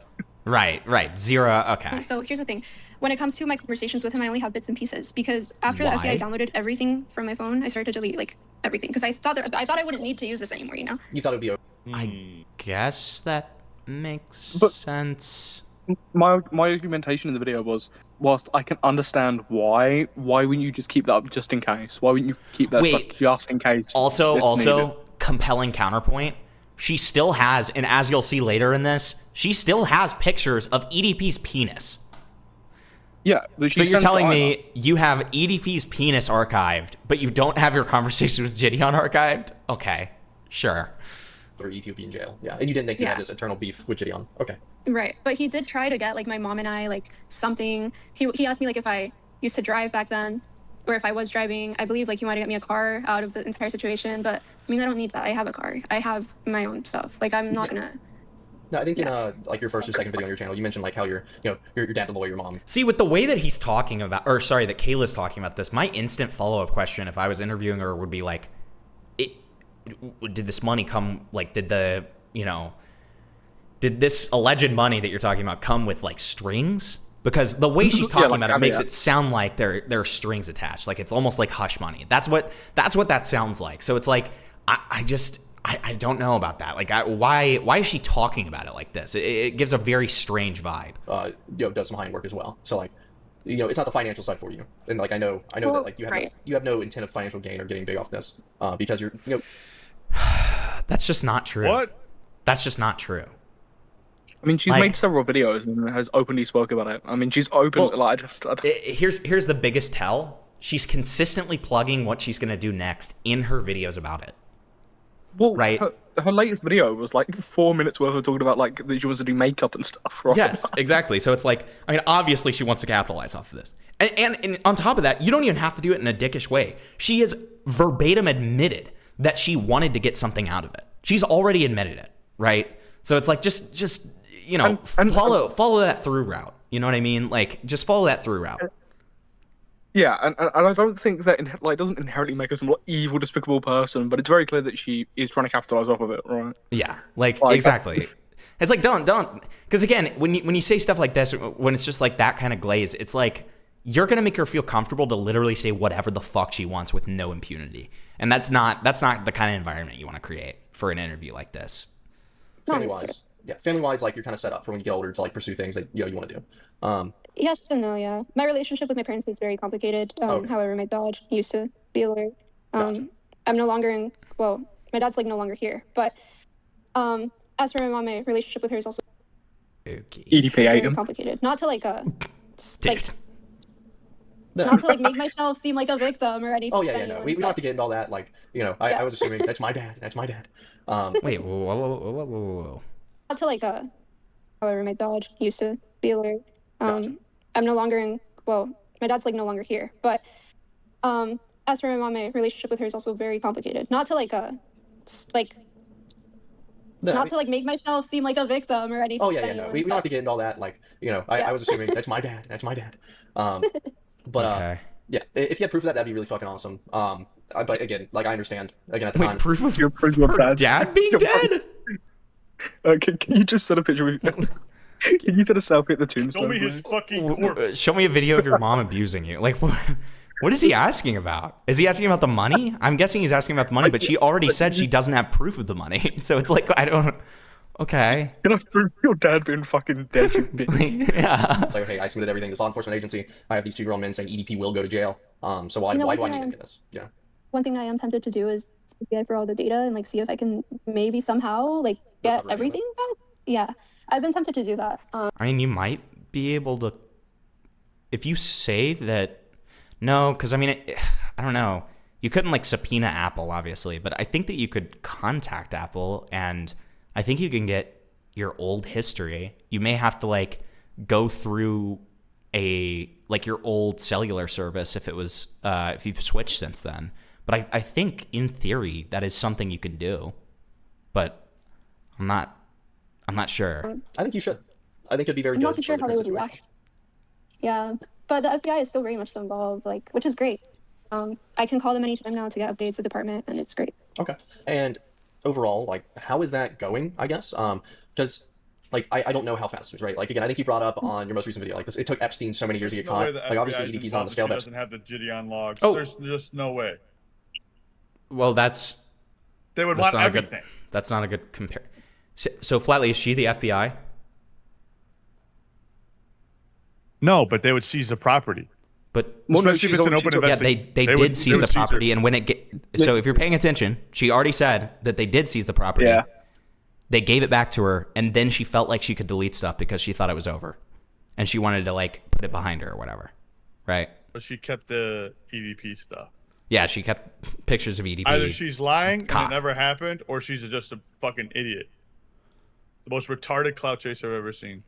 Right. Zero, okay. So here's the thing. When it comes to my conversations with him, I only have bits and pieces because after the FBI downloaded everything from my phone, I started to delete like everything because I thought I wouldn't need to use this anymore, you know? You thought it would be I guess that makes sense. My argumentation in the video was, whilst I can understand why wouldn't you just keep that up just in case? Why wouldn't you keep that stuff just in case? Also, compelling counterpoint. She still has, and as you'll see later in this, she still has pictures of EDP's penis. Yeah. So you're telling me you have EDP's penis archived, but you don't have your conversation with Gideon archived? Okay, sure. Or Ethiopian jail. Yeah, and you didn't think you had this eternal beef with Gideon. Okay. Right, but he did try to get like my mom and I like something. He asked me like if I used to drive back then, or if I was driving. I believe like he wanted to get me a car out of the entire situation, but I mean I don't need that. I have a car. I have my own stuff. Like I'm not gonna. No, I think in like your first or second video on your channel, you mentioned like how your dad's a lawyer, your mom. See, with the way that he's talking about, or sorry, that Kayla's talking about this, my instant follow-up question, if I was interviewing her, would be like, did this money come? Like, did did this alleged money that you're talking about come with like strings? Because the way she's talking about it makes it sound like there are strings attached. Like it's almost like hush money. That's what that sounds like. So it's like I don't know about that. Like why is she talking about it like this? It gives a very strange vibe. Does some high work as well. So like, it's not the financial side for you. And like I know that like you have no intent of financial gain or getting big off this because you're That's just not true. What? That's just not true. I mean, she's made several videos and has openly spoke about it. I mean, she's open. Here's the biggest tell. She's consistently plugging what she's gonna do next in her videos about it. Well, right. Her latest video was like 4 minutes worth of talking about like that she wants to do makeup and stuff. Right? Yes, exactly. So it's like, I mean, obviously she wants to capitalize off of this. And on top of that, you don't even have to do it in a dickish way. She has verbatim admitted that she wanted to get something out of it. She's already admitted it, right? So it's like just follow that through route. You know what I mean? Like just follow that through route. Yeah, and I don't think that doesn't inherently make her some evil, despicable person, but it's very clear that she is trying to capitalize off of it, right? Yeah, like exactly. It's like don't because again, when you say stuff like this, when it's just like that kind of glaze, it's like you're gonna make her feel comfortable to literally say whatever the fuck she wants with no impunity, and that's not the kind of environment you want to create for an interview like this. Family wise, like you're kind of set up for when you get older to like pursue things that you want to do. Yes and no, yeah. My relationship with my parents is very complicated. However, my dad used to be a lawyer. I'm no longer my dad's like no longer here. But as for my mom, my relationship with her is also very complicated. Not to not to like make myself seem like a victim or anything. Oh yeah, no. We don't have to get into all that. Like, I was assuming that's my dad. That's my dad. Wait, whoa. Not to however, my dad used to be a lawyer. I'm no longer my dad's like no longer here. But as for my mom, my relationship with her is also very complicated. Not to not to make myself seem like a victim or anything. Oh yeah, no. We don't have to get into all that. Like, I was assuming that's my dad. That's my dad. But yeah, if you had proof of that, that'd be really fucking awesome. But again, like I understand. Again, at the time, proof of your dad being dead. Can you just set a picture of Can you set a selfie at the tombstone? Show me his fucking corpse. Show me a video of your mom abusing you. Like, what is he asking about? Is he asking about the money? I'm guessing he's asking about the money, but she already said she doesn't have proof of the money. So it's like, I don't... Okay. Can I prove your dad being fucking dead? Yeah. It's like, okay, I submitted everything to this law enforcement agency. I have these 2 grown men saying EDP will go to jail. So why do I need any of this? Yeah. One thing I am tempted to do is CPI for all the data and see if I can maybe somehow get everything back. Yeah, I've been tempted to do that. I mean, you might be able to, if you say that. No, because I mean, I don't know. You couldn't subpoena Apple, obviously, but I think that you could contact Apple, and I think you can get your old history. You may have to go through your old cellular service if it was if you've switched since then. But I think in theory that is something you can do, but I'm not sure. I think you should. I think it'd be very I'm good. not too sure how they would react. Yeah, but the FBI is still very much so involved, which is great. I can call them anytime now to get updates to the department, and it's great. Okay. And overall, how is that going, I guess? Because, I don't know how fast it is, right? Again, I think you brought up on your most recent video, it took Epstein so many years to get caught. Obviously, EDP's not on the scale. Doesn't have the Gideon logs. Oh. There's just no way. Well, they would want everything. That's not a good compare. So, Flatley, is she the FBI? No, but they would seize the property. But especially if it's an open investigation. Yeah, they did seize the property, and when so if you're paying attention, she already said that they did seize the property. Yeah. They gave it back to her, and then she felt like she could delete stuff because she thought it was over, and she wanted to put it behind her or whatever, right? But she kept the EDP stuff. Yeah, she kept pictures of EDP. Either she's lying and it never happened, or she's just a fucking idiot. The most retarded clout chaser I've ever seen.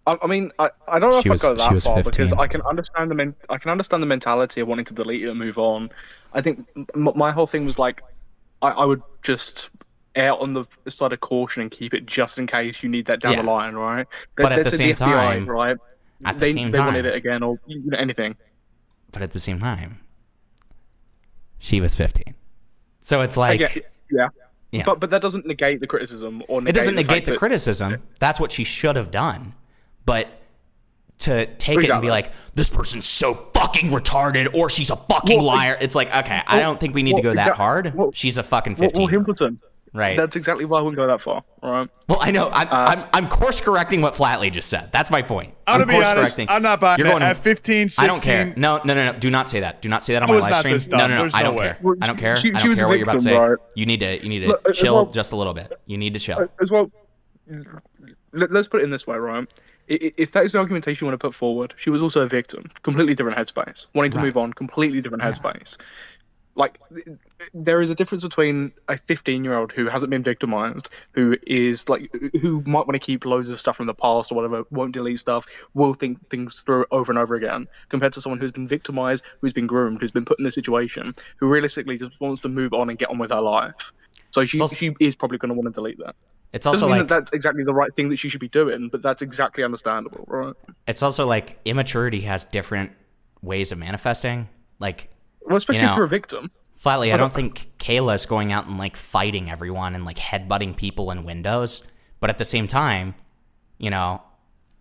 I mean, I don't know if I go that far 15. because I can understand the mentality of wanting to delete it and move on. I think my whole thing was I would just err on the side of caution and keep it just in case you need that down the line, right? But at the same time, right? They wanted it again or anything. But at the same time, she was 15, so it's yeah. Yeah. But that doesn't negate the criticism or It doesn't negate fact the that- criticism. That's what she should have done. But to take it and be like, this person's so fucking retarded or she's a fucking liar. It's like, okay, I don't think we need to go that hard. She's a fucking 15. Himpleton. Right. That's exactly why I wouldn't go that far. All right. Well, I know. I'm course correcting what Flatley just said. That's my point. I'm gonna be course honest, correcting. I'm not buying You're it. going At 15, 16. I don't care. No. Do not say that. Do not say that on I my was live not stream. this dumb. No. There's I no don't way. care. Well, I don't care. she I don't was care a what you're about to say. victim, right? You need to Look, as chill well- just a little bit. You need to chill. As well, let's put it in this way, right? If that is the argumentation you want to put forward, she was also a victim, completely different headspace, wanting to move on, completely different headspace. Like, there is a difference between a 15-year-old who hasn't been victimized, who is like, who might want to keep loads of stuff from the past or whatever, won't delete stuff, will think things through over and over again, compared to someone who's been victimized, who's been groomed, who's been put in this situation, who realistically just wants to move on and get on with her life. So she is probably going to want to delete that. It's also Doesn't mean like that that's exactly the right thing that she should be doing, but that's exactly understandable, right? it's also like immaturity has different ways of manifesting. Like, Well, especially you know, if you're a victim. Flatly, I don't think Kayla's going out and like fighting everyone and like headbutting people in windows. But at the same time, you know,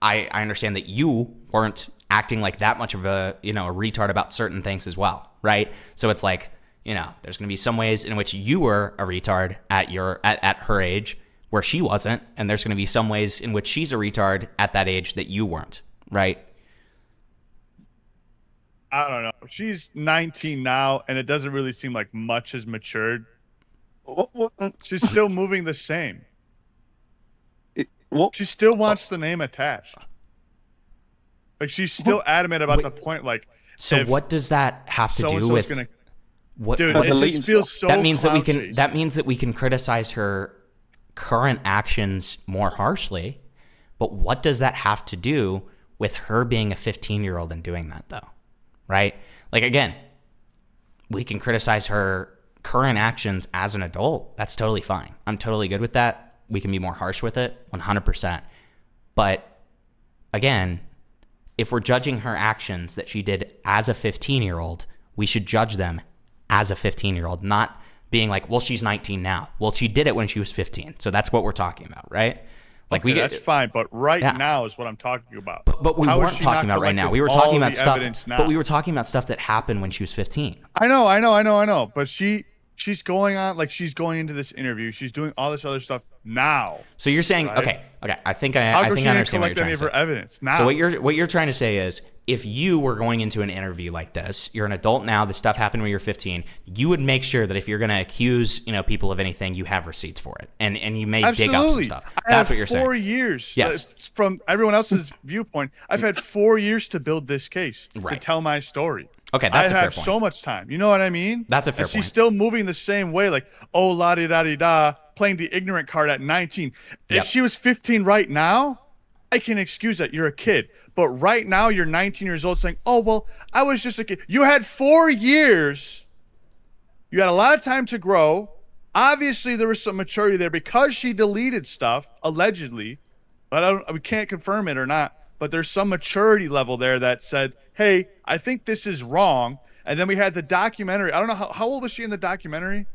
I understand that you weren't acting like that much of a, you know, a retard about certain things as well, right? So it's like, you know, there's going to be some ways in which you were a retard at her age where she wasn't, and there's going to be some ways in which she's a retard at that age that you weren't, right? I don't know. She's 19 now, and it doesn't really seem like much has matured. She's still moving the same. She still wants the name attached. Like, she's still adamant about the point, like... So what does that have to do with... What, Dude, what it just feels so that means that we clout can that means that we can criticize her current actions more harshly, but what does that have to do with her being a 15-year-old and doing that though? Right? Like, again, we can criticize her current actions as an adult. That's totally fine. I'm totally good with that. We can be more harsh with it, 100%. But again, if we're judging her actions that she did as a 15-year-old, we should judge them as a 15-year-old, not being like, well, she's 19 now. Well, she did it when she was 15. So that's what we're talking about, right? Like, okay, that's fine, but now is what I'm talking about. But we weren't talking about right now. We were talking about stuff. Now? But we were talking about stuff that happened when she was 15. I know. But she's going on, like, she's going into this interview. She's doing all this other stuff now. So you're saying, right? okay. I think I How come she understand didn't what you're collect trying any to of say. her evidence now? So what you're trying to say is, if you were going into an interview like this, you're an adult now, this stuff happened when you're 15, you would make sure that if you're going to accuse, you know, people of anything, you have receipts for it. And you may dig up some stuff. That's what you're saying. 4 years. Yes. From everyone else's viewpoint, I've had 4 years to build this case, to Right. tell my story. Okay, that's a fair I have point. so much time. You know what I mean? That's a fair and point. She's still moving the same way, like, oh, la-di-da-di-da, playing the ignorant card at 19. Yep. If she was 15 right now, I can excuse that. You're a kid. But right now, you're 19 years old saying, oh, well, I was just a kid. You had 4 years. You had a lot of time to grow. Obviously, there was some maturity there because she deleted stuff, allegedly. But we can't confirm it or not. But there's some maturity level there that said, hey, I think this is wrong. And then we had the documentary. I don't know, how old was she in the documentary?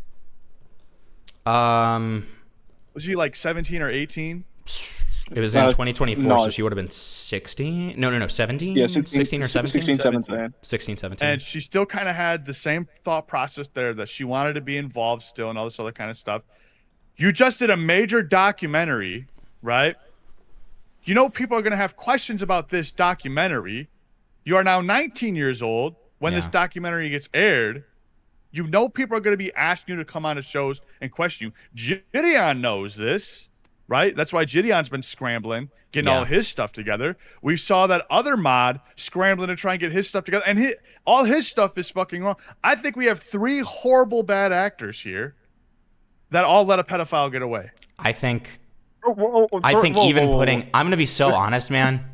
Was she like 17 or 18? It was in 2024, so she would have been 16. No, 17? Yeah, 16 or 17? 16, 17. 16, 17. And she still kind of had the same thought process there that she wanted to be involved still and all this other kind of stuff. You just did a major documentary, right? You know people are going to have questions about this documentary. You are now 19 years old when this documentary gets aired. You know people are going to be asking you to come on to shows and question you. Gideon knows this, right? That's why Gideon's been scrambling, getting all his stuff together. We saw that other mod scrambling to try and get his stuff together, and all his stuff is fucking wrong. I think we have 3 horrible bad actors here that all let a pedophile get away. I think even putting... I'm going to be so honest, man.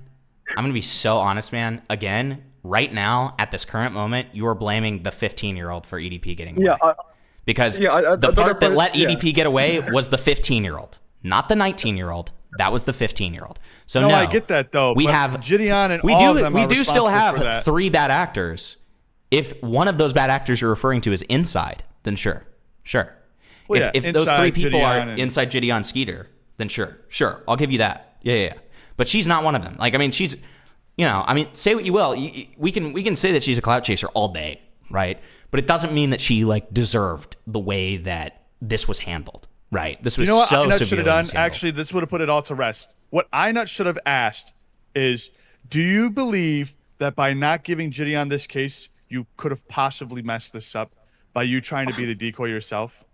Again, right now, at this current moment, you are blaming the 15-year-old for EDP getting away. Because the part that let EDP get away was the 15-year-old, not the 19-year-old. That was the 15-year-old. So no, I get that though. We but have Gideon and we all do of them we are do still responsible for have that. 3 bad actors. If one of those bad actors you're referring to is Insyde, then sure. Well, if yeah, those three Insyde, people are Gideon, and- inside Gideon Skeeter, then sure, I'll give you that. Yeah. But she's not one of them. Like, I mean, she's, say what you will. We can say that she's a clout chaser all day, right? But it doesn't mean that she like deserved the way that this was handled, right? This was you know what so INUT should severely have done? mishandled. Actually, this would have put it all to rest. What INUT should have asked is, do you believe that by not giving Gideon this case, you could have possibly messed this up by you trying to be the decoy yourself?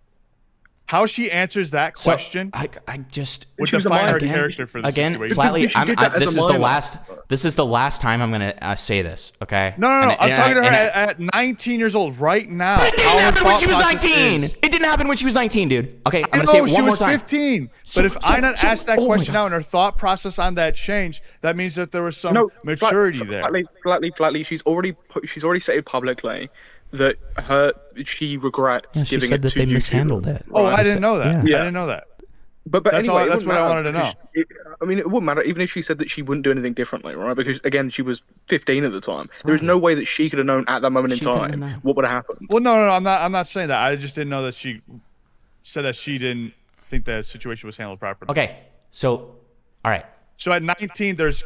How she answers that question, I just would She was a define her minor. character for the again, situation. flatly, She did that as this a is the minor. This is the last time I'm gonna say this. Okay? No. I'm talking to her at 19 years old right now. It didn't happen when she was 19. It didn't happen when she was 19, dude. Okay, I'm I gonna say know it she one more was time. 15, but if INUT asked that oh my question God. now and her thought process on that changed, that means that there was some maturity there. Flatly, she's already stated publicly that she regrets Yeah, she giving said it that to they YouTubers, mishandled it. Oh, right? I didn't know that. Yeah. I didn't know that. But That's anyway, all- that's what I wanted to know. I mean, it wouldn't matter even if she said that she wouldn't do anything differently, right? Because again, she was 15 at the time. There is no way that she could have known at that moment in She couldn't have time known. what would have happened. Well, no, I'm not saying that. I just didn't know that she said that she didn't think the situation was handled properly. Okay, so all right. So at 19, there's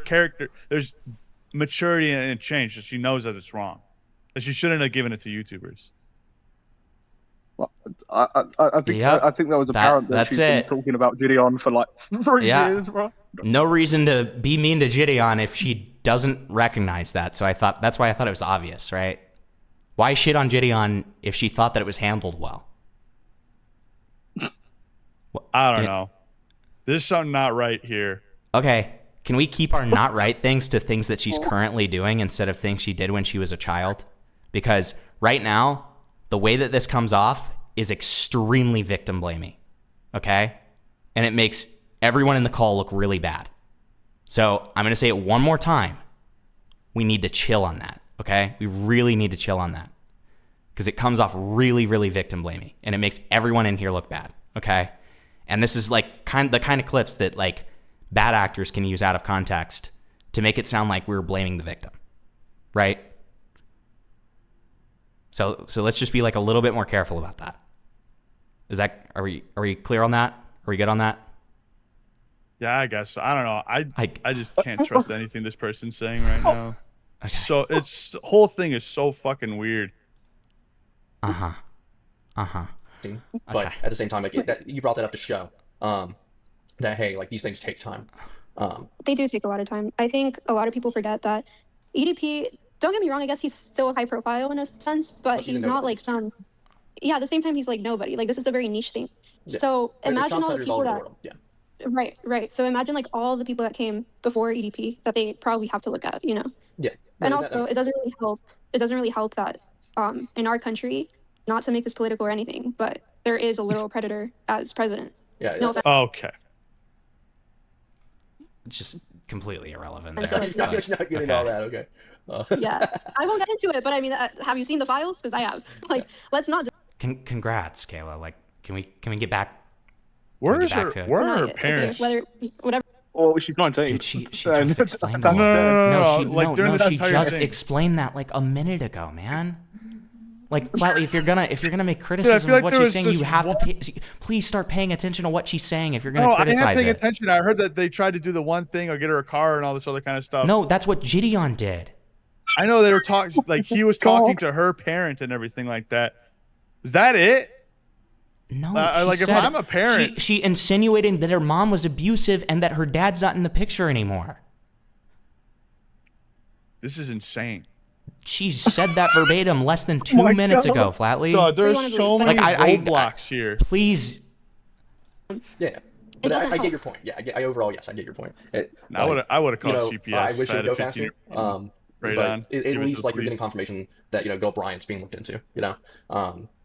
maturity and change. So she knows that it's wrong. That she shouldn't have given it to YouTubers. I think that was apparent that that's she's been it. talking about Gideon for like 3 years, bro. No reason to be mean to Gideon if she doesn't recognize that. So that's why I thought it was obvious, right? Why shit on Gideon if she thought that it was handled well? I don't know. There's something not right here. Okay, can we keep our not right things to things that she's currently doing instead of things she did when she was a child? Because right now, the way that this comes off is extremely victim blaming. Okay? And it makes everyone in the call look really bad. So I'm going to say it one more time. We need to chill on that. Okay? We really need to chill on that. Because it comes off really, really victim blaming. And it makes everyone in here look bad. Okay? And this is like the kind of clips that like bad actors can use out of context to make it sound like we were blaming the victim. Right? So let's just be like a little bit more careful about that. Are we clear on that? Are we good on that? Yeah, I guess. I don't know. I just can't trust anything this person's saying right now. Okay. So the whole thing is so fucking weird. Uh-huh. But at the same time, like, you brought that up to show that, hey, like, these things take time. They do take a lot of time. I think a lot of people forget that EDP, don't get me wrong, I guess he's still high profile in a sense, but he's not like some, at the same time, he's like nobody. Like, this is a very niche thing. Yeah. So imagine all the people that, world. Yeah. right. So imagine like all the people that came before EDP that they probably have to look at, Yeah. And also, it doesn't really help. It doesn't really help that in our country, not to make this political or anything, but there is a literal predator as president. Yeah. No offense. Okay. Just completely irrelevant. I'm There. sorry. Not getting all that. Okay. Yeah, I won't get into it, but I mean, have you seen the files? Because I have. Like, let's not. Congrats, Kayla. Like, can we get back? Where we are get back to it? her Okay, parents? whatever. Well, she's 19. Dude, she just explained No, that. like, during the She entire just thing. explained that like a minute ago, man. Like, flatly, if you're gonna make criticism like of what there she's was saying, you just have to please start paying attention to what she's saying if you're gonna No, I criticize am paying it. attention. I heard that they tried to do the one thing or get her a car and all this other kind of stuff. No, that's what Gideon did. I know they were talking, like he was talking to her parent and everything like that. Is that it? No, like she if said I'm a parent, she insinuated that her mom was abusive and that her dad's not in the picture anymore. this is insane. She said that verbatim less than 2 minutes ago, Flatly. God, there's so many roadblocks here. Please. Yeah. But I get your point. Yeah, I overall, yes, I get your point. I would have called CPS. I wish it would go 15 faster. Right but on. At Give it least to like the you're getting police. confirmation that Bill Bryant's being looked into.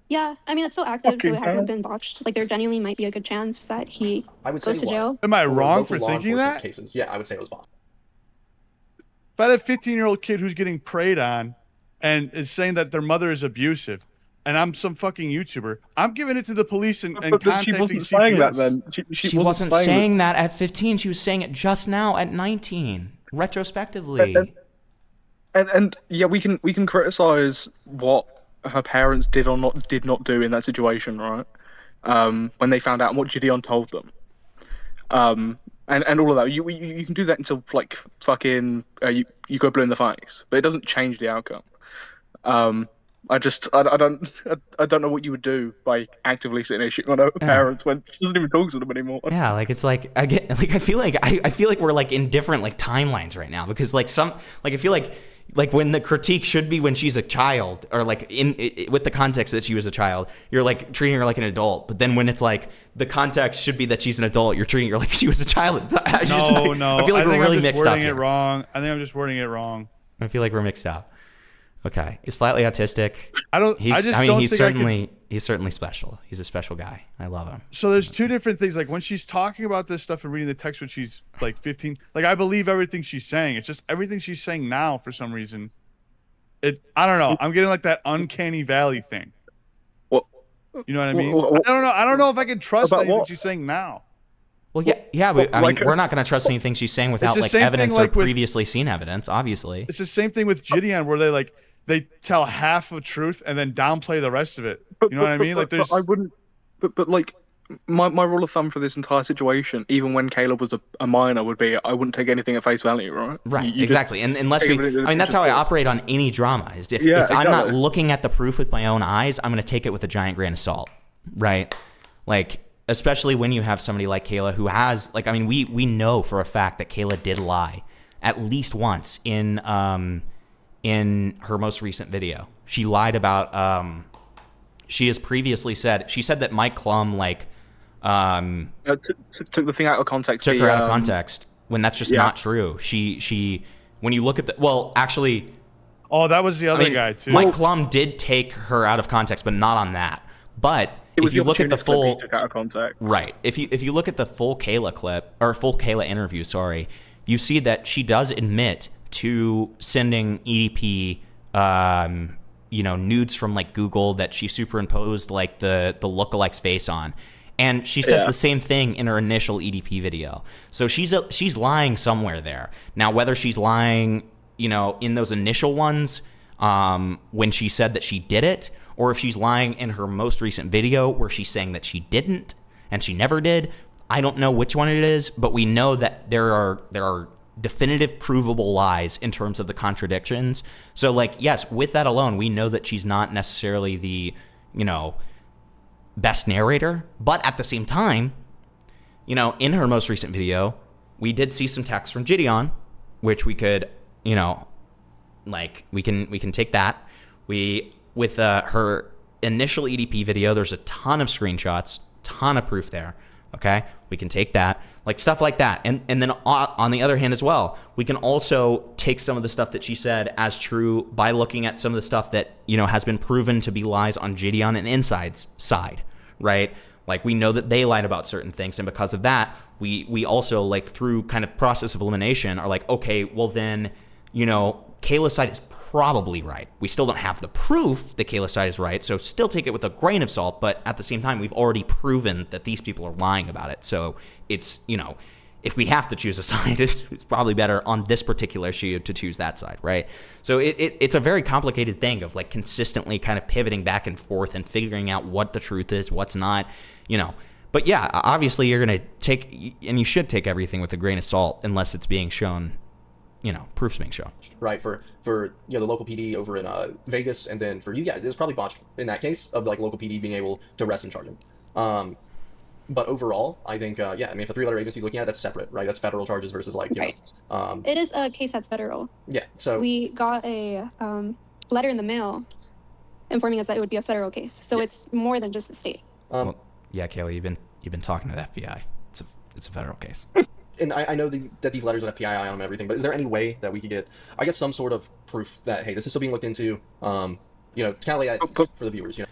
Yeah, I mean, it's still active, so it hasn't been botched. Like, there genuinely might be a good chance that he goes to jail. Am I wrong local for law thinking enforcement that? Cases. Yeah, I would say it was botched. If I had a 15-year-old kid who's getting preyed on and is saying that their mother is abusive, and I'm some fucking YouTuber, I'm giving it to the police and But contacting she wasn't CPS. saying that then. She wasn't saying that at 15. She was saying it just now at 19, retrospectively. And yeah, we can criticize what her parents did or did not do in that situation, right? when they found out and what Gideon told them. And all of that. You can do that until like fucking you go blue in the face, but it doesn't change the outcome. I don't know what you would do by actively sitting there shitting on her parents when she doesn't even talk to them anymore. Yeah, like it's like I feel like we're like in different like timelines right now, because like I feel like when the critique should be when she's a child, or like with the context that she was a child, you're like treating her like an adult. But then when it's like the context should be that she's an adult, you're treating her like she was a child. I feel like we're really mixed up here. Wrong. I think I'm just wording it wrong. I feel like we're mixed up. Okay, he's slightly autistic. He's certainly special. He's a special guy. I love him. So there's two different things. Like when she's talking about this stuff and reading the text when she's like 15, like I believe everything she's saying. It's just everything she's saying now for some reason. I don't know. I'm getting like that uncanny valley thing. What? You know what I mean? I don't know if I can trust anything she's saying now. Well, yeah, but I mean, we're not going to trust anything she's saying without like evidence or previously seen evidence. Obviously, it's the same thing with Gideon, where they tell half of truth and then downplay the rest of it. You know what I mean? Like there's. I wouldn't. But like my rule of thumb for this entire situation, even when Kayla was a minor, would be I wouldn't take anything at face value, right? Right, exactly. And unless that's how I operate on any drama. Is if I'm not looking at the proof with my own eyes, I'm going to take it with a giant grain of salt, right? Like. Especially when you have somebody like Kayla who has, like, I mean, we know for a fact that Kayla did lie at least once in her most recent video. She lied about, she has previously said, that Mike Klum, like, took the thing out of context. Took her out of context when that's just not true. She, when you look at actually. Oh, that was the other guy too. Mike Klum did take her out of context, but not on that. But if you look at the full, took out of context. Right. If you look at the full Kayla clip or full Kayla interview, you see that she does admit to sending EDP, nudes from like Google that she superimposed like the lookalikes face on, and she says the same thing in her initial EDP video. So she's lying somewhere there. Now, whether she's lying, in those initial ones, when she said that she did it, or if she's lying in her most recent video where she's saying that she didn't and she never did, I don't know which one it is, but we know that there are definitive provable lies in terms of the contradictions. So like, yes, with that alone, we know that she's not necessarily the, best narrator, but at the same time, in her most recent video, we did see some text from Gideon, which we could, we can take that. With her initial EDP video, there's a ton of screenshots, ton of proof there. Okay, we can take that, like stuff like that, and then on the other hand as well, we can also take some of the stuff that she said as true by looking at some of the stuff that has been proven to be lies on Gideon and Insyde's side, right? Like we know that they lied about certain things, and because of that, we also like through kind of process of elimination are like, okay, well then, Kayla's side is probably right. We still don't have the proof that Kayla's side is right, so still take it with a grain of salt, but at the same time, we've already proven that these people are lying about it. So it's, if we have to choose a side, it's probably better on this particular issue to choose that side, right? So it's a very complicated thing of like consistently kind of pivoting back and forth and figuring out what the truth is, what's not, But yeah, obviously you're going to take, and you should take everything with a grain of salt unless it's being shown, proof's being shown. Right, for the local PD over in Vegas, and then for you guys, it was probably botched in that case of like local PD being able to arrest and charge him. But overall, I think, if a three-letter agency is looking at it, that's separate, right? That's federal charges versus like, It is a case that's federal. Yeah, so... We got a letter in the mail informing us that it would be a federal case. So it's more than just a state. Yeah, Kayla, you've been talking to the FBI. It's a federal case. And I know that these letters would have PII on them and everything, but is there any way that we could get, I guess, some sort of proof that, hey, this is still being looked into, to kind of lay out for the viewers, We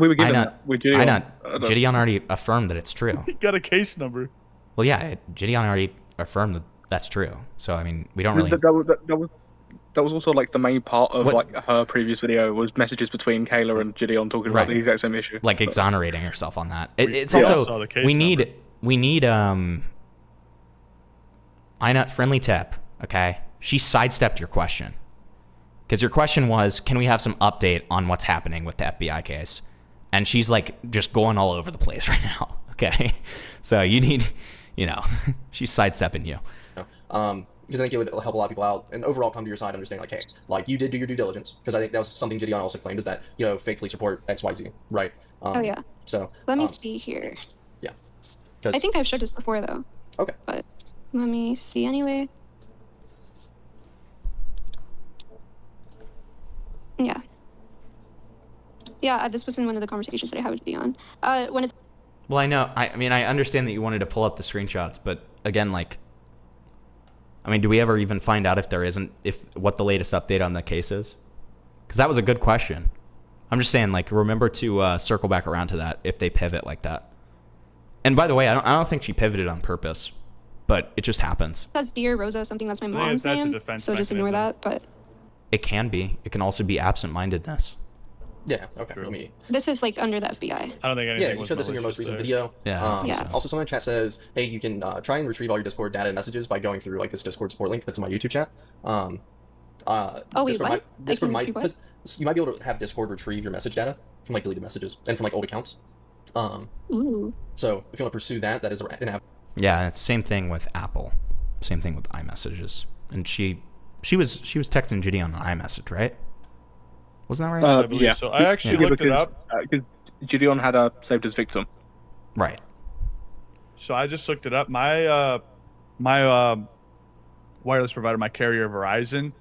were given Gideon already affirmed that it's true. He got a case number. Well, yeah, Gideon already affirmed that that's true. So, I mean, we don't really... That was also like the main part of like her previous video was messages between Kayla and Gideon talking about the exact same issue. Like exonerating herself on that. It's also... We need INUT friendly tip, okay? She sidestepped your question. Because your question was, can we have some update on what's happening with the FBI case? and she's like just going all over the place right now. Okay, so you need, she's sidestepping you. Because I think it would help a lot of people out and overall come to your side, understanding like, hey, like you did do your due diligence. Because I think that was something Gideon also claimed, is that fakely support XYZ, right? Oh yeah. So let me see here. Yeah. I think I've showed this before though. Okay. But let me see anyway. Yeah. Yeah, this was in one of the conversations that I had with Dion. When it's Well, I know. I mean, I understand that you wanted to pull up the screenshots, but again, like, I mean, do we ever even find out what the latest update on the case is? Because that was a good question. I'm just saying, like, remember to circle back around to that if they pivot like that. And by the way, I don't think she pivoted on purpose, but it just happens. That's Dear Rosa, something that's my think mom's that's a name. defense So just ignore mechanism. that. But It can be. It can also be absent-mindedness. Yeah. Okay. Let me. this is like under the FBI. I don't think anything Yeah, you was showed this in your most malicious recent there. video. Yeah. Yeah. Also, someone in chat says, hey, you can try and retrieve all your Discord data and messages by going through like this Discord support link that's in my YouTube chat. Oh wait, Discord what? Discord I can might, retrieve what? 'cause you might be able to have Discord retrieve your message data from like deleted messages and from like old accounts. Ooh. So if you want to pursue that, that is an app. Yeah, it's same thing with Apple. Same thing with iMessages. And she was texting Gideon on iMessage, right? Wasn't that right? I believe so. I actually looked it up. Because Gideon had saved his victim. Right. So I just looked it up. My wireless provider, my carrier Verizon,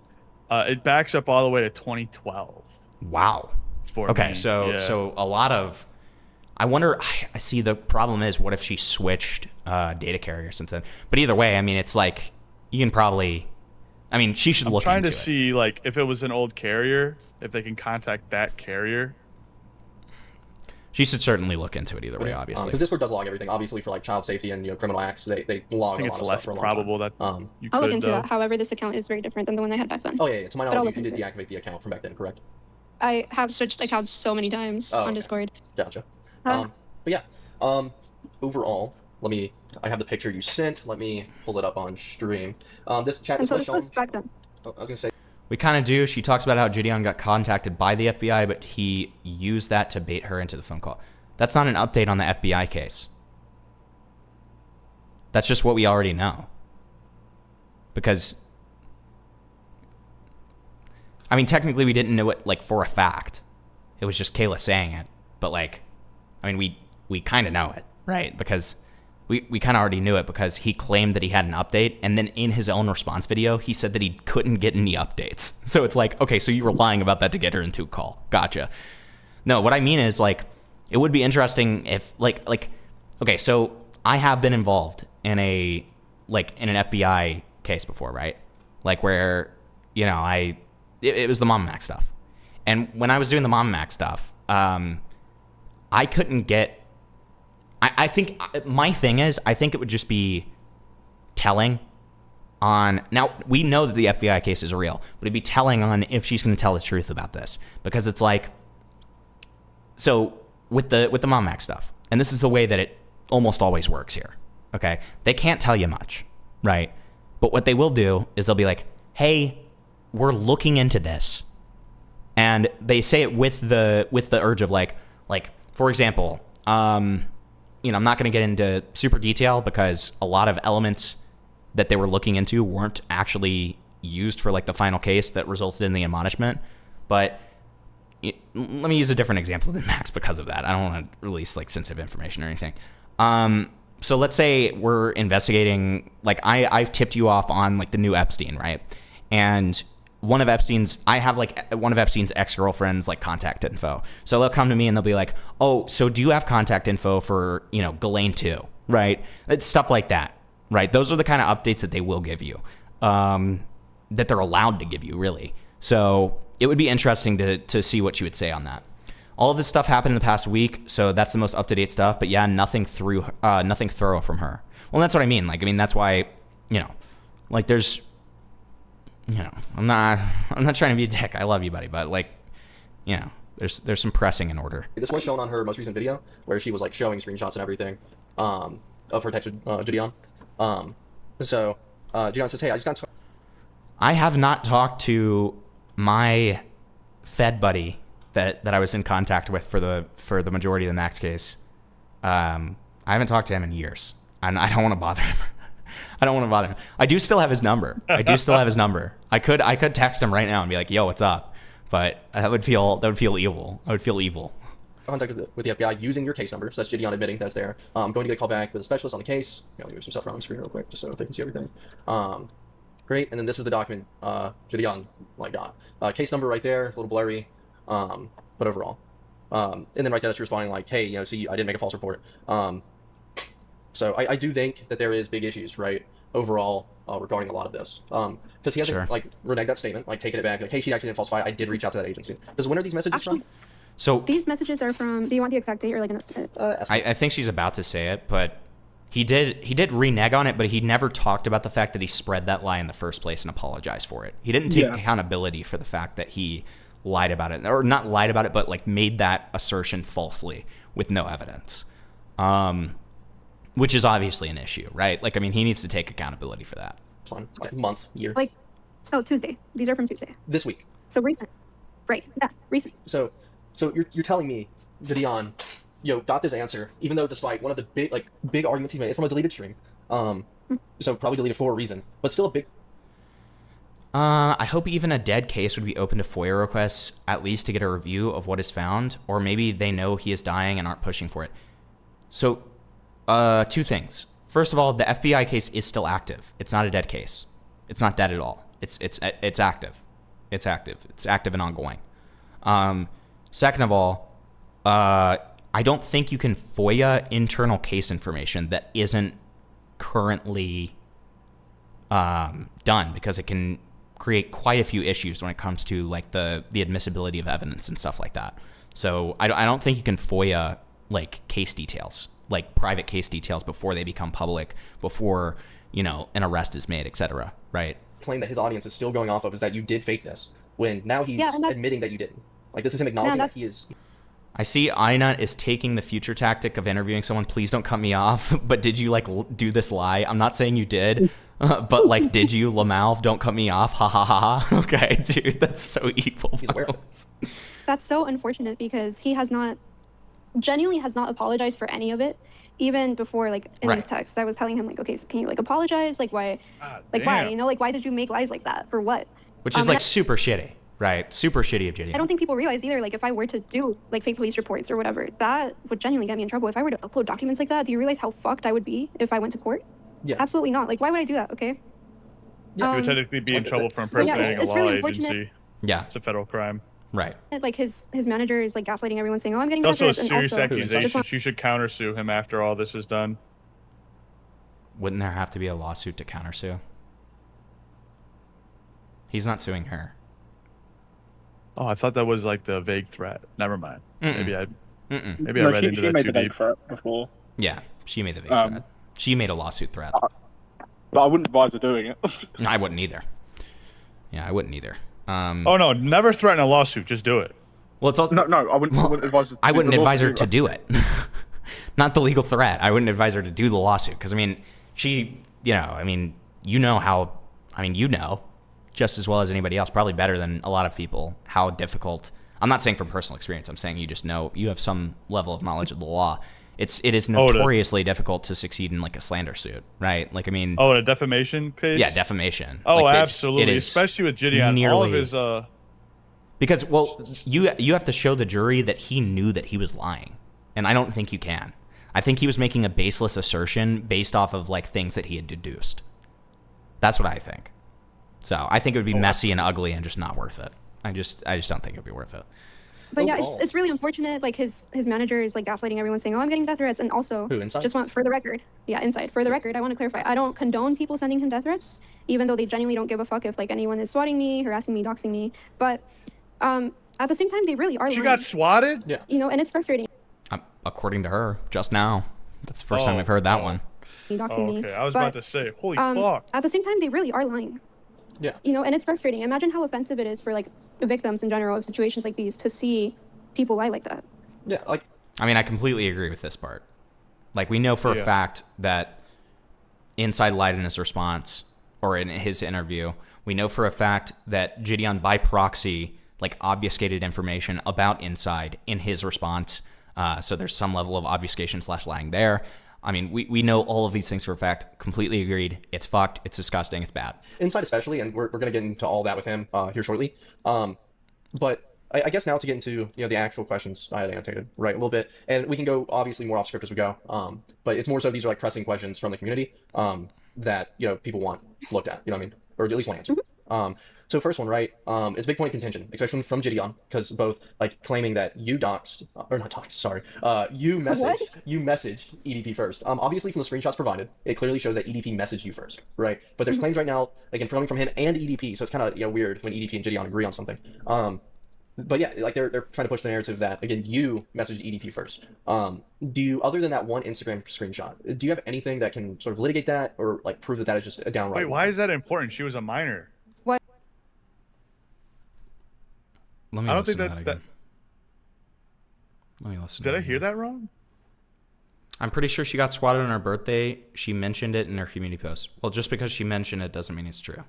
it backs up all the way to 2012. Wow. Okay, me, so yeah. so a lot of, I wonder. I see the problem is, what if she switched data carrier since then? But either way, I mean, it's like you can probably. I mean, she should I'm look trying into to it. see like if it was an old carrier, if they can contact that carrier. She should certainly look into it either way, obviously. Because Discord does log everything, obviously for like child safety and criminal acts. They log I think a lot it's of less stuff for a long probable time. that you I'll could, look into though. that. However, this account is very different than the one I had back then. Oh yeah. To my But I'll knowledge, look you did into it. deactivate the account from back then, correct? I have switched accounts so many times Oh, on okay. Discord. Gotcha. Huh? But yeah. Overall, I have the picture you sent. Let me pull it up on stream. This chat And is so was this was shown. back then. Oh, I was gonna say. We kind of do. She talks about how Gideon got contacted by the FBI, but he used that to bait her into the phone call. That's not an update on the FBI case. That's just what we already know. Because, I mean, technically we didn't know it, like, for a fact. It was just Kayla saying it. But, like, I mean, we kind of know it, right? Because we kind of already knew it because he claimed that he had an update, and then in his own response video, he said that he couldn't get any updates. So it's like, okay, so you were lying about that to get her into a call. Gotcha. No, what I mean is, like, it would be interesting if, like, okay, so I have been involved in an FBI case before, right? Like, where, you know, it was the Mom Mac stuff. And when I was doing the Mom Mac stuff, I couldn't get, I think, my thing is, I think it would just be telling on, now, we know that the FBI case is real, but it'd be telling on if she's going to tell the truth about this. Because it's like, so, with the Mom Mac stuff, and this is the way that it almost always works here, okay? They can't tell you much, right? But what they will do is they'll be like, hey, we're looking into this. And they say it with the urge of like for example, you know, I'm not going to get into super detail because a lot of elements that they were looking into weren't actually used for like the final case that resulted in the admonishment. But let me use a different example than Max because of that. I don't want to release like sensitive information or anything. So let's say we're investigating, like I've tipped you off on like the new Epstein, right? And I have like one of Epstein's ex-girlfriends like contact info. So they'll come to me and they'll be like, oh, so do you have contact info for, you know, Ghislaine 2, right? It's stuff like that, right? Those are the kind of updates that they will give you, that they're allowed to give you, really. So it would be interesting to see what you would say on that. All of this stuff happened in the past week, so that's the most up-to-date stuff. But yeah, nothing thorough from her. Well, that's what I mean. Like, I mean, that's why, you know, like there's, you know, I'm not trying to be a dick. I love you, buddy, but like, you know, there's some pressing in order. This was shown on her most recent video where she was like showing screenshots and everything of her text with Gideon. So Gideon says, hey, I just got I have not talked to my Fed buddy that I was in contact with for the majority of the Max case. I haven't talked to him in years, and I don't want to bother him. I don't want to bother him. I do still have his number. I could text him right now and be like, "Yo, what's up?" But that would feel evil. I would feel evil. Contact with the FBI using your case number. So that's Gideon admitting that's there. I'm going to get a call back with a specialist on the case. Let me move some stuff around the screen real quick just so they can see everything. Great. And then this is the document Gideon got. Case number right there, a little blurry, but overall. And then right there, that's responding like, "Hey, see, I didn't make a false report." So I do think that there is big issues, right, overall regarding a lot of this. Because he hasn't reneged that statement, taken it back, hey, she actually didn't falsify. I did reach out to that agency. Because when are these messages from? So these messages are from. Do you want the exact date or like an estimate? I think she's about to say it, but he did renege on it, but he never talked about the fact that he spread that lie in the first place and apologized for it. He didn't take accountability for the fact that he lied about it, or not lied about it, but made that assertion falsely with no evidence. Which is obviously an issue, right? He needs to take accountability for that. It's fine. Month, year. Tuesday. These are from Tuesday. This week. So recent. Right. Yeah, recent. So you're telling me Gideon, got this answer, even though despite one of the big arguments he made, it's from a deleted stream. So probably deleted for a reason, but still a big. I hope even a dead case would be open to FOIA requests, at least to get a review of what is found, or maybe they know he is dying and aren't pushing for it. So, two things. First of all, the FBI case is still active. It's not a dead case. It's not dead at all. It's active. It's active. It's active and ongoing. Second of all, I don't think you can FOIA internal case information that isn't currently done, because it can create quite a few issues when it comes to the admissibility of evidence and stuff like that. So I don't think you can FOIA case details, private case details, before they become public, before an arrest is made, etc. Right? Claim that his audience is still going off of is that you did fake this, when now he's admitting that you didn't. This is him acknowledging that he is. I see Inut is taking the future tactic of interviewing someone. Please don't cut me off. But did you do this lie? I'm not saying you did, but did you, Lamal? Don't cut me off. Ha ha ha ha. Okay, dude, that's so evil. That's so unfortunate, because he genuinely has not apologized for any of it. Even before, in these texts, I was telling him, okay, so can you apologize? Why? Why? Why did you make lies like that? For what? Which is super shitty. Right, super shitty of Gideon. I don't think people realize either, if I were to do, fake police reports or whatever, that would genuinely get me in trouble. If I were to upload documents like that, do you realize how fucked I would be if I went to court? Yeah. Absolutely not. Why would I do that, okay? Yeah. You would technically be in trouble for impersonating a law really agency. Yeah. It's a federal crime. Right. His manager is, gaslighting everyone, saying, oh, I'm getting it's also a serious serious accusation. She should countersue him after all this is done. Wouldn't there have to be a lawsuit to countersue? He's not suing her. Oh, I thought that was the vague threat. Never mind. Maybe I read into that too deep. She made the vague threat before. Yeah, she made the vague threat. She made a lawsuit threat. But I wouldn't advise her doing it. I wouldn't either. Yeah, I wouldn't either. Oh no, never threaten a lawsuit. Just do it. Well, it's also no. I wouldn't advise her. I wouldn't advise her to do it. Not the legal threat. I wouldn't advise her to do the lawsuit, because she, you know just as well as anybody else, probably better than a lot of people, how difficult. I'm not saying from personal experience. I'm saying you just know, you have some level of knowledge of the law. It is notoriously difficult to succeed in a slander suit, right? A defamation case? Yeah, defamation. Oh, absolutely. Especially with Gideon, all of his because you have to show the jury that he knew that he was lying, and I don't think you can. I think he was making a baseless assertion based off of things that he had deduced. That's what I think. So I think it would be messy and ugly and just not worth it. I just don't think it would be worth it. But yeah, it's really unfortunate. His manager is gaslighting everyone, saying, "Oh, I'm getting death threats," and also just want for the record. Yeah, Insyde. For the record, I want to clarify. I don't condone people sending him death threats, even though they genuinely don't give a fuck if anyone is swatting me, harassing me, doxing me. But at the same time, they really are. She got swatted. Yeah. And it's frustrating. According to her, just now. That's the first time I've heard that one. Doxing me. Okay, I was about to say, holy fuck. At the same time, they really are lying. Yeah. And it's frustrating. Imagine how offensive it is for victims in general of situations like these to see people lie like that. Yeah, I completely agree with this part. We know for a fact that Insyde lied in his response or in his interview. We know for a fact that Gideon by proxy like obfuscated information about Insyde in his response. So there's some level of obfuscation / lying there. I mean, we know all of these things for a fact. Completely agreed. It's fucked. It's disgusting. It's bad. Insyde especially, and we're going to get into all that with him here shortly. But I guess now to get into the actual questions I had annotated, right, a little bit, and we can go obviously more off script as we go. But it's more so these are like pressing questions from the community that people want looked at. You know what I mean, or at least want answered. So first one, right? It's a big point of contention, especially from Gideon, because both like claiming that you doxed, or not doxed, sorry, you messaged EDP first. Obviously from the screenshots provided, it clearly shows that EDP messaged you first, right? But there's claims right now, again, coming from him and EDP, so it's kind of weird when EDP and Gideon agree on something. But yeah, like they're trying to push the narrative that again you messaged EDP first. Do you, other than that one Instagram screenshot, do you have anything that can sort of litigate that or like prove that that is just a downright? Wait, why is that important? She was a minor. Let me I don't listen think to that again. Let me listen. Did I hear that wrong? I'm pretty sure she got swatted on her birthday. She mentioned it in her community post. Well, just because she mentioned it doesn't mean it's true.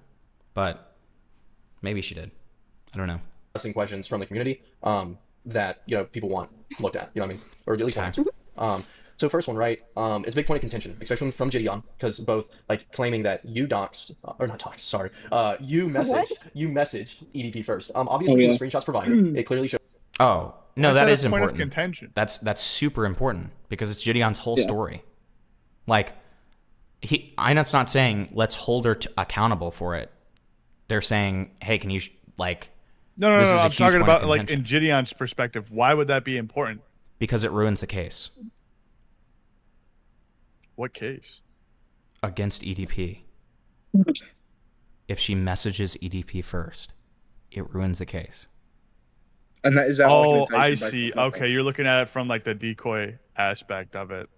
But maybe she did. I don't know. Pressing questions from the community that people want looked at. You know what I mean? Or at least want answered. So first one, right? It's a big point of contention, especially from Gideon, because both like claiming that you doxed, or not doxed, sorry, you messaged EDP first. Obviously, the screenshots provided, it clearly shows. Oh no, that is point important. Of contention. That's super important because it's Gideon's whole story. Like, INET's not saying let's hold her accountable for it. They're saying, hey, can you like? No. I'm talking about like in Gideon's perspective. Why would that be important? Because it ruins the case. What case? Against EDP. If she messages EDP first, it ruins the case. And that is our I argumentation see. based on Okay, you're looking at it from like the decoy aspect of it.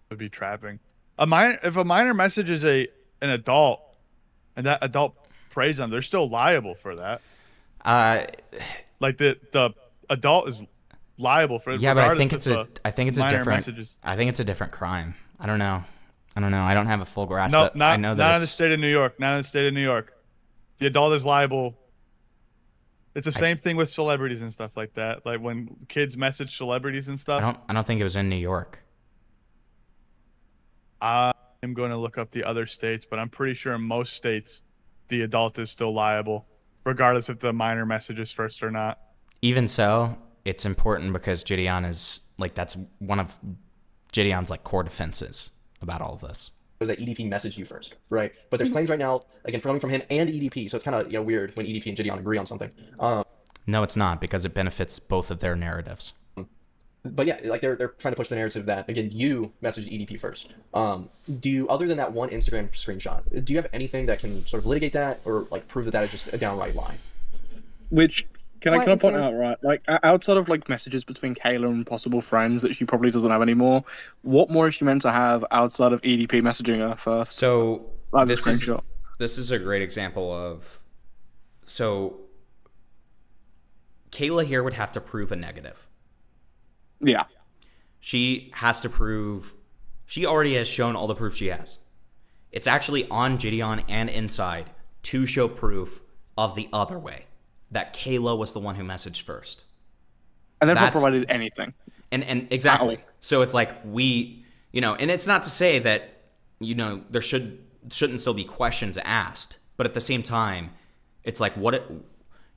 Would be trapping. If a minor messages an adult, and that adult preys them, they're still liable for that. Like the adult is liable for it. Yeah, but I think it's a different crime. I don't know. I don't have a full grasp. No, but I know that not in the state of New York. Not in the state of New York. The adult is liable. It's the same thing with celebrities and stuff like that. Like when kids message celebrities and stuff. I don't think it was in New York. I'm going to look up the other states, but I'm pretty sure in most states, the adult is still liable, regardless if the minor messages first or not. Even so, it's important because Gideon is like that's one of Gideon's like core defenses about all of this. That EDP messaged you first, right? But there's claims right now, again, coming from him and EDP, so it's kind of weird when EDP and Gideon agree on something. No, it's not, because it benefits both of their narratives. But yeah, like they're trying to push the narrative that again you messaged EDP first. Do you, other than that one Instagram screenshot, do you have anything that can sort of litigate that or like prove that that is just a downright lie? Which can I point out, right? Like outside of like messages between Kayla and possible friends that she probably doesn't have anymore, what more is she meant to have outside of EDP messaging her first? So this is a great example of. So Kayla here would have to prove a negative. Yeah. She has to prove. She already has shown all the proof she has. It's actually on Gideon and Insyde to show proof of the other way. That Kayla was the one who messaged first. And they've not provided anything. And exactly. So it's like and it's not to say that, there shouldn't still be questions asked. But at the same time, it's like, what's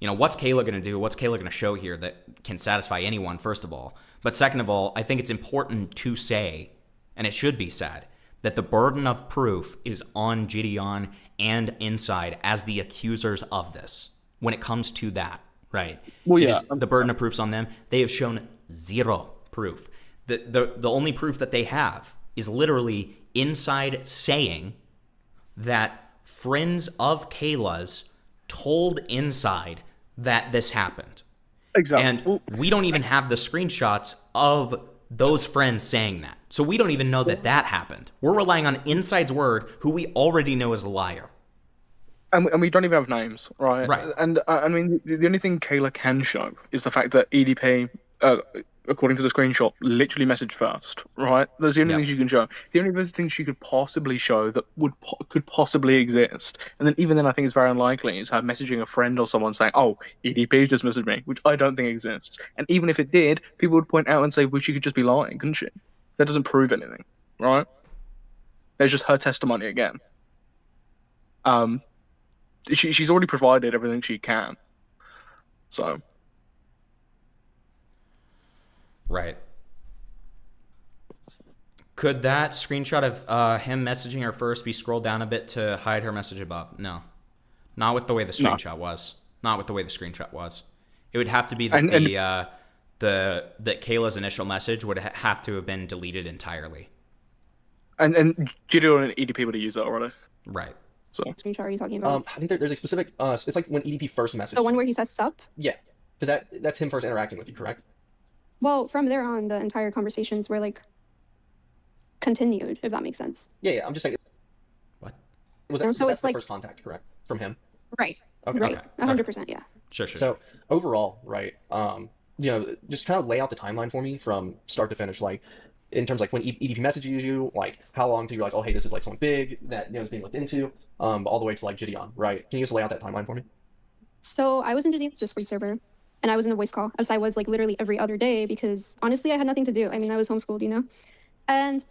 Kayla going to do? What's Kayla going to show here that can satisfy anyone, first of all? But second of all, I think it's important to say, and it should be said, that the burden of proof is on Gideon and Insyde as the accusers of this. When it comes to that, right? Well, yeah. The burden of proof's on them. They have shown zero proof. The only proof that they have is literally Insyde saying that friends of Kayla's told Insyde that this happened. Exactly. And we don't even have the screenshots of those friends saying that. So we don't even know that happened. We're relying on Insyde's word, who we already know is a liar. And we don't even have names, right? Right. And I mean, the only thing Kayla can show is the fact that EDP according to the screenshot, literally messaged first, right? That's the only things you can show. The only other things you could possibly show that could possibly exist, and then even then I think it's very unlikely, is her messaging a friend or someone saying, oh, EDP just messaged me, which I don't think exists. And even if it did, people would point out and say, well, she could just be lying, couldn't she? That doesn't prove anything, right? There's just her testimony again. She's already provided everything she can. So. Right. Could that screenshot of him messaging her first be scrolled down a bit to hide her message above? No. Not with the way the screenshot was. Not with the way the screenshot was. It would have to be that that Kayla's initial message would have to have been deleted entirely. And Gideon and EDP would have used that already. Right. So. Screenshot are you talking about? I think there's a specific. It's like when EDP first messaged. The one where he says sup? Yeah, because that's him first interacting with you, correct? Well, from there on, the entire conversations were like continued, if that makes sense. Yeah. I'm just saying. What? Was that? So that's the first contact, correct? From him. Right. Okay. Right. 100%. Yeah. Sure. So overall, right? Just kind of lay out the timeline for me from start to finish, like in terms of like when EDP messages you, like how long do you realize, oh hey, this is like something big that is being looked into, all the way to like Gideon, right? Can you just lay out that timeline for me? So I was in Gideon's Discord server, and I was in a voice call, as I was like literally every other day, because honestly I had nothing to do. I mean, I was homeschooled, and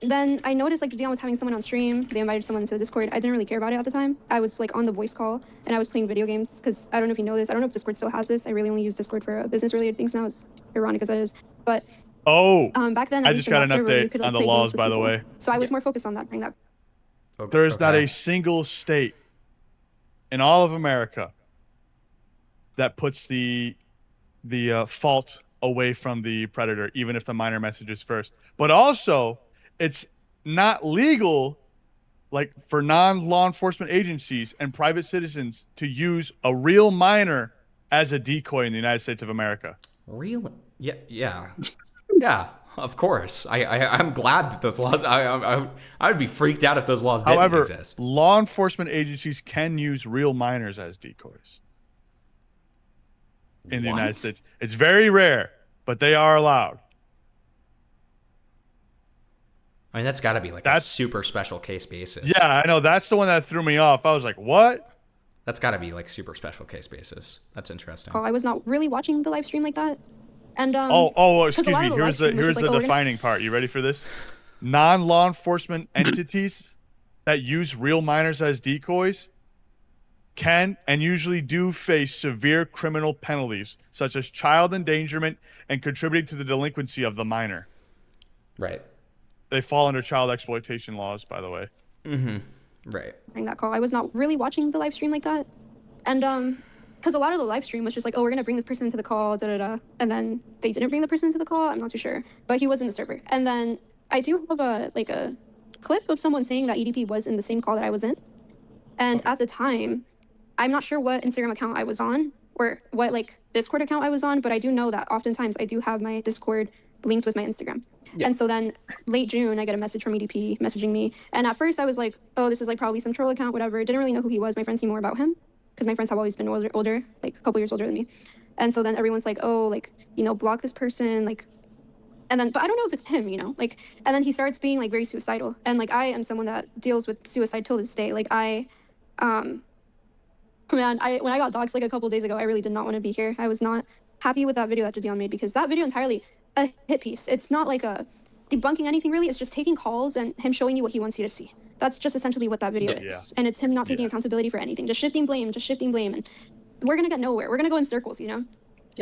then I noticed like Gideon was having someone on stream. They invited someone to the Discord. I didn't really care about it at the time. I was like on the voice call, and I was playing video games, because I don't know if you know this, I don't know if Discord still has this. I really only use Discord for business related things now, as ironic as that is, but back then, I just got an update on the laws, by the way. So I was more focused on that during that. There's not a single state in all of America that puts the fault away from the predator, even if the minor messages first. But also, it's not legal, like for non-law enforcement agencies and private citizens, to use a real minor as a decoy in the United States of America. Really? Yeah. Yeah, of course. I'm glad that those laws. I would be freaked out if those laws didn't exist. Law enforcement agencies can use real minors as decoys in the United States. It's very rare, but they are allowed. I mean, that's got to be like a super special case basis. Yeah, I know. That's the one that threw me off. I was like, what? That's got to be like super special case basis. That's interesting. I was not really watching the live stream like that. And excuse me. Here's the defining part. You ready for this? Non-law enforcement entities that use real minors as decoys can and usually do face severe criminal penalties, such as child endangerment and contributing to the delinquency of the minor. Right. They fall under child exploitation laws, by the way. Mm-hmm. Right. During that call, I was not really watching the live stream like that. And because a lot of the live stream was just like, oh, we're gonna bring this person into the call, and then they didn't bring the person into the call. I'm not too sure, but he was in the server. And then I do have a clip of someone saying that EDP was in the same call that I was in. And at the time, I'm not sure what Instagram account I was on or what Discord account I was on, but I do know that oftentimes I do have my Discord linked with my Instagram. Yeah. And so then late June, I get a message from EDP messaging me. And at first I was like, oh, this is probably some troll account, whatever. Didn't really know who he was. My friends knew more about him, because my friends have always been older, like a couple years older than me. And so then everyone's like, oh, block this person, and then, but I don't know if it's him, and then he starts being very suicidal. And I am someone that deals with suicide till this day. When I got doxxed a couple days ago, I really did not want to be here. I was not happy with that video that Gideon made, because that video entirely a hit piece. It's not debunking anything really. It's just taking calls and him showing you what he wants you to see. That's just essentially what that video is. And it's him not taking accountability for anything, just shifting blame, and we're gonna get nowhere. We're gonna go in circles, Yeah.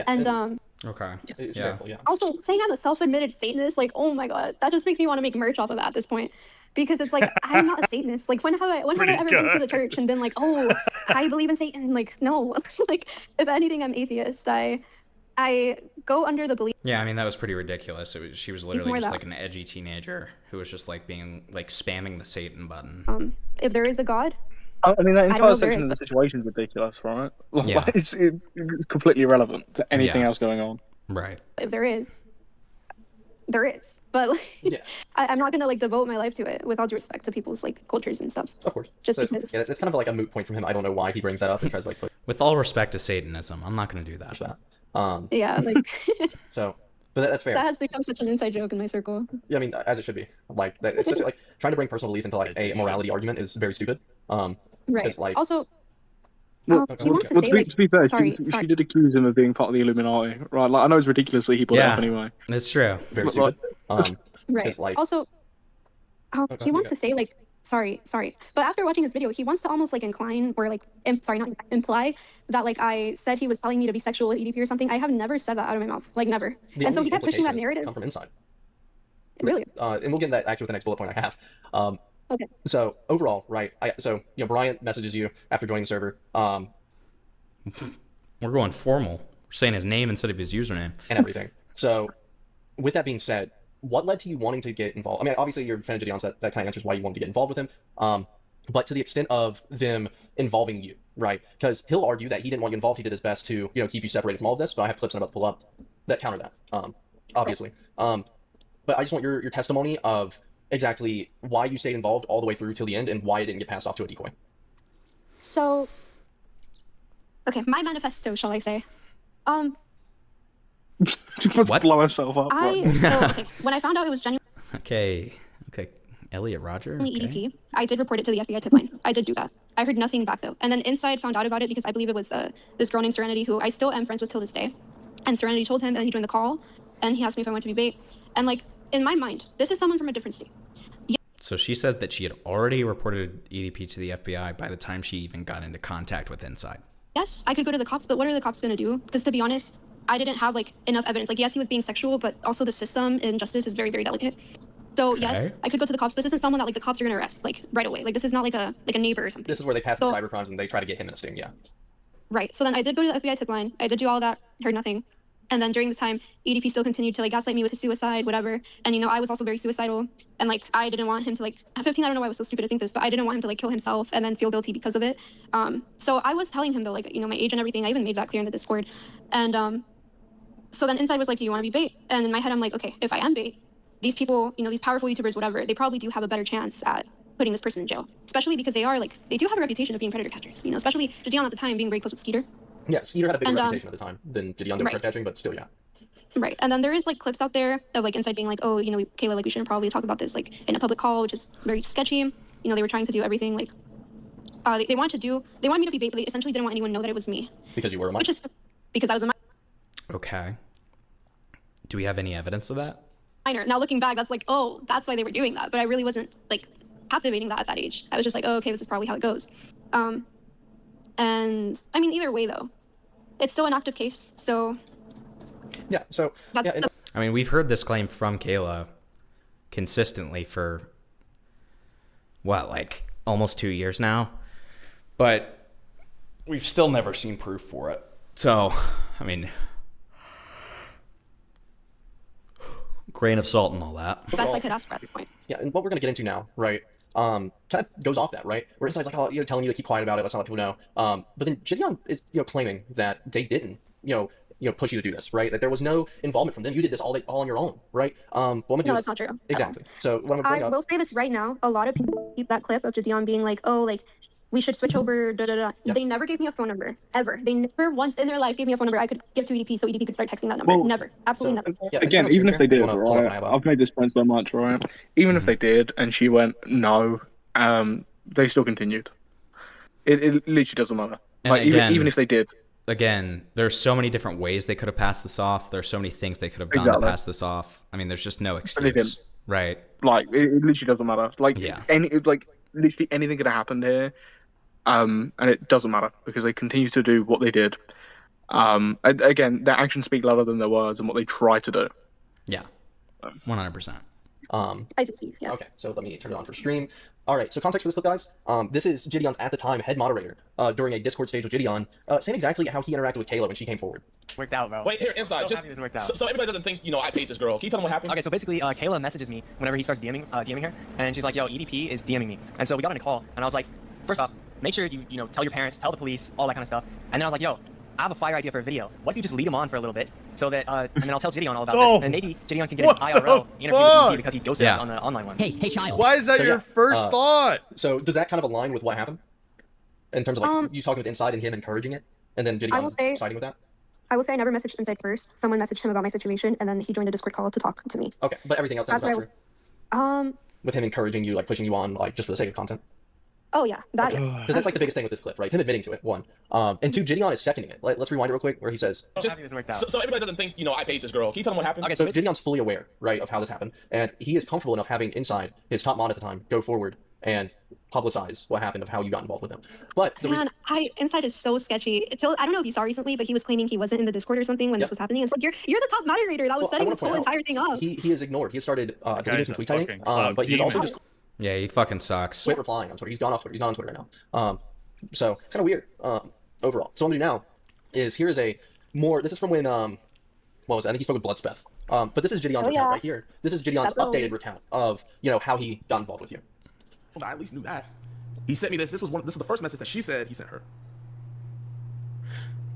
And okay. Yeah. Also, saying I'm a self-admitted Satanist, oh my god, that just makes me want to make merch off of that at this point, because it's I'm not a Satanist. When have I ever been to the church and been oh, I believe in Satan? No. If anything, I'm atheist. I go under the belief. Yeah, I mean, that was pretty ridiculous. She was literally just an edgy teenager who was just being spamming the Satan button. If there is a God. I mean, that entire section of the situation is ridiculous, right? Yeah. It's completely irrelevant to anything else going on. Right. If there is, there is. But I'm not gonna devote my life to it, with all due respect to people's cultures and stuff. Of course. Just because. Yeah, it's kind of a moot point from him. I don't know why he brings that up and tries to put. With all respect to Satanism, I'm not gonna do that. Yeah. So, But that's fair. That has become such an inside joke in my circle. Yeah, I mean, as it should be. Like that, it's such a, like trying to bring personal belief into like a morality argument is very stupid. Right. 'cause, like, Also, Well, he wants to say, like, to be fair, sorry, she did accuse him of being part of the Illuminati, right? Like, I know it's ridiculously he brought it up anyway. That's true. Very stupid. Right. Like, Also, he wants to say, like, sorry, but after watching his video, he wants to almost like incline or like, imply that like I said he was telling me to be sexual with EDP or something. I have never said that out of my mouth, like never. And so he kept pushing that narrative. Come from Insyde. Really? And we'll get into that actually with the next bullet point I have. Okay. So overall, right? So Brian messages you after joining the server. We're going formal. We're saying his name instead of his username and everything. So, with that being said, what led to you wanting to get involved? I mean, obviously you're a fan of Gideon, so that kind of answers why you wanted to get involved with him. But to the extent of them involving you, right? Because he'll argue that he didn't want you involved. He did his best to, keep you separated from all of this. But I have clips I'm about to pull up that counter that, obviously. But I just want your testimony of exactly why you stayed involved all the way through till the end and why it didn't get passed off to a decoy. So, okay, my manifesto, shall I say? Let's blow herself up. Okay, when I found out it was genuinely Okay. Elliot Roger. EDP, I did report it to the FBI tip line. I did do that. I heard nothing back though. And then Insyde found out about it because I believe it was this girl named Serenity, who I still am friends with till this day. And Serenity told him, and he joined the call, and he asked me if I wanted to be bait. And like, in my mind, this is someone from a different state. So she says that she had already reported EDP to the FBI by the time she even got into contact with Insyde. Yes, I could go to the cops, but what are the cops going to do? Because to be honest, I didn't have like enough evidence. Like, yes, he was being sexual, but also the system in justice is very, very delicate. So yes, I could go to the cops. This isn't someone that like the cops are going to arrest like right away. Like, this is not like a neighbor or something. This is where they pass the cyber crimes and they try to get him in a sting. Yeah. Right. So then I did go to the FBI tip line. I did do all that. Heard nothing. And then during this time, EDP still continued to like gaslight me with his suicide, whatever. And I was also very suicidal. And like, I didn't want him to like, at 15, I don't know why I was so stupid to think this, but I didn't want him to like kill himself and then feel guilty because of it. So I was telling him though, like, my age and everything. I even made that clear in the Discord. And so then Insyde was like, do you want to be bait? And in my head, I'm like, okay, if I am bait, these people, these powerful YouTubers, whatever, they probably do have a better chance at putting this person in jail, especially because they do have a reputation of being predator catchers, especially Gideon at the time being very close with Skeeter. Yeah, Skeeter had a bigger reputation at the time than Gideon did with catching, but still, yeah. Right. And then there is like clips out there of like Insyde being like, oh, Kayla, like we shouldn't probably talk about this like in a public call, which is very sketchy. They were trying to do everything like they wanted me to be bait, but they essentially didn't want anyone to know that it was me. Because you were a minor. Which is because I was a Okay. Do we have any evidence of that? minor. Now looking back, that's like, oh, that's why they were doing that. But I really wasn't like captivating that at that age. I was just like, oh, okay, this is probably how it goes. And I mean, either way though, it's still an active case. So yeah, so that's I mean, we've heard this claim from Kayla consistently for what, like almost 2 years now, but we've still never seen proof for it. So, I mean, grain of salt and all that. the best I could ask for at this point. Yeah, and what we're gonna get into now, right? Kind of goes off that, right? Where Insyde's like, oh, telling you to keep quiet about it. Let's not let people know. But then Gideon is, claiming that they didn't, push you to do this, right? That there was no involvement from them. You did this all on your own, right? No, that's not true. Exactly. So what I'm gonna bring up. I will say this right now. A lot of people keep that clip of Gideon being like, oh, like we should switch over. Da da da. Yeah. They never gave me a phone number ever. They never once in their life gave me a phone number I could give to EDP so EDP could start texting that number. Well, never. Absolutely never. Yeah, Again, even if they did, Hold on, right? I've made this point so much, right? Even if they did, and she went no, they still continued. It literally doesn't matter. And Like again, even if they did. Again, there's so many different ways they could have passed this off. There's so many things they could have done to pass this off. I mean, there's just no excuse, right? Like it literally doesn't matter. Like Yeah. literally anything could have happened here, and it doesn't matter because they continue to do what they did. Again, their actions speak louder than their words and what they try to do. Yeah, 100%. I do see. Yeah. Okay, so let me turn it on for stream. All right, so context for this clip, guys. This is Gideon's at the time head moderator during a Discord stage with Gideon, saying exactly how he interacted with Kayla when she came forward. Worked out, bro. Wait, here, Insyde. Just so everybody doesn't think I paid this girl. Can you tell them what happened? Okay, so basically, Kayla messages me whenever he starts DMing her, and she's like, "Yo, EDP is DMing me," and so we got on a call, and I was like, first off, make sure you tell your parents, tell the police, all that kind of stuff, and then I was like, "Yo, I have a fire idea for a video. What if you just lead him on for a little bit, so that and then I'll tell Gideon all about this, and maybe Gideon can get an IRL interview with EDP because he ghosted us on the online one." Hey, child. Why is that your first thought? So does that kind of align with what happened in terms of like you talking with Insyde and him encouraging it, and then Gideon siding with that? I will say I never messaged Insyde first. Someone messaged him about my situation, and then he joined a Discord call to talk to me. Okay, but everything else That's sounds what not true. With him encouraging you, like pushing you on, like just for the sake of content. Oh yeah, that. Because that's like the biggest thing with this clip, right? It's him admitting to it, one. And two, Gideon is seconding it. Let's rewind it real quick, where he says, So everybody doesn't think, I paid this girl. Can you tell them what happened? Okay, so Gideon's fully aware, right, of how this happened, and he is comfortable enough having Insyde, his top mod at the time, go forward and publicize what happened of how you got involved with him. But the reason Insyde is so sketchy. I don't know if you saw recently, but he was claiming he wasn't in the Discord or something when this was happening. It's like you're the top moderator that was setting this whole entire thing up. He is ignored. He has started deleting some tweets, I think, but he's also just he fucking sucks. quit replying on Twitter. He's gone off Twitter. He's not on Twitter right now. So it's kind of weird overall. So what I'm gonna do now is here is a more. This is from when what was it? I think he spoke with Bloodspeth. But this is Gideon's account right here. This is Gideon's updated recount of how he got involved with you. Well, I at least knew that. He sent me this. This is the first message that she said he sent her.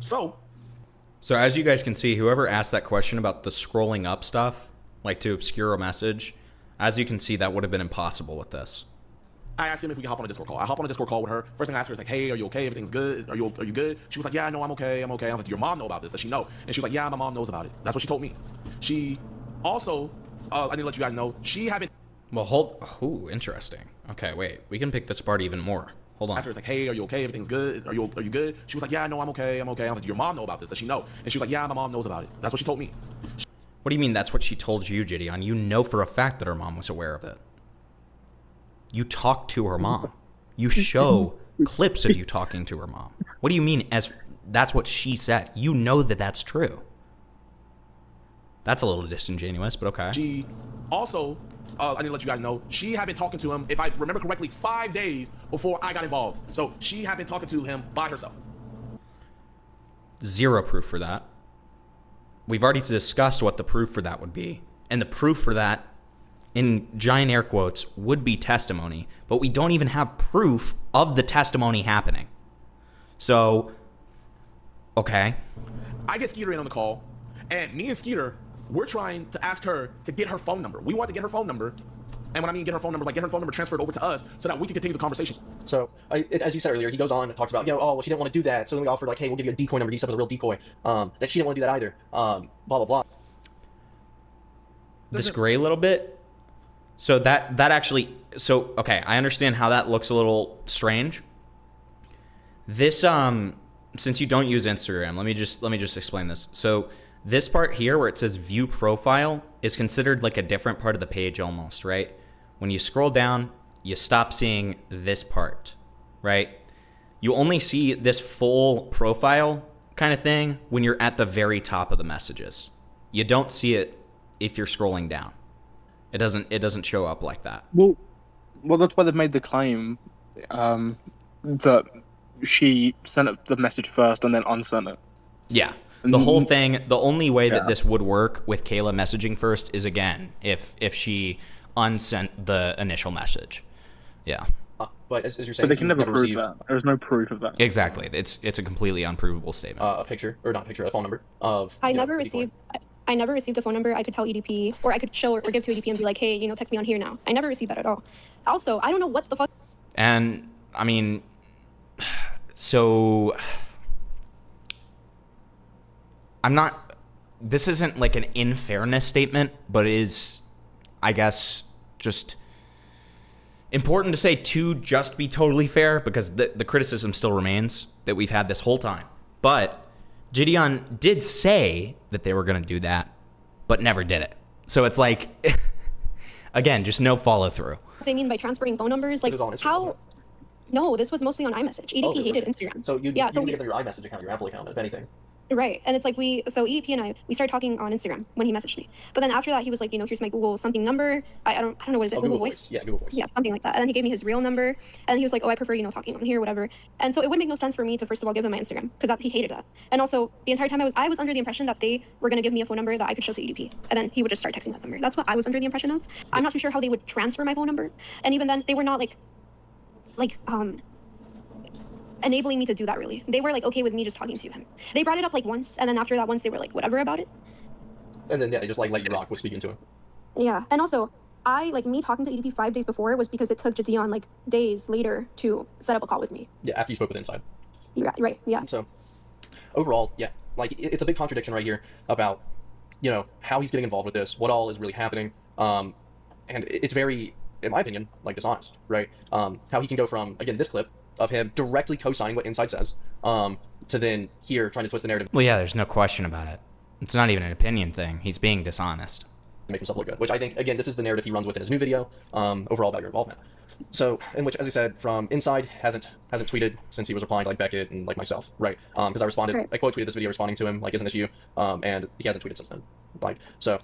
So as you guys can see, whoever asked that question about the scrolling up stuff, like to obscure a message, as you can see, that would have been impossible with this. I asked him if we could hop on a Discord call. I hop on a Discord call with her. First thing I asked her is like, "Hey, are you okay? Everything's good? Are you good?" She was like, "Yeah, no, I'm okay. I'm okay." I was like, "Do your mom know about this? Does she know?" And she was like, "Yeah, my mom knows about it." That's what she told me. She also, I need to let you guys know, she had been. Well, ooh, interesting. Okay, wait, we can pick this apart even more. Hold on. I asked her, it's like, "Hey, are you okay? Everything's good? Are you good?" She was like, "Yeah, no, I'm okay. I'm okay." I was like, "Do your mom know about this? Does she know?" And she was like, "Yeah, my mom knows about it." That's what she told me. What do you mean that's what she told you, Gideon? You know for a fact that her mom was aware of it. You talked to her mom. You show clips of you talking to her mom. What do you mean as that's what she said? You know that that's true. That's a little disingenuous, but okay. She also, I need to let you guys know, she had been talking to him, if I remember correctly, 5 days before I got involved. So she had been talking to him by herself. Zero proof for that. We've already discussed what the proof for that would be. And the proof for that, in giant air quotes, would be testimony. But we don't even have proof of the testimony happening. So, okay. I get Skeeter in on the call, and me and Skeeter, we're trying to ask her to get her phone number. We want to get her phone number. And when I mean get her phone number, like get her phone number transferred over to us so that we can continue the conversation. So, as you said earlier, he goes on and talks about, oh, well, she didn't want to do that. So then we offered, like, hey, we'll give you a decoy number. He set up with a real decoy. That she didn't want to do that either. Blah, blah, blah. Disagree a little bit. So that actually, so, okay, I understand how that looks a little strange. This, since you don't use Instagram, let me just explain this. So this part here where it says view profile is considered like a different part of the page almost, right? When you scroll down, you stop seeing this part, right? You only see this full profile kind of thing when you're at the very top of the messages. You don't see it if you're scrolling down. It doesn't show up like that. Well, that's why they've made the claim that she sent it the message first and then unsent it. Yeah. The whole thing, the only way that this would work with Kayla messaging first is, again, if she unsent the initial message. Yeah. But as you're saying, but they can never prove that. There's no proof of that. Exactly. It's a completely unprovable statement. A picture, or not a picture, a phone number of... I never received a phone number I could tell EDP, or I could show or give to EDP and be like, hey, text me on here now. I never received that at all. Also, I don't know what the fuck... And, I mean, so... This isn't like an in-fairness statement, but it is, I guess, just important to say to just be totally fair, because the criticism still remains that we've had this whole time. But Gideon did say that they were going to do that, but never did it. So it's like, again, just no follow through. What they mean by transferring phone numbers, like how... No, this was mostly on iMessage. EDP hated Instagram. So you didn't give them your iMessage account, your Apple account, if anything. Right, and it's like so EDP and I, we started talking on Instagram when he messaged me. But then after that, he was like, here's my Google something number. I don't know what is it, Google Voice? Yeah, Google Voice. Yeah, something like that. And then he gave me his real number, and he was like, I prefer, talking on here, whatever. And so it would make no sense for me to first of all give him my Instagram, because he hated that. And also, the entire time I was under the impression that they were going to give me a phone number that I could show to EDP, and then he would just start texting that number. That's what I was under the impression of. I'm not too sure how they would transfer my phone number, and even then, they were not enabling me to do that, really. They were like okay with me just talking to him. They brought it up like once, and then after that once they were like whatever about it. And then they just like let you rock with speaking to him. Yeah, and also me talking to EDP 5 days before was because it took Gideon like days later to set up a call with me. Yeah, after you spoke with Insyde. Right, yeah. So overall, yeah, like it's a big contradiction right here about, you know, how he's getting involved with this, what all is really happening, and it's very, in my opinion, like dishonest, right? How he can go from, again, this clip of him directly co-signing what Insyde says, to then here trying to twist the narrative. Well, yeah, there's no question about it. It's not even an opinion thing. He's being dishonest. Make himself look good, which I think, again, this is the narrative he runs with in his new video, overall about your involvement. So, in which, as I said, from Insyde hasn't tweeted since he was replying to like Beckett and like myself, right? Because I responded, I quote tweeted this video responding to him, like, isn't this you? And he hasn't tweeted since then, like, so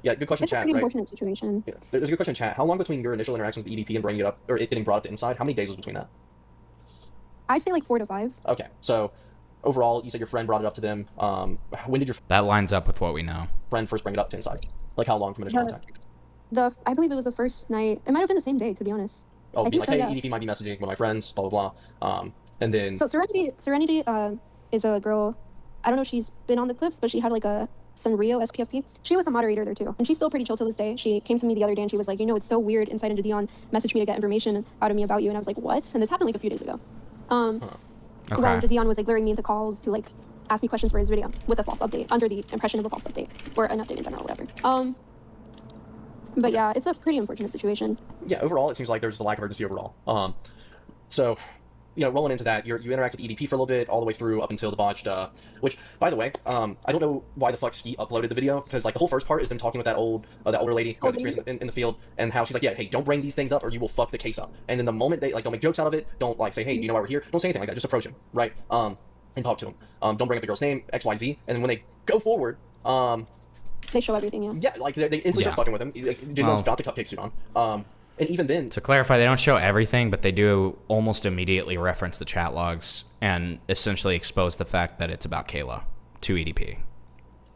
yeah, good question, It's chat. a pretty Right? unfortunate situation. Yeah. There's a good question, chat. How long between your initial interactions with EDP and bringing it up, or it getting brought up to Insyde? How many days was between that? I'd say like 4 to 5. Okay, so overall, you said your friend brought it up to them. When did your That lines up with what we know. friend first bring it up to Insyde? Like how long from initial contact? I believe it was the first night. It might have been the same day, to be honest. Oh, I be think like, so, hey, yeah. EDP might be messaging one of my friends, blah blah blah. And then So Serenity is a girl. I don't know if she's been on the clips, but she had like a Sunrio SPFP. She was a moderator there too, and she's still pretty chill to this day. She came to me the other day and she was like, you know, it's so weird. Insyde and Dion messaged me to get information out of me about you, and I was like, what? And this happened like a few days ago. When Dion was like luring me into calls to like ask me questions for his video with a false update, under the impression of a false update or an update in general, whatever. But yeah, it's a pretty unfortunate situation. yeah, overall, it seems like there's a lack of urgency overall. So, you know, rolling into that, you interact with EDP for a little bit, all the way through up until the botched, which, by the way, I don't know why the fuck Skeet uploaded the video, because, like, the whole first part is them talking with that older lady who has experience in the field, and how she's like, yeah, hey, don't bring these things up or you will fuck the case up. And then the moment they, like, don't make jokes out of it, don't, like, say, hey, do you know why we're here? Don't say anything like that, just approach him, right? And talk to him. Don't bring up the girl's name, XYZ, and then when they go forward, they show everything, yeah. Yeah, like, they instantly start fucking with him. Like, Jidon's got the cupcake suit on. And even then, To clarify, they don't show everything, but they do almost immediately reference the chat logs and essentially expose the fact that it's about Kayla to EDP,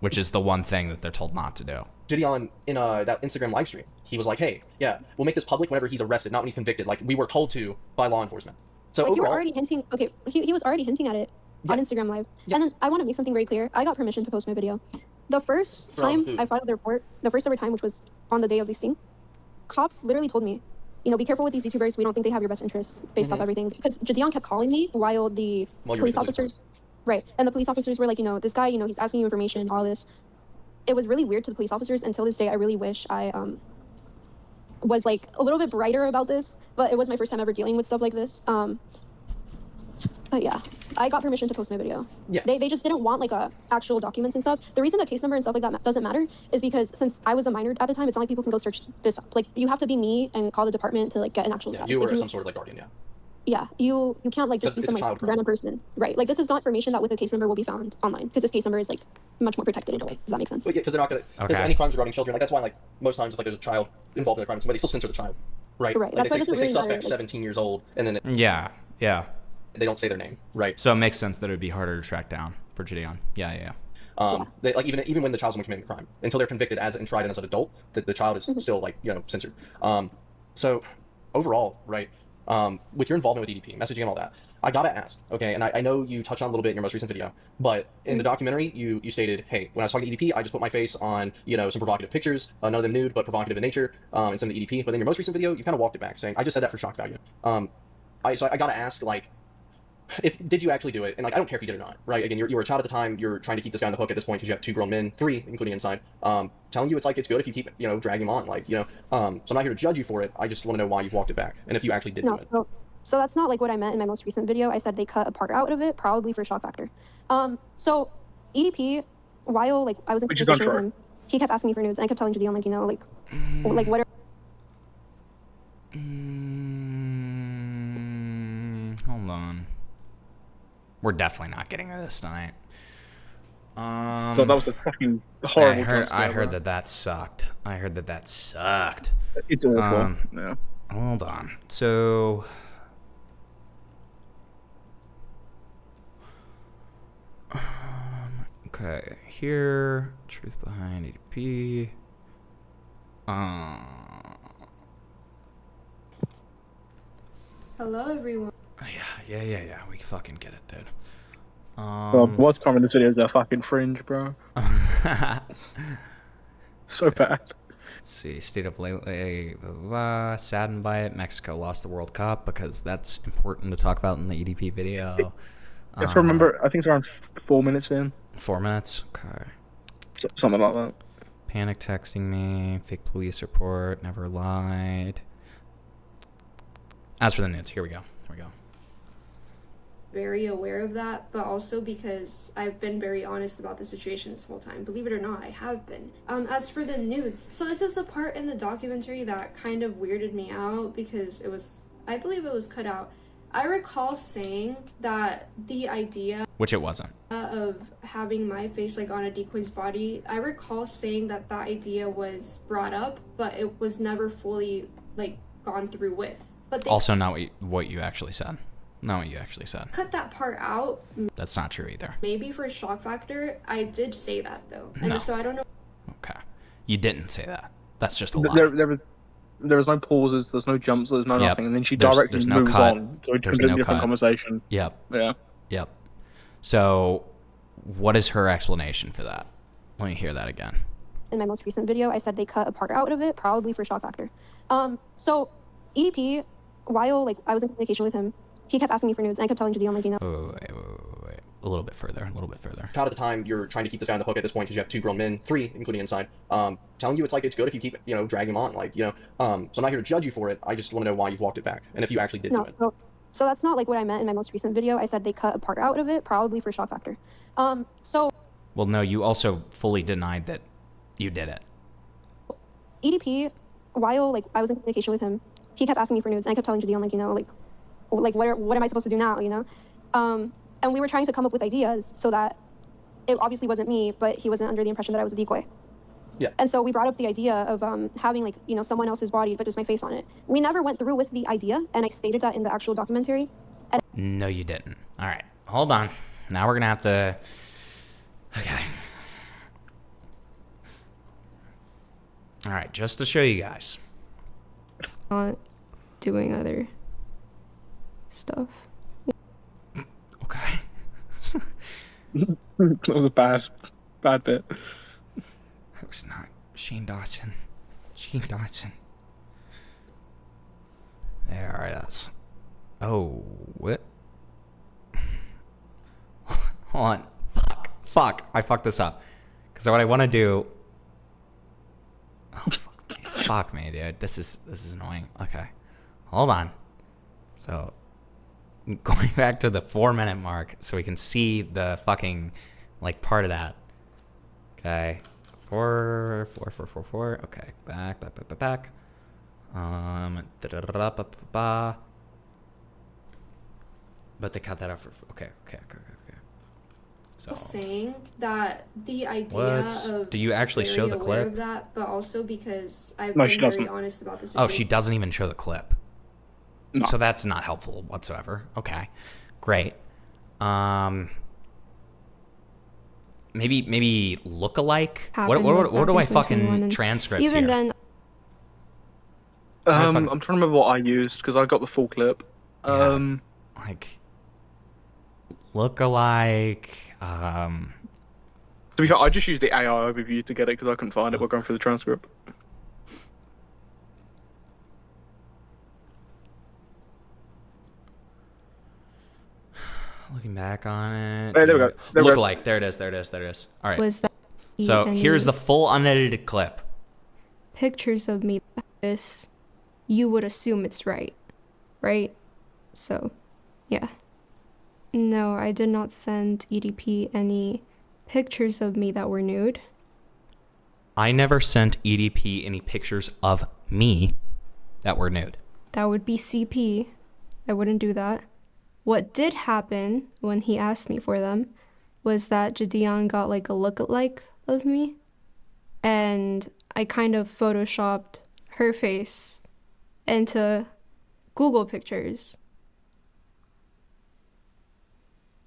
which is the one thing that they're told not to do. Gideon in that Instagram live stream, he was like, hey, yeah, we'll make this public whenever he's arrested, not when he's convicted. Like, we were told to by law enforcement. So Like, you were overall, already hinting. Okay, he was already hinting at it on Instagram Live. And then I want to make something very clear. I got permission to post my video. The first From time who? I filed the report, the first ever time, which was on the day of the sting, cops literally told me, you know, be careful with these YouTubers. We don't think they have your best interests based off everything. Because Gideon kept calling me while the police officers, right, and the police officers were like, you know, this guy, you know, he's asking you information, all this. It was really weird to the police officers. Until this day, I really wish I was like a little bit brighter about this, but it was my first time ever dealing with stuff like this. But yeah, I got permission to post my video. Yeah. They just didn't want like actual documents and stuff. The reason the case number and stuff like that doesn't matter is because since I was a minor at the time, it's not like people can go search this up. Like, you have to be me and call the department to like get an actual yeah, status. you Like, were some sort of like guardian, yeah. Yeah, you can't like just be It's some a child like crime. random person, right? Like, this is not information that with a case number will be found online, because this case number is like much more protected in a way. Does that make sense? Well, yeah, because they're not gonna. Because any crimes regarding children, like that's why, like most times, if like there's a child involved in a crime, somebody still censor the child, right? Right, Like, that's why they it say, doesn't really suspect matter, like- 17 years old, and then Yeah. they don't say their name, right? So it makes sense that it would be harder to track down for Gideon. Yeah. They, like even when the child's committing a crime, until they're convicted as and tried and as an adult, the child is still like, you know, censored. So overall, right, with your involvement with EDP, messaging and all that, I gotta ask, okay, and I know you touched on a little bit in your most recent video, but in the documentary, you stated, hey, when I was talking to EDP, I just put my face on, you know, some provocative pictures, none of them nude, but provocative in nature, and some of the EDP. But in your most recent video, you kind of walked it back, saying, I just said that for shock value. So I gotta ask, like, did you actually do it? And like, I don't care if you did or not, right? Again, you were a child at the time. You're trying to keep this guy on the hook at this point because you have 2 grown men, 3, including Insyde, telling you it's good if you keep, you know, dragging him on, like, you know. So I'm not here to judge you for it. I just want to know why you've walked it back and if you actually did do it. So that's not like what I meant in my most recent video. I said they cut a part out of it, probably for shock factor. So EDP, while like I was in conversation with him, he kept asking me for nudes, and I kept telling Gideon, like, you know, like what are Hold on. We're definitely not getting to this tonight. God, that was a fucking horrible. I heard that sucked. I heard that sucked. It's awful. Yeah. Hold on. So. Okay. Here. Truth behind ADP. Hello, everyone. Yeah. We fucking get it, dude. What's coming in this video is a fucking fringe, bro. So bad. Let's see. State of lately, blah, blah, blah, saddened by it. Mexico lost the World Cup because that's important to talk about in the EDP video. If I remember, I think it's around 4 minutes in. 4 minutes? Okay. Something like that. Panic texting me, fake police report, never lied. As for the nudes, here we go. Very aware of that, but also because I've been very honest about the situation this whole time. Believe it or not, I have been. As for the nudes, so this is the part in the documentary that kind of weirded me out because I believe it was cut out. I recall saying that the idea Which it wasn't. of having my face like on a decoy's body, I recall saying that idea was brought up, but it was never fully like gone through with. But they Also not what you actually said. Not what you actually said. cut that part out. That's not true either. Maybe for shock factor, I did say that though, and No. so I don't know. Okay. You didn't say that. That's just a lie. There was no pauses, there's no jumps, there's no Yep. nothing, and then she There's directly no moves cut. on to a There's completely no different cut. conversation. Yep. Yeah. Yep. So, what is her explanation for that? Let me hear that again. In my most recent video, I said they cut a part out of it, probably for shock factor. So EDP, while like I was in communication with him, he kept asking me for nudes, and I kept telling Gideon, like, you know. Wait. A little bit further. Child at the time, you're trying to keep this guy on the hook at this point because you have 2 grown men, 3, including Insyde, telling you it's good if you keep, dragging him on, so I'm not here to judge you for it. I just want to know why you've walked it back, and if you actually did do it. So that's not like what I meant in my most recent video. I said they cut a part out of it, probably for shock factor. Well, no, you also fully denied that you did it. EDP, while like I was in communication with him, he kept asking me for nudes, and I kept telling Gideon, like, you know, like what am I supposed to do now, you know? And we were trying to come up with ideas so that it obviously wasn't me, but he wasn't under the impression that I was a decoy. Yeah. And so we brought up the idea of having like, you know, someone else's body, but just my face on it. We never went through with the idea, and I stated that in the actual documentary. No, you didn't. All right. Hold on. Now we're going to have to... Okay. All right. Just to show you guys. Not doing other stuff. Okay. That was a bad bit. It was not Shane Dawson. There it is. Oh, what? Hold on. Fuck. I fucked this up. Because what I want to do... Oh, fuck me, dude. This is annoying. Okay. Hold on. So... Going back to the 4-minute mark so we can see the fucking, like, part of that. Okay. 4. Okay. Back. But they cut that out for... Okay. So... Saying that the idea of... Do you actually show the aware clip? of that, but also because I've No, been she very doesn't. honest about this. Oh, she doesn't even show the clip. No. So that's not helpful whatsoever. Okay, great. Maybe look-alike. What do I fucking transcript even here? then, I'm trying to remember what I used because I got the full clip. Like look-alike. To be fair, I just used the AI overview to get it because I couldn't find it while going through the transcript. Looking back on it. Hey, there we go. There we Look go. like. There it is. All right. Was that So any here's the full unedited clip. pictures of me like this, you would assume it's right? So, yeah. No, I did not send EDP any pictures of me that were nude. I never sent EDP any pictures of me that were nude. That would be CP. I wouldn't do that. What did happen when he asked me for them was that Gideon got like a look-alike of me, and I kind of photoshopped her face into Google pictures.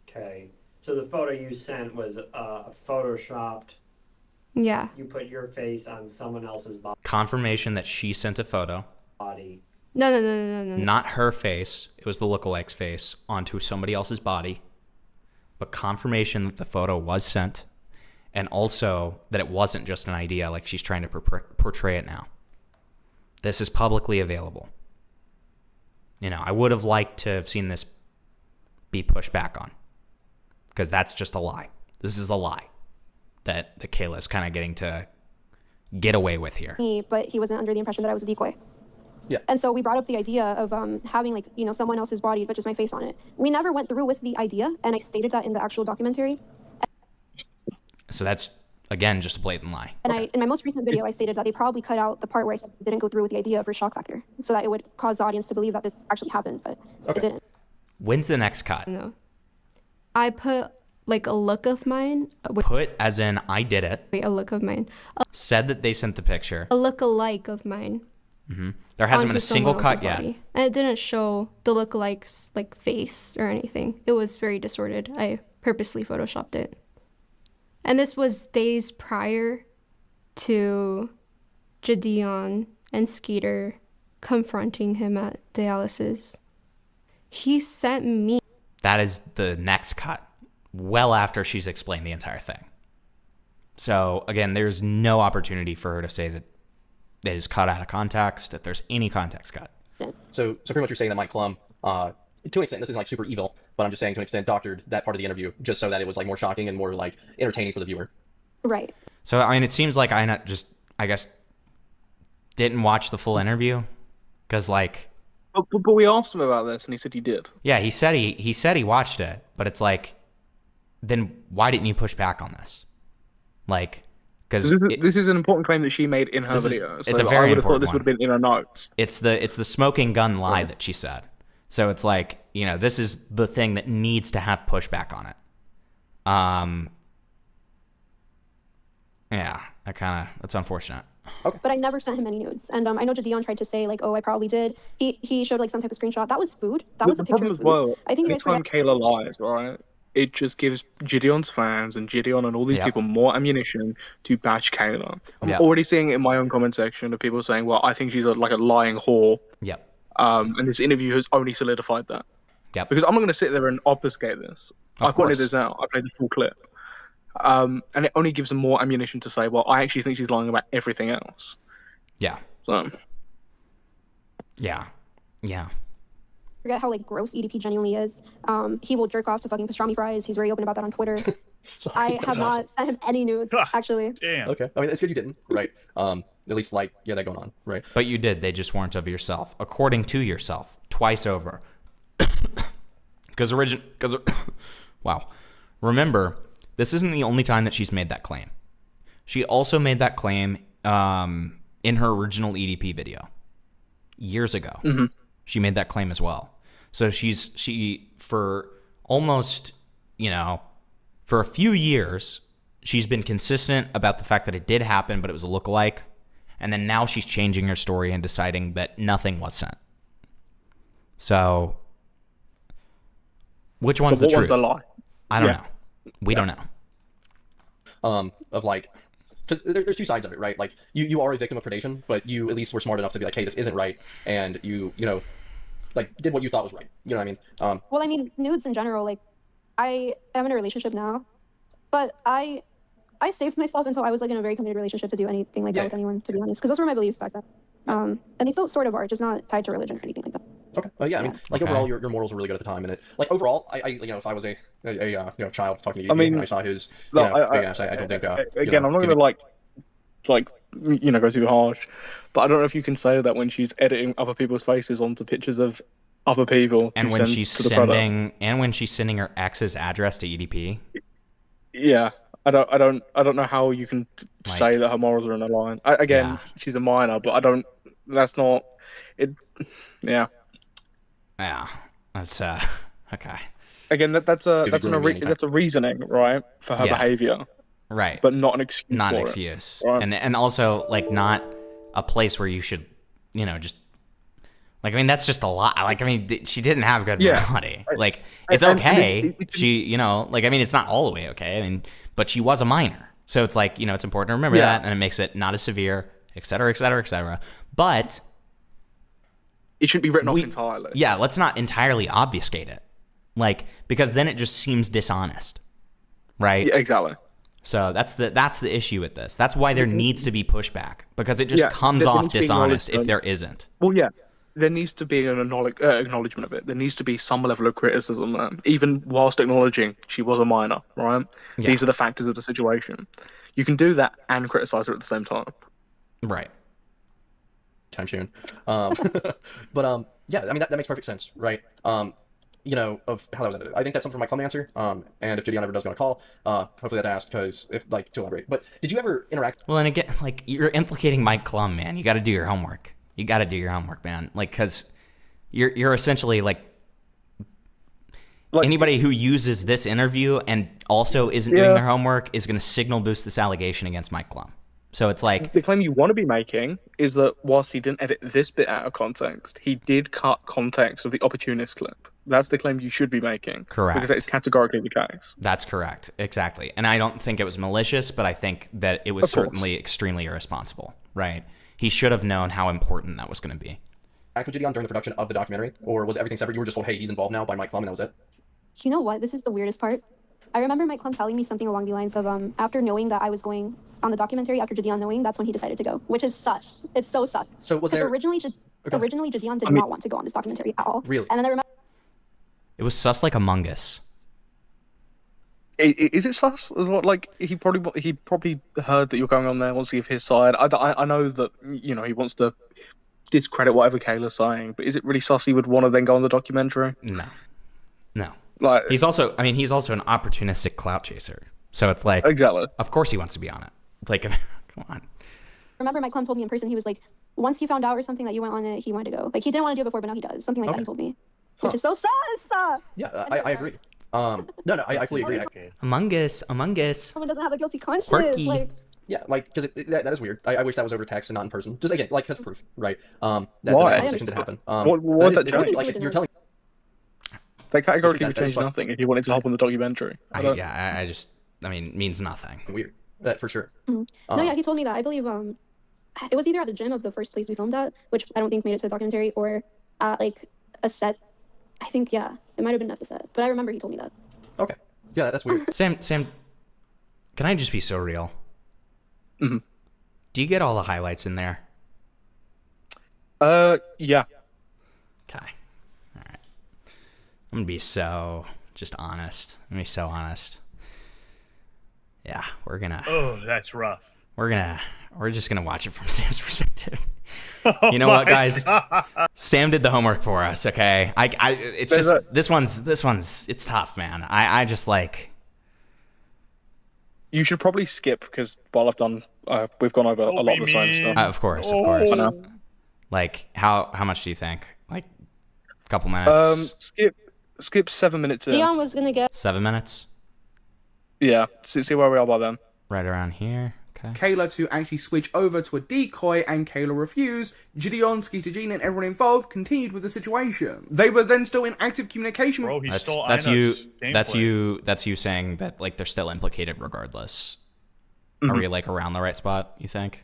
Okay, so the photo you sent was photoshopped. Yeah. You put your face on someone else's Confirmation that she sent a photo. body. No. Not her face. It was the lookalike's face onto somebody else's body. But confirmation that the photo was sent. And also that it wasn't just an idea like she's trying to portray it now. This is publicly available. You know, I would have liked to have seen this be pushed back on. because that's just a lie. This is a lie that Kayla is kind of getting to get away with here. But he wasn't under the impression that I was a decoy. Yeah. And so we brought up the idea of having like, you know, someone else's body, but just my face on it. We never went through with the idea, and I stated that in the actual documentary. So that's, again, just a blatant lie. And in my most recent video, I stated that they probably cut out the part where I said didn't go through with the idea for shock factor, so that it would cause the audience to believe that this actually happened, but it didn't. When's the next cut? No. I put like a look of mine. Put as in I did it. Wait, a look of mine. Said that they sent the picture. A look-alike of mine. There hasn't onto been a single someone cut else's yet. body. And it didn't show the look-alike's like face or anything. It was very distorted. I purposely photoshopped it. And this was days prior to Gideon and Skeeter confronting him at dialysis. He sent me. That is the next cut, well after she's explained the entire thing. So, again, there's no opportunity for her to say that it is cut out of context, that there's any context cut. So pretty much you're saying that Mike Klum, to an extent, this isn't like super evil, but I'm just saying to an extent doctored that part of the interview just so that it was like more shocking and more like entertaining for the viewer. Right. So, I mean, it seems like I guess, didn't watch the full interview. Because, like... But we asked him about this, and he said he did. Yeah, he said he watched it, but it's like, then why didn't you push back on this? Like... Because this is an important claim that she made in her video. So it's a very I would have thought important this would have been in her notes. It's the smoking gun lie that she said. So it's like, you know, this is the thing that needs to have pushback on it. Yeah, that's unfortunate. Okay. But I never sent him any nudes. And I know Gideon tried to say like, oh, I probably did. He showed like some type of screenshot. That was food. That was a picture of food. Well, I think you guys anytime Kayla lies, right? It just gives Gideon's fans and Gideon and all these people more ammunition to bash Kayla. I'm already seeing it in my own comment section of people saying, well, I think she's like a lying whore. Yep. And this interview has only solidified that. Yep. Because I'm not going to sit there and obfuscate this. I pointed this out. I played the full clip. And it only gives them more ammunition to say, well, I actually think she's lying about everything else. Yeah. So. Yeah. Yeah. Forget how like gross EDP genuinely is. He will jerk off to fucking pastrami fries. He's very open about that on Twitter. I have not sent him any nudes, actually. Damn. Okay. I mean, it's good you didn't, right? At least like, yeah, that going on, right? But you did. They just weren't of yourself, according to yourself, twice over. Because wow. Remember, this isn't the only time that she's made that claim. She also made that claim in her original EDP video years ago. Mm-hmm. She made that claim as well. So she for almost, you know, for a few years, she's been consistent about the fact that it did happen, but it was a lookalike. And then now she's changing her story and deciding that nothing was sent. So, which one's the truth? One's a lie? I don't know. We don't know. Of like, because there's two sides of it, right? Like you are a victim of predation, but you at least were smart enough to be like, hey, this isn't right, and you know, like did what you thought was right. You know what I mean? Well, I mean, nudes in general. Like, I am in a relationship now, but I saved myself until I was like in a very committed relationship to do anything like that with anyone, to be honest, because those were my beliefs back then. And they still sort of are, just not tied to religion or anything like that. Okay. Yeah, I mean, like overall, your morals were really good at the time, and it like overall, I you know, if I was a you know child talking to you, and I saw his big ass, I don't think again, I'm not gonna like you know go too harsh, but I don't know if you can say that when she's editing other people's faces onto pictures of other people, and when she's sending her ex's address to EDP. Yeah. I don't know how you can say that her morals are in a line. She's a minor, but that's not it. Yeah. Yeah. That's okay. Again, that's a reasoning, right, for her behavior. Right. But not an excuse. Not an for excuse. It, right? And also like not a place where you should, you know, just like, I mean, that's just a lot. Like, I mean, she didn't have good morality. Like, it's okay. She, you know, like, I mean, it's not all the way okay. I mean, but she was a minor. So it's like, you know, it's important to remember that, and it makes it not as severe, et cetera, et cetera, et cetera. But it shouldn't be written off entirely. Yeah, let's not entirely obfuscate it. Like, because then it just seems dishonest. Right? Yeah, exactly. So that's the issue with this. That's why there needs to be pushback, because it just comes off dishonest if there isn't. Well, yeah. there needs to be an acknowledgement of it. There needs to be some level of criticism there, even whilst acknowledging she was a minor, right? Yeah. These are the factors of the situation. You can do that and criticize her at the same time. Right. Time tune. Yeah, I mean that makes perfect sense, right? You know, of how that was edited. I think that's something for my club to answer. And if Gideon ever does go on a call, hopefully that's asked because if like to elaborate. But did you ever interact? Well, and again, like you're implicating Mike Klum, man. You got to do your homework. You got to do your homework, man. Like, cause you're essentially like anybody who uses this interview and also isn't doing their homework is going to signal boost this allegation against Mike Klum. So it's like the claim you want to be making is that whilst he didn't edit this bit out of context, he did cut context of the opportunist clip. That's the claim you should be making. Correct. Because that is categorically the case. That's correct. Exactly. And I don't think it was malicious, but I think that it was certainly extremely irresponsible, right? He should have known how important that was going to be. Act with Gideon during the production of the documentary, or was everything separate? You were just told, hey, he's involved now by Mike Klum, and that was it? You know what? This is the weirdest part. I remember Mike Klum telling me something along the lines of, after knowing that I was going on the documentary, after Gideon knowing, that's when he decided to go, which is sus. It's so sus. So was there... Originally Gideon did not want to go on this documentary at all. Really? And then I remember... It was sus like Among Us. Is it sus? Like he probably heard that you're going on there, wants to give his side. I know that he wants to discredit whatever Kayla's saying, but is it really sus he would want to then go on the documentary? No. Like he's also an opportunistic clout chaser. So it's like exactly. Of course he wants to be on it. Like, come on. Remember Mike Klum told me in person, he was like, once he found out or something that you went on it, he wanted to go. Like he didn't want to do it before, but now he does. Something like that he told me, which is so sus. Yeah, I agree. No, I fully agree. Among Us. Someone doesn't have a guilty conscience. Quirky. Like, yeah, like because that is weird. I wish that was over text and not in person. Just again, like as proof, right? That Why? that conversation did happen. What that change? Like if you're telling. They categorically would change nothing if you wanted to hop on the documentary. I mean, means nothing. Weird. That for sure. No, yeah, he told me that. I believe it was either at the gym of the first place we filmed at, which I don't think made it to the documentary, or at like a set. I think it might have been at the set, but I remember he told me that. Okay. Yeah, that's weird. Sam, can I just be so real? Mm-hmm. Do you get all the highlights in there? Yeah. Okay. All right. I'm gonna be so just honest. I'm gonna be so honest. Yeah, we're gonna. Oh, that's rough. We're just gonna watch it from Sam's perspective. You know what, guys? God. Sam did the homework for us. Okay, it's just this one's it's tough, man. I just like. You should probably skip because while we've gone over a lot of the same stuff. Of course. Like how much do you think? Like a couple minutes. Skip 7 minutes in. Dion was gonna get 7 minutes. Yeah, see where we are by then. Right around here. Okay. Kayla to actually switch over to a decoy, and Kayla refused. Gideon, Skeeter Jean, and everyone involved continued with the situation. They were then still in active communication. Bro, he stole that's Ina's you saying that like they're still implicated regardless. Mm-hmm. Are we like around the right spot, you think?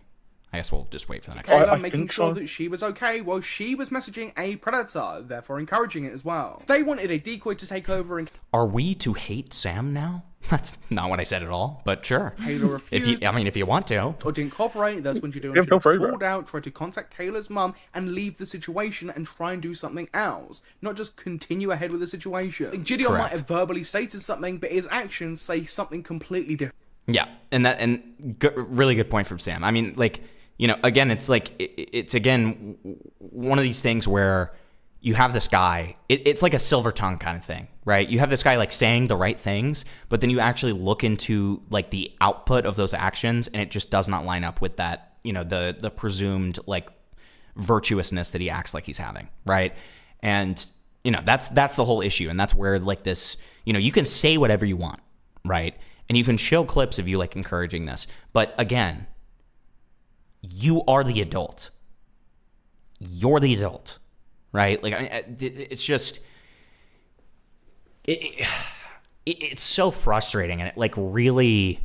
I guess we'll just wait for the next Kayla one. making sure that she was okay while she was messaging a predator, therefore encouraging it as well. They wanted a decoy to take over and... Are we to hate Sam now? That's not what I said at all, but sure. Kayla refused. If you want to. Or didn't cooperate, that's when Gideon feel free, bro. pulled out, tried to contact Kayla's mum and leave the situation and try and do something else. Not just continue ahead with the situation. Like, Gideon might have verbally stated something, but his actions say something completely different. Yeah, really good point from Sam. I mean, like, again, it's like, it's again, one of these things where you have this guy, it's like a silver tongue kind of thing, right? You have this guy like saying the right things, but then you actually look into like the output of those actions and it just does not line up with that, the presumed like virtuousness that he acts like he's having, right? And, that's the whole issue. And that's where like this, you can say whatever you want, right? And you can show clips of you like encouraging this. But again, you are the adult. You're the adult, right? Like, it's just, it's so frustrating. And it like really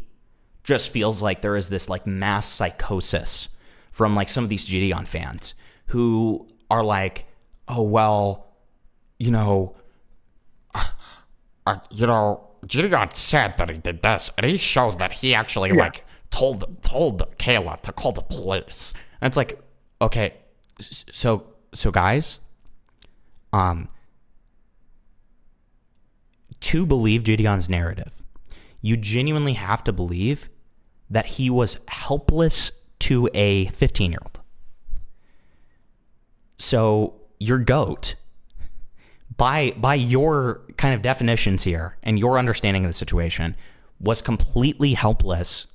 just feels like there is this like mass psychosis from like some of these Gideon fans who are like, oh, well, Gideon said that he did this, and he showed that he actually like told Kayla to call the police. And it's like, okay, so so guys, to believe Gideon's narrative, you genuinely have to believe that he was helpless to a 15-year-old. So your goat, by your kind of definitions here and your understanding of the situation, was completely helpless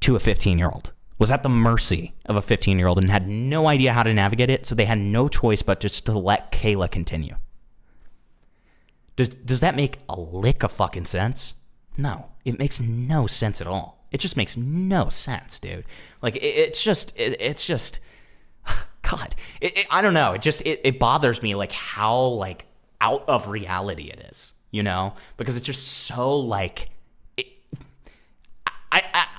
to a 15-year-old. Was at the mercy of a 15-year-old and had no idea how to navigate it, so they had no choice but just to let Kayla continue. Does that make a lick of fucking sense? No, it makes no sense at all. It just makes no sense, dude. Like, it's just, God, I don't know. It bothers me, like, how, like, out of reality it is, you know? Because it's just so, like,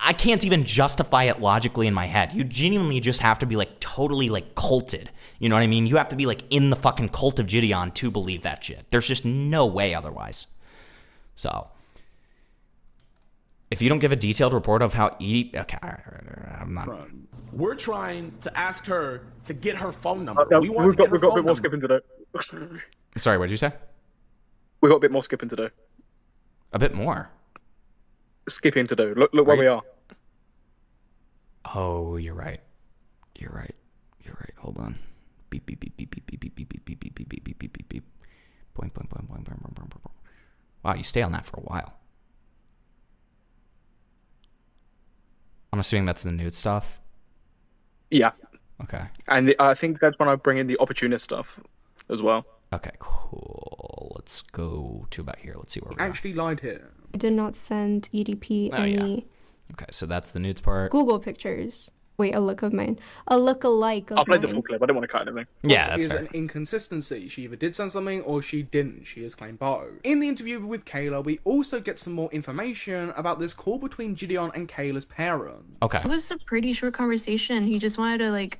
I can't even justify it logically in my head. You genuinely just have to be, like, totally, like, culted. You know what I mean? You have to be, like, in the fucking cult of Gideon to believe that shit. There's just no way otherwise. So, if you don't give a detailed report of how Edie... Okay, I'm not... We're trying to ask her to get her phone number. We've got a bit more skipping to do. Sorry, what did you say? We've got a bit more skipping to do. A bit more? Skipping to do. Look where we are. Oh, you're right. You're right. Hold on. Beep, beep, beep, beep, beep, beep, beep, beep, beep, beep, beep, beep, beep, beep, beep, beep, beep. Boing, boing, boing, boing, boing, boing, boing, boing. Wow, you stay on that for a while. I'm assuming that's the nude stuff? Yeah. Okay. And I think that's when I bring in the opportunist stuff as well. Okay, cool. Let's go to about here. Let's see where we're Actually lied here. I did not send EDP any Okay, so that's the nudes part. Google pictures. Wait, a look of mine. A look-alike of I'll play the mine. full clip. I don't want to cut anything. Yeah, that's is fair. an inconsistency. She either did send something or she didn't. She has claimed both. In the interview with Kayla, we also get some more information about this call between Gideon and Kayla's parents. Okay. It was a pretty short conversation. He just wanted to, like,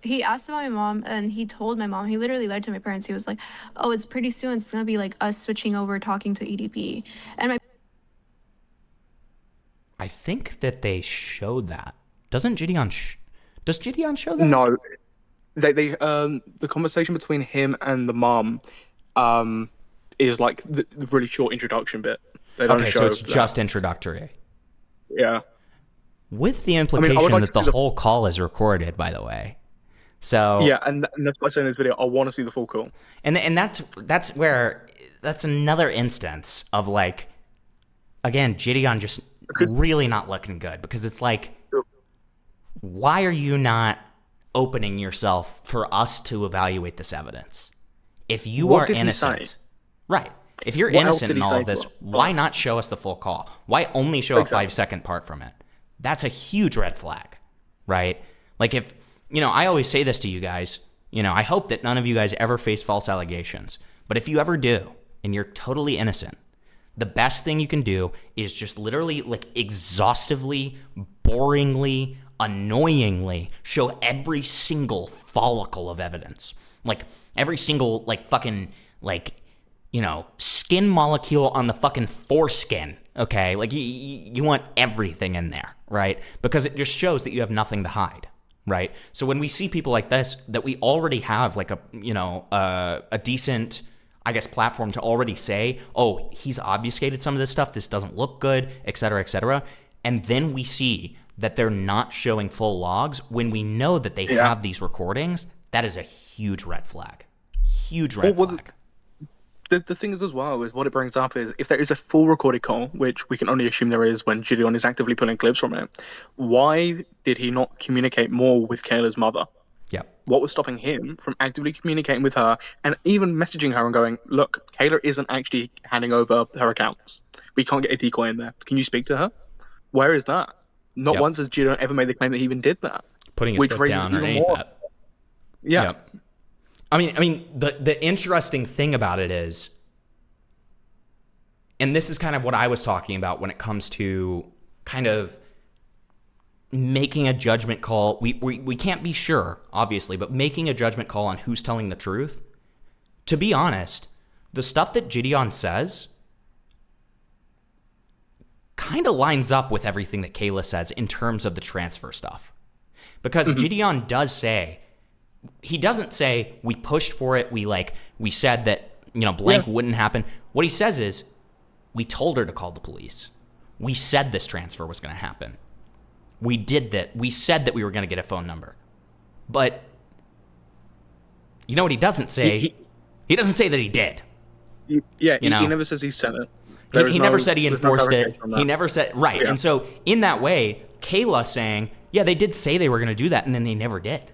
he asked about my mom and he told my mom, he literally lied to my parents. He was like, oh, it's pretty soon. It's gonna be like us switching over talking to EDP. And my I think that they showed that. Doesn't Gideon... Does Gideon show that? No. They the conversation between him and the mom is like the really short introduction bit. They don't show so it's that. just introductory. Yeah. With the implication I would like that to the see whole call is recorded, by the way. So yeah, and that's why I said in this video, I want to see the full call. And that's where that's another instance of, like, again, Gideon just really not looking good, because it's like, why are you not opening yourself for us to evaluate this evidence? If you What are did he innocent, say? right? If you're What else innocent did in he all say of this, to her? why not show us the full call? Why only show Exactly. a 5-second part from it? That's a huge red flag, right? Like, if, you know, I always say this to you guys, you know, I hope that none of you guys ever face false allegations. But if you ever do, and you're totally innocent, the best thing you can do is just literally, like, exhaustively, boringly, annoyingly show every single follicle of evidence. Like, every single, like, fucking, like, you know, skin molecule on the fucking foreskin, okay? Like, you want everything in there, right? Because it just shows that you have nothing to hide, right? So when we see people like this, that we already have, like, a, you know, a decent, I guess, platform to already say, oh, he's obfuscated some of this stuff, this doesn't look good, et cetera, and then we see that they're not showing full logs when we know that they have these recordings, that is a huge red flag. Huge red flag. The thing is as well, is what it brings up is, if there is a full recorded call, which we can only assume there is when Gideon is actively pulling clips from it, why did he not communicate more with Kayla's mother? Yeah. What was stopping him from actively communicating with her and even messaging her and going, look, Kayla isn't actually handing over her accounts. We can't get a decoy in there. Can you speak to her? Where is that? Not once has Gideon ever made the claim that he even did that. Putting his foot down underneath that. Yeah. Yep. I mean, the interesting thing about it is, and this is kind of what I was talking about when it comes to kind of making a judgment call. We can't be sure, obviously, but making a judgment call on who's telling the truth. To be honest, the stuff that Gideon says kind of lines up with everything that Kayla says in terms of the transfer stuff. Because Gideon does say, he doesn't say we pushed for it. We said that, blank wouldn't happen. What he says is we told her to call the police. We said this transfer was going to happen. We did that. We said that we were going to get a phone number. But you know what he doesn't say? He doesn't say that he did. He never says he sent it. He never said he enforced it. He never said, right. Yeah. And so in that way, Kayla saying, yeah, they did say they were going to do that, and then they never did.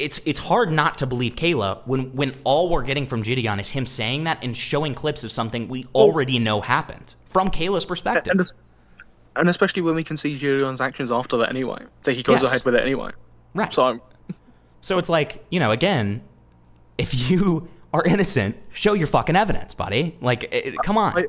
It's hard not to believe Kayla when all we're getting from Gideon is him saying that and showing clips of something we already know happened from Kayla's perspective. And especially when we can see Gideon's actions after that anyway. So he goes ahead with it anyway. Right. So it's like, again, if you are innocent, show your fucking evidence, buddy. Come on.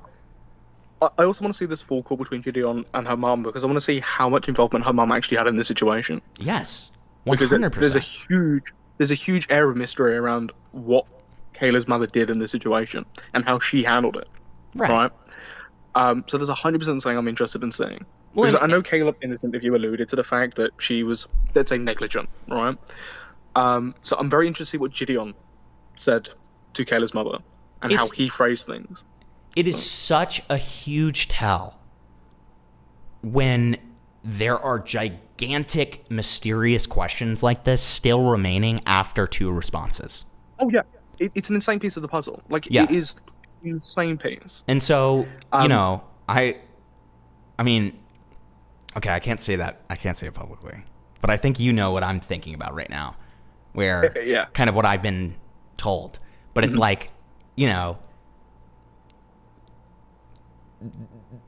I also want to see this full call between Gideon and her mom, because I want to see how much involvement her mom actually had in this situation. Yes. 100%. There's a huge air of mystery around what Kayla's mother did in this situation and how she handled it. Right? So there's 100% something I'm interested in seeing. Because I know Kayla in this interview alluded to the fact that she was, let's say, negligent, right? So I'm very interested to see what Gideon said to Kayla's mother and how he phrased things. It is such a huge tell when there are gigantic, mysterious questions like this still remaining after 2 responses. Oh, yeah. It's an insane piece of the puzzle. It is an insane piece. And so, I mean, okay, I can't say that. I can't say it publicly. But I think you know what I'm thinking about right now, where kind of what I've been told. But it's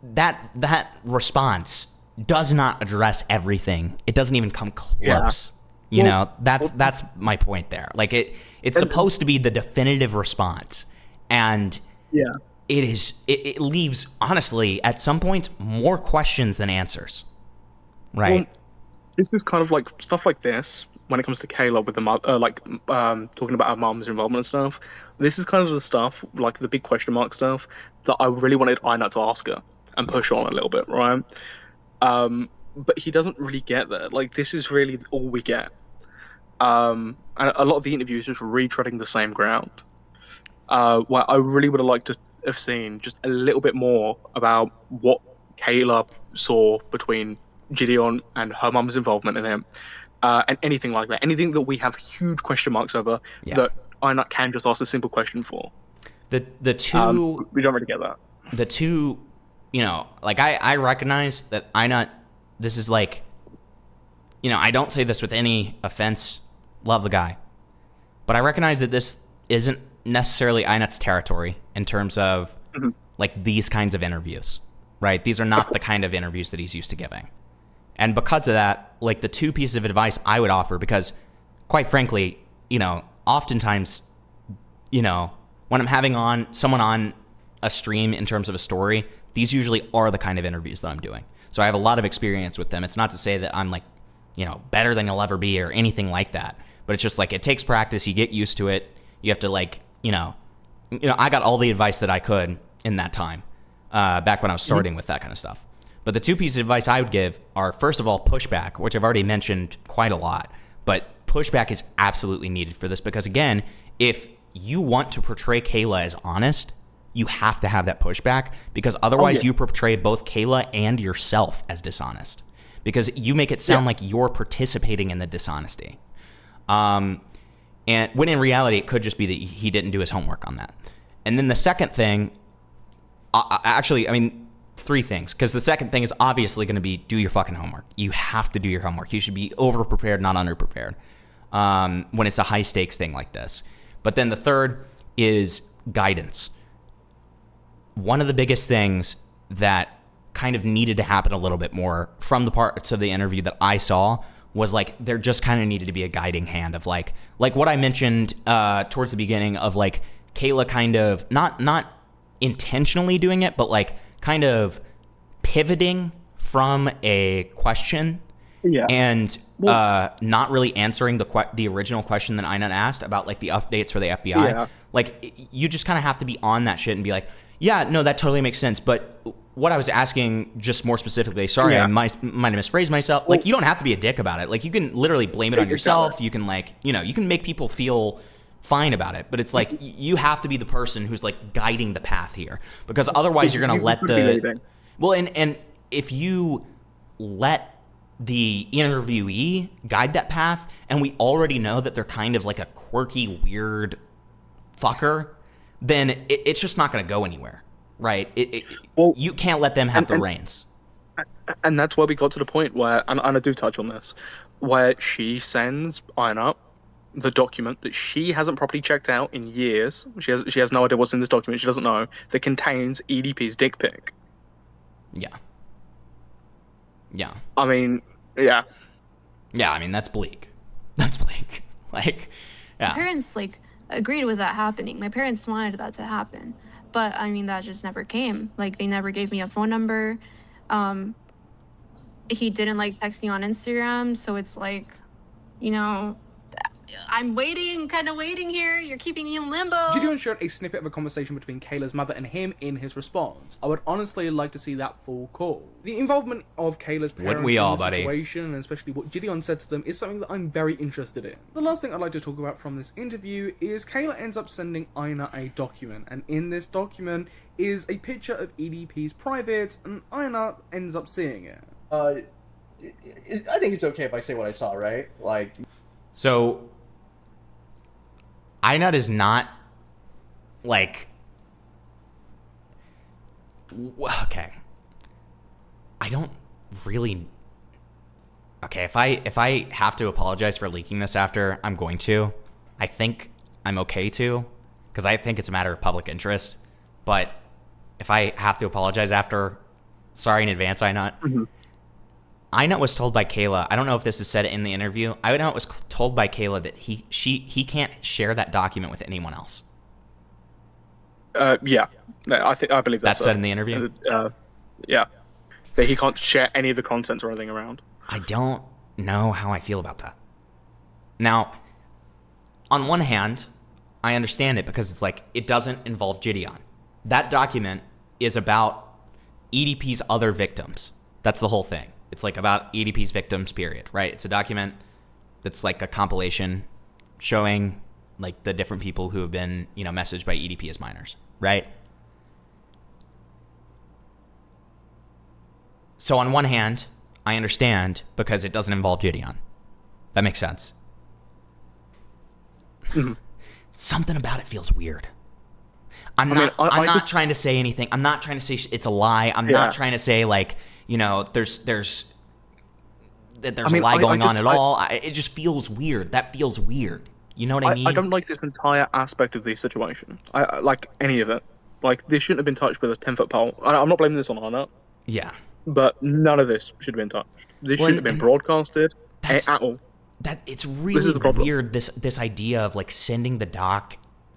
that response does not address everything. It doesn't even come close. That's my point there. It's supposed to be the definitive response, and it leaves, honestly, at some point, more questions than answers. Right. Well, this is kind of like stuff like this when it comes to Kayla with the talking about her mom's involvement and stuff. This is kind of the stuff, like the big question mark stuff, that I really wanted Ina to ask her and push on a little bit, right? But he doesn't really get there. This is really all we get. And a lot of the interviews just retreading the same ground. Where I really would have liked to have seen just a little bit more about what Kayla saw between Gideon and her mum's involvement in him. And anything like that. Anything that we have huge question marks over that Ina can just ask a simple question for. The two... we don't really get that. The two... I recognize that this is I don't say this with any offense, love the guy, but I recognize that this isn't necessarily Inut's territory in terms of these kinds of interviews, right? These are not the kind of interviews that he's used to giving. And because of that, the 2 pieces of advice I would offer, because quite frankly, oftentimes, when I'm having someone on a stream in terms of a story, these usually are the kind of interviews that I'm doing. So I have a lot of experience with them. It's not to say that I'm better than you'll ever be or anything like that. But it's just it takes practice. You get used to it. You have to I got all the advice that I could in that time back when I was starting with that kind of stuff. But the 2 pieces of advice I would give are, first of all, pushback, which I've already mentioned quite a lot. But pushback is absolutely needed for this because, again, if you want to portray Kayla as honest, you have to have that pushback, because otherwise you portray both Kayla and yourself as dishonest, because you make it sound like you're participating in the dishonesty. And when in reality, it could just be that he didn't do his homework on that. And then the second thing, 3 things, because the second thing is obviously going to be do your fucking homework. You have to do your homework. You should be over-prepared, not under-prepared, when it's a high-stakes thing like this. But then the third is guidance. One of the biggest things that kind of needed to happen a little bit more from the parts of the interview that I saw was there just kind of needed to be a guiding hand of like what I mentioned towards the beginning of Kayla kind of not intentionally doing it, but kind of pivoting from a question and not really answering the original question that Ina asked about the updates for the FBI. You just kind of have to be on that shit and be like, Yeah, no, that totally makes sense. But what I was asking, just more specifically, sorry, I might have misphrased myself. Like, you don't have to be a dick about it. Like, you can literally blame it on yourself. You can, like, you know, you can make people feel fine about it. But it's like, you have to be the person who's, like, guiding the path here. Because otherwise you're going to let the... Well, and if you let the interviewee guide that path, and we already know that they're kind of like a quirky, weird fucker, then it's just not going to go anywhere, right? You can't let them have the reins. And that's where we got to the point where, and I do touch on this, where she sends Ina the document that she hasn't properly checked out in years. She has no idea what's in this document. She doesn't know, that contains EDP's dick pic. Yeah. Yeah. I mean, yeah. Yeah, I mean, that's bleak. That's bleak. Like, yeah. My parents, like, agreed with that happening. My parents wanted that to happen. But, I mean, that just never came. Like, they never gave me a phone number. He didn't like texting on Instagram, so it's like, you know, I'm waiting, kind of waiting here. You're keeping me in limbo. Gideon showed a snippet of a conversation between Kayla's mother and him in his response. I would honestly like to see that full call. The involvement of Kayla's parents we all, in the buddy? situation, and especially what Gideon said to them, is something that I'm very interested in. The last thing I'd like to talk about from this interview is Kayla ends up sending Ina a document, and in this document is a picture of EDP's private, and Ina ends up seeing it. I think it's okay if I say what I saw, right? Like, so Ina is not like, okay. I don't really. Okay, if I have to apologize for leaking this after, I'm going to. I think I'm okay to, because I think it's a matter of public interest. But if I have to apologize after, sorry in advance, Ina. Ina was told by Kayla, I don't know if this is said in the interview, Ina was told by Kayla that he can't share that document with anyone else. Yeah. No, I believe that's said in the interview? Yeah. That he can't share any of the contents or anything around. I don't know how I feel about that. Now, on one hand, I understand it because it's like, it doesn't involve Gideon. That document is about EDP's other victims. That's the whole thing. It's like about EDP's victims, period, right? It's a document that's like a compilation showing like the different people who have been, you know, messaged by EDP as minors, right? So on one hand, I understand because it doesn't involve Gideon. That makes sense. Something about it feels weird. I'm not trying to say anything. I'm not trying to say it's a lie. I'm not trying to say like, you know, there's a lie going on at all. It just feels weird. That feels weird. You know what I mean? I don't like this entire aspect of the situation. I like any of it. Like, this shouldn't have been touched with a 10-foot pole. I'm not blaming this on Anna. Yeah. But none of this should have been touched. This shouldn't have been broadcasted at all. It's really weird, this idea of like sending the doc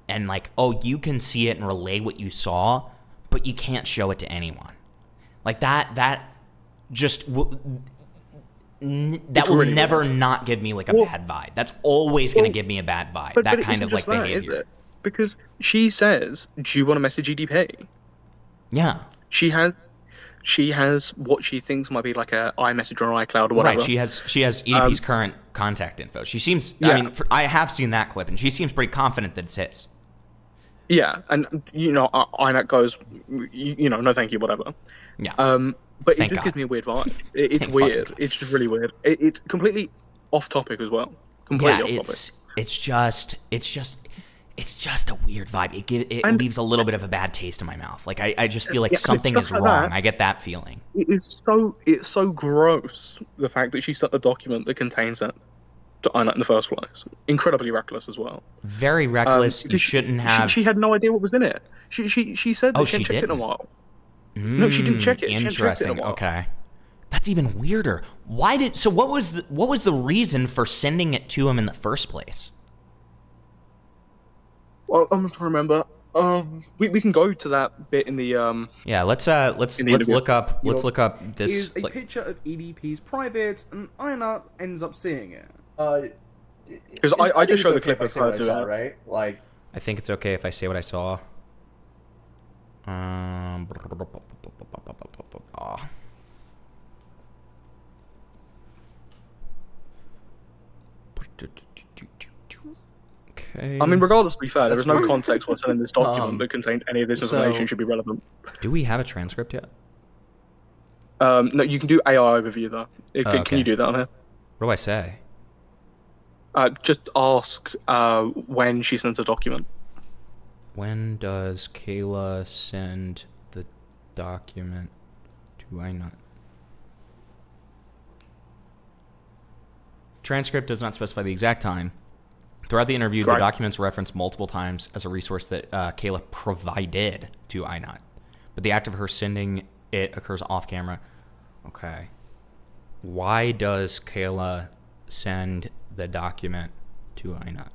and like, oh, you can see it and relay what you saw, but you can't show it to anyone. Like that just that will really never not give me like a bad vibe. That's always going to give me a bad vibe. That kind of like behavior. Is it? Because she says, "Do you want to message EDP?" Yeah. She has what she thinks might be like a iMessage or an iCloud or whatever. Right. She has EDP's current contact info. She seems. Yeah. I mean, I have seen that clip, and she seems pretty confident that it's his. Yeah, and you know, INAC goes, you know, no, thank you, whatever. Yeah. But it just gives me a weird vibe. It's weird. It's just really weird. It's completely off topic as well. Completely off topic. It's just a weird vibe. It leaves a little bit of a bad taste in my mouth. Like I just feel like something is wrong. I get that feeling. It's so gross, the fact that she sent a document that contains that to INAC in the first place. Incredibly reckless as well. Very reckless. You shouldn't have. She had no idea what was in it. She said that she hadn't checked it in a while. No, she didn't check it. Interesting. Okay. That's even weirder. What was the reason for sending it to him in the first place? Well, I'm trying to remember. We can go to that bit in the Yeah, let's look up this. Is a picture of EDP's private, and Ina ends up seeing it. Because I just showed the clip of her doing it, right? Like, I think it's okay if I say what I saw. Okay. I mean, regardless, to be fair, there is no That's context whatsoever in this document that contains any of this information should be relevant. Do we have a transcript yet? No, you can do AI overview though. Can okay. you do that on here? What do I say? Just ask when she sends a document. When does Kayla send the document to INUT? Transcript does not specify the exact time. Throughout the interview, the documents referenced multiple times as a resource that Kayla provided to INUT. But the act of her sending it occurs off camera. Okay. Why does Kayla send the document to INUT?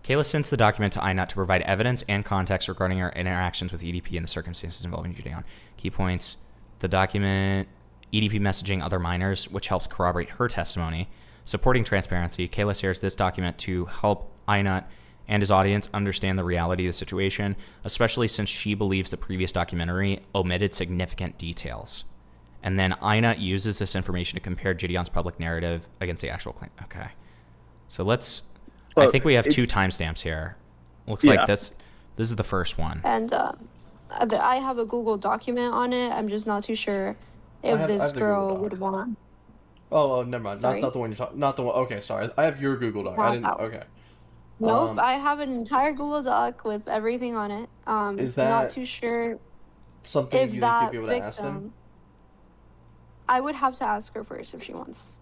Kayla sends the document to INUT to provide evidence and context regarding her interactions with EDP and the circumstances involving Gideon. Key points: the document, EDP messaging other minors, which helps corroborate her testimony. Supporting transparency, Kayla shares this document to help INUT and his audience understand the reality of the situation, especially since she believes the previous documentary omitted significant details. And then INUT uses this information to compare Gideon's public narrative against the actual claim. Okay. So let's... I think we have 2 timestamps here. Looks like this is the first one. And I have a Google document on it. I'm just not too sure if this girl would want. Oh, never mind. Sorry? Not the one you're talking. Not the one. Okay, sorry. I have your Google Doc. I didn't. Okay. Nope, I have an entire Google Doc with everything on it. Is that not too sure something if you think that you'd be able to ask them? victim. I would have to ask her first if she wants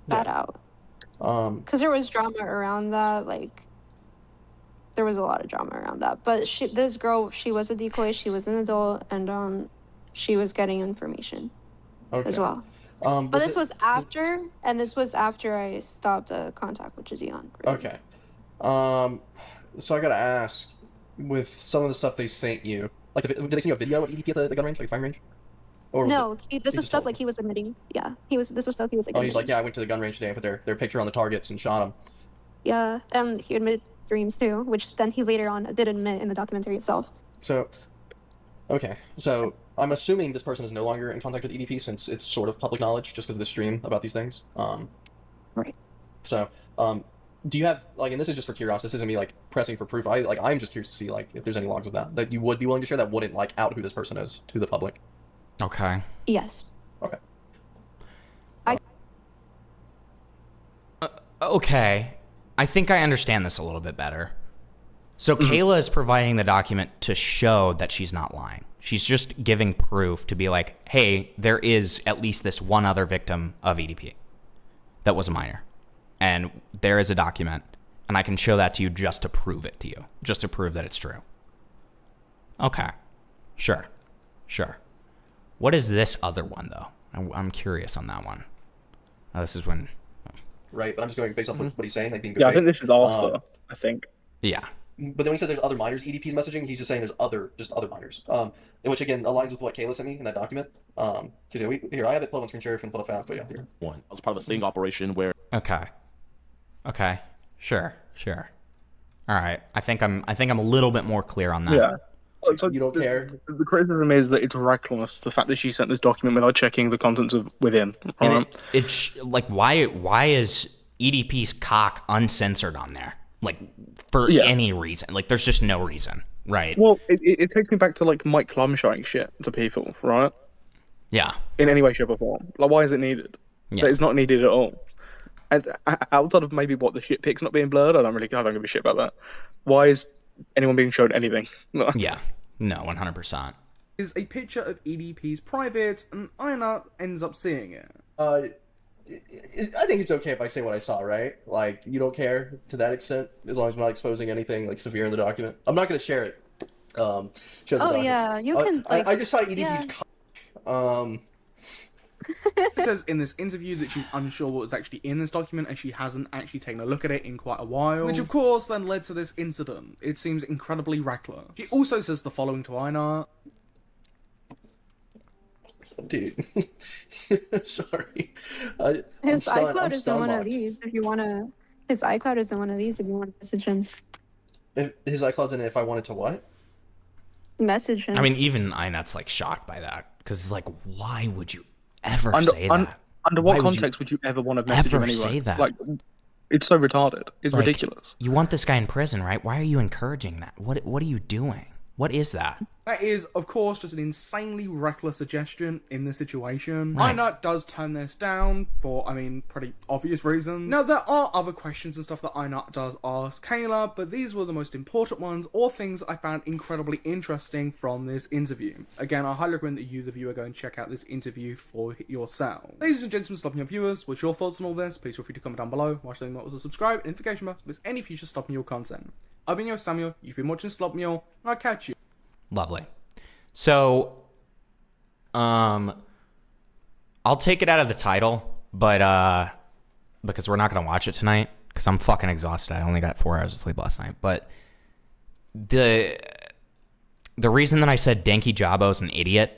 that out. Because there was drama around that, like there was a lot of drama around that. But this girl, she was a decoy. She was an adult, and she was getting information as well. But this was after, and this was after I stopped contact with Gideon. Okay. So I gotta ask, with some of the stuff they sent you, like, did they send you a video of EDP at the gun range, like firing range? Or No, this was stuff like he was admitting. Yeah, this was stuff he was like. Oh, he's like, yeah, I went to the gun range today and put their picture on the targets and shot them. Yeah, and he admitted dreams too, which then he later on did admit in the documentary itself. So, okay, so I'm assuming this person is no longer in contact with EDP since it's sort of public knowledge just because of the stream about these things. Right. So, do you have, like, and this is just for curiosity, this isn't me like pressing for proof. I'm just curious to see, like, if there's any logs of that you would be willing to share that wouldn't, like, out who this person is to the public. Okay. Yes. Okay. Okay. I think I understand this a little bit better. So Kayla is providing the document to show that she's not lying. She's just giving proof to be like, hey, there is at least this one other victim of EDP that was a minor. And there is a document, and I can show that to you just to prove it to you, just to prove that it's true. Okay. Sure. What is this other one, though? I'm curious on that one. This is when... Right, but I'm just going based off what he's saying, like being good Yeah, faith. I think this is after, I think. Yeah. But then when he says there's other minors EDP's messaging, he's just saying there's other minors. Which again aligns with what Kayla sent me in that document. Because here I have it pulled on screen share and pull it fast, but yeah. Here. One. I was part of a sting operation where. Okay. Sure. All right. I think I'm a little bit more clear on that. Yeah. So you don't care. The criticism is that it's reckless. The fact that she sent this document without checking the contents of within. And it's like, why is EDP's cock uncensored on there? Like, for any reason? Like, there's just no reason, right? Well, it takes me back to like Mike Klum showing shit to people, right? Yeah. In any way, shape, or form. Like, why is it needed? Yeah. It's not needed at all. And outside of maybe what the shit pics not being blurred, I don't give a shit about that. Why is anyone being shown anything? Yeah. No, 100%. Is a picture of EDP's private, and Ina ends up seeing it. I think it's okay if I say what I saw, right? Like, you don't care to that extent, as long as I'm not exposing anything like severe in the document. I'm not going to share it. Share the document. Yeah, you can. Like, I just saw EDP's cock. It says in this interview that she's unsure what was actually in this document and she hasn't actually taken a look at it in quite a while. Which of course then led to this incident. It seems incredibly reckless. She also says the following to Ina. Dude. Sorry. His iCloud is in one of these if you want to... His iCloud is in one of these if you want to message him. His iCloud's in it if I wanted to what? Message him. I mean, even Inet's like shocked by that because it's like, why would you ever Under, say un- that? under what Why context would you ever want to message him ever anyway? say that? Like, it's so retarded. It's Like, ridiculous. You want this guy in prison, right? Why are you encouraging that? What are you doing? What is that? That is, of course, just an insanely reckless suggestion in the situation. Right. Inut does turn this down for, pretty obvious reasons. Now, there are other questions and stuff that Inut does ask Kayla, but these were the most important ones, or things I found incredibly interesting from this interview. Again, I highly recommend that you, the viewer, go and check out this interview for yourself. Ladies and gentlemen, Stopping Your viewers, what's your thoughts on all this? Please feel free to comment down below. Watch the link, subscribe, and notification bell to miss any future Stopping Your content. I've been your Samuel, you've been watching Stop Mule, and I'll catch you. Lovely. So, I'll take it out of the title, but because we're not gonna watch it tonight, because I'm fucking exhausted. I only got 4 hours of sleep last night. But the reason that I said DankyJabo's an idiot,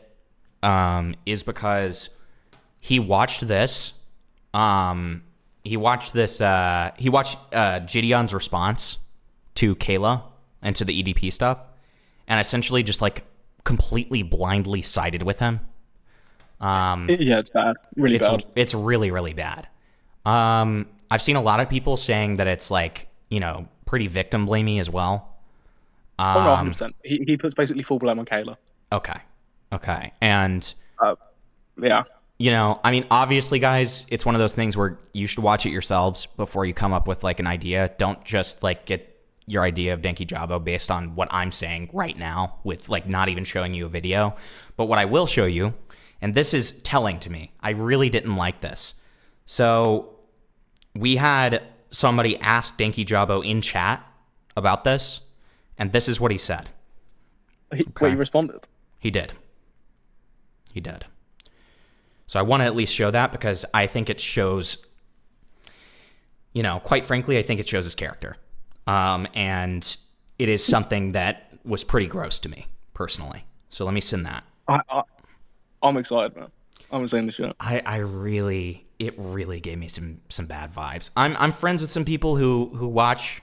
is because he watched this. He watched Gideon's response to Kayla and to the EDP stuff, and essentially just like completely blindly sided with him. Yeah, it's bad. Really bad. It's really, really bad. I've seen a lot of people saying that it's like, pretty victim blamey as well. No, 100%. He puts basically full blame on Kayla. Okay. And yeah. Obviously, guys, it's one of those things where you should watch it yourselves before you come up with like an idea. Don't just like get your idea of DankyJabo based on what I'm saying right now with like not even showing you a video. But what I will show you, and this is telling to me, I really didn't like this. So we had somebody ask DankyJabo in chat about this, and this is what he said. He responded? He did. So I want to at least show that because I think it shows, quite frankly, I think it shows his character. And it is something that was pretty gross to me, personally. So let me send that. I'm excited, man. I'm saying the shit. It really gave me some bad vibes. I'm friends with some people who watch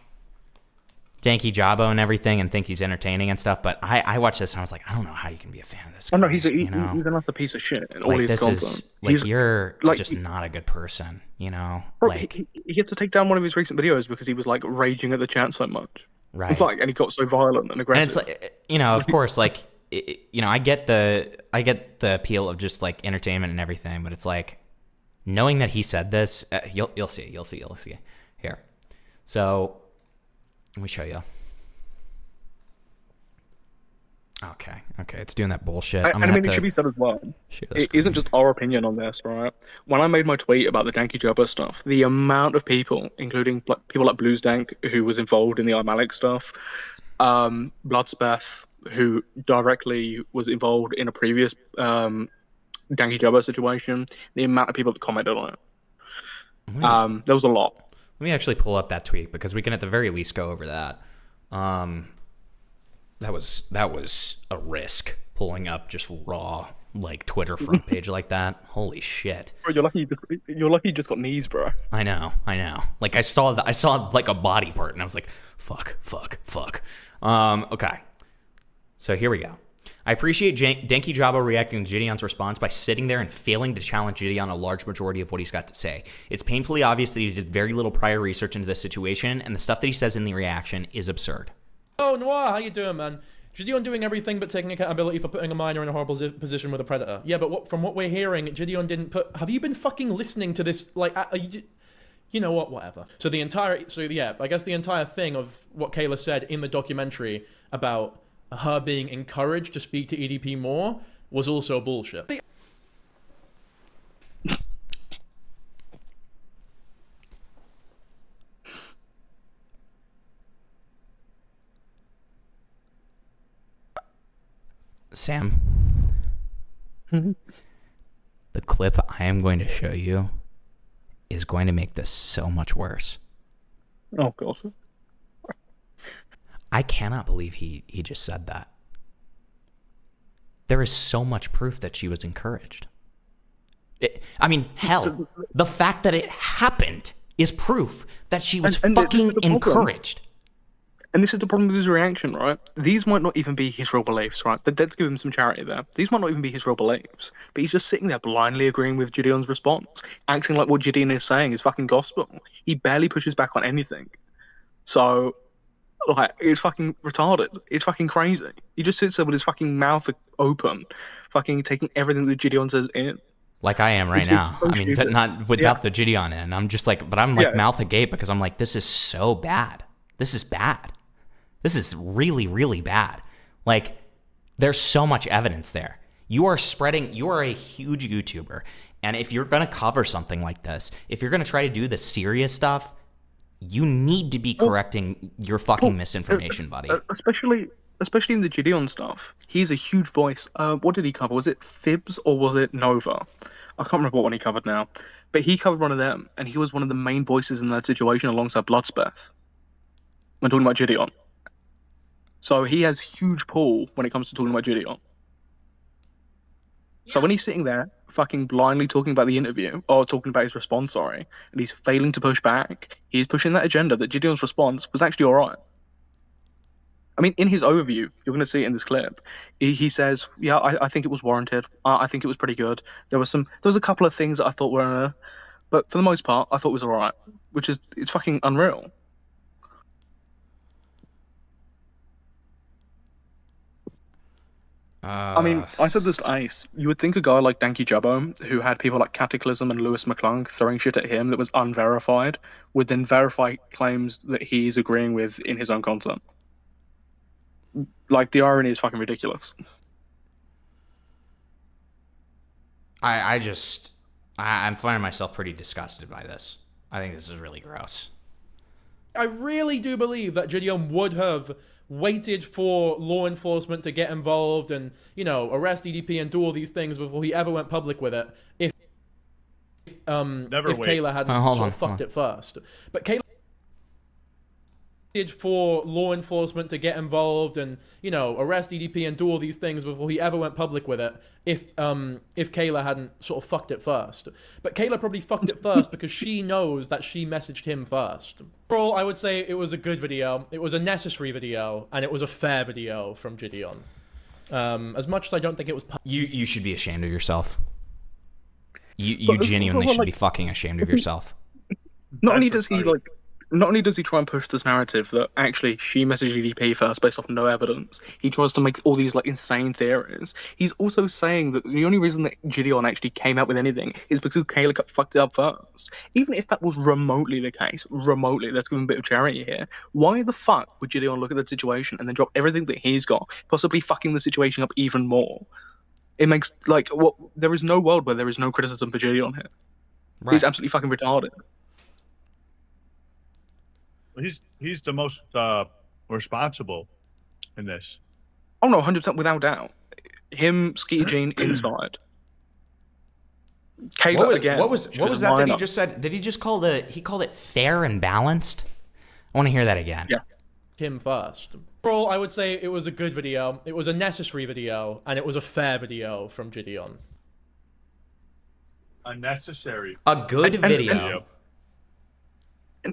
DankyJabo and everything and think he's entertaining and stuff, but I watched this and I was like, I don't know how you can be a fan of this guy. Oh no, he's an utter piece of shit in all his content. You're just not a good person, Bro, he had to take down one of his recent videos because he was like raging at the chat so much. Right. And he got so violent and aggressive. And it's like, of course, like, I get the appeal of just like entertainment and everything, but it's like knowing that he said this, you'll see here. So let me show you. Okay, it's doing that bullshit. It should be said as well. It isn't just our opinion on this, right? When I made my tweet about the DankyJabo stuff, the amount of people, including people like Bluesdank, who was involved in the iMalik stuff, Bloodspeth, who directly was involved in a previous DankyJabo situation, the amount of people that commented on it. There was a lot. Let me actually pull up that tweet because we can at the very least go over that. That was a risk, pulling up just raw like Twitter front page like that. Holy shit! Bro, you're lucky you just got knees, bro. I know. Like I saw like a body part and I was like, fuck. Okay. So here we go. I appreciate DankyJabo reacting to Gideon's response by sitting there and failing to challenge Gideon a large majority of what he's got to say. It's painfully obvious that he did very little prior research into this situation, and the stuff that he says in the reaction is absurd. Oh, Noir, how you doing, man? Gideon doing everything but taking accountability for putting a minor in a horrible position with a predator. Yeah, but from what we're hearing, Gideon didn't put... Have you been fucking listening to this? Like, you know what? Whatever. I guess the entire thing of what Kayla said in the documentary about her being encouraged to speak to EDP more was also bullshit. Sam, the clip I am going to show you is going to make this so much worse. Oh, God. I cannot believe he just said that. There is so much proof that she was encouraged. Hell, the fact that it happened is proof that she was fucking encouraged. And this is the problem with his reaction, right? These might not even be his real beliefs, right? Let's give him some charity there. These might not even be his real beliefs, but he's just sitting there blindly agreeing with Gideon's response, acting like what Gideon is saying is fucking gospel. He barely pushes back on anything. So, like, it's fucking retarded. It's fucking crazy. He just sits there with his fucking mouth open, fucking taking everything that Gideon says in. Like I am right now. so I mean, but stupid. not without the Gideon in. I'm just like, but I'm like mouth agape because I'm like, this is so bad. This is bad. This is really, really bad. Like, there's so much evidence there. You are a huge YouTuber. And if you're going to cover something like this, if you're going to try to do the serious stuff, you need to be correcting your fucking misinformation, buddy. Especially in the Gideon stuff. He's a huge voice. What did he cover? Was it Fibs or was it Nova? I can't remember what one he covered now. But he covered one of them, and he was one of the main voices in that situation alongside Bloodspeth when talking about Gideon. So he has huge pull when it comes to talking about Gideon. So when he's sitting there fucking blindly talking about the interview, or talking about his response, sorry, and he's failing to push back, he's pushing that agenda that Gideon's response was actually alright. I mean, in his overview, you're going to see it in this clip, he says, yeah, I think it was warranted. I think it was pretty good. There was a couple of things that I thought were, but for the most part, I thought it was alright, it's fucking unreal. I mean, I said this to Ace. You would think a guy like DankyJabo, who had people like Cataclysm and Lewis McClung throwing shit at him that was unverified, would then verify claims that he's agreeing with in his own content. Like, the irony is fucking ridiculous. I'm finding myself pretty disgusted by this. I think this is really gross. I really do believe that Gideon would have waited for law enforcement to get involved and, you know, arrest EDP and do all these things before he ever went public with it. If Kayla hadn't fucked it first. But Kayla waited for law enforcement to get involved and, you know, arrest EDP and do all these things before he ever went public with it. If Kayla hadn't sort of fucked it first. But Kayla probably fucked it first because she knows that she messaged him first. Overall, I would say it was a good video, it was a necessary video, and it was a fair video from Gideon. As much as I don't think it was... You should be ashamed of yourself. You genuinely should be fucking ashamed of yourself. Not only does he try and push this narrative that actually she messaged EDP first based off no evidence, he tries to make all these like insane theories. He's also saying that the only reason that Gideon actually came out with anything is because Kayla fucked it up first. Even if that was remotely the case, let's give him a bit of charity here. Why the fuck would Gideon look at the situation and then drop everything that he's got, possibly fucking the situation up even more? It makes, there is no world where there is no criticism for Gideon here. Right. He's absolutely fucking retarded. He's the most responsible in this. Oh no, 100% without doubt. Him, Skeeter Jean, Insyde. Kayla what was that he just said? Did he just call he called it fair and balanced? I want to hear that again. Yeah. Him first. Overall, I would say it was a good video, it was a necessary video, and it was a fair video from Gideon. A necessary. A good video.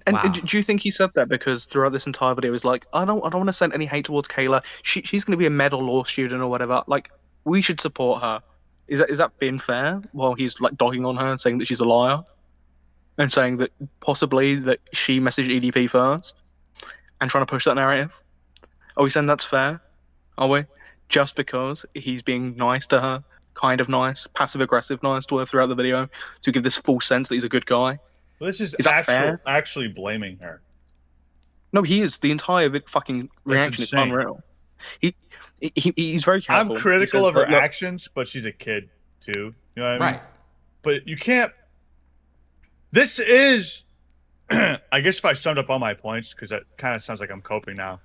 And do you think he said that because throughout this entire video he's like, I don't want to send any hate towards Kayla. She's going to be a med or law student or whatever. Like, we should support her. Is that being fair? While he's like dogging on her and saying that she's a liar, and saying that possibly that she messaged EDP first, and trying to push that narrative. Are we saying that's fair? Are we? Just because he's being nice to her, kind of nice, passive aggressive nice to her throughout the video to give this false sense that he's a good guy. Well, this is fair? actually blaming her. No, he is. The entire fucking reaction is unreal. He's very careful. I'm critical of her actions, but she's a kid too. You know what I mean? Right. But you can't. This is, I guess, if I summed up all my points, because that kind of sounds like I'm coping now.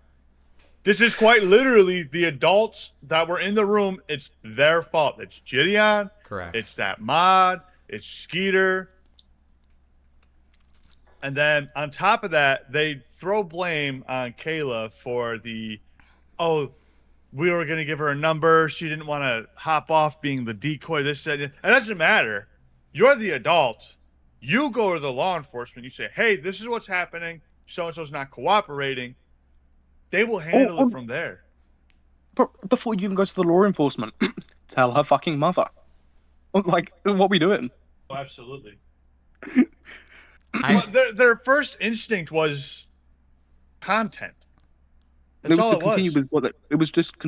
This is quite literally the adults that were in the room. It's their fault. It's Gideon. Correct. It's that mod. It's Skeeter. And then on top of that, they throw blame on Kayla for we were going to give her a number. She didn't want to hop off being the decoy. This, that. It doesn't matter. You're the adult. You go to the law enforcement. You say, hey, this is what's happening. So-and-so's not cooperating. They will handle it from there. Before you even go to the law enforcement, tell her fucking mother. Like, what we doing? Oh, absolutely. Well, their first instinct was content. That's all it was. It was just to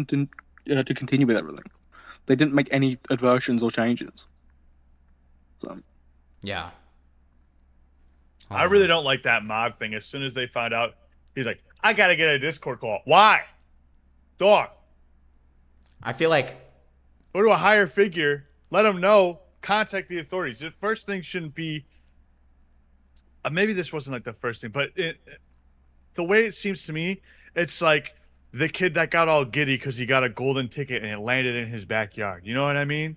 continue with everything. They didn't make any adversions or changes. So. Yeah. I really don't like that mod thing. As soon as they found out, he's like, I gotta get a Discord call. Why? Dog. I feel like... Go to a higher figure, let them know, contact the authorities. The first thing shouldn't be... maybe this wasn't like the first thing, but the way it seems to me, it's like the kid that got all giddy because he got a golden ticket and it landed in his backyard. You know what I mean?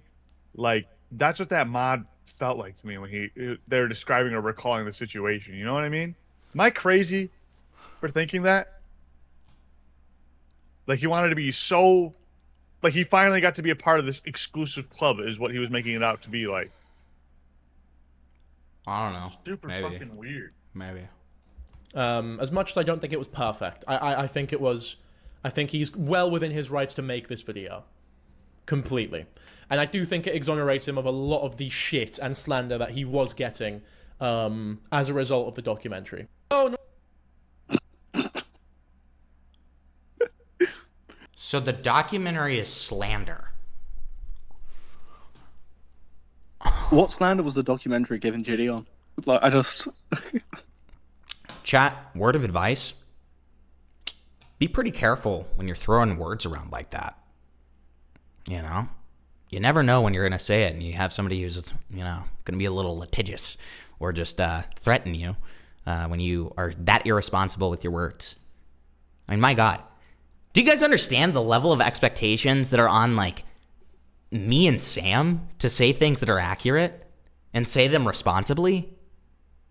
Like, that's what that mod felt like to me when they were describing or recalling the situation. You know what I mean? Am I crazy for thinking that? Like, he wanted to be so... Like, he finally got to be a part of this exclusive club is what he was making it out to be like. I don't know. Super fucking weird. Maybe. As much as I don't think it was perfect, I think it was... I think he's well within his rights to make this video. Completely. And I do think it exonerates him of a lot of the shit and slander that he was getting as a result of the documentary. Oh, no. So the documentary is slander. What slander was the documentary given Gideon? Like, I just... Chat, word of advice. Be pretty careful when you're throwing words around like that. You know? You never know when you're going to say it, and you have somebody who's, you know, going to be a little litigious or just threaten you when you are that irresponsible with your words. I mean, my God. Do you guys understand the level of expectations that are on, like, me and Sam to say things that are accurate and say them responsibly?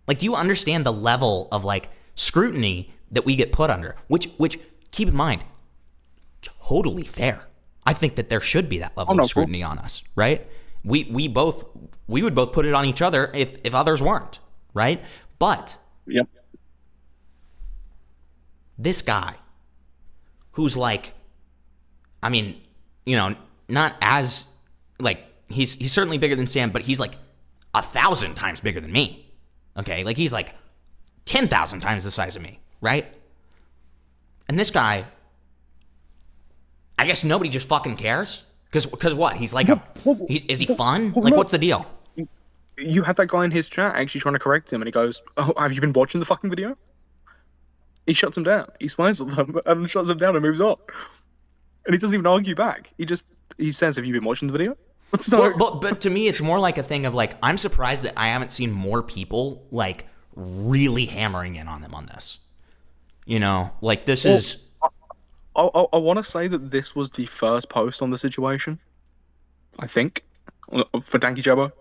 Like, do you understand the level of, like, scrutiny that we get put under? Which keep in mind, totally fair. I think that there should be that level of scrutiny on us, right? We would both put it on each other if others weren't, right? But yep. This guy who's like, I mean, you know, not as, like, he's certainly bigger than Sam, but he's like 1,000 times bigger than me. Okay, like he's like 10,000 times the size of me, right? And this guy, I guess nobody just fucking cares? Because what? He's like is he fun? Like, what's the deal? You had that guy in his chat actually trying to correct him, and he goes, "Oh, have you been watching the fucking video?" He shuts him down. He smiles at them and shuts him down and moves on. And he doesn't even argue back. He says, "Have you been watching the video?" But to me, it's more like a thing of like, I'm surprised that I haven't seen more people like really hammering in on them on this. You know, like this is. I want to say that this was the first post on the situation. I think for DankyJabo.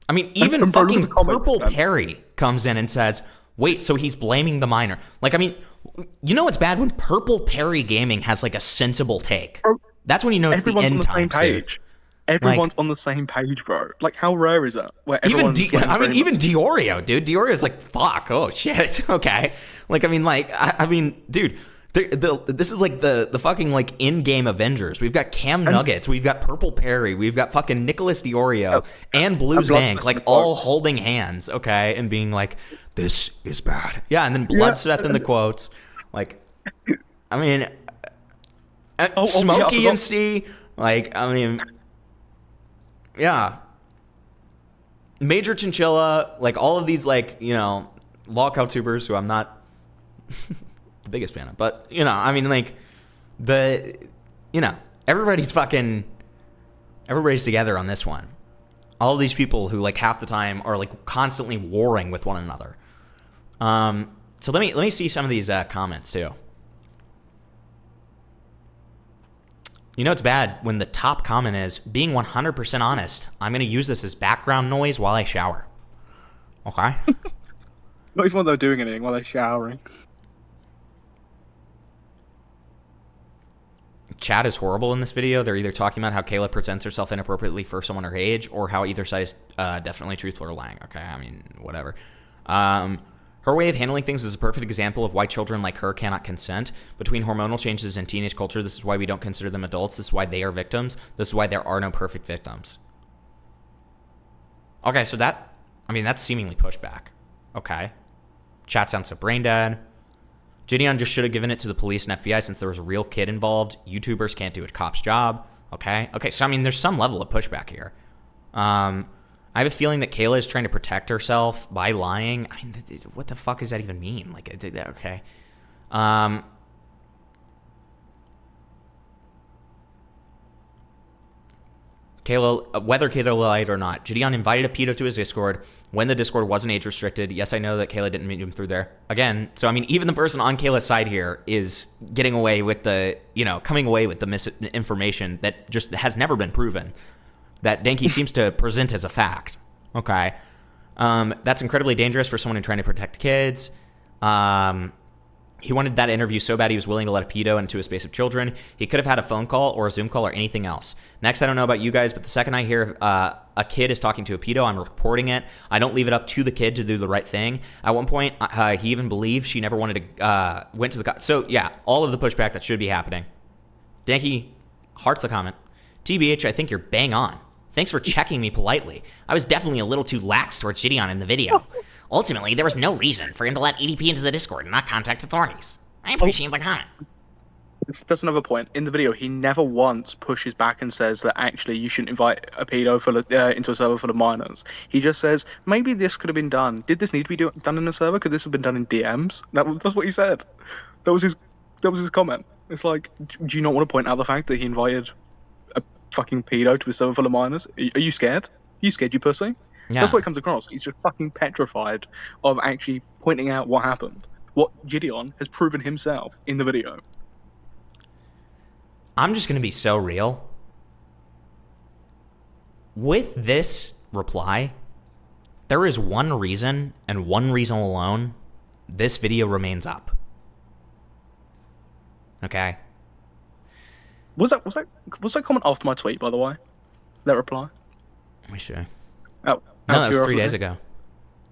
I mean, even fucking Purple Perry comes in and says, wait, so he's blaming the minor. Like, I mean, you know what's bad? When Purple Perry Gaming has, like, a sensible take. That's when you know it's the end times, dude. Everyone's on the same page, bro. Like, how rare is that? Where even Diorio, dude. Diorio's like, fuck, oh, shit, okay. Like, I mean, dude, this is like the fucking, like, in-game Avengers. We've got Cam Nuggets, we've got Purple Perry, we've got fucking Nicholas Diorio and Blues Bank, like, all holding hands, okay, and being like, this is bad. Yeah, and then Bloodsmith in the quotes. Like, I mean, Smokey and C, like, I mean, yeah. Major Chinchilla, like, all of these, like, you know, lolcow tubers who I'm not the biggest fan of, but, you know, I mean, like, everybody's together on this one. All these people who, like, half the time are, like, constantly warring with one another. So let me see some of these comments too. You know it's bad when the top comment is, being 100% honest, I'm going to use this as background noise while I shower. Okay? Not even when they're doing anything, while they're showering. chat is horrible in this video. They're either talking about how Kayla presents herself inappropriately for someone her age, or how either side is definitely truthful or lying. Okay, I mean, whatever. Her way of handling things is a perfect example of why children like her cannot consent. Between hormonal changes and teenage culture, this is why we don't consider them adults. This is why they are victims. This is why there are no perfect victims. Okay, so that's seemingly pushback. Okay. Chat sounds so brain dead. Gideon just should have given it to the police and FBI since there was a real kid involved. YouTubers can't do a cop's job. Okay. Okay, so I mean, there's some level of pushback here. I have a feeling that Kayla is trying to protect herself by lying. I mean, what the fuck does that even mean? Like, okay. Whether Kayla lied or not, Gideon invited a pedo to his Discord when the Discord wasn't age restricted. Yes, I know that Kayla didn't meet him through there. Again, so I mean, even the person on Kayla's side here is getting away with coming away with the misinformation that just has never been proven, that Danky seems to present as a fact. Okay. That's incredibly dangerous for someone who's trying to protect kids. He wanted that interview so bad he was willing to let a pedo into a space of children. He could have had a phone call or a Zoom call or anything else. Next, I don't know about you guys, but the second I hear a kid is talking to a pedo, I'm reporting it. I don't leave it up to the kid to do the right thing. At one point, he even believed she never wanted to went to the so yeah, all of the pushback that should be happening. Danky hearts the comment. TBH, I think you're bang on. Thanks for checking me politely. I was definitely a little too lax towards Gideon in the video. Ultimately, there was no reason for him to let EDP into the Discord and not contact authorities. I appreciate the comment. That's another point. In the video, he never once pushes back and says that actually you shouldn't invite a pedo into a server full of minors. He just says, maybe this could have been done. Did this need to be done in a server? Could this have been done in DMs? That's what he said. That was his comment. It's like, do you not want to point out the fact that he invited a fucking pedo to a server full of minors? Are you scared? Are you scared, you pussy? Yeah. That's what it comes across. He's just fucking petrified of actually pointing out what happened. What Gideon has proven himself in the video. I'm just going to be so real. With this reply, there is one reason, and one reason alone, this video remains up. Okay? Was that comment after my tweet, by the way? That reply? Let me show. Oh. No, that was 3 days ago.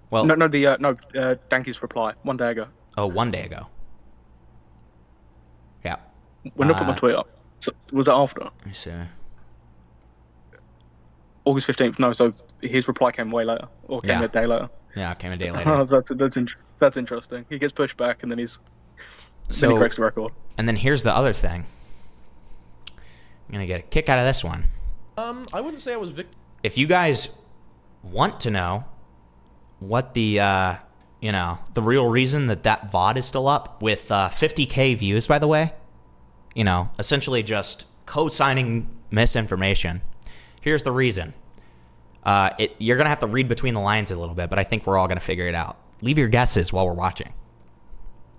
Well, Danky's reply 1 day ago. Oh, 1 day ago. Yeah. When did I put my tweet up? So, was that after? Let me see. August 15th. No, so his reply came way later, or came a day later. Yeah, it came a day later. That's interesting. He gets pushed back, and then then he corrects the record. And then here's the other thing. I'm gonna get a kick out of this one. I wouldn't say I was If you guys want to know what the real reason that VOD is still up with 50K views, by the way, essentially just co-signing misinformation. Here's the reason. You're going to have to read between the lines a little bit, but I think we're all going to figure it out. Leave your guesses while we're watching.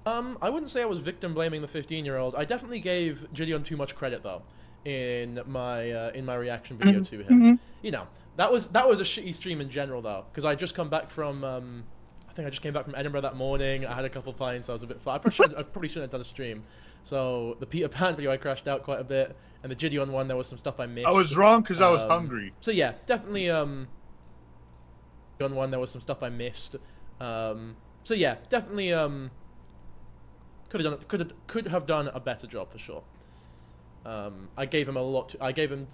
I wouldn't say I was victim blaming the 15-year-old. I definitely gave Gideon too much credit, though, in my reaction video to him. Mm-hmm. That was a shitty stream in general, though, because I just come back from I think I just came back from Edinburgh that morning. I had a couple of pints. I was a bit flat. I probably shouldn't have done a stream. So the Peter Pan video, I crashed out quite a bit, and the Gideon one, there was some stuff I missed. I was wrong because I was hungry. So yeah, definitely Gideon one, there was some stuff I missed. So yeah, definitely could have done a better job for sure. I gave him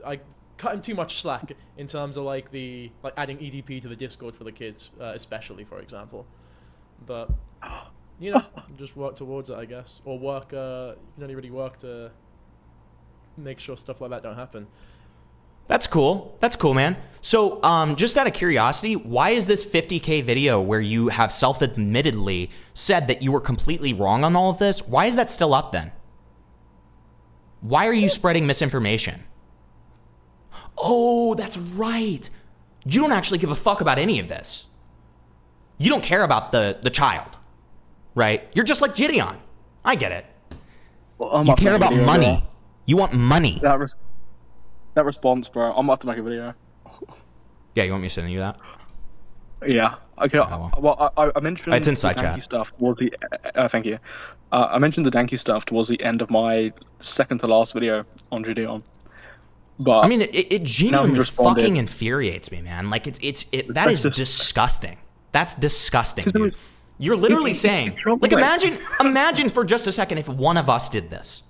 I cut him too much slack in terms of adding EDP to the Discord for the kids, especially, for example. But just work towards it, I guess, or work. You can only really work to make sure stuff like that don't happen. That's cool. That's cool, man. So, just out of curiosity, why is this 50K video where you have self-admittedly said that you were completely wrong on all of this? Why is that still up then? Why are you spreading misinformation? Oh, that's right. You don't actually give a fuck about any of this. You don't care about the child, right? You're just like Gideon. I get it. Well, you care about money. Bro. You want money. That response, bro. I'm about to make a video. Yeah, you want me to send you that? Yeah. Okay. Well, I mentioned It's inside the Danky chat. stuff towards the. Thank you. I mentioned the Danky stuff towards the end of my second to last video on Gideon. But I mean, it now genuinely he's responded. fucking infuriates me, man. Like that is disgusting. That's disgusting, dude. You're literally saying, like, imagine for just a second if one of us did this.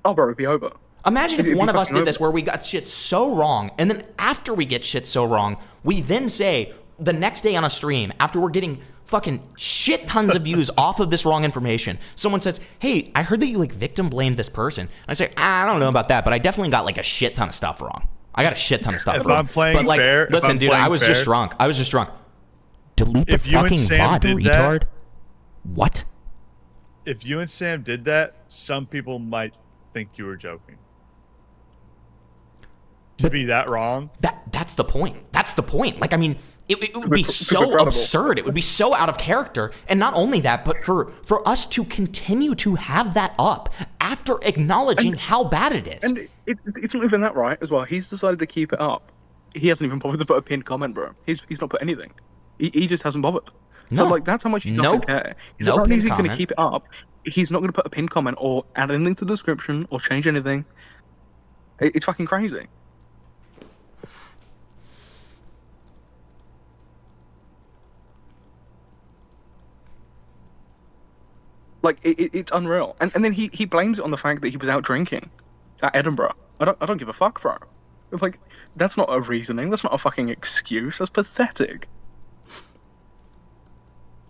Oh, bro, it'd be over. Imagine if It'd one be of us fucking did this over. where we got shit so wrong, and then after we get shit so wrong, we then say the next day on a stream, after we're getting fucking shit tons of views off of this wrong information, someone says, hey, I heard that you like victim blamed this person. And I say, I don't know about that, but I definitely got like a shit ton of stuff wrong. I got a shit ton of stuff If wrong. I'm playing but like, fair- if listen, I'm dude, playing I was just fair- drunk. I was just drunk. Delete the If you and fucking Sam VOD, did retard. that- What? If you and Sam did that, some people might think you were joking. To be that wrong? That's the point. That's the point. Like, I mean, it would be so incredible. absurd. It would be so out of character. And not only that, but for us to continue to have that up after acknowledging how bad it is. And it's not even that, right? As well, he's decided to keep it up. He hasn't even bothered to put a pinned comment, bro. He's not put anything. He just hasn't bothered. So No. like that's how much he No. doesn't care. He's No not only pinned is he going to comment. keep it up, he's not going to put a pinned comment or add anything to the description or change anything. It's fucking crazy. Like it's unreal, and then he blames it on the fact that he was out drinking at Edinburgh. I don't give a fuck, bro. It's like that's not a reasoning. That's not a fucking excuse. That's pathetic.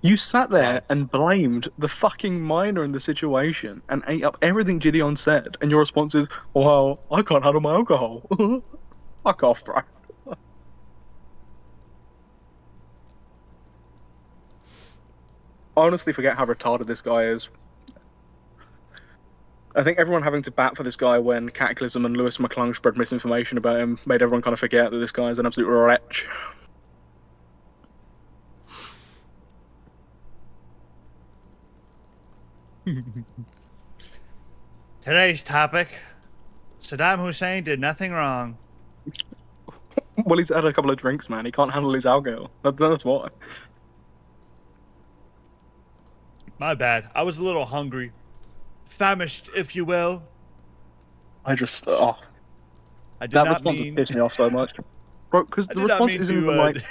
You sat there and blamed the fucking minor in the situation and ate up everything Gideon said, and your response is, "Well, I can't handle my alcohol." Fuck off, bro. I honestly forget how retarded this guy is. I think everyone having to bat for this guy when Cataclysm and Lewis McClung spread misinformation about him made everyone kind of forget that this guy is an absolute wretch. Today's topic: Saddam Hussein did nothing wrong. Well, he's had a couple of drinks, man. He can't handle his alcohol. That's why. My bad. I was a little hungry. Famished, if you will. I just, I did that not response mean... pissed me off so much. Bro, because I the did not response mean isn't to, even like...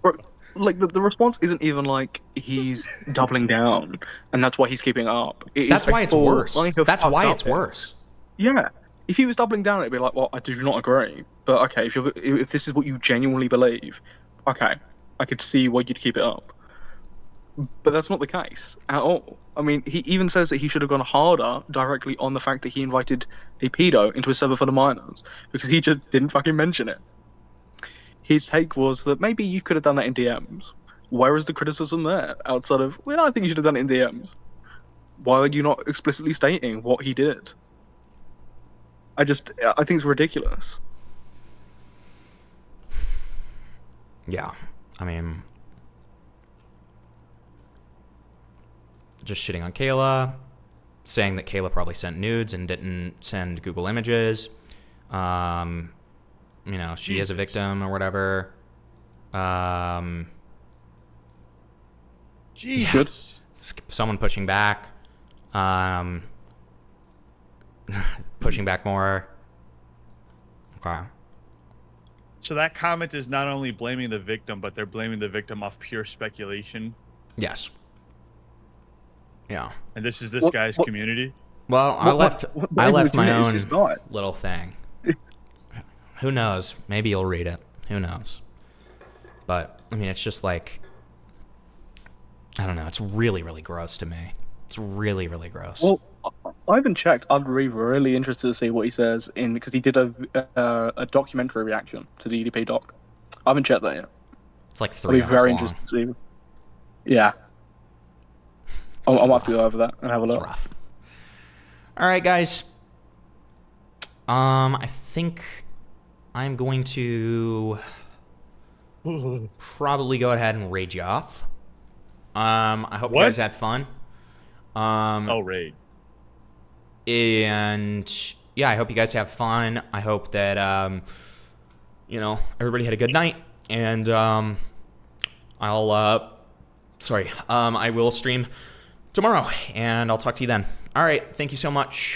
Bro, like, the response isn't even like he's doubling down, and that's why he's keeping up. It is That's a why it's full worse. line of That's fucked why up it's here. worse. Yeah. If he was doubling down, it'd be like, well, I do not agree. But okay, if this is what you genuinely believe, okay, I could see why you'd keep it up. But that's not the case at all. I mean, he even says that he should have gone harder directly on the fact that he invited a pedo into a server full of minors, because he just didn't fucking mention it. His take was that maybe you could have done that in DMs. Where is the criticism there? Outside of, well, I think you should have done it in DMs. Why are you not explicitly stating what he did? I think it's ridiculous. Yeah, I mean, just shitting on Kayla, saying that Kayla probably sent nudes and didn't send Google Images. You know, she is a victim or whatever. Jesus. Someone pushing back. Pushing back more. Okay. So that comment is not only blaming the victim, but they're blaming the victim off pure speculation. Yes. Yeah. And this is this guy's community. Well, I left my own is not. little thing. Who knows? Maybe you'll read it. Who knows? But I mean, it's just like, I don't know. It's really, really gross to me. It's really, really gross. Well, I haven't checked. I'd be really interested to see what he says because he did a documentary reaction to the EDP doc. I haven't checked that yet. It's like I'll 3 be hours very long. interested to see. Yeah. I'll have to go over that and have a look. Rough. All right, guys. I think I'm going to probably go ahead and raid you off. I hope you guys had fun. Raid. And yeah, I hope you guys have fun. I hope that you know, everybody had a good night. And I will stream tomorrow, and I'll talk to you then. All right, thank you so much.